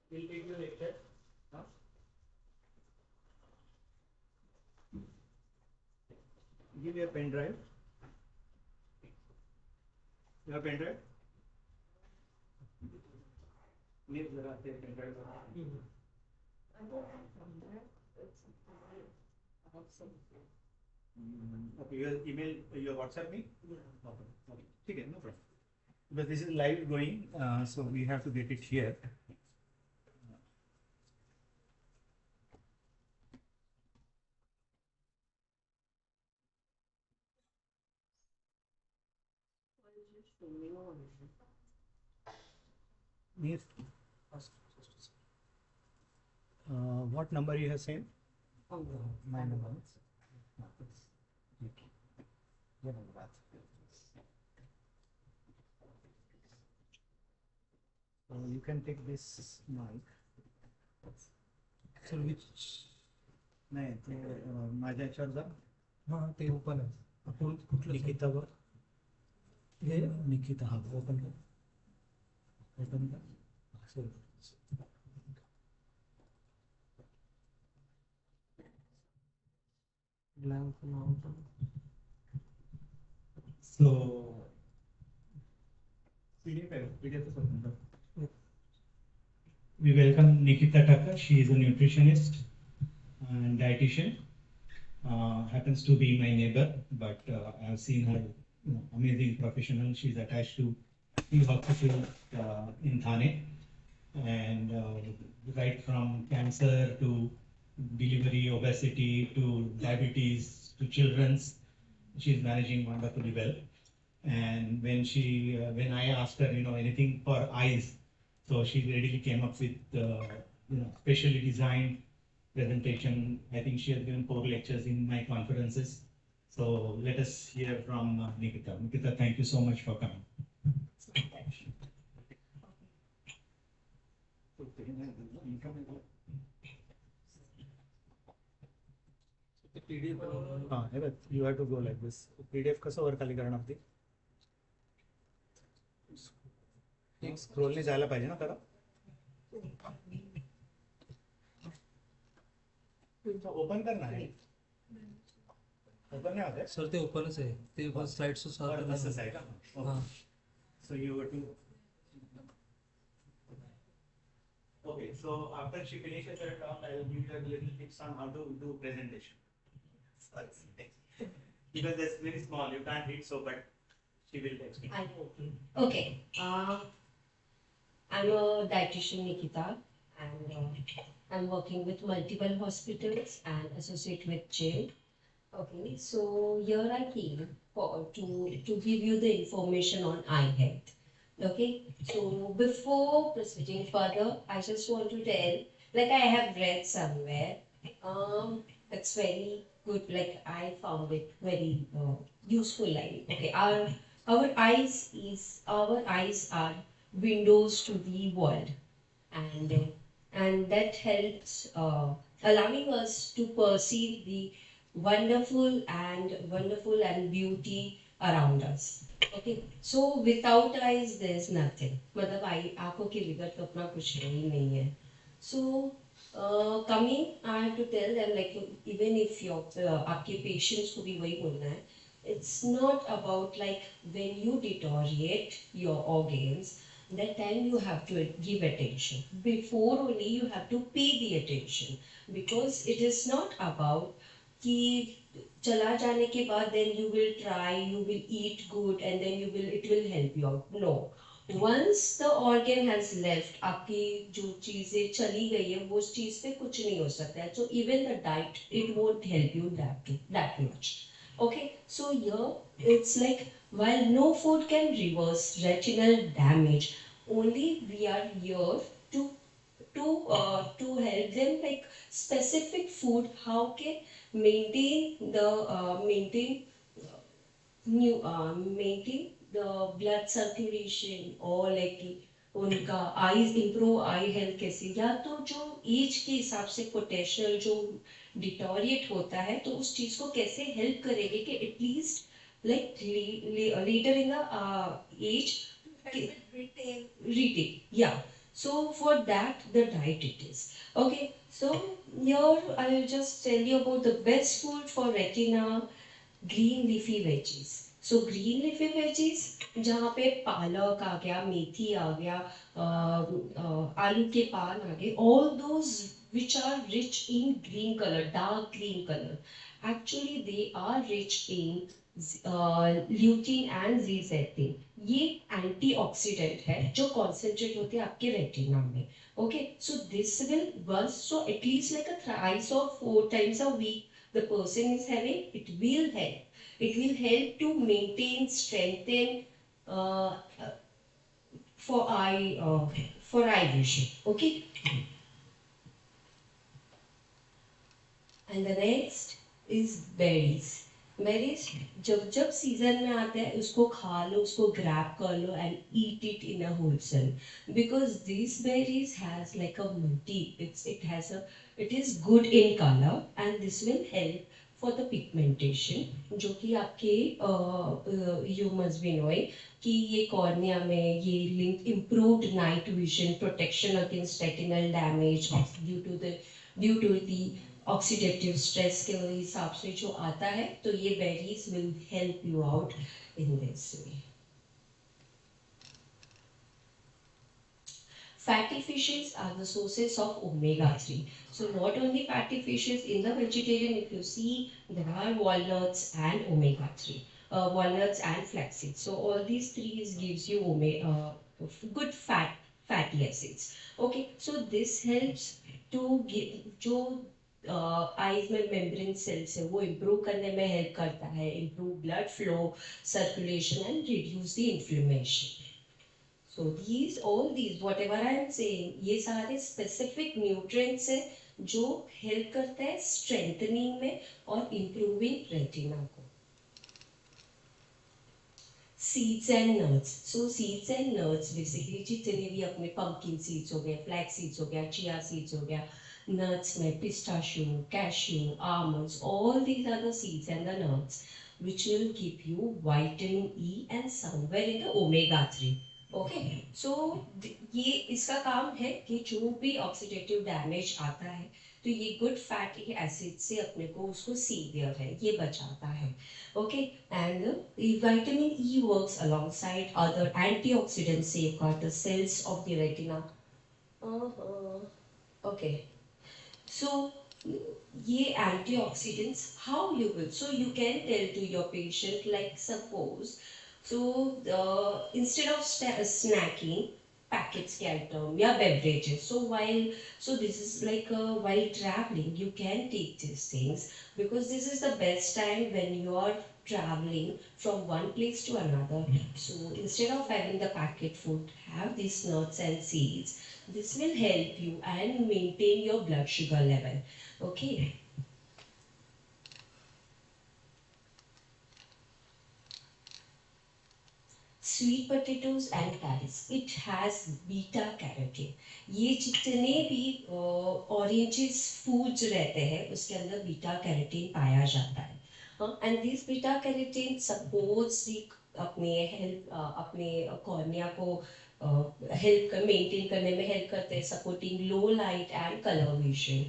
We'll take your lecture. Huh? Give me a pen drive. You have pen drive? Leave the pen drive. Okay, your email, your WhatsApp me? Okay, no problem. But this is live going, so we have to get it here. Yes. What number you have sent? My number. You can take this mic.
Sir which
नाही ते माझ्या याच्यावर जा.
हां ते open आहे. आपण कुठलं
निकितावर
हे
निकिता हा ओपन कर. ओपन कर.
ब्लँक नाव
So, PDF open कर. We welcome Nikita Thakur. She is a nutritionist and dietitian. Happens to be my neighbor, but I have seen her, amazing professional. She's attached to the hospital in Thane, and right from cancer to delivery, obesity to diabetes to children's, she's managing wonderfully well. And when I asked her, anything for eyes, so she readily came up with, specially designed presentation. I think she has given 4 lectures in my conferences. So let us hear from Nikita. Nikita, thank you so much for coming.
You have to go like this. PDF कसं वर खाली करणार ते? स्क्रोलने जायला पाहिजे ना त्याला. Open करना है. ओपन नाही होत
सर ते ओपनच आहे. ते बस स्लाइड्स
सर असंच आहे का?
हां.
So you have to. Okay, so after she finishes her talk, I will give you a little tips on how to do presentation. Because that's very small, you can't read so, but she will explain.
Okay. I'm a dietitian, Nikita, and I'm working with multiple hospitals and associate with jail. Okay, so here I came to give you the information on eye health. Okay, so before proceeding further, I just want to tell, like I have read somewhere, it's very good, like I found it very useful. Like, okay, our eyes are windows to the world, and that helps allowing us to perceive the wonderful and beauty around us. Okay, so without eyes there's nothing. मतलब आंखों के बगैर तो अपना कुछ ही नहीं है. So coming, I have to tell them, like, even if your आपके patients को भी वही बोलना है, it's not about like when you deteriorate your organs, that time you have to give attention. Before only you have to pay the attention, because it is not about कि चला जाने के बाद then you will try, you will eat good, and then it will help you out. No, once the organ has left, आपकी जो चीजें चली गई है वो चीज पे कुछ नहीं हो सकता है. So even the diet, it won't help you that much. Okay, so here it's like, while no food can reverse retinal damage, only we are here to help them, like specific food how can maintain the blood circulation, or like उनका eyes improve eye health कैसे, या तो जो as के हिसाब से potential जो deteriorate होता है तो उस चीज को कैसे हेल्प करेंगे कि at least like later in the age retain. Yeah, So for that, the diet it is. Okay, so here I will just tell you about the best food for retina, green leafy veggies. So green leafy veggies जहाँ पे पालक आ गया, मेथी आ गया, आलू के पान आ गए, all those which are rich in green color, dark green color. Actually they are rich in lutein and zeaxanthin. ये एंटीऑक्सीडेंट है जो कॉन्सेंट्रेट होते हैं आपके रेटिना में. ओके, सो दिस विल बस, सो एटलीस्ट लाइक अ थ्राइस और 4 times a week the person is having, it will help to maintain, strengthen for eye vision. Okay, and the next is berries. berries जब जब season में आता है उसको खा लो, उसको ग्रैब कर लो and eat it in a wholesome, because these berries has like a multi, it is good in color and this will help for the pigmentation जो कि आपके you must be knowing कि ये कॉर्निया में ये link improved night vision, protection against retinal damage due to the oxidative stress के हिसाब से जो आता है, तो ये berries will help you out in this way. Fatty fishes are the sources of omega-3. So not only fatty fishes in the vegetarian, if you see, there are walnuts and omega-3, walnuts and flaxseed. So all these three gives you good fatty acids. Okay, so this helps to give जो eyes में membrane sales है वो improve करने में help करता है, improve blood flow, circulation and reduce the inflammation. So all these whatever I am saying, ये सारे स्पेसिफिक न्यूट्रिएंट्स है जो हेल्प करता है स्ट्रेंथनिंग में और इम्प्रूविंग रेटिना को. Seeds and nuts. So seeds and nuts basically जितने भी अपने पंपकिन सीड्स हो गए, फ्लैक्स सीड्स हो गया, चिया सीड्स हो गया, nuts में pistachio, cashew, almonds, all these are the seeds and the nuts which will give you vitamin E and somewhere in the omega-3. Okay, so ये इसका काम है कि जो भी ऑक्सीडेटिव डैमेज आता है तो ये गुड फैटी एसिड से अपने को उसको सीवियर है, ये बचाता है. Okay, and vitamin E works alongside other antioxidants safeguard the cells of the retina. Okay, so ये antioxidants, how you will, so you can tell to your patient, like suppose, so instead of snacking packets के item या beverages, so this is like while traveling you can take these things, because this is the best time when you are traveling from one place to another. So instead of having the packet food, have these nuts and seeds. This will help you and maintain your blood sugar level. Okay. Sweet potatoes and carrots, it has beta carotene. ये जितने भी oranges foods रहते हैं उसके अंदर beta carotene पाया जाता है. And this beta carotene supports the अपने कॉर्निया को हेल्प मेंटेन करने में हेल्प करते हैं, supporting low light and colour vision.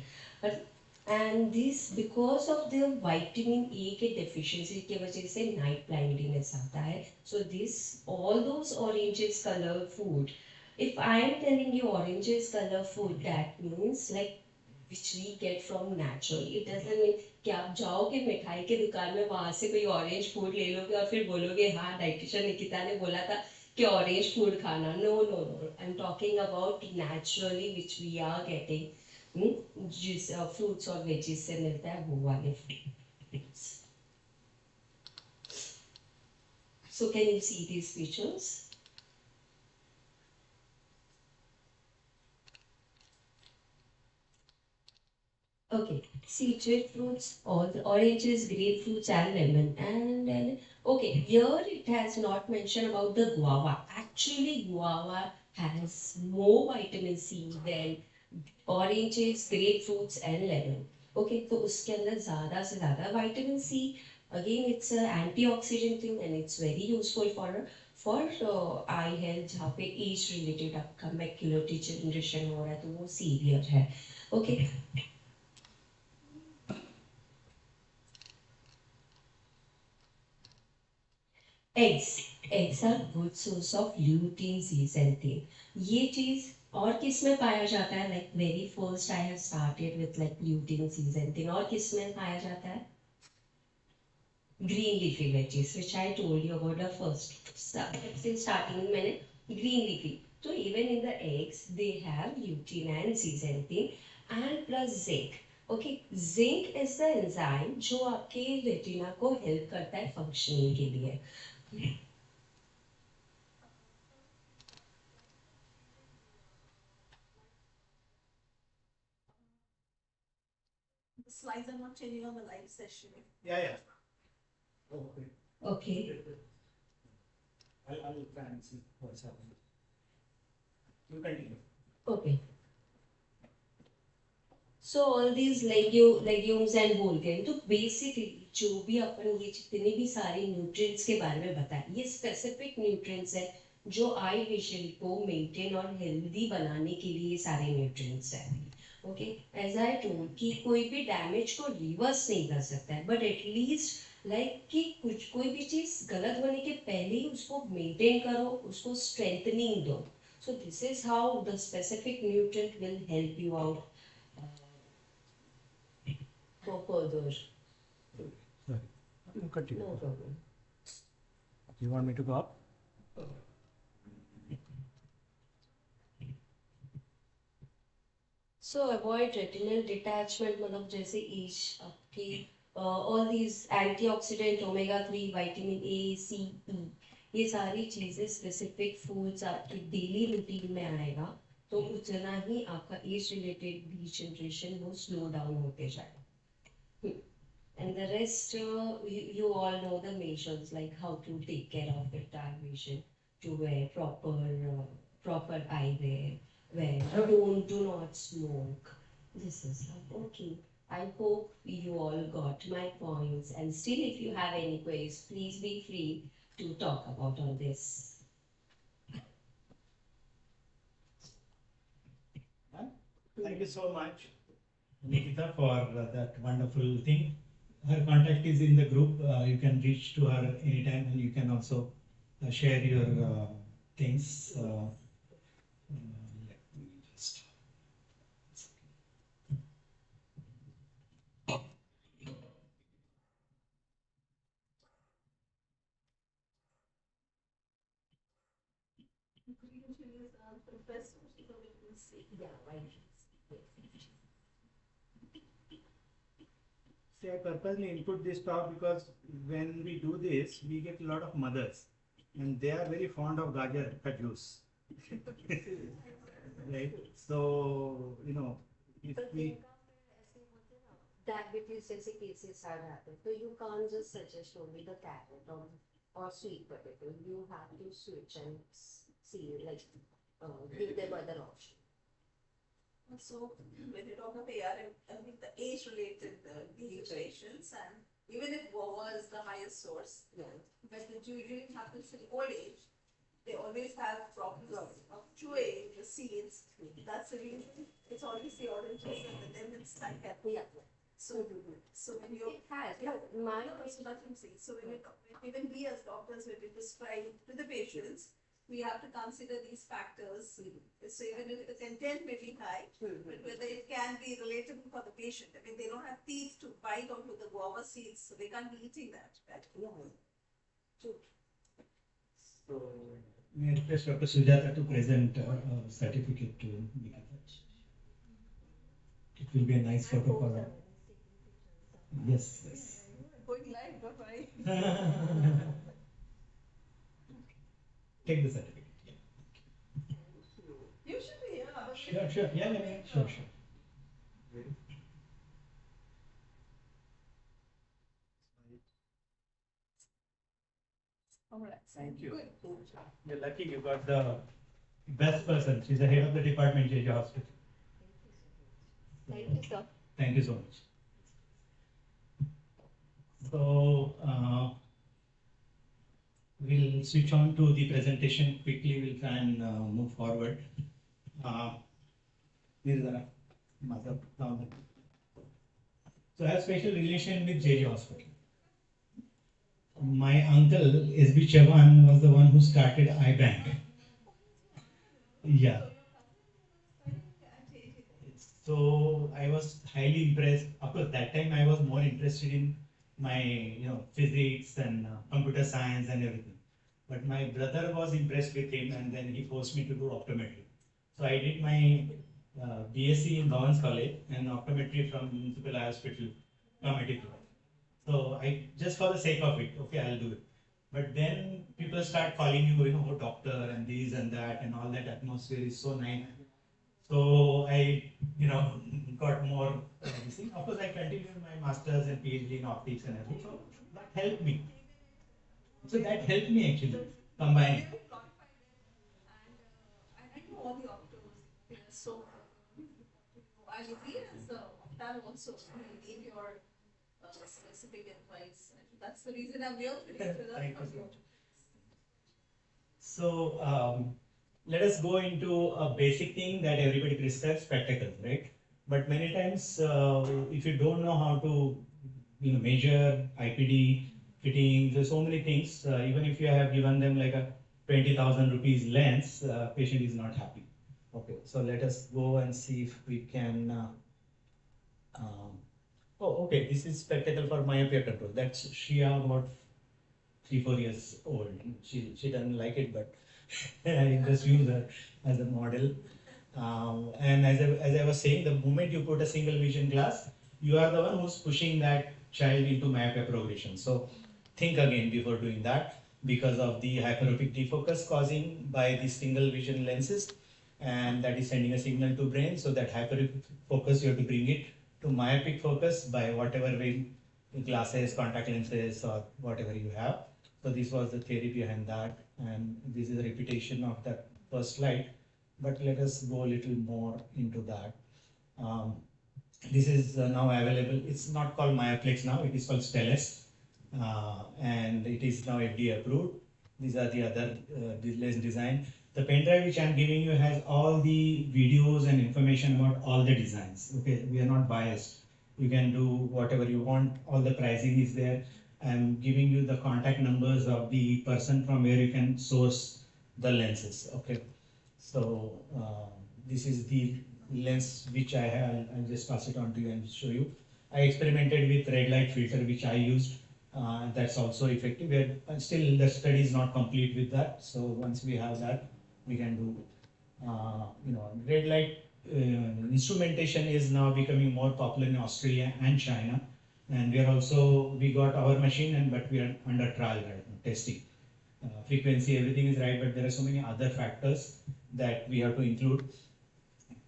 And this because of the vitamin A के डेफिशिएंसी की वजह से नाइट ब्लाइंडनेस आता है. So this all those oranges colour food, if I am telling you oranges colour food, that means like which we get from natural. It doesn't mean कि आप जाओगे मिठाई के दुकान में वहां से कोई ऑरेंज फूड ले लोगे और फिर बोलोगे हाँ डाइटिशियन निकिता ने बोला था कि ऑरेंज फूड खाना. No no no, I am talking about naturally which we are getting, जिस फ्रूट्स और वेजीज से मिलता है वो वाले foods. So can you see these pictures? Okay, citrus fruits, all the oranges, grapefruits and lemon. And okay, here it has not mentioned about the guava. Actually, guava has more vitamin C than oranges, grapefruits and lemon. Okay, तो उसके अंदर ज़्यादा से ज़्यादा vitamin C. Again, it's an antioxidant thing and it's very useful for eye health जहाँ पे age related आपका macular degeneration हो रहा है तो वो सीवियर है. Okay. Eggs. Eggs are good source of lutein zeaxanthin. ये चीज और किस में पाया जाता है? Like very first I have started with like lutein zeaxanthin. और किस में पाया जाता है? green leafy veggies, which I told you about the first. Since starting मैंने green leafy. So even in the eggs, they have lutein and zeaxanthin and plus zinc. Okay, zinc is the enzyme जो आपके retina को help करता है functioning के लिए.
The slides are not changing on the live session.
Yeah. Okay.
Okay.
I'll try and see what's happening. You continue.
Okay. So all these legumes and whole grain, तो basically जो भी अपन ये जितने भी सारे nutrients के बारे में बताए, ये specific nutrients है जो आई विजन को मेंटेन और हेल्दी बनाने के लिए सारे nutrients हैं. ओके, एज आई टोल्ड कि कोई भी डैमेज को रिवर्स नहीं कर सकता है, बट एटलीस्ट लाइक कि कुछ कोई भी चीज गलत होने के पहले ही उसको मेंटेन करो, उसको स्ट्रेंथनिंग दो. So this is how the specific nutrient will help you out for further.
Continue.
No problem.
You want me to go up?
So avoid retinal detachment, मतलब जैसे एज आपकी all these antioxidant omega-3 vitamin A, C, E, ये सारी चीजें specific foods आपकी daily routine में आएगा तो उतना ही आपका एज रिलेटेड डिजनरेशन वो स्लो डाउन होते जाएगा. And the rest, you all know the measures, like how to take care of your eye vision, to wear proper eyewear, do not smoke. This is how. Okay. I hope you all got my points, and still, if you have any queries, please be free to talk about all this.
Thank you so much, Nikita, for that wonderful thing. Her contact is in the group. You can reach to her anytime, and you can also share your things. Let me just.
See, I purposely input this talk because when we do this, we get a lot of mothers, and they are very fond of gajar ka juice. Right? So, if we
diabetes जैसे cases are happening, so you can't just suggest only the carrot or sweet potato. You have to switch and see, like, give them other options.
So when you talk of ARM, I think the age-related degenerations, and even if guava is the highest source, but it usually happens in old age, they always have problems of chewing the seeds. That's the reason. It's always the oranges and the lemons that get. So when you my person doesn't see. So even we as doctors, when we prescribe to the patients, we have to consider these factors. So even if the content may be high, but whether it can be relatable for the patient. I mean, they don't have teeth to bite onto the guava seeds, so they can't be eating that. Right?
So, may I request Dr. Sujata to present a certificate to Nikita? It will be a nice photo for her. Yes.
Going live, bye-bye.
Take the certificate.
You should be, yeah.
Sure. Yeah, sure.
All right.
Thank you.
Good.
You're lucky you got the best person. She's the head of the department, JJ Hospital.
Thank you, sir.
Thank you so much. So, We'll switch on to the presentation quickly. We'll try and move forward. Here is the mother. So I have special relation with JJ Hospital. My uncle SB Chawan was the one who started iBank. Yeah. So I was highly impressed. Of course, that time I was more interested in my physics and computer science and everything. But my brother was impressed with him, and then he forced me to do optometry. So I did my BSc in Bhavans College and optometry from Municipal Eye Hospital, Comedy. So I just for the sake of it, okay, I'll do it. But then people start calling you, doctor and this and that, and all that atmosphere is so nice. So I, got more this thing. Of course, I continued my masters and PhD in optics and everything. So that helped me. So that helped me actually combine.
I know all the optos. They are so. I mean, we as ophthalm also need your specific advice. That's the reason I'm here today.
Thank you. So let us go into a basic thing that everybody prescribes, spectacles, right? But many times, if you don't know how to, measure IPD, fitting, there's so many things. Even if you have given them like a 20,000 rupees lens, patient is not happy. Okay, so let us go and see if we can. Oh, okay, this is spectacle for myopia control. That's Shia, about 3-4 years old. She doesn't like it, but I just use her as a model. And as I was saying, the moment you put a single vision glass, you are the one who's pushing that child into myopia progression. So think again before doing that, because of the hyperopic defocus causing by the single vision lenses, and that is sending a signal to brain. So that hyperopic focus, you have to bring it to myopic focus by whatever way, glasses, contact lenses, or whatever you have. So this was the theory behind that, and this is a repetition of that first slide, but let us go a little more into that. This is now available. It's not called Myoplex now, it is called Stellus, and it is now FDA approved. These are the other lens design. The pen drive which I am giving you has all the videos and information about all the designs. Okay, we are not biased. You can do whatever you want. All the pricing is there. I'm giving you the contact numbers of the person from where you can source the lenses. Okay, so this is the lens which I have. I'll just pass it on to you and show you. I experimented with red light filter which I used. That's also effective. Still the study is not complete with that. So once we have that, we can do. Red light instrumentation is now becoming more popular in Australia and China. And we got our machine, but we are under trial right now, testing. Frequency, everything is right, but there are so many other factors that we have to include.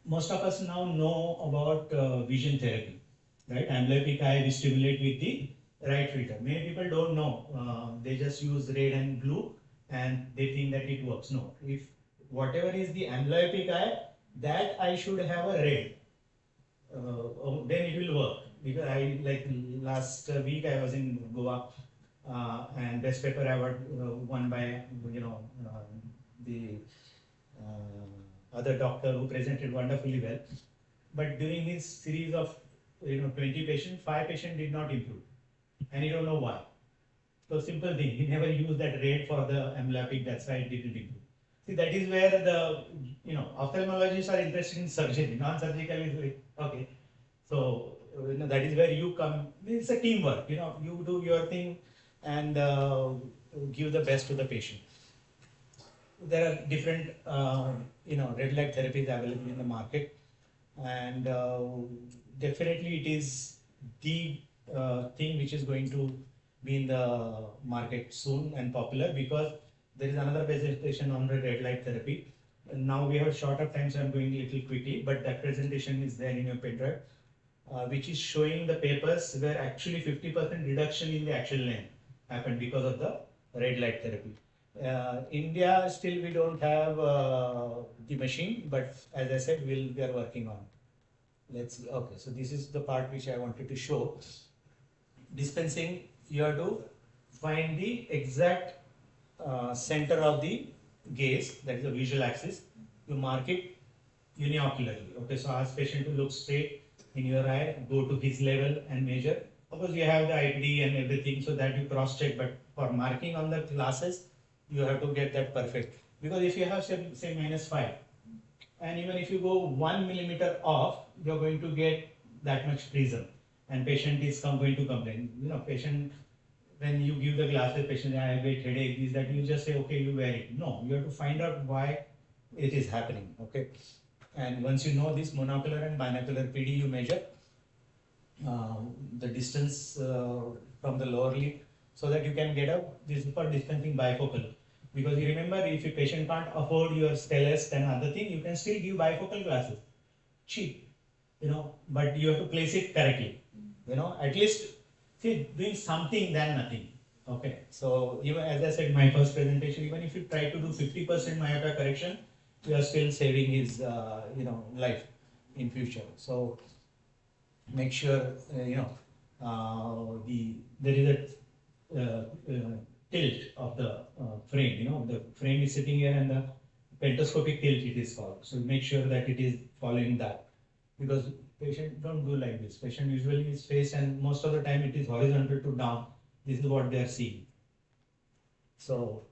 Most of us now know about vision therapy, right? Amblyopic eye we stimulate with the right filter. Many people don't know. They just use red and blue, and they think that it works. No, if whatever is the amblyopic eye, that eye should have a red. Then it will work. Because last week I was in Goa, and best paper award won by the other doctor who presented wonderfully well. But during his series of 20 patients, 5 patients did not improve, and you don't know why. So simple thing, he never used that red for the amblyopic. That's why it didn't improve. See, that is where the ophthalmologists are interested in surgery. Non-surgical is like, okay. So that is where you come. It's a teamwork. You do your thing and give the best to the patient. There are different red light therapies available in the market, and definitely it is the thing which is going to be in the market soon and popular, because there is another presentation on the red light therapy. And now we have short of time, so I'm going a little quickly, but that presentation is there in your pen drive. Which is showing the papers where actually 50% reduction in the action length happened because of the red light therapy. India, still we don't have the machine, but as I said, we are working on. Let's see. Okay, so this is the part which I wanted to show. Dispensing, you have to find the exact center of the gaze, that is the visual axis, you mark it uniocularly. Okay, so ask patient to look straight in your eye, go to his level and measure. Of course, you have the IPD and everything, so that you cross check, but for marking on the glasses, you have to get that perfect. Because if you have say -5, and even if you go 1 millimeter off, you're going to get that much prism, and patient is going to complain. You know, patient, when you give the glasses, patient, I have a headache, is that you just say, okay, you wear it. No, you have to find out why it is happening. Okay, and once you know this monocular and binocular PD, you measure the distance from the lower lid, so that you can get a, this is for dispensing bifocal. Because you remember, if a patient can't afford your Stellest and other thing, you can still give bifocal glasses, cheap, you know, but you have to place it correctly. You know, at least see, doing something than nothing. Okay, so even as I said in my first presentation, even if you try to do 50% myopia correction, you are still saving his you know, life in future. So make sure there is a tilt of the frame. You know, the frame is sitting here and the pentoscopic tilt it is called. So make sure that it is following that, because patient don't do like this. Patient usually is face, and most of the time it is horizontal to down. This is what they are seeing. So,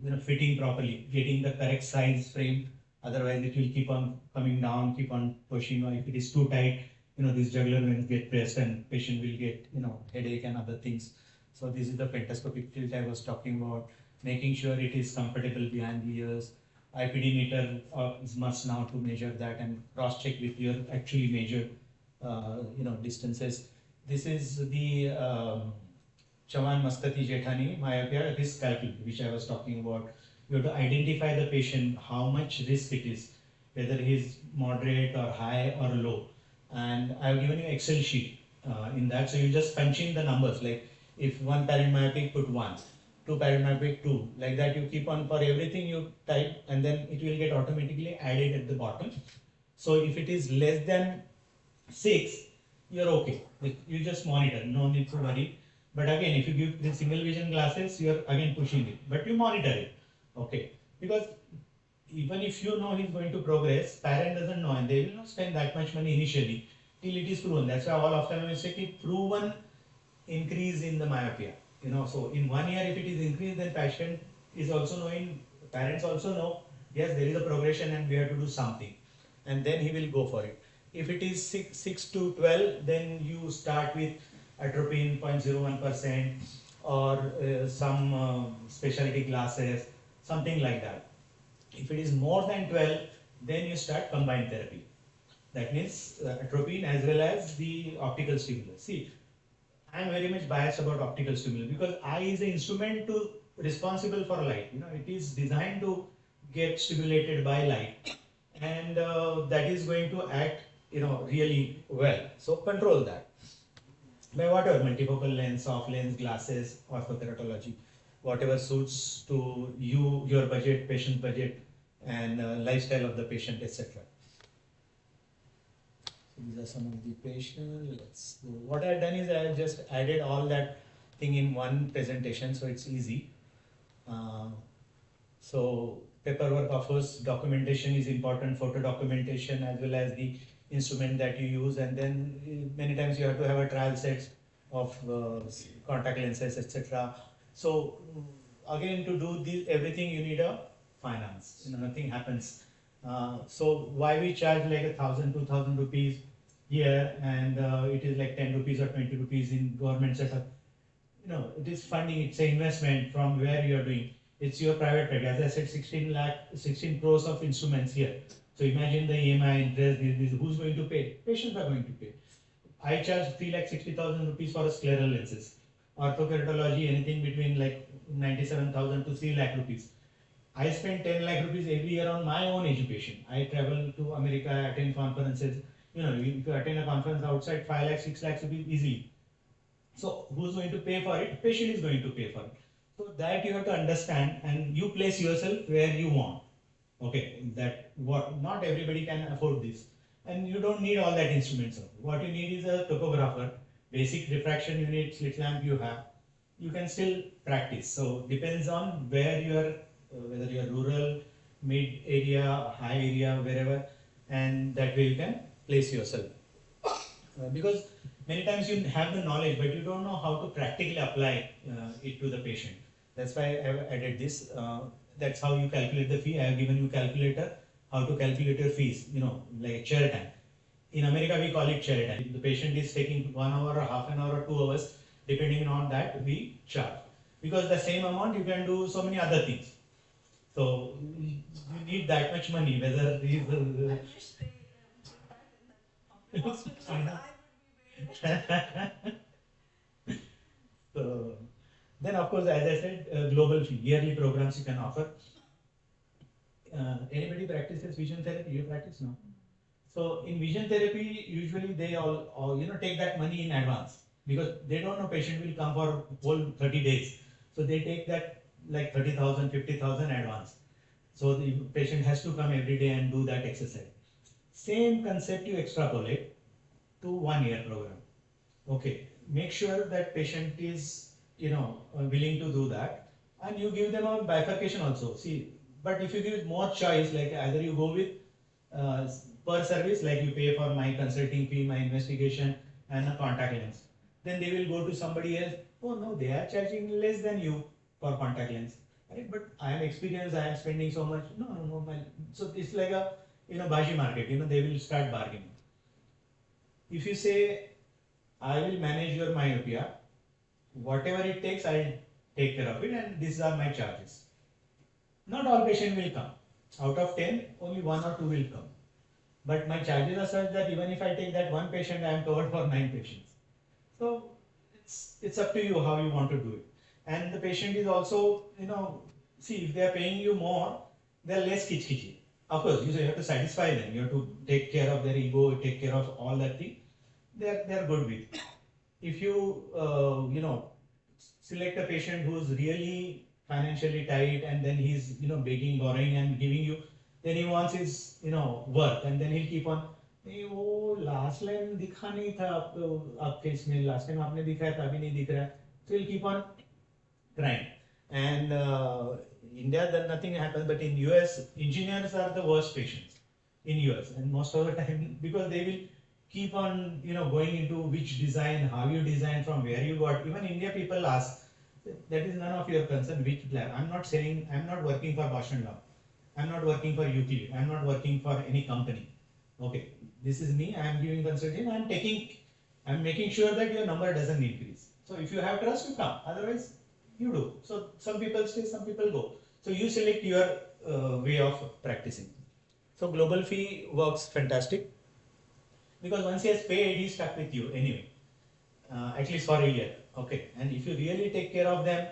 you know, fitting properly, getting the correct size frame. Otherwise, it will keep on coming down, keep on pushing. Or if it is too tight, you know, these jugular veins get pressed, and patient will get, you know, headache and other things. So this is the pentoscopic tilt I was talking about. Making sure it is comfortable behind the ears. IPD meter is must now to measure that, and cross check with your actually measured, you know, distances. This is the Chawan Mastati Jethani myopia risk calculation, which I was talking about. You have to identify the patient, how much risk it is, whether he is moderate or high or low. And I have given you Excel sheet in that, so you just punch in the numbers. Like if one parent myopic, put 1, 2 parent myopic, 2. Like that, you keep on for everything you type, and then it will get automatically added at the bottom. So if it is less than 6, you're okay. You just monitor, no need to worry. But again, if you give the single vision glasses, you're again pushing it, but you monitor it. Okay, because even if you know he's going to progress, parent doesn't know, and they will not spend that much money initially till it is proven. That's why all ophthalmologists say proven increase in the myopia. You know, so in 1 year, if it is increased, then patient is also knowing, parents also know, yes, there is a progression and we have to do something, and then he will go for it. If it is 6 to 12, then you start with atropine 0.01% or some specialty glasses, something like that. If it is more than 12, then you start combined therapy. That means atropine as well as the optical stimulus. See, I am very much biased about optical stimulus because eye is an instrument to responsible for light. You know, it is designed to get stimulated by light, and that is going to act, you know, really well. So control that. By whatever, multifocal lens, soft lens, glasses, orthokeratology, whatever suits to you, your budget, patient budget, and lifestyle of the patient, etc. These are some of the patients. Let's go. What I've done is I've just added all that thing in one presentation, so it's easy. So paperwork, of course, documentation is important, photo documentation as well as the instrument that you use, and then many times you have to have a trial set of contact lenses, etc. So again, to do this everything, you need a finance. You know, nothing happens. So why we charge like 1,000, 2,000 rupees here, and it is like 10 rupees or 20 rupees in government setup. You know, it is funding, it's an investment from where you are doing. It's your private practice. As I said, 16 crores of instruments here. So imagine the EMI, interest, who's going to pay? Patients are going to pay. I charge 3,60,000 rupees for a scleral lenses. Orthokeratology, anything between like 97,000 to 3 lakh rupees. I spend 10 lakh rupees every year on my own education. I travel to America, attend conferences. You know, if you attend a conference outside, 5 lakh, 6 lakhs rupees easily. So who's going to pay for it? Patient is going to pay for it. So that you have to understand, and you place yourself where you want. Okay, that what not everybody can afford this, and you don't need all that instruments. What you need is a topographer, basic diffraction unit, slit lamp you have, you can still practice. So depends on where you are, whether you are rural, mid area, high area, wherever, and that way you can place yourself. Because many times you have the knowledge, but you don't know how to practically apply it to the patient. That's why I have added this. That's how you calculate the fee. I have given you calculator, how to calculate your fees, like chair time. In America, we call it chair time. If the patient is taking 1 hour or half an hour or 2 hours, depending on that, we charge. Because the same amount, you can do so many other things. So you need that much money, whether so then, of course, as I said, global yearly programs you can offer. Anybody practices vision therapy? You practice, no? So in vision therapy, usually they all take that money in advance because they don't know patient will come for whole 30 days. So they take that like 30,000, 50,000 advance. So the patient has to come every day and do that exercise. Same concept you extrapolate to 1 year program. Okay, make sure that patient is willing to do that, and you give them a bifurcation also. See, but if you give more choice, like either you go with per service, like you pay for my consulting fee, my investigation, and a contact lens, then they will go to somebody else. Oh no, they are charging less than you for contact lens, right? But I am experienced, I am spending so much. No. So it's like a baji market. They will start bargaining. If you say, I will manage your myopia, whatever it takes, I'll take care of it, and these are my charges. Not all patients will come. Out of 10, only 1 or 2 will come. But my charges are such that even if I take that 1 patient, I am covered for 9 patients. So it's up to you how you want to do it. And the patient is also, see, if they are paying you more, they are less kitschy. Of course, you have to satisfy them. You have to take care of their ego, take care of all that thing. They are good with. If you select a patient who's really financially tight and then he's begging, borrowing and giving you, then he wants his work, and then he'll keep on, वो last line दिखा नहीं था आपके इसमें, last time आपने दिखाया था अभी नहीं दिख रहा है. So he'll keep on crying. And India, then nothing happens, but in US, engineers are the worst patients in US, and most of the time, because they will keep on going into which design, how you design, from where you got. Even India people ask, that is none of your concern which lab. I'm not saying, I'm not working for Boston Law, I'm not working for Euclid, I'm not working for any company. Okay, this is me, I am giving consultation, I'm making sure that your number doesn't increase. So if you have trust, you come, otherwise you do. So some people stay, some people go. So you select your way of practicing. So global fee works fantastic, because once he has paid, he's stuck with you anyway, at least for a year. Okay, and if you really take care of them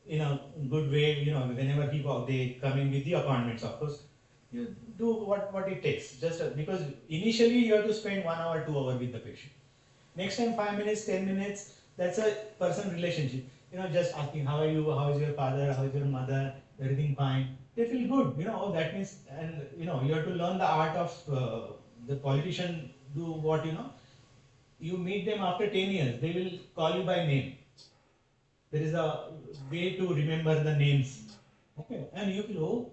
in a good way, whenever they come in with the appointments, of course, you do what it takes. Just because initially you have to spend 1 hour, 2 hours with the patient. Next time 5 minutes, 10 minutes, that's a person relationship. Just asking, how are you, how is your father, how is your mother, everything fine. They feel good, oh, that means, and you have to learn the art of the politician do what, you meet them after 10 years, they will call you by name. There is a way to remember the names. Okay, and you feel, oh,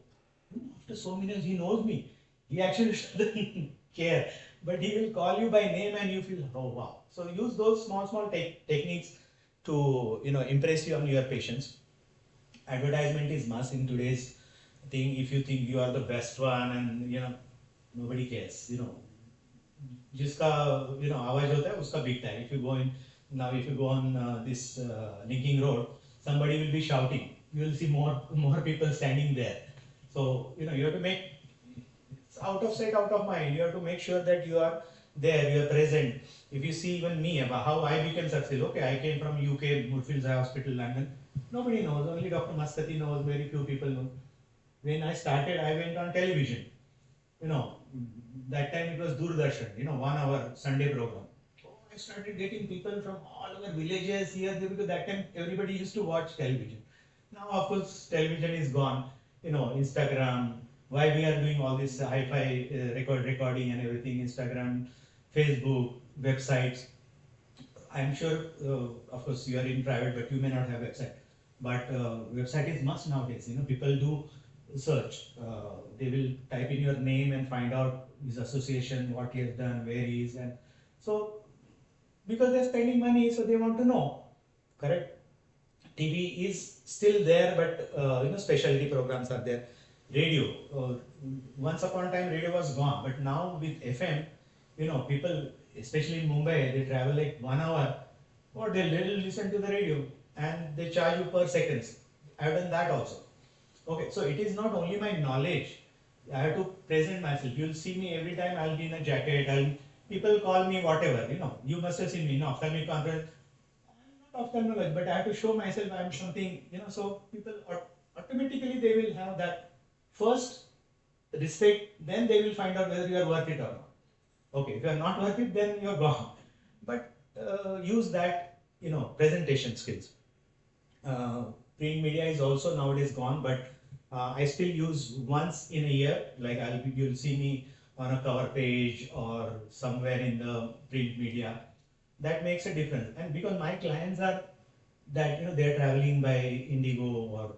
after so many years he knows me. He actually doesn't care, but he will call you by name and you feel, oh wow. So use those small techniques to impress you on your patients. Advertisement is must in today's thing. If you think you are the best one, and nobody cares. जिसका आवाज होता है उसका बिकता है. If you go in now, if you go on this linking road, somebody will be shouting. You will see more people standing there. So you have to make, it's out of sight, out of mind. You have to make sure that you are there, you are present. If you see even me, about how I became successful. Okay, I came from UK, Moorfields Eye Hospital, London. Nobody knows. Only Dr. Maskati knows. Very few people know. When I started, I went on television. That time it was Doordarshan, 1 hour Sunday program. So I started getting people from all over villages here, because that time everybody used to watch television. Now, of course, television is gone. Instagram, why we are doing all this hi-fi recording and everything, Instagram, Facebook, websites. I'm sure, of course, you are in private, but you may not have website. But website is must nowadays. People do search. They will type in your name and find out his association, what he has done, where he is, and so because they're spending money, so they want to know. Correct. TV is still there, but specialty programs are there. Radio, once upon a time, radio was gone, but now with FM, people, especially in Mumbai, they travel like 1 hour, or they'll listen to the radio, and they charge you per seconds. I've done that also. Okay, so it is not only my knowledge. I have to present myself. You'll see me every time. I'll be in a jacket. People call me whatever. You must have seen me. Ophthalmic conference. Not ophthalmologist, but I have to show myself I'm something. So people automatically they will have that first respect. Then they will find out whether you are worth it or not. Okay, if you are not worth it, then you are gone. But use that presentation skills. Print media is also nowadays gone, but I still use once in a year. Like you'll see me on a cover page or somewhere in the print media. That makes a difference. And because my clients are that they're traveling by Indigo or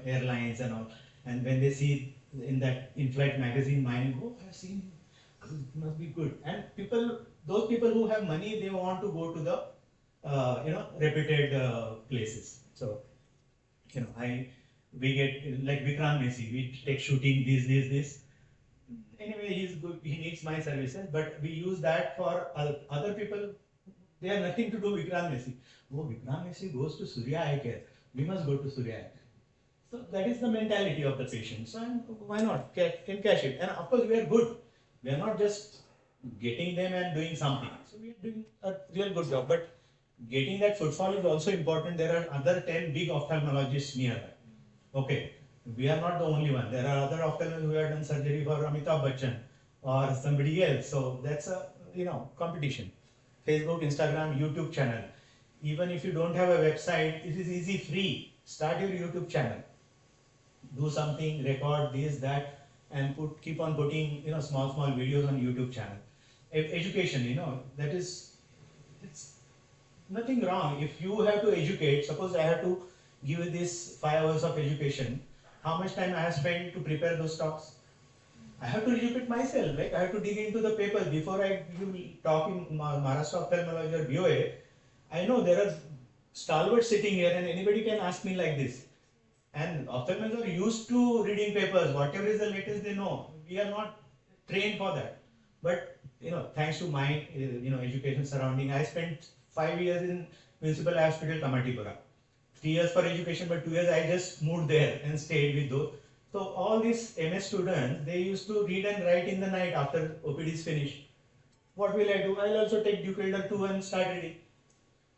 airlines and all, and when they see in that in-flight magazine, mine, oh, I've seen, it must be good. And those people who have money, they want to go to the reputed places. So we get like Vikram Messi, we take shooting this. Anyway, he's good, he needs my services, but we use that for other people. They have nothing to do with Vikram Messi. Oh, Vikram Messi goes to Surya Eye Care. We must go to Surya Eye Care. So that is the mentality of the patient. So why not? Can cash it. And of course we are good. We are not just getting them and doing something. So we are doing a real good job. But getting that footfall is also important. There are other 10 big ophthalmologists nearby. Okay. We are not the only one. There are other ophthalmologists who have done surgery for Amitabh Bachchan or somebody else. So that's a competition. Facebook, Instagram, YouTube channel. Even if you don't have a website, it is easy, free. Start your YouTube channel. Do something, record this, that, and keep on putting small videos on YouTube channel. Education, that is, it's nothing wrong. If you have to educate, suppose I have to give you this 5 hours of education, how much time I have spent to prepare those talks? I have to educate myself. Like I have to dig into the paper before I talk in Maharashtra Ophthalmology or BOA. I know there are stalwarts sitting here, and anybody can ask me like this. And ophthalmologists are used to reading papers. Whatever is the latest, they know. We are not trained for that. But thanks to my education surrounding, I spent 5 years in Municipal Hospital Kamatipura. 3 years for education, but 2 years I just moved there and stayed with those. So all these MS students, they used to read and write in the night after OPD is finished. What will I do? I'll also take Duke Elder 2 and start reading.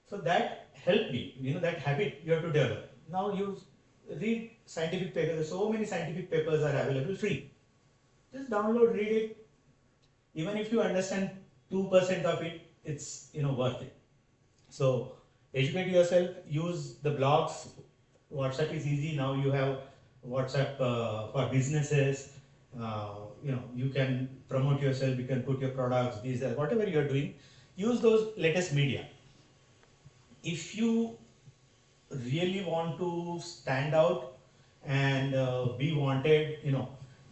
So that helped me, that habit you have to develop. Now you read scientific papers. So many scientific papers are available free. Just download, read it. Even if you understand 2% of it, it's worth it. So educate yourself, use the blogs. WhatsApp is easy. Now you have WhatsApp for businesses. You can promote yourself, you can put your products, these are whatever you are doing, use those latest media. If you really want to stand out and be wanted,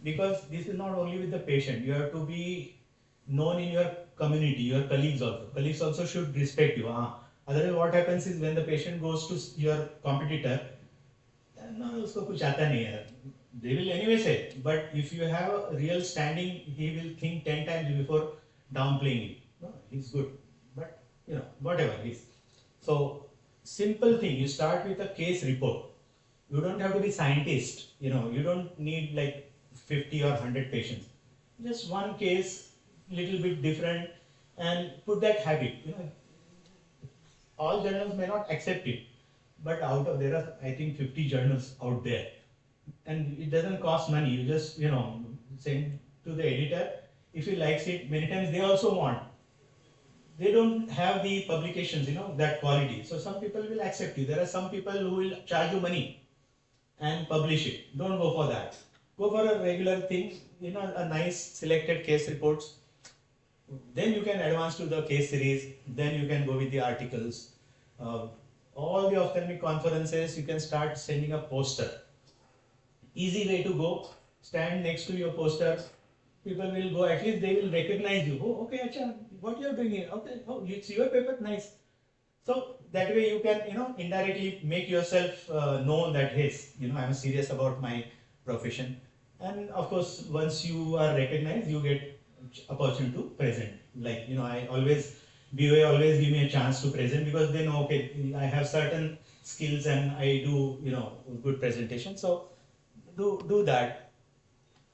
because this is not only with the patient, you have to be known in your community, your colleagues also. Colleagues also should respect you. Otherwise what happens is when the patient goes to your competitor, no, usko kuch aata nahi hai. They will anyway say, but if you have a real standing, he will think 10 times before downplaying it. No, he's good, but whatever it is. So simple thing, you start with a case report. You don't have to be scientist, you don't need like 50 or 100 patients. Just one case, little bit different, and put that habit. All journals may not accept it, but there are I think 50 journals out there, and it doesn't cost money. You just send to the editor. If he likes it, many times they also want. They don't have the publications, that quality. So some people will accept you. There are some people who will charge you money and publish it. Don't go for that. Go for a regular thing, a nice selected case reports. Then you can advance to the case series, then you can go with the articles. Uh, all the ophthalmic conferences, you can start sending a poster. Easy way to go, stand next to your poster, people will go, at least they will recognize you. Oh, okay, acha, what you are doing here? Okay, oh, it's your paper, nice. So that way you can, indirectly make yourself know that, hey, I'm serious about my profession. And of course, once you are recognized, you get opportunity to present. Like, I always, BOA always give me a chance to present because they know, okay, I have certain skills and I do, good presentation. So do that.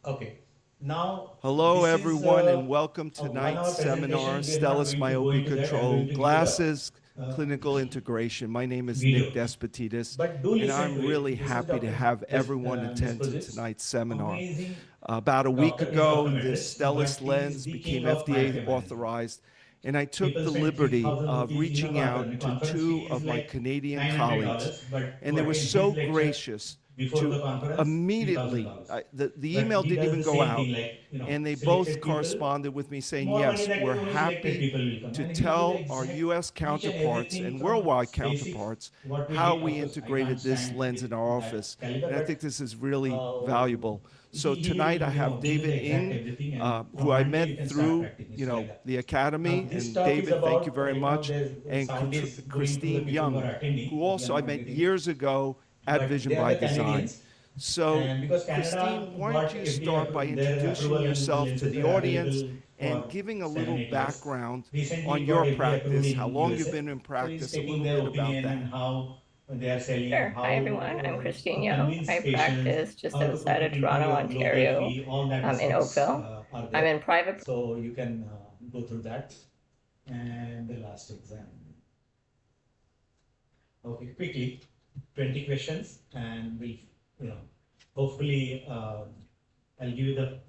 Okay. Now,
Hello,
this is
everyone, and welcome
a
tonight's
1 hour
seminar,
presentation. We are not
Stellus
going to go
Myopia
into that. I'm
Control
going to give
Glasses,
a
Clinical Integration. My name is
video.
Nick Despotidis,
But do
and
listen
I'm
to
really
it. This is
happy to
Dr.
have everyone attend to
Desposit's
tonight's seminar.
amazing
About a week
doctor. He's
ago, this
optometrist, but
Stellus
he is
lens
the
became
king of
FDA
myopia management.
authorized, and I took
People
the
spend
liberty
3,000
of
rupees in a
reaching out
conference. The
to
conference
two
fee is
of my
like
Canadian colleagues,
$900, but
and
to
they were
attend
so
his lecture
gracious
before
to
the conference,
immediately,
$3,000.
the
But
email
he
didn't
does
even
the
go
same
out,
thing, like,
and they both
selected people,
corresponded with me saying,
more money
yes,
that
we're
way, only selected
happy
people will come.
to
And he will give the
tell our
exact
US
each and
counterparts
everything
and
from
worldwide
basics,
counterparts
what we
how
did.
we
Of course, I can't
integrated this
stand
lens
with
in our
that
office.
caliber,
And I
but
think this is really
uh,
valuable. So
he will,
tonight I have
give you
David
the exact
Ng,
everything, and
who
from
I
Monday you
met
can start
through,
practicing. It's like that.
the
Now
academy.
this
And
talk is
David, thank you
about,
very much.
the
And
sound is going to the
Christine
people who
Young,
are attending,
who
but we are
also I
not
met
marketing.
years ago at
But
Vision
they are
by
the
Design.
Canadians,
So,
and because Canada
Christine, why don't
got
you
FDA
start by
their
introducing
approval and the
yourself to
lenses
the
were
audience
available
and
for
giving a little
7-8 years.
background
Recently
on
it got
your
FDA approved
practice, how
in
long you've
USA.
been in
So he's
practice, a
taking
little
their
bit about
opinion
that.
and how they are selling,
Sure.
how
Hi, everyone. I'm Christine
to
Young.
convince
I
patients,
practice just
how to put
outside
it
of
into
Toronto,
your local
Ontario,
fee, all that
in
aspects
Oakville.
are
I'm
there.
in private.
So you can go through that. And the last exam. Okay, quickly, 20 questions, and we'll, hopefully, I'll give you the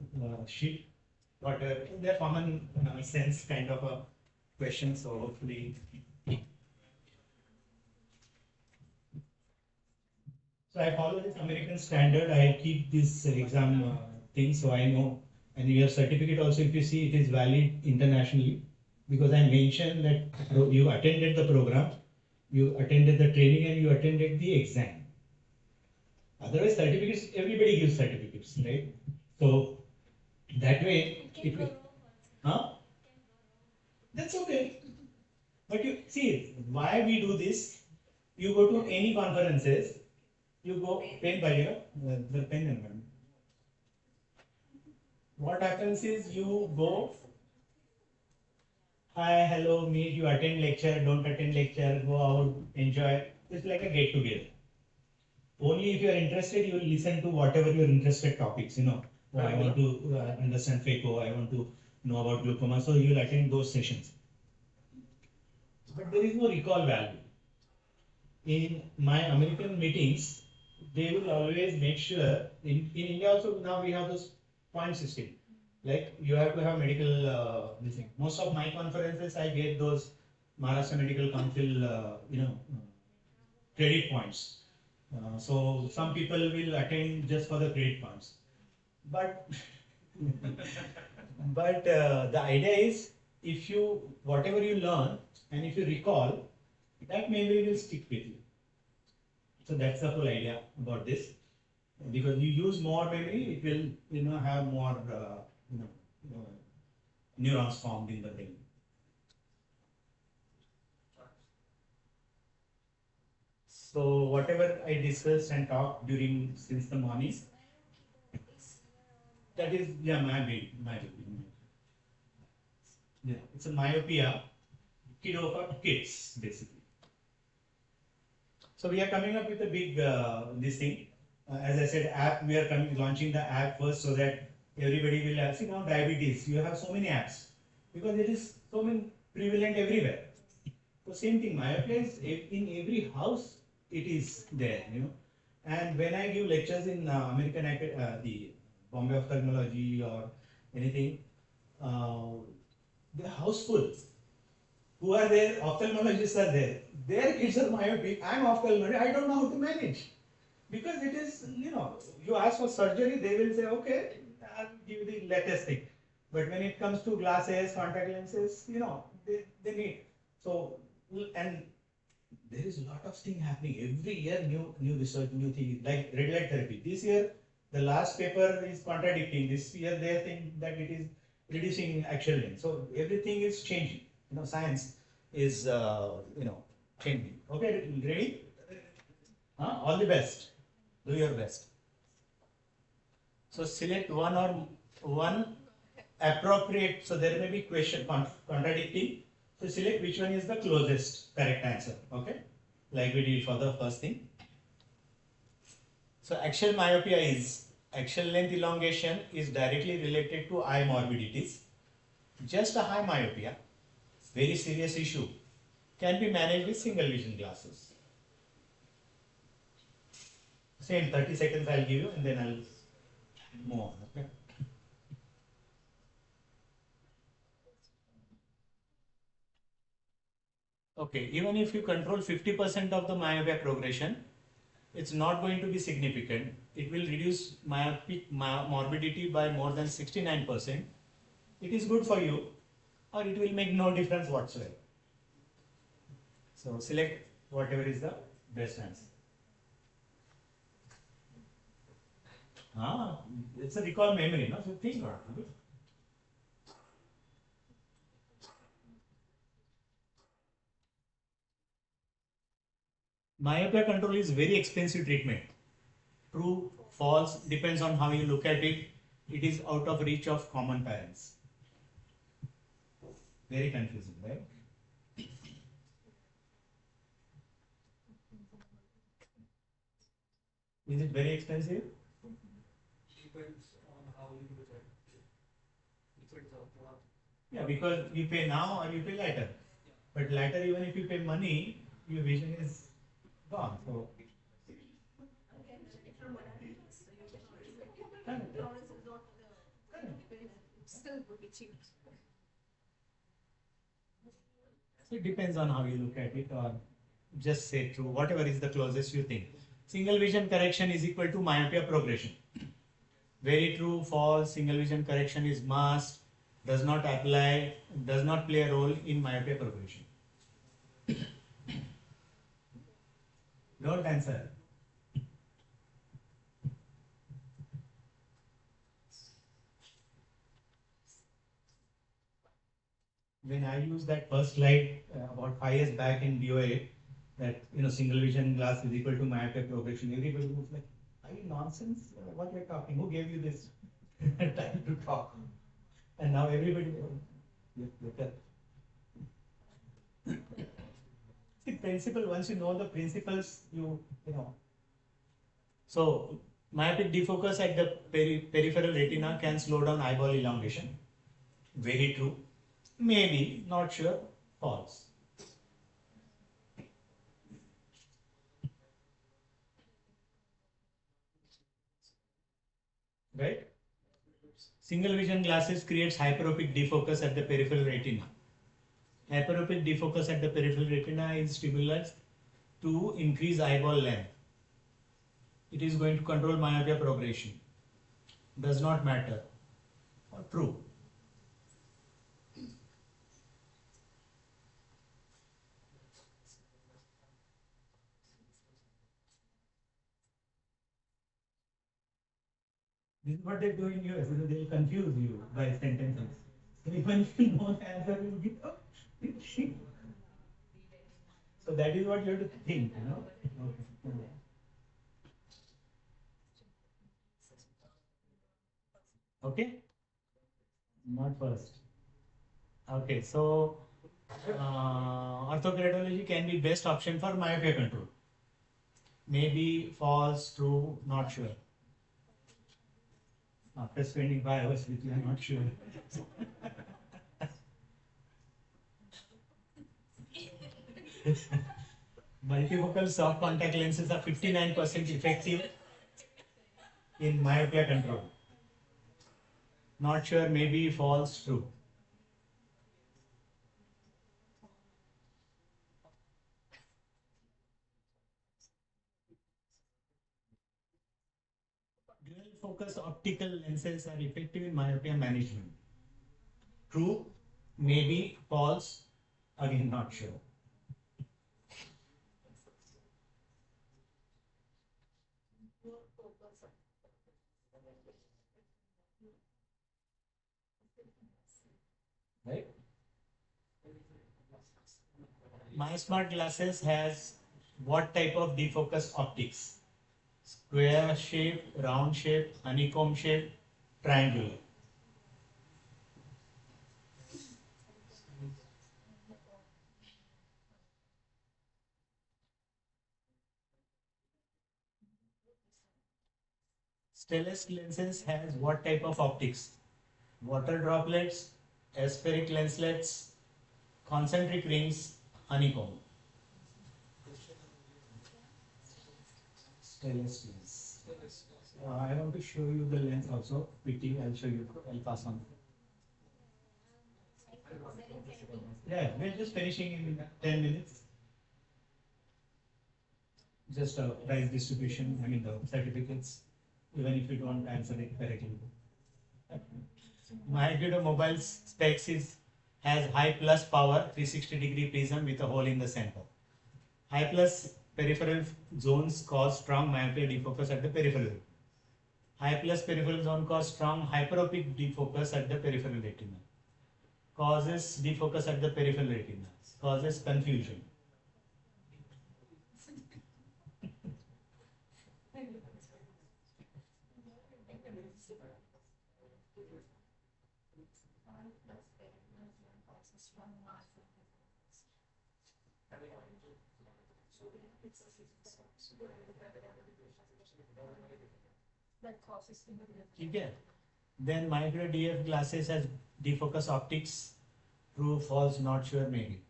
sheet. But they're common sense kind of a question, so hopefully. So I follow this American standard. I keep this exam thing, so I know. And your certificate also, if you see, it is valid internationally, because I mentioned that you attended the program, you attended the training, and you attended the exam. Otherwise, certificates, everybody gives certificates, right? So that way, it will. Huh? That's okay. But you see, why we do this? You go to any conferences, you go pen by the pen and pen. What happens is you go, hi, hello, meet, you attend lecture, don't attend lecture, go out, enjoy. It's like a get together. Only if you are interested, you will listen to whatever your interested topics, Oh, I want to understand phaco, I want to know about glaucoma, so you will attend those sessions. But there is no recall value. In my American meetings, they will always make sure, in India also now we have this point system. Like you have to have medical this thing. Most of my conferences I get those Maharashtra Medical Council credit points. So some people will attend just for the credit points. But the idea is, if you whatever you learn and if you recall, that memory will stick with you. So that's the whole idea about this. Because you use more memory, it will have more neurons formed in the brain. So whatever I discussed and talked since the morning, that is my baby. Yeah, it's a myopia, kiddo for kids basically. So we are coming up with a big this thing. As I said, app. We are launching the app first so that everybody will have. See now diabetes. You have so many apps because it is so many prevalent everywhere. So same thing. Myopia is in every house. It is there. And when I give lectures in American the Bombay Ophthalmology or anything, the house full. Who are there? Ophthalmologists are there. Their kids are myopic. I'm ophthalmologist. I don't know how to manage. Because it is, you ask for surgery, they will say, okay, I'll give you the latest thing. But when it comes to glasses, contact lenses, they need. So, and there is a lot of thing happening every year, new research, new thing, like red light therapy. This year, the last paper is contradicting. This year, they think that it is reducing actual length. So everything is changing. Science is changing. Okay, ready? All the best. Do your best. So select one appropriate. So there may be question contradicting. So select which one is the closest correct answer. Okay, like we did for the first thing. So axial myopia is axial length elongation is directly related to eye morbidities. Just a high myopia, very serious issue, can be managed with single vision glasses. Same 30 seconds I'll give you and then I'll move on. Okay. Okay, even if you control 50% of the myopia progression, it's not going to be significant. It will reduce myopic morbidity by more than 69%. It is good for you, or it will make no difference whatsoever. So select whatever is the best answer. It's a recall memory, no? So think about it. Myopia control is very expensive treatment. True, false, depends on how you look at it. It is out of reach of common parents. Very confusing, right? Is it very expensive?
Depends on how you look at it. Depends on what.
Yeah, because you pay now or you pay later. But later, even if you pay money, your vision is gone. So
Still would be cheap.
it depends on how you look at it, or just say true, whatever is the closest you think. Single vision correction is equal to myopia progression. Very true, false, single vision correction is must, does not apply, does not play a role in myopia progression. Don't answer. When I used that first slide about 5 years back in BOA, that single vision glass is equal to myopia progression, everybody was like, "Are you nonsense? What you're talking? Who gave you this time to talk?" And now everybody, see, principle. Once you know the principles, you know. So myopic defocus at the peripheral retina can slow down eyeball elongation. Very true. Maybe, not sure, false. Right? Single vision glasses creates hyperopic defocus at the peripheral retina. Hyperopic defocus at the peripheral retina is stimulus to increase eyeball length. It is going to control myopia progression. Does not matter. Or true. This is what they do in US. They will confuse you by sentences. So even if you know the answer, you give up. So that is what you have to think, Okay. Okay? Not first. Okay, so orthokeratology can be best option for myopia control. Maybe false, true, not sure. After spending 5 hours with you, I'm not sure. Multifocal soft contact lenses are 59% effective in myopia control. Not sure, maybe false, true. Dual focus optical lenses are effective in myopia management. True, maybe, false, again not sure. Right? My smart glasses has what type of defocus optics? Square shape, round shape, honeycomb shape, triangular. Stainless lenses has what type of optics? Water droplets, aspheric lenslets, concentric rings, honeycomb. Stainless lens. I want to show you the lens also. Quickly, I'll show you. I'll pass on. Yeah, we're just finishing in 10 minutes. Just a price distribution, I mean the certificates, even if you don't answer it correctly. My mobile specs has high plus power 360-degree prism with a hole in the center. High plus peripheral zones cause strong myopia defocus at the peripheral. High plus peripheral zone cause strong hyperopic defocus at the peripheral retina. Causes defocus at the peripheral retina. Causes confusion. Okay. Then micro DF glasses has defocus optics. True, false, not sure, maybe.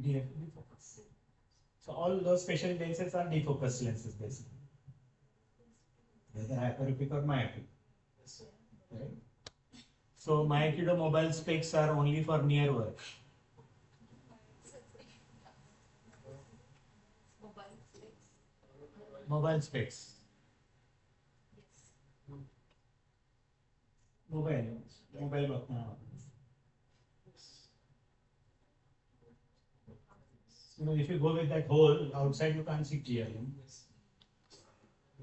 DF defocus. So all those special lenses are defocus lenses basically. Whether hyperopic or myopic. Right? So Myokido mobile specs are only for near work. Mobile specs. Mobile work now. If you go with that hole outside, you can't see clearly.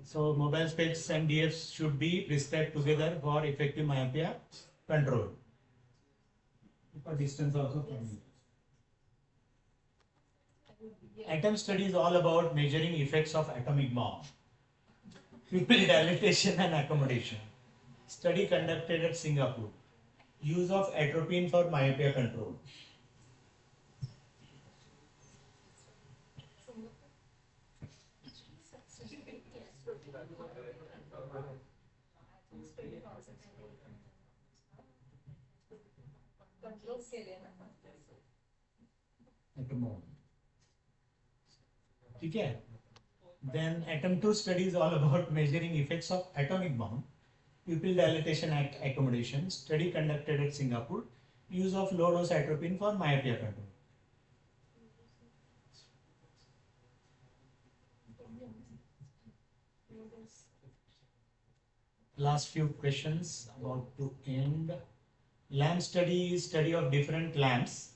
So mobile specs and DFs should be prescribed together for effective myopia control. For distance also from you. Atom study is all about measuring effects of atomic bomb, pupil dilatation and accommodation. Study conducted at Singapore. Use of atropine for myopia control. Okay. Then atom 2 study is all about measuring effects of atomic bomb, pupil dilatation and accommodation. Study conducted at Singapore. Use of low dose atropine for myopia control. Last few questions about to end. Lamp study is study of different lamps,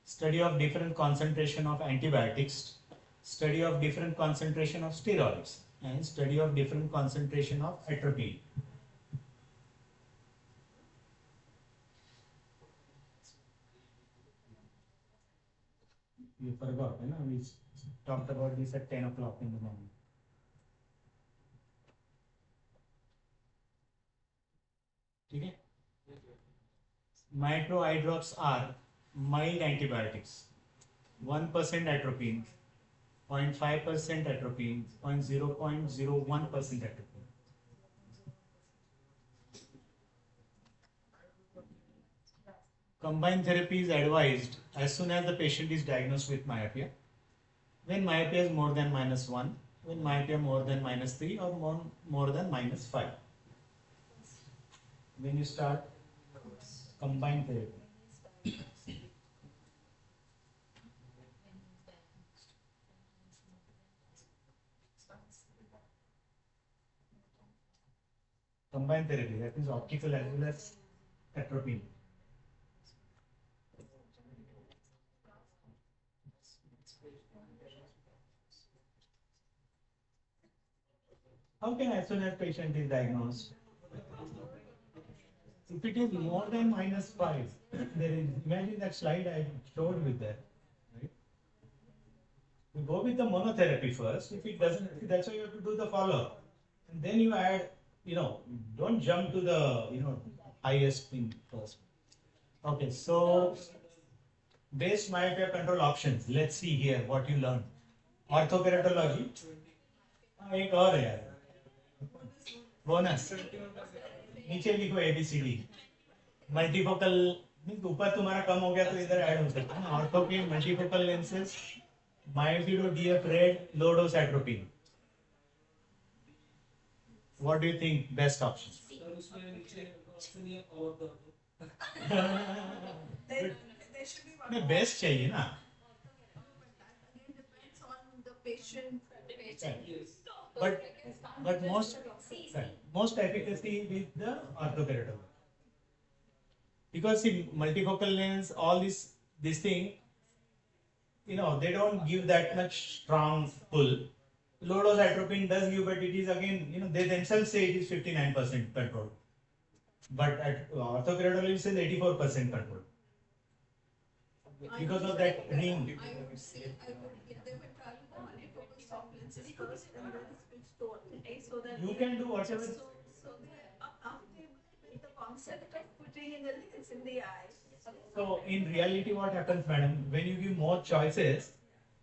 study of different concentration of antibiotics, study of different concentration of steroids, and study of different concentration of atropine. You forgot, you know, we talked about this at 10 o'clock in the morning. Okay? Micro eye drops are mild antibiotics, 1% atropine, 0.5% atropine, 0.01% atropine. Combined therapy is advised as soon as the patient is diagnosed with myopia. When myopia is more than -1, when myopia more than -3 or more than -5. When you start combined therapy. combined therapy, that is optical as well as atropine. How can isolated patient is diagnosed? If it is more than -5, there is, imagine that slide I showed with that, right? You go with the monotherapy first. If it doesn't, that's why you have to do the follow-up. And then you add, don't jump to the, highest thing first. Okay, so base myopia control options. Let's see here what you learned. Orthokeratology. एक और है यार. Bonus. नीचे लिखो ABCD. Multifocal. ऊपर तुम्हारा कम हो गया तो इधर ऐड हो सकता है. ऑर्थो के multifocal lenses, myopia DF red, low dose atropine. What do you think best option? Best चाहिए ना. But most efficacy with the orthokeratology. Because see, multifocal lens, all this thing, they don't give that much strong pull. Low dose atropine does give, but it is again, they themselves say it is 59% control. But at orthokeratology says 84% control. Because of that ring.
I would say I would give them a trial for multifocal soft lenses first and then switch to ortho, so that
You can do whatever.
So they are comfortable with the concept of putting in the lens in the eye.
So in reality, what happens, madam, when you give more choices,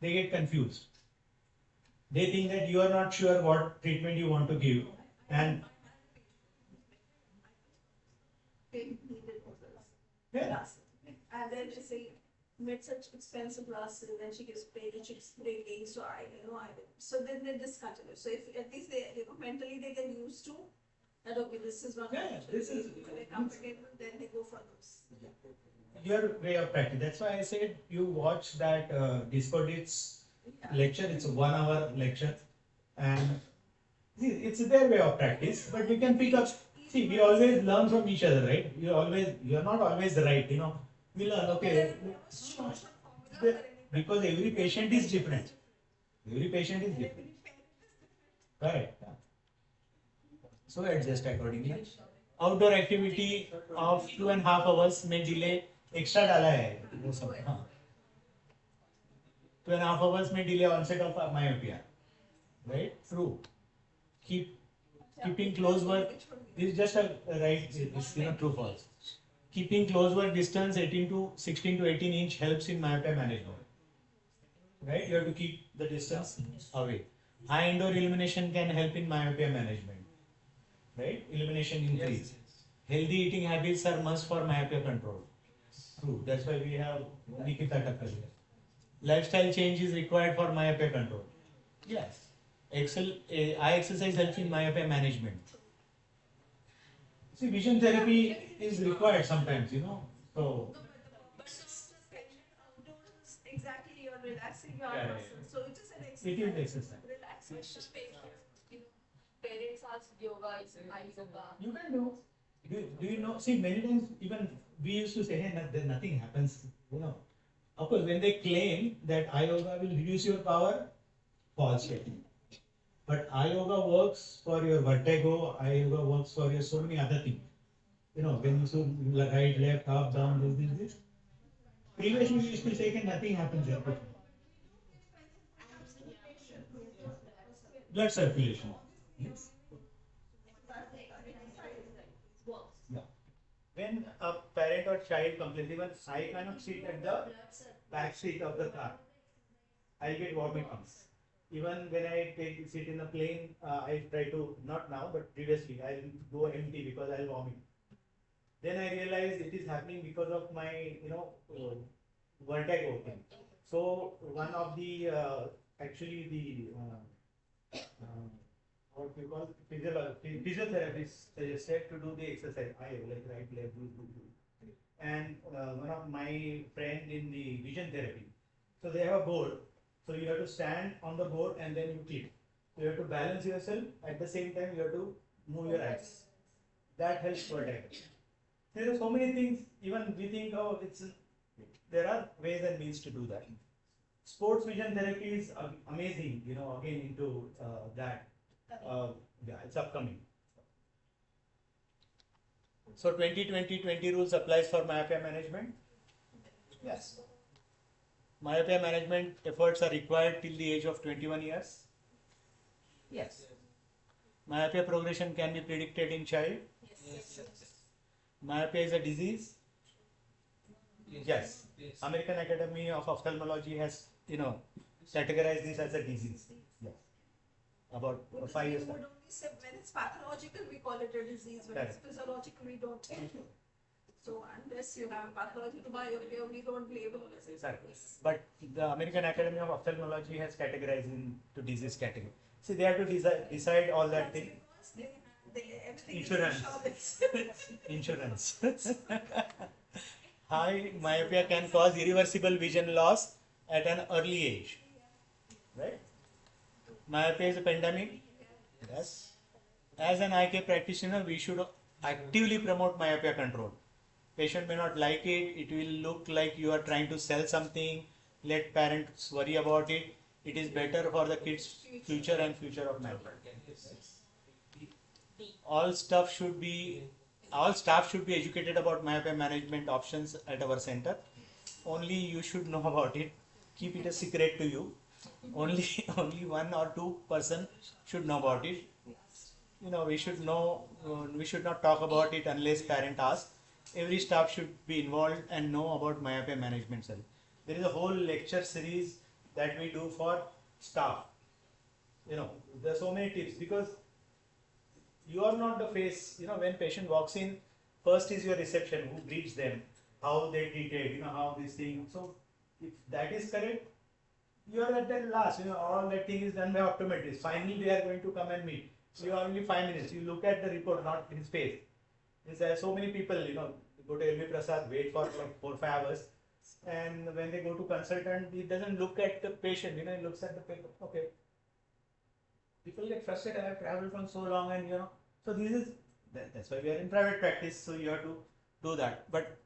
they get confused. They think that you are not sure what treatment you want to give, and
Glasses. And then they say, made such expensive glasses, and she gets paid and she's breaking, so so then they discontinue. So if at least they, mentally they get used to that, okay, this is what
this is
they're comfortable, then they go for those.
your way of practice. That's why I said you watch that Disco Dits lecture. It's a 1 hour lecture, and it's their way of practice. But we can pick up. See, we always learn from each other, right? You're not always right. We learn. Okay, because every patient is different. Every patient is different. Correct. So adjust accordingly. Outdoor activity of 2.5 hours may delay. Extra डाला है वो सब. 2.5 hours may delay onset of myopia. Right? True. Keeping close work. This is just a right. It's true false. Keeping close work distance 16 to 18 inch helps in myopia management. Right? You have to keep the distance away. High indoor illumination can help in myopia management. Right? Illumination increase. Healthy eating habits are must for myopia control. True. That's why we have Nikita Thakkar here. Lifestyle change is required for myopia control. Yes. Eye exercise helps in myopia management. See, vision therapy is required sometimes, So.
Exactly, you're relaxing your
Yeah,
muscles. So it is an exercise.
It is exercise.
Relaxation.
Parents ask yoga is eye yoga.
You can do. Do you know? See, many times even we used to say, hey, then nothing happens. Of course, when they claim that eye yoga will reduce your power, false statement. But eye yoga works for your vertigo. Eye yoga works for your so many other things. When you do right, left, up, down, this. Previously, we used to say that nothing happens there. Blood circulation. Yes. Yeah. When a parent or child complains, even I cannot sit at the back seat of the car. I get vomitings. Even when I sit in the plane, I try to, not now, but previously, I will go empty because I will vomit. Then I realized it is happening because of my, vertigo thing. So one of the, what we call physiotherapists suggested to do the exercise, like right, left, do. And one of my friend in the vision therapy, so they have a board. So you have to stand on the board and then you click. So you have to balance yourself. At the same time, you have to move your eyes.
that helps protect. There are so many things, even we think, oh, there are ways and means to do that. Sports vision therapy is amazing, again into that. Yeah, it's upcoming. So 20-20-20 rules applies for myopia management? Yes. Myopia management efforts are required till the age of 21 years? Yes. Myopia progression can be predicted in child? Yes. Myopia is a disease? Yes. American Academy of Ophthalmology has, categorized this as a disease. Yes. About 5 years
We would only say when it's pathological, we call it a disease. When it's physiological, we don't. So unless you have pathological myopia, we don't label it as a disease.
But the American Academy of Ophthalmology has categorized into disease category. See, they have to decide all that thing. Insurance. Insurance. High myopia can cause irreversible vision loss at an early age. Right? Myopia is a pandemic. Yes. As an eye care practitioner, we should actively promote myopia control. Patient may not like it. It will look like you are trying to sell something. Let parents worry about it. It is better for the kids' future and future of myopia. All staff should be educated about myopia management options at our center. Only you should know about it. Keep it a secret to you. Only 1 or 2 person should know about it. We should know. We should not talk about it unless parent asks. Every staff should be involved and know about myopia management. There is a whole lecture series that we do for staff. There are so many tips because you are not the face. When patient walks in, first is your reception, who greets them, how they treated, how this thing. So if that is correct, you are at the last. All that thing is done by optometrist. Finally, they are going to come and meet. You are only 5 minutes. You look at the report, not his face. There are so many people, go to LV Prasad, wait for like 4-5 hours, and when they go to consultant, he doesn't look at the patient. He looks at the paper. Okay. People get frustrated. I have traveled from so long, and so that's why we are in private practice. So you have to do that. But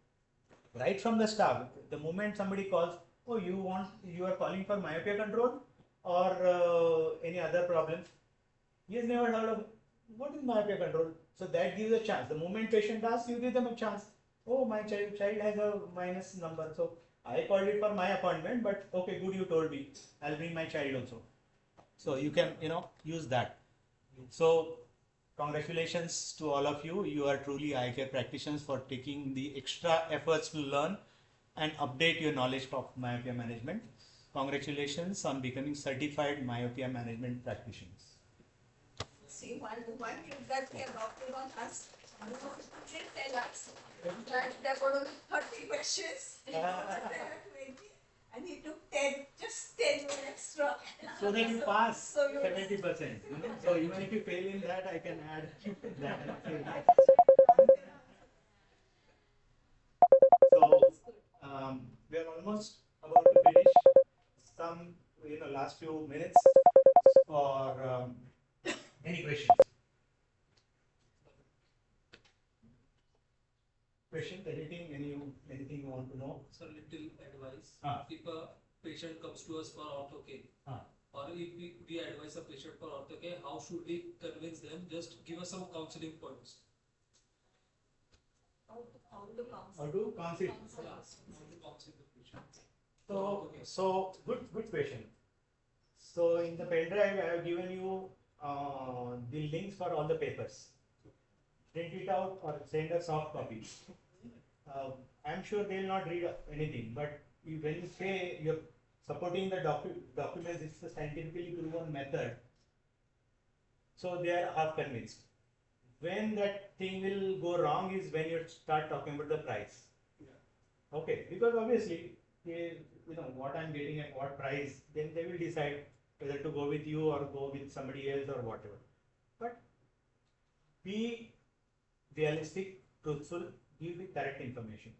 right from the start, the moment somebody calls, oh, you are calling for myopia control or any other problem, he has never heard of what is myopia control. So that gives a chance. The moment patient asks, you give them a chance. Oh, my child has a minus number. So I called it for my appointment, but okay, good, you told me. I'll bring my child also. So you can, use that. So congratulations to all of you. You are truly eye care practitioners for taking the extra efforts to learn and update your knowledge of myopia management. Congratulations on becoming certified myopia management practitioners.
See, one trick that we adopted on us, did tell us that there were only 30 questions, and he took 10, just 10 more extra.
So that you pass 70%. So even if you fail in that, I can add that. So we are almost about to finish. Some last few minutes for any questions. Questions? Anything you want to know?
So little advice.
Ah.
If a patient comes to us for orthocare, or if we advise a patient for orthocare, how should we convince them? Just give us some counseling points.
How to counsel?
How to counsel?
How to counsel the patient.
So good question. So in the pen drive, I have given you the links for all the papers. Print it out or send a soft copy. I'm sure they will not read anything, but when you say you're supporting the documents, it's a scientifically proven method. So they are half convinced. When that thing will go wrong is when you start talking about the price. Yeah. Okay, because obviously, what I'm getting at what price, then they will decide whether to go with you or go with somebody else or whatever. But be realistic, truthful, give the correct information.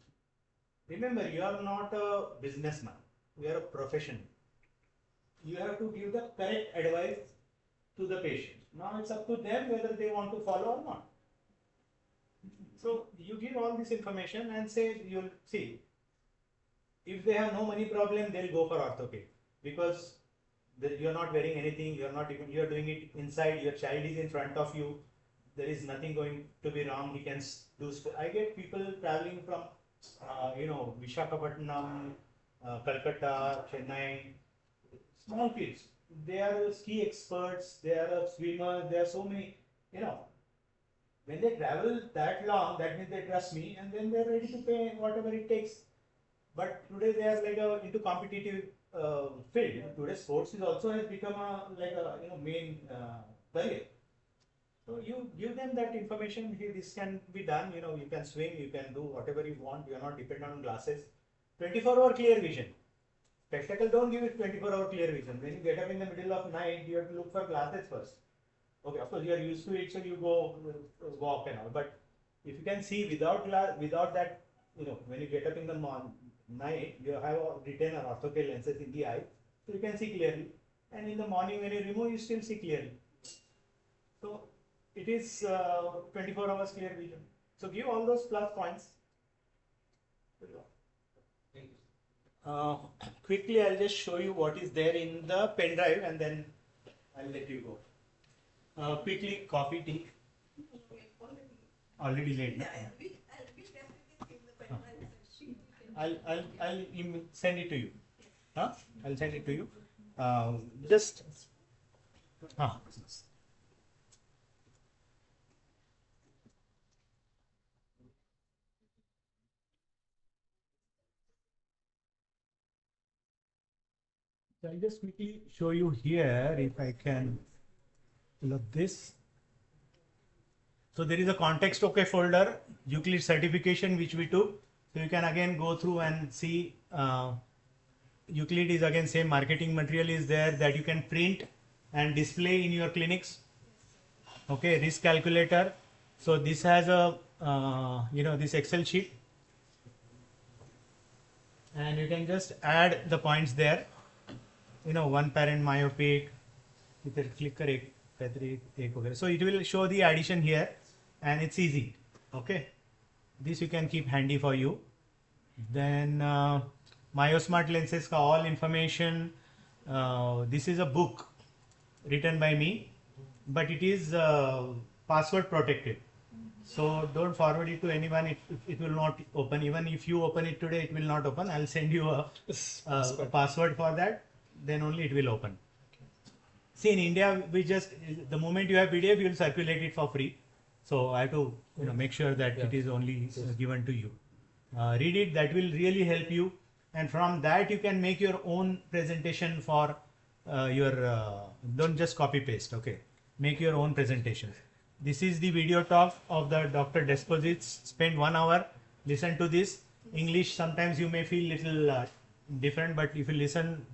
Remember, you are not a businessman, you are a professional. You have to give the correct advice to the patient. Now it's up to them whether they want to follow or not. So you give all this information and say, you'll see, if they have no money problem, they'll go for orthopedic because you're not wearing anything, you're not even, you're doing it inside, your child is in front of you, there is nothing going to be wrong, he can do. I get people traveling from, Visakhapatnam, Calcutta, Chennai, small kids. They are ski experts, they are swimmers, there are so many, when they travel that long, that means they trust me and then they're ready to pay whatever it takes. But today they are like into competitive field. Today sports is also has become a main career. So you give them that information. Here, this can be done. You can swim, you can do whatever you want. You are not dependent on glasses. 24-hour clear vision. Spectacle don't give it 24-hour clear vision. When you get up in the middle of night, you have to look for glasses first. Okay, of course you are used to it, so you go walk and all. But if you can see without without that, when you get up in the night, you have retainer orthokeratology lenses in the eye, so you can see clearly. And in the morning, when you remove, you still see clearly. So it is 24 hours clear vision. So give all those plus points. Quickly, I'll just show you what is there in the pen drive, and then I'll let you go. Quickly, coffee, tea. Already late. I'll send it to you. Huh? I'll send it to you. Just. So I'll just quickly show you here if I can pull up this. So there is a context OK folder, Euclid certification which we took. So you can again go through and see Euclid is again same marketing material is there that you can print and display in your clinics. Okay, risk calculator. So this has a this Excel sheet, and you can just add the points there. One parent myopic. Click करें. So it will show the addition here, and it's easy. Okay, this you can keep handy for you. Then MyoSmart lenses ka all information. This is a book written by me, but it is password protected. So don't forward it to anyone. It will not open. Even if you open it today, it will not open. I'll send you a password for that. Then only it will open. See, in India, we just the moment you have PDF, you will circulate it for free. So I have to make sure that it is only given to you. Read it. That will really help you. And from that, you can make your own presentation for don't just copy paste. Okay, make your own presentations. This is the video talk of the Dr. Desposits. Spend 1 hour. Listen to this. English sometimes you may feel little different, but if you listen,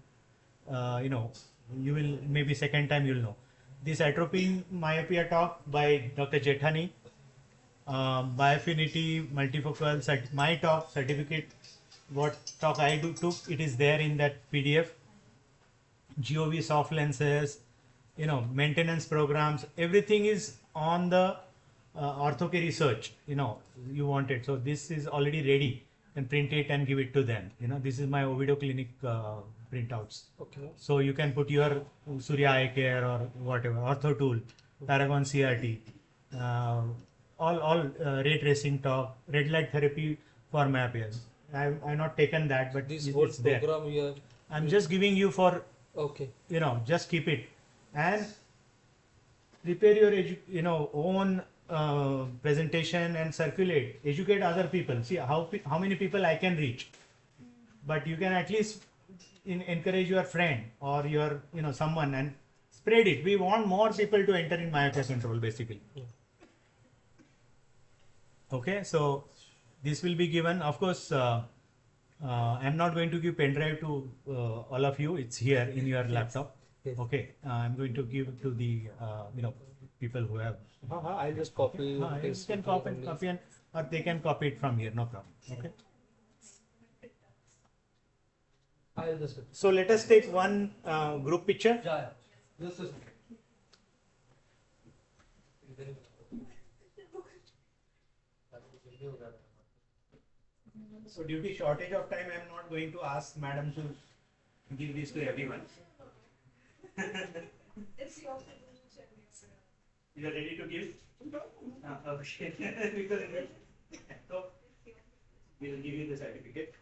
you will maybe second time you'll know. This atropine myopia talk by Dr. Jethani. Biofinity multifocal my talk certificate. What talk I took, it is there in that PDF. GOV soft lenses, maintenance programs, everything is on the Orthokeratology research. You want it. So this is already ready. And print it and give it to them. This is my Ovido clinic printouts.
Okay.
So you can put your Surya eye care or whatever, Ortho tool, Paragon CRT, all ray tracing talk, red light therapy for myopias. I've not taken that, but
this whole
there.
program you have.
I'm just giving you for just keep it and prepare your own presentation and circulate, educate other people. See how many people I can reach, but you can at least encourage your friend or your someone and spread it. We want more people to enter in myopia control basically. Okay, so this will be given. Of course, I'm not going to give pen drive to all of you. It's here in your laptop. Okay, I'm going to give to the people who have.
I'll just copy.
You can copy and or they can copy it from here. No problem. Okay.
I'll just.
So let us take one group picture.
Yeah. This is.
So due to shortage of time, I am not going to ask madam to give this to everyone.
It's your
You are ready to give? Okay. So we will give you the certificate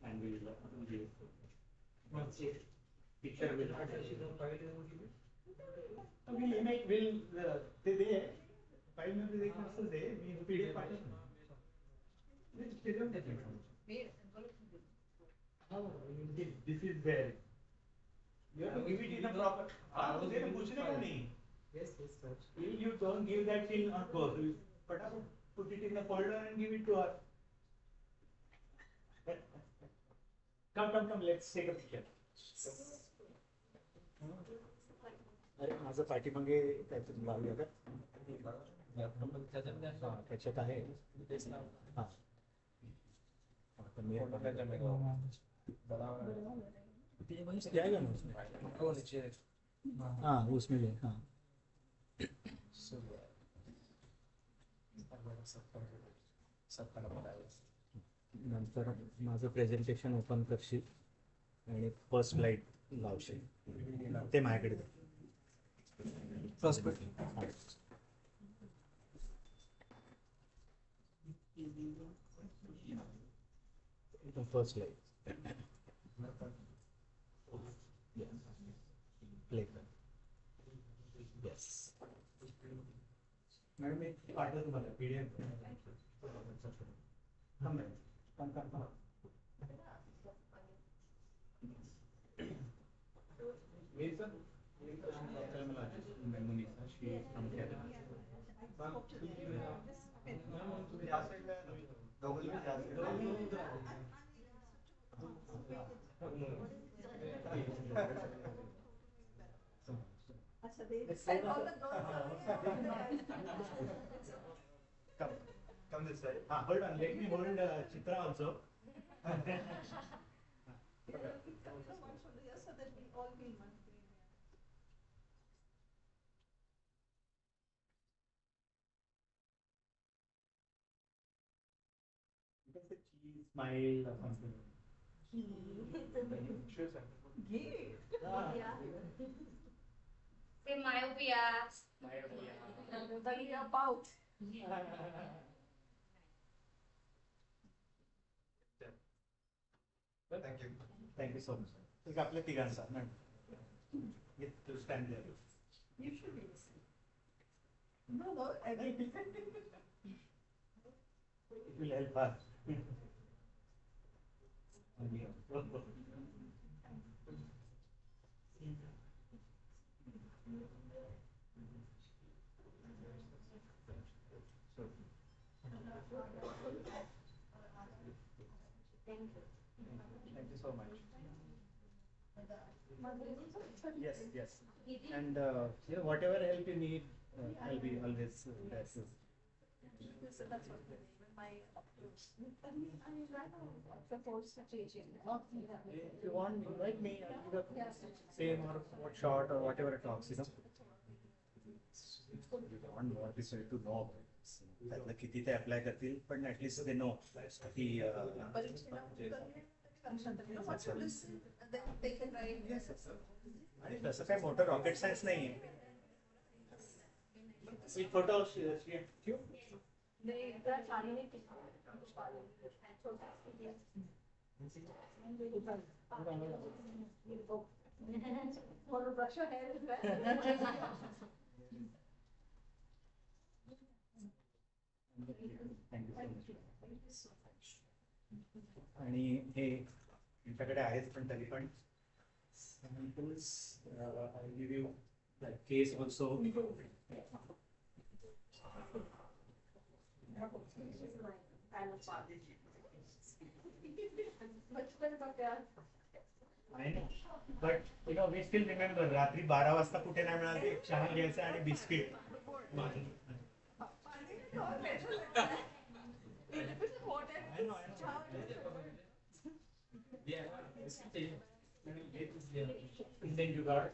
and we will give picture will. We'll ते दे file में भी देखना उससे दे मी PDF पाठवतो. This is there. You have to give it in a proper. मुझे ना पूछने का नहीं. Yes, sir. You don't give that till on course. Put it in the folder and give it to her. Come. Let's take a picture. अरे माझं पाठीमागे काहीतरी लावूया का? त्याच्यात आहे. हां. जाएगा ना उसमें? हाँ उसमें ले हाँ. नंतर माझं प्रेझेंटेशन ओपन करशील आणि फर्स्ट स्लाइड लावशील ते माझ्याकडे दे. फर्स्ट फर्स्ट स्लाइड प्ले कर. येस मॅडम एक पाठवतो तुम्हाला PDF. Come. Come this side. Hold on. Let me hold Chitra also.
So that we all be in one screen.
You can say cheese, smile or something.
Say myopia.
Myopia. About.
Thank you. Thank you so much. एक आपल्या तिघांचा madam. Get to stand there.
You should be listening. No, I mean.
It will help her. Thank you so much. Yes. And whatever help you need, I'll be always there.
So that's what my approach. I ran out of support situation.
If you want, invite me. I'll give the same or what short or whatever it talks. We want more people to know. त्यातलं किती ते apply करतील पण at least they know की आणि तसं काय मोठं रॉकेट सायन्स नाहीये. Photo
brush your hair as well.
आणि हे तुमच्याकडे आहेत पण तरी पण samples I give you the case also. But we still remember रात्री 12 वाजता कुठे नाही मिळालं एक चहा घ्यायचा आणि बिस्किट. Then you got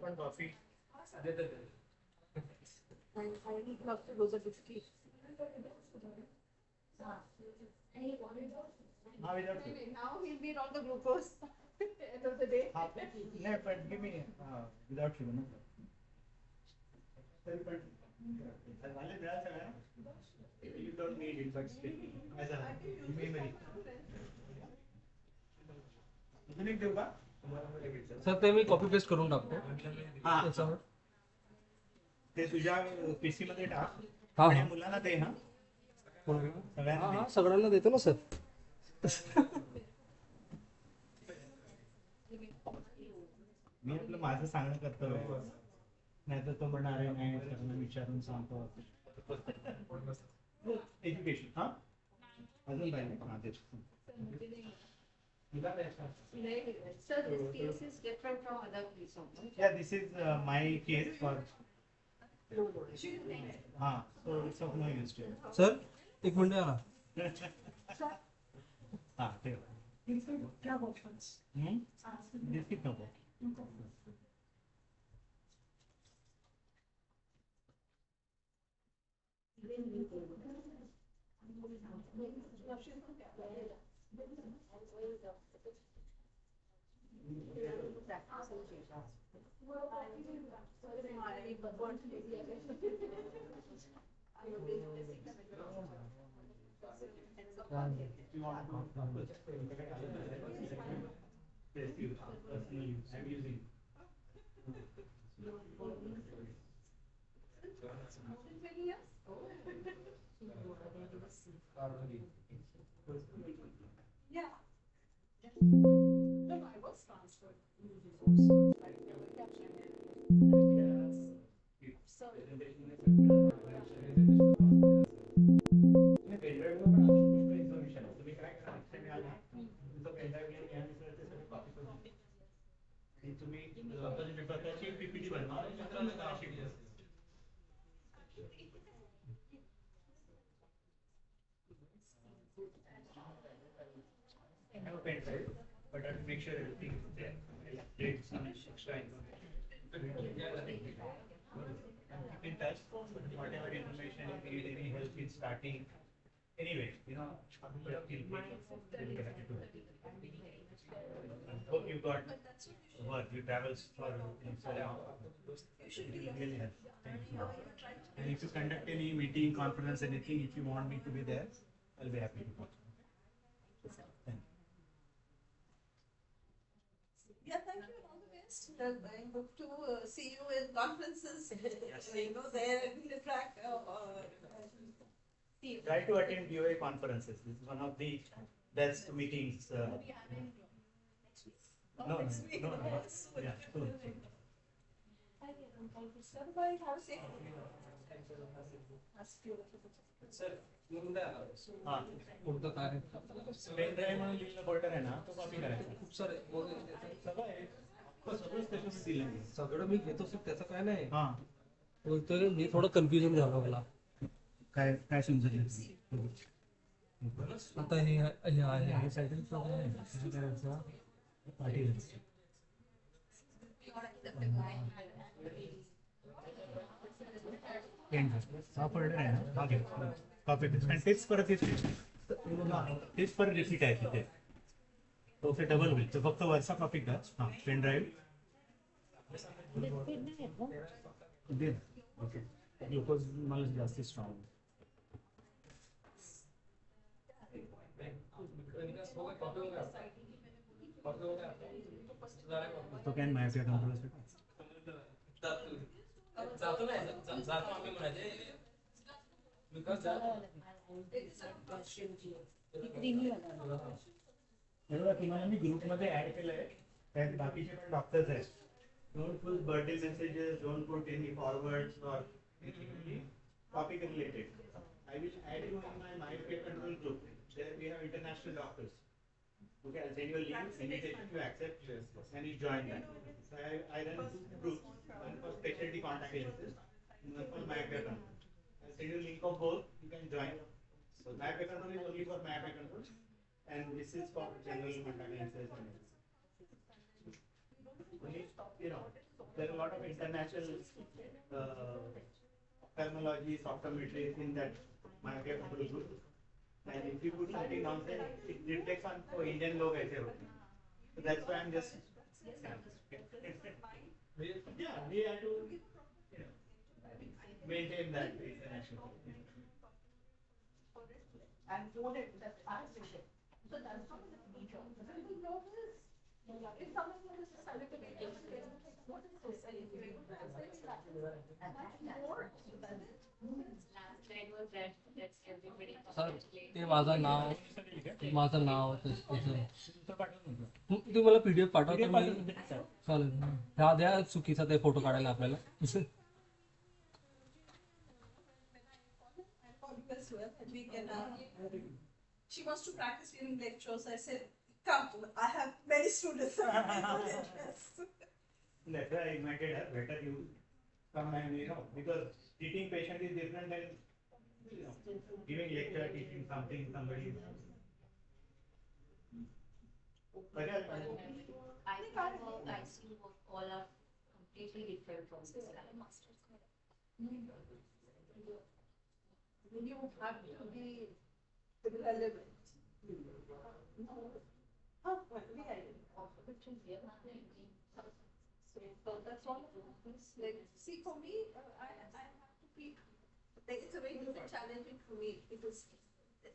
पण coffee
I need love to lose a biscuit.
now without
Now he'll need all the glucose at the end of the day.
no, but give me without sugar, no. तरी पण वाले मिळाल सगळ्यांना you don't need it but still as a memory अजून एक देऊ का
sir ते मी कॉपी पेस्ट करून टाकतो
हा
त्याच्यावर
ते तुझ्या पीसी मध्ये टाक
हा,
आणि
हा.
मुलांना दे हा
हा हा सगळ्यांना देतो ना सर
मी आपलं माझं सांगणं कर्तव्य आहे. नाहीतर तो म्हणणार आहे नाही त्यांना विचारून सांगतो एज्युकेशन हा अजून पाहिजे हा तेच
Sir, this case is different from other cases.
Yeah, this is my case for so it's of no use to you.
Sir एक मिनिट या ना
हाँ ठीक है
क्या conference?
बिस्किट नको I'm using
Yeah. No, I was transferred. So,
तुम्ही स्वतःची स्वतःची PPT बनवा आणि मित्रांना करा शिकवा. I have a pen drive, but I have to make sure everything is there. I'll update some extra information. Keep in touch. Whatever information you need, any help in starting. Anyway, you know, they'll be happy to help. I hope you got work. You travel for so long. It will really help. Thank you. And if you conduct any meeting, conference, anything, if you want me to be there, I'll be happy to go. Thank you.
yeah, thank you and all the best. I hope to see you in conferences.
Yes.
There and interact. See you.
Try to attend DOA conferences. This is one of the best meetings. No,
Next week.
no, no.
Soon.
Yeah, soon.
Sir, bye. Have a safe. That's beautiful.
Sir
हाँ
कोणतं काय
pen drive म्हणून दिलेलं folder आहे ना तो copy करायचा
खूप सारे
सगळं आहे सगळंच त्याच्यामध्ये दिलं मी
सगळं मी घेतो सर त्याचं काय नाही
हा
बोलतोय मी थोडं कन्फ्युजन झालं मला
काय काय समजलं
आता हे आहे सायकल करायचं
पाठी पेन हा फोल्डर आहे ना हा घे कॉपी पेस्ट आणि तेच परत तेच परत रिपीट आहे तिथे तो ते डबल होईल तर फक्त वरचा कॉपी कर हा पेन ड्राईव्ह ग्लुकोज मला जास्त स्ट्रॉंग तो कॅन मायोपिया कंट्रोल
जातो नाही जातो आम्ही म्हणाले
तुम्हाला मी ग्रुपमध्ये ऍड केलंय त्यात बाकीचे पण डॉक्टर्स आहेत don't put birthday messages don't put any forwards और topic related I will add you in my myopia control group. There we have international doctors. Okay, I'll send you a link, invitation to accept, and you join that. So I run two groups, one for specialty contact lenses, and one for myopia control. I'll send you a link of both. You can join. So myopia control is only for myopia control, and this is for general contact lenses. Only, there are a lot of international ophthalmology, optometry in that myopia control group. And if you put something nonsense, it reflects on for Indian लोग ऐसे होते हैं. So that's why I'm just. Yeah, we have to maintain that international.
And wanted that I wish it. So that's not the feature. If someone notices something, what is this? And if you're able to translate that, much more.
Last slide was that's everybody.
Sir ते माझं नाव तू मला PDF पाठव तर मी चालेल ह्या द्या चुकीचा ते फोटो काढायला आपल्याला
As well, and we can. She wants to practice giving lectures. I said, "Come, I have many students."
That's why I invited her. Better you come and because treating patient is different than giving lecture, teaching something somebody.
I think ICU work all are completely different from this masters.
You have to be relevant. So that's all. Like, see, for me, I have to be. Like, it's a very different challenging for me because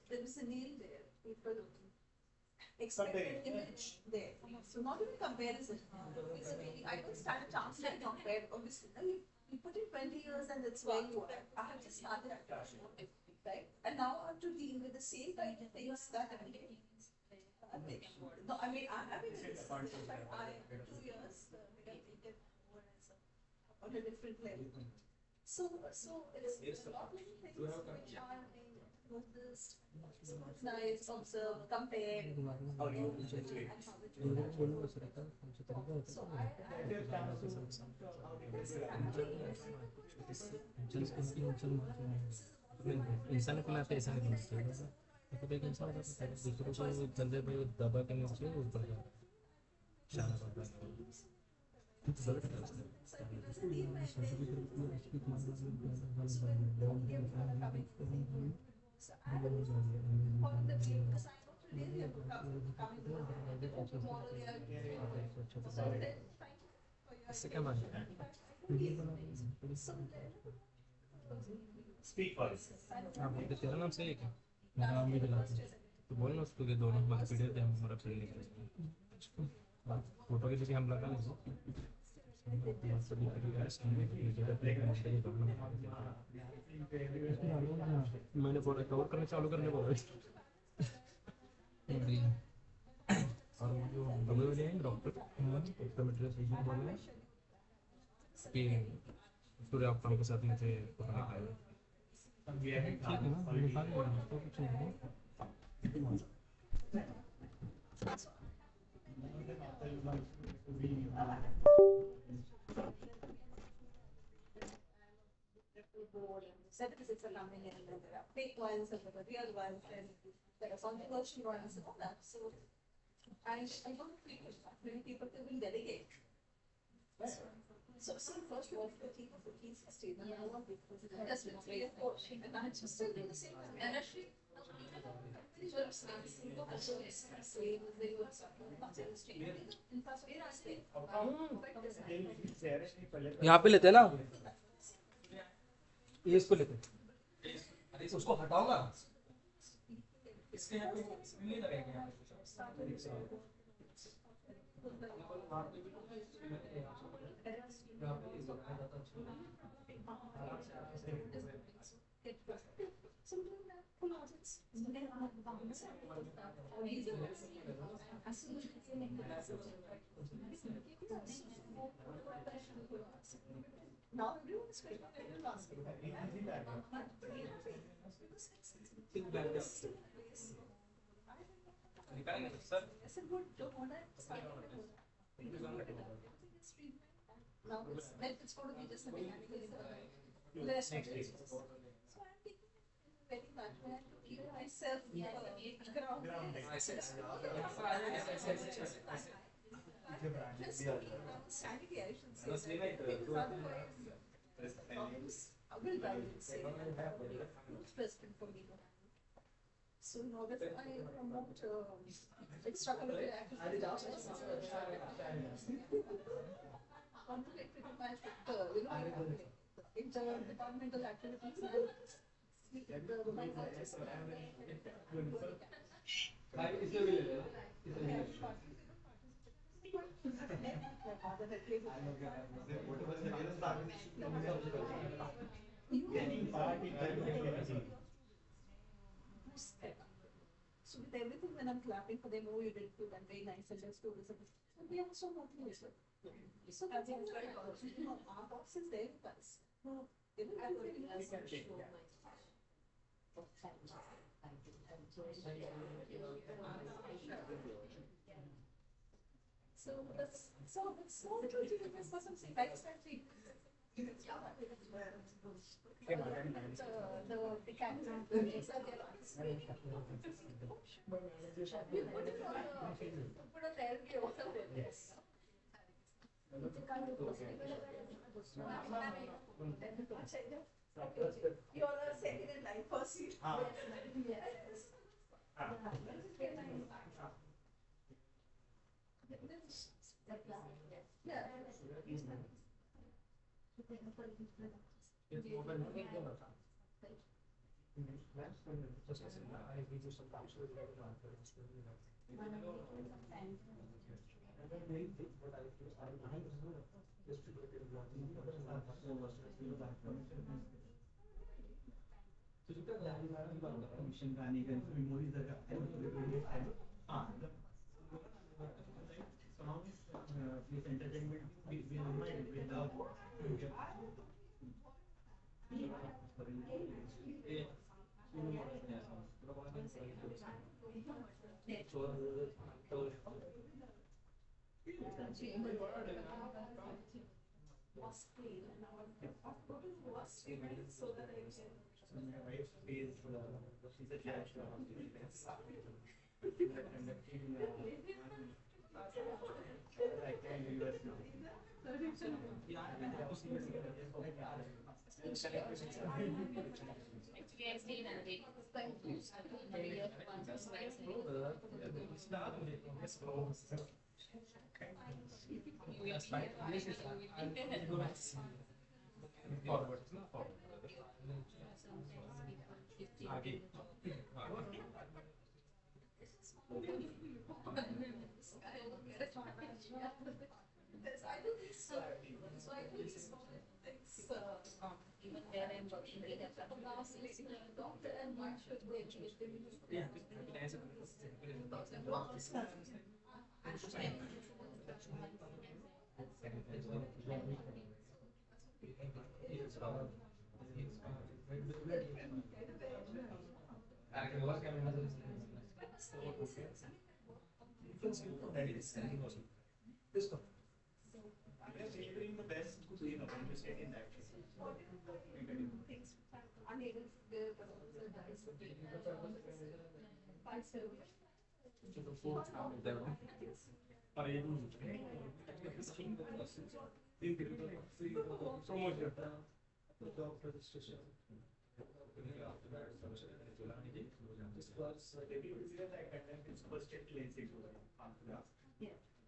there is a need there. People expect an image there. So not even comparison. It's really, I don't stand a chance to compare. Obviously, you put in 20 years and it's where you are. I have just started at right? And now I have to deal with the same kind of things that I'm doing. No, I mean, I mean, it's I 2 years on a different level. So it's a lot many things which are being noticed, scrutinized, observed, compared. So
इंसान को मैं पैसा नहीं मिलता है तो एक इंसान का दूसरों को धंधे पे दबा के नीचे ऊपर का शाना करता है इससे क्या मानते हैं
Speak for it.
हाँ तो तेरा नाम सही है क्या मेरा नाम भी दिला तो बोल ना उसको कि दोनों हमारे पीढ़ी थे हम हमारा पीढ़ी निकले फोटो के लिए हम लगा लेंगे मैंने बोला कवर करने चालू करने बोला और वो जो दबे वाले हैं डॉक्टर ऑप्टोमेट्री सर्जन बोल रहे हैं कि सूर्य ऑप्टोम के साथ मुझे फोटो निकालना ठीक है ना निकाल लेना तो कुछ नहीं
Certificates are coming in, and there are fake ones, and there are real ones, and there are some virtual ones, and all that. So, I don't think many people will delegate. So first was 15 or 15, 16, and I want just with 3 or 4, and I'm just still doing the same thing. And actually,
यहाँ पे लेते हैं ना ये इसको लेते हैं अरे उसको हटाओ ना इसके यहाँ पे नहीं लगेगा यहाँ
Now everyone is very
निकालेंगे sir
now it's going to be just a mechanical less. So I'm thinking very much when I have to keep myself grounded. Standing here, I should say. Because otherwise, I would say, not president for me. So now that I promote extracurricular activities, conflict with my interdepartmental activities and my So with everything when I'm clapping for them, oh, you did good and very nice and just do this. So they are so motivated. So that's very good. Our boss is there with us. They will do very nice. So that's so little to this person say right standing. The decanter, we put it on there. Yes. You are a second in line first. Yes. So that I can.
My wife is she's a judge.
Actually, I stayed and did the year once or twice.
Forward, forward.
Even where I'm working, we have a doctor and one should go
We are delivering the best, when you say in that case.
Unable to give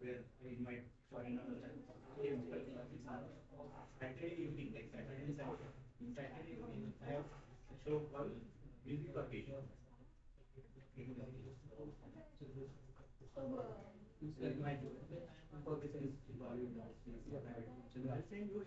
Where we might find another Saturday evening, like Saturday and Sunday. Saturday evening, I have a show called Music for Patient. My focus is Bollywood dance. So I'll send you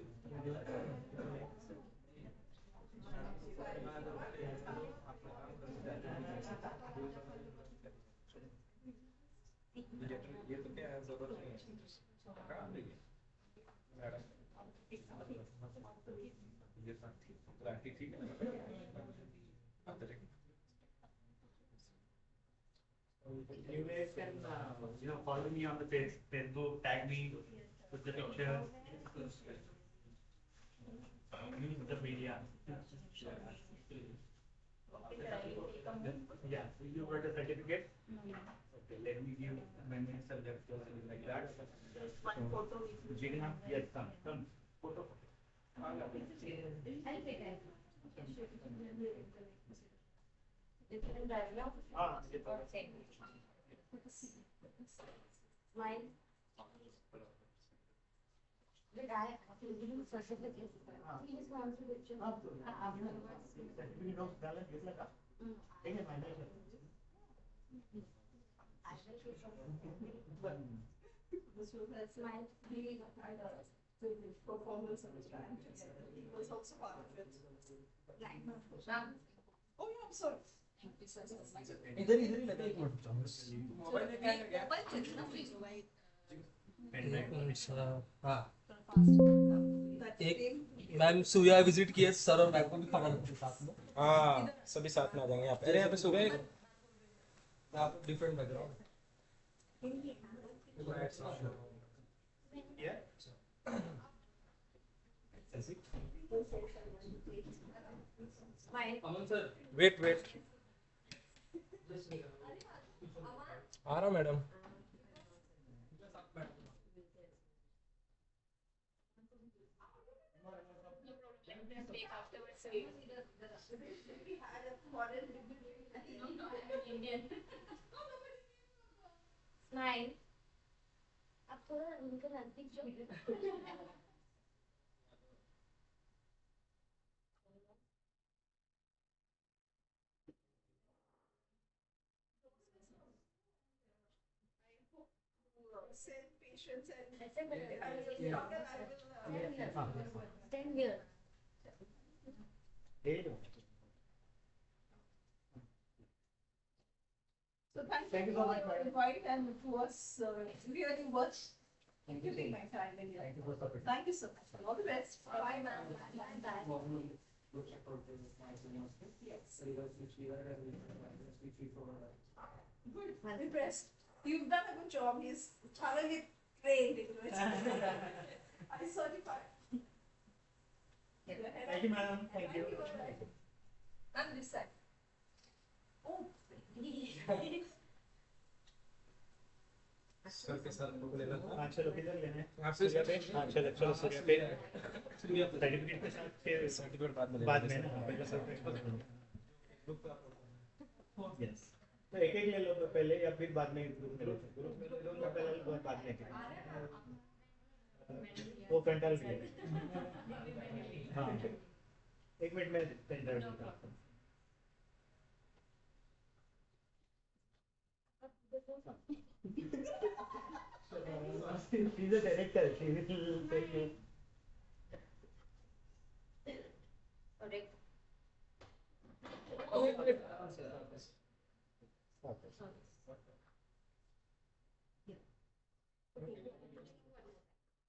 you guys can follow me on the Facebook, tag me with the picture, use the media. Yeah, so you got a certificate? Okay, let me give my minister that like that.
One photo.
Jigna, yes, come. Photo. Ah,
Mine. Did I give him certificate? He just wants to picture.
Certificate of talent घेतला का? ठीक आहे माझ्याकडे.
So that's my really the performance of the band. He was also part of it. Oh yeah, I'm sorry.
इधर इधर ही लगा एक minute mobile में क्या है क्या
मोबाइल चेक ना प्लीज
हाँ एक मैम सूर्या विजिट किए सर और मैम को भी खबर रखते साथ में हाँ सभी साथ में आ जाएंगे यहाँ पे अरे यहाँ पे सूर्या आप डिफरेंट बैकग्राउंड अमन सर वेट वेट आ रहा madam
Take afterwards. So you
we had a foreign
Indian.
Smile. अब थोड़ा उनके नजदीक जो
send patients and
ऐसे करते
I will talk and I will
stand here.
So thank you for your invite and it was really worth giving my time and your thank you so much. All the best. Bye ma'am. Good. I'm impressed. You've done a good job. He's thoroughly trained into it. I certified.
Thank you, madam. Thank you.
And this side. Oh.
Sir के साथ लोग ले लेना
हाँ चलो किधर लेना है
आप सूर्या पे
हाँ चलो चलो सूर्या पे सर्टिफिकेट के साथ फिर
सर्टिफिकेट बाद में
बाद में ना पहले सर्टिफिकेट यस तो एक एक ले लो तो पहले या फिर बाद में ग्रुप में लो ग्रुप में लो ना पहले लो बाद में वो फ्रंटल भी है हाँ एक मिनट में पेन ड्राइव देता हूँ She's a director. She will take you.
Correct.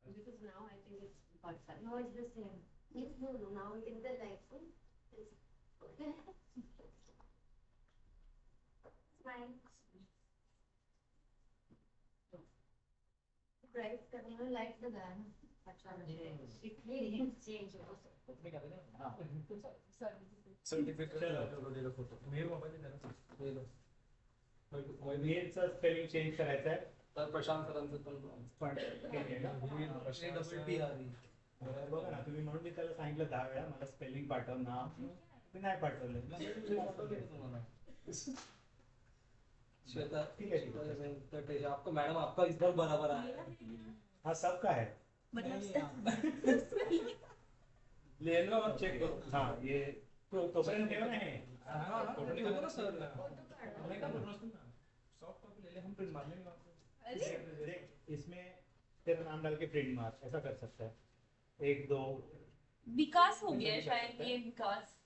Because now I think it's part-time. No, it's the same. Yes, no, now it's the life. Okay. Smile. Right, the light the gun. It really change also.
Certificate ले लो photo मेरे mobile में ले लो
मेलचा spelling change करायचा आहे
तर प्रशांत सरांचं पण
बघा ना तुम्ही म्हणून मी त्याला सांगितलं 10 वेळा मला स्पेलिंग पाठव ना मी नाही पाठवलं
श्वेता
ठीक है
आपको मैडम आपका इस बार बराबर आया
हाँ सबका है
ले लो और चेक करो
हाँ ये तो फ्रेंड देना है
फोटो निकालो ना सर मैं क्या बोल रहा हूँ सॉफ्ट कॉपी ले ले हम प्रिंट मार लेंगे
देख इसमें तेरा नाम डाल के प्रिंट मार ऐसा कर सकता है 1 2
विकास हो गया शायद ये विकास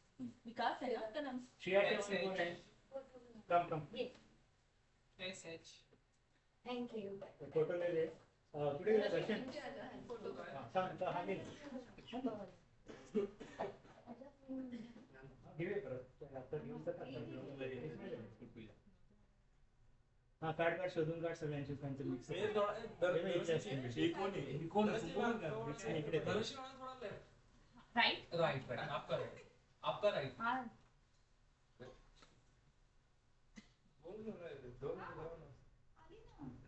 विकास है ना उसका नाम
श्रेया के कम
SH
Thank you.
फोटो ले ले टुडे इज दर्शन
Photo.
सांग हाँ मिल गिवे परत आता घेऊन हाँ कार्ड शोधून काढ सगळ्यांची त्यांचे मिक्स
राइट
राइट आपका राइट
हाँ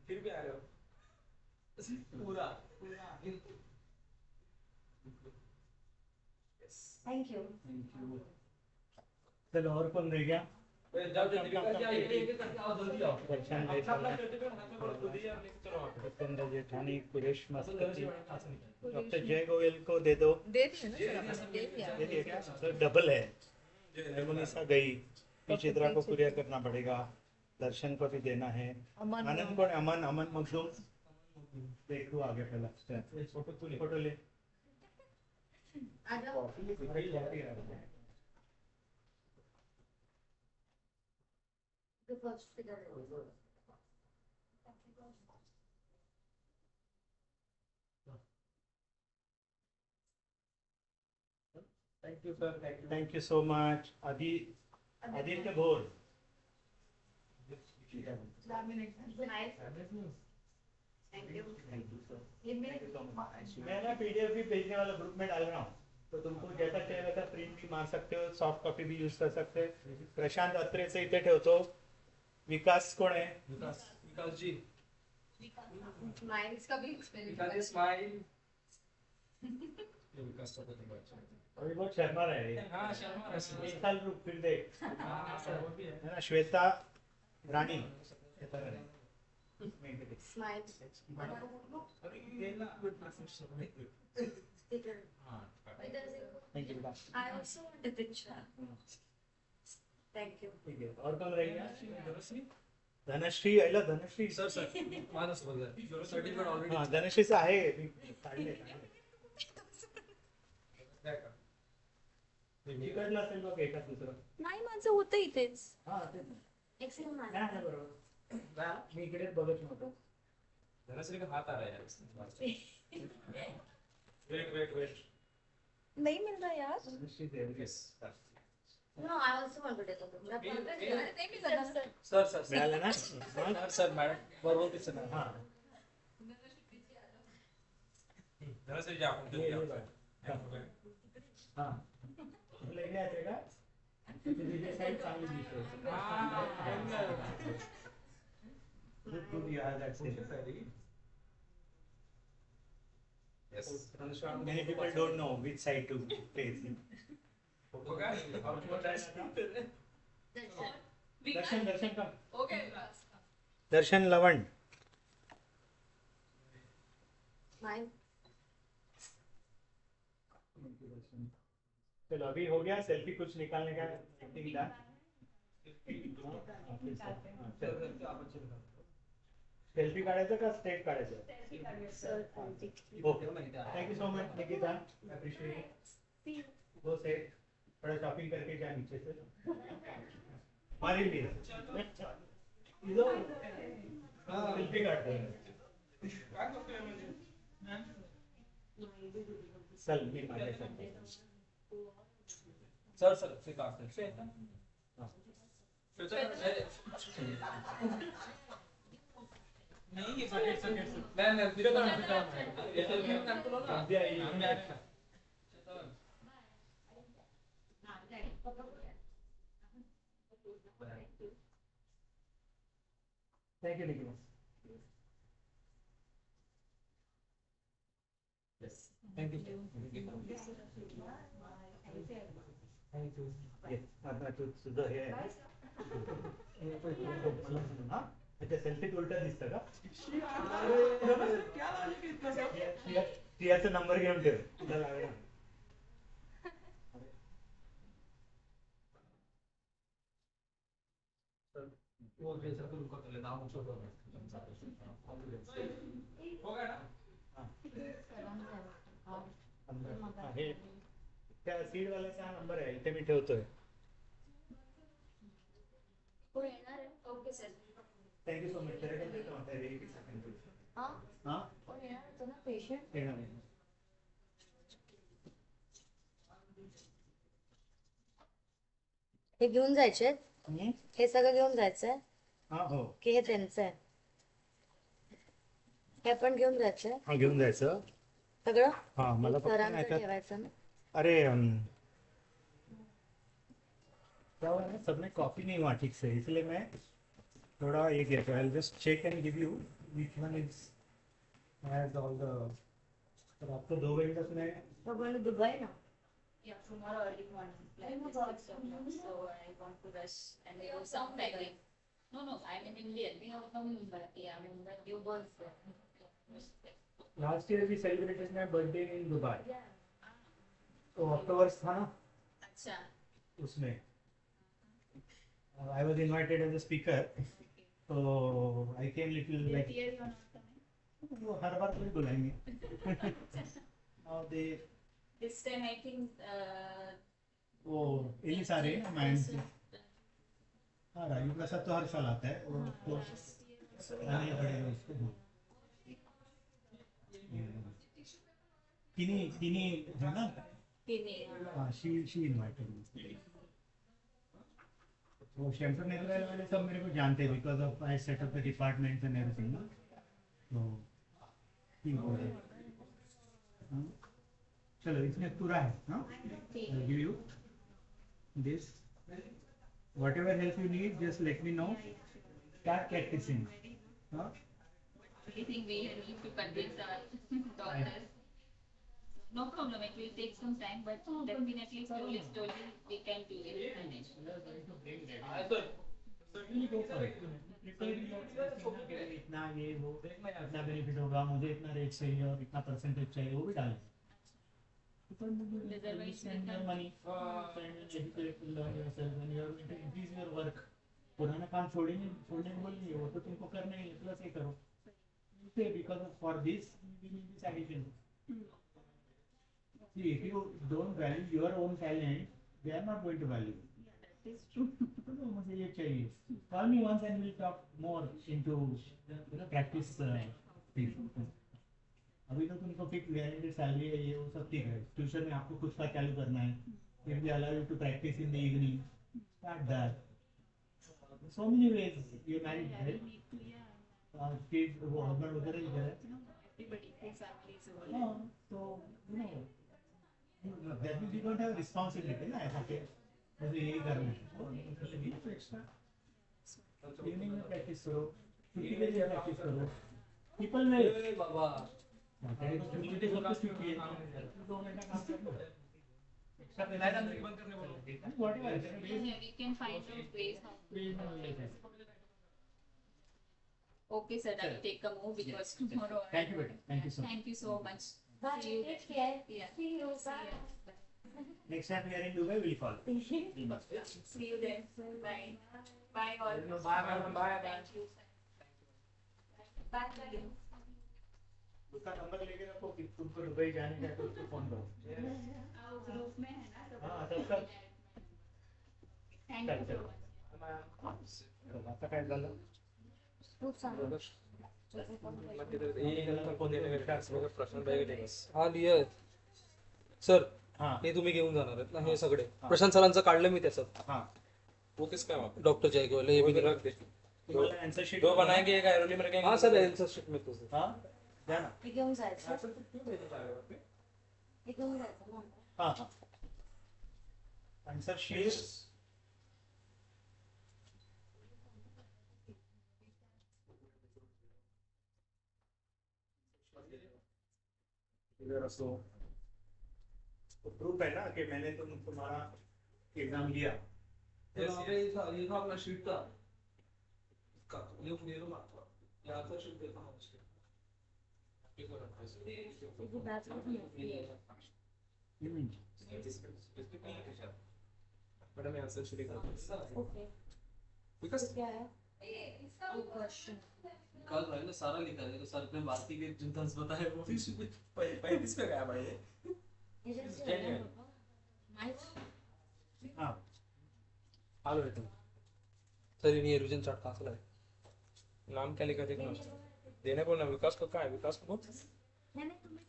फिर भी आ रहे हो पूरा
Thank you.
चलो और कौन रह गया?
जाओ जल्दी करके आओ, एक करके आओ, जल्दी आओ।
दर्शन
अपना अपना सर्टिफिकेट हाथ में पकड़ो, खुद ही यार लेके चलो वहाँ पे।
जितेंद्र जेठानी, कुरेश मस्कती,
कुरेश
डॉक्टर जय गोयल को दे दो।
दे दिया ना सर, दे दिया।
दे दिया क्या? सर डबल है। मेमोनिसा गई, पी चित्रा को कुरियर करना पड़ेगा, दर्शन को भी देना है। आनंद कौन? अमन, अमन मखदूम। देख तू आगे पहला फोटो ले।
The first figure.
Thank you, sir. Thank you so much. Aditya Bhor.
Thank you.
मैं ना PDF भी भेजने वाला ग्रुप में डाल रहा हूँ, तो तुमको जैसा चाहिए वैसा प्रिंट भी मार सकते हो, सॉफ्ट कॉपी भी यूज कर सकते हो। प्रशांत अत्रेचे इथे ठेवतो। विकास कोण आहे?
विकास जी
स्माइल इसका भी एक्सपेरिमेंट
विकास जी स्माइल विकास तो बहुत अच्छा है।
अभी बहुत शर्मा रहा है।
हाँ शर्मा रहा है।
एक साल रुक फिर देख।
हाँ सर वो भी है
है ना? श्वेता रानी।
Smile. Sticker.
Thank you.
I also want a picture. Thank you.
ठीक है, और कौन रह गया? धनश्री आइला. धनश्री
सर सर मानस बोल रहा है सर्टिफिकेट ऑलरेडी
हाँ धनश्रीचं आहे. काढले तिकडलं असेल बघ एखाद दुसरं.
नाही माझं होतं इथेच.
हा ते
एक्सेल
नाही आलं बरोबर. मी इकडेच बघत नव्हतो.
धनश्री का हाथ आ रहा है यार वेट
नहीं मिल रहा यार.
धनश्री देवगेस.
No, I also want to take a picture.
Sir
मिळालं ना?
सर मॅडम बरोबर दिसत ना
हा
धनश्री जी आपण
हा तुला इकडे येते का? तुझी साईड चांगली दिसते. Good, you have that same.
Yes.
Many people don't know which side to face. दर्शन का? दर्शन लवण.
Smile.
चलो अभी हो गया सेल्फी. कुछ निकालने का एक्टिंग था. सेल्फी काढायचं का स्टेट काढायचं? Okay thank you so much Nikita. Appreciate. वो से थोड़ा शॉपिंग करके जा नीचे से. हमारे लिए सेल्फी काटते हैं. चल मी माझ्या
सर से काट श्वेता नहीं ये मैं वीडियो तो ये सेल्फी में कंट्रोल ना
thank you Nikita.
Thank you
thank you. आता तुझं हे आहे. हाँ अच्छा सेल्फीत उलटा दिसतं का? प्रियाचा नंबर घेऊन ठेव. तुला लागणार.
वो जैसा तो रुको पहले नाम छोड़ो हो गया ना
हे त्या सीड वाल्याचा नंबर आहे इथे मी ठेवतोय.
कोण येणार आहे? Okay sir.
Thank you so much. त्याला देतो आता एक सेकंड.
हां
हां
कोण येणार होतं ना पेशंट?
येणार आहे.
हे घेऊन जायचे आहेत? हे सगळं घेऊन जायचंय
हां हो
की हे त्यांचं आहे? हे पण घेऊन जायचंय
हां घेऊन जायचं
सगळं?
हां मला फक्त
सरांचं
नाही का
ठेवायचं ना.
अरे क्या हुआ है सबने कॉपी नहीं हुआ ठीक से इसलिए मैं थोड़ा ये क्या है, I'll just check and give you which one is has all the. तो आपको 2 बजे तक में.
We're going to Dubai now.
Yeah, tomorrow early morning. Like this 6 o'clock. So I want to rush and do some packing. No, I'm in India. We are from Mumbai. Yeah, Mumbai. You both.
Last year we celebrated my birthday in Dubai. तो अक्टूबर था ना.
अच्छा.
उसमें. I was invited as a speaker. So I came little like.
This year you are not coming.
वो हर बार कोई बुलाएंगे. Now they.
This time I think.
वो यही सारे हैं माइंड से. हाँ राजू प्रसाद तो हर साल आता है. वो तो आने पड़ेगा उसको. किनी है ना. हाँ she invited me. वो शैम्पू नेचुरल वाले सब मेरे को जानते हैं because of I set up the departments and everything. तो ठीक हो गया. चलो इसमें पूरा है हाँ. I'll give you this. Whatever help you need, just let me know. Start practicing. Huh?
I think we need to convince our doctors. No problem, it will take some time, but definitely slowly we can do it. Manage.
इतना ये वो इतना benefit होगा मुझे इतना rate चाहिए और इतना परसेंटेज चाहिए वो भी डालें. money, learn yourself and you are going to increase your work. पुराना काम छोड़ने बोल रही है वो तो तुमको करना ही है प्लस ये करो. Because for this we need this addition. See, if you don't value your own talent, they are not going to value.
That is true.
तो मुझे ये चाहिए. Call me once and we'll talk more into practice things. अभी तो तुमको fix guaranteed salary है ये वो सब ठीक है. ट्यूशन में आपको खुद का चालू करना है. If they allow you to practice in the evening, start that. So many ways you married, right? Kids, वो husband वगैरह इधर है.
Everybody, whole family is over.
हाँ, so that means you don't have responsibility ना ऐसा कि मुझे यही करना है. तो extra evening में practice करो, छुट्टी के लिए practice करो. People will.
बाबा.
छुट्टी तो सबको छुट्टी है. 2 महीना काम करना. Extra लाइट अंदर बंद करने बोलो. Whatever.
Yeah, we can find out ways how to. Okay, sir, I will take a move because tomorrow.
Thank you, Betty. Thank you so much.
Thank you so much.
Bye.
See you.
Take care.
Yeah.
See you. Bye.
Next time we are in Dubai, we'll call.
See you then. Bye. Bye all.
Bye.
Thank you.
Bye.
उसका number लेके रखो कि तुमको Dubai जाने का तो उसको phone करो.
ग्रुप में है ना सब.
हाँ सब सब.
Thank you so much.
आता काय झालं?
हा लिह सर. हे तुम्ही घेऊन जाणार आहेत ना हे सगळे. प्रशांत सरांचं काढलं मी त्याचं.
वो किसका है?
डॉक्टर जयगोयल हे भी
रख दे.
तुम्हाला आंसर शीट
दो बनाएंगे एक आयरोली में रखेंगे.
हाँ सर आंसर शीट में तो
हाँ द्या ना.
हे घेऊन जायचं. हे घेऊन जायचं ना.
हाँ हाँ आंसर शीट. प्रूफ है ना कि मैंने तुम्हारा एग्जाम लिया.
ये था अपना शीट था ये लो मात्र ये आंसर शीट देखा हूं उसके
मैडम आंसर शीट
ओके.
विकास
क्या है?
क्वेश्चन
कल भाई ने सारा लिखा है तो सर ने भारती के चिंतन बताया वो भी
35 पे गया भाई.
हाँ
आलो बेटा सर ये रिवीजन चार्ट कहां से लाए?
नाम क्या लिखा देखना. देने बोलना. विकास को कहाँ है? विकास को बोल.
नहीं तुम्हें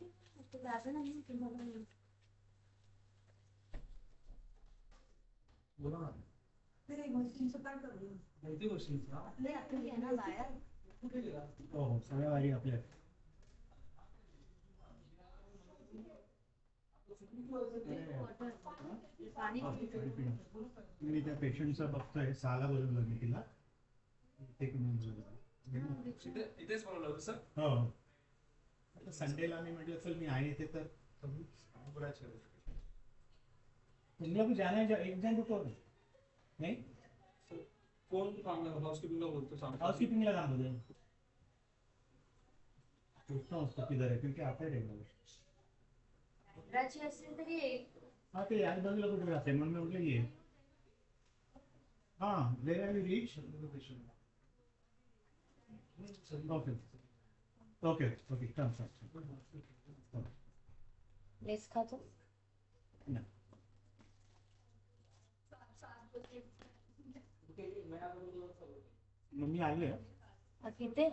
तो लाभ नहीं तुम्हारा.
बोला ना.
तेरे मशीन से काय करू?
माहिती गोष्टी
आपले आपली आहे ना बाया.
कुठे गेला?
हो सगळ्या वारी आपल्या.
पाणी
मी त्या पेशंटचं बघतोय. 6ला बोलवलं मी तिला.
इथेच बोलवलं होतं सर.
हो. आता संडेला मी म्हटलं चल मी आहे इथे तर तुम लोग जाना है एक जन रुको नहीं
कोण हाउसकीपिंगला बोलतो सांग.
हाउसकीपिंग ला काम होते पूछता हूँ उसको किधर है क्योंकि आता है रेगुलर.
रांची असेल तरी एक
हाँ ते आजूबाजूला कुठे राहते म्हणून मी म्हटलं ये. हाँ where are you reach. Okay okay okay come
less खातो.
मम्मी आली आहे
किती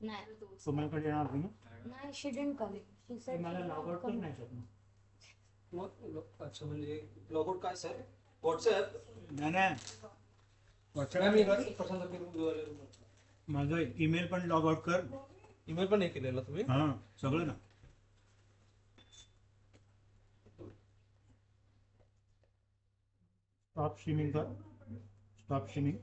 नाही
सोमवारकडे येणार तुम्ही.
नाही she didn't come she said
मला लॉग आउट करून नाही शकत.
अच्छा म्हणजे लॉगआउट काय सर व्हॉट्सॲप.
नाही नाही माझा ईमेल पण लॉग आउट कर.
ईमेल पण नाही केलेला तुम्ही.
हां सगळं ना. स्टॉप स्ट्रीमिंग कर. Stop streaming.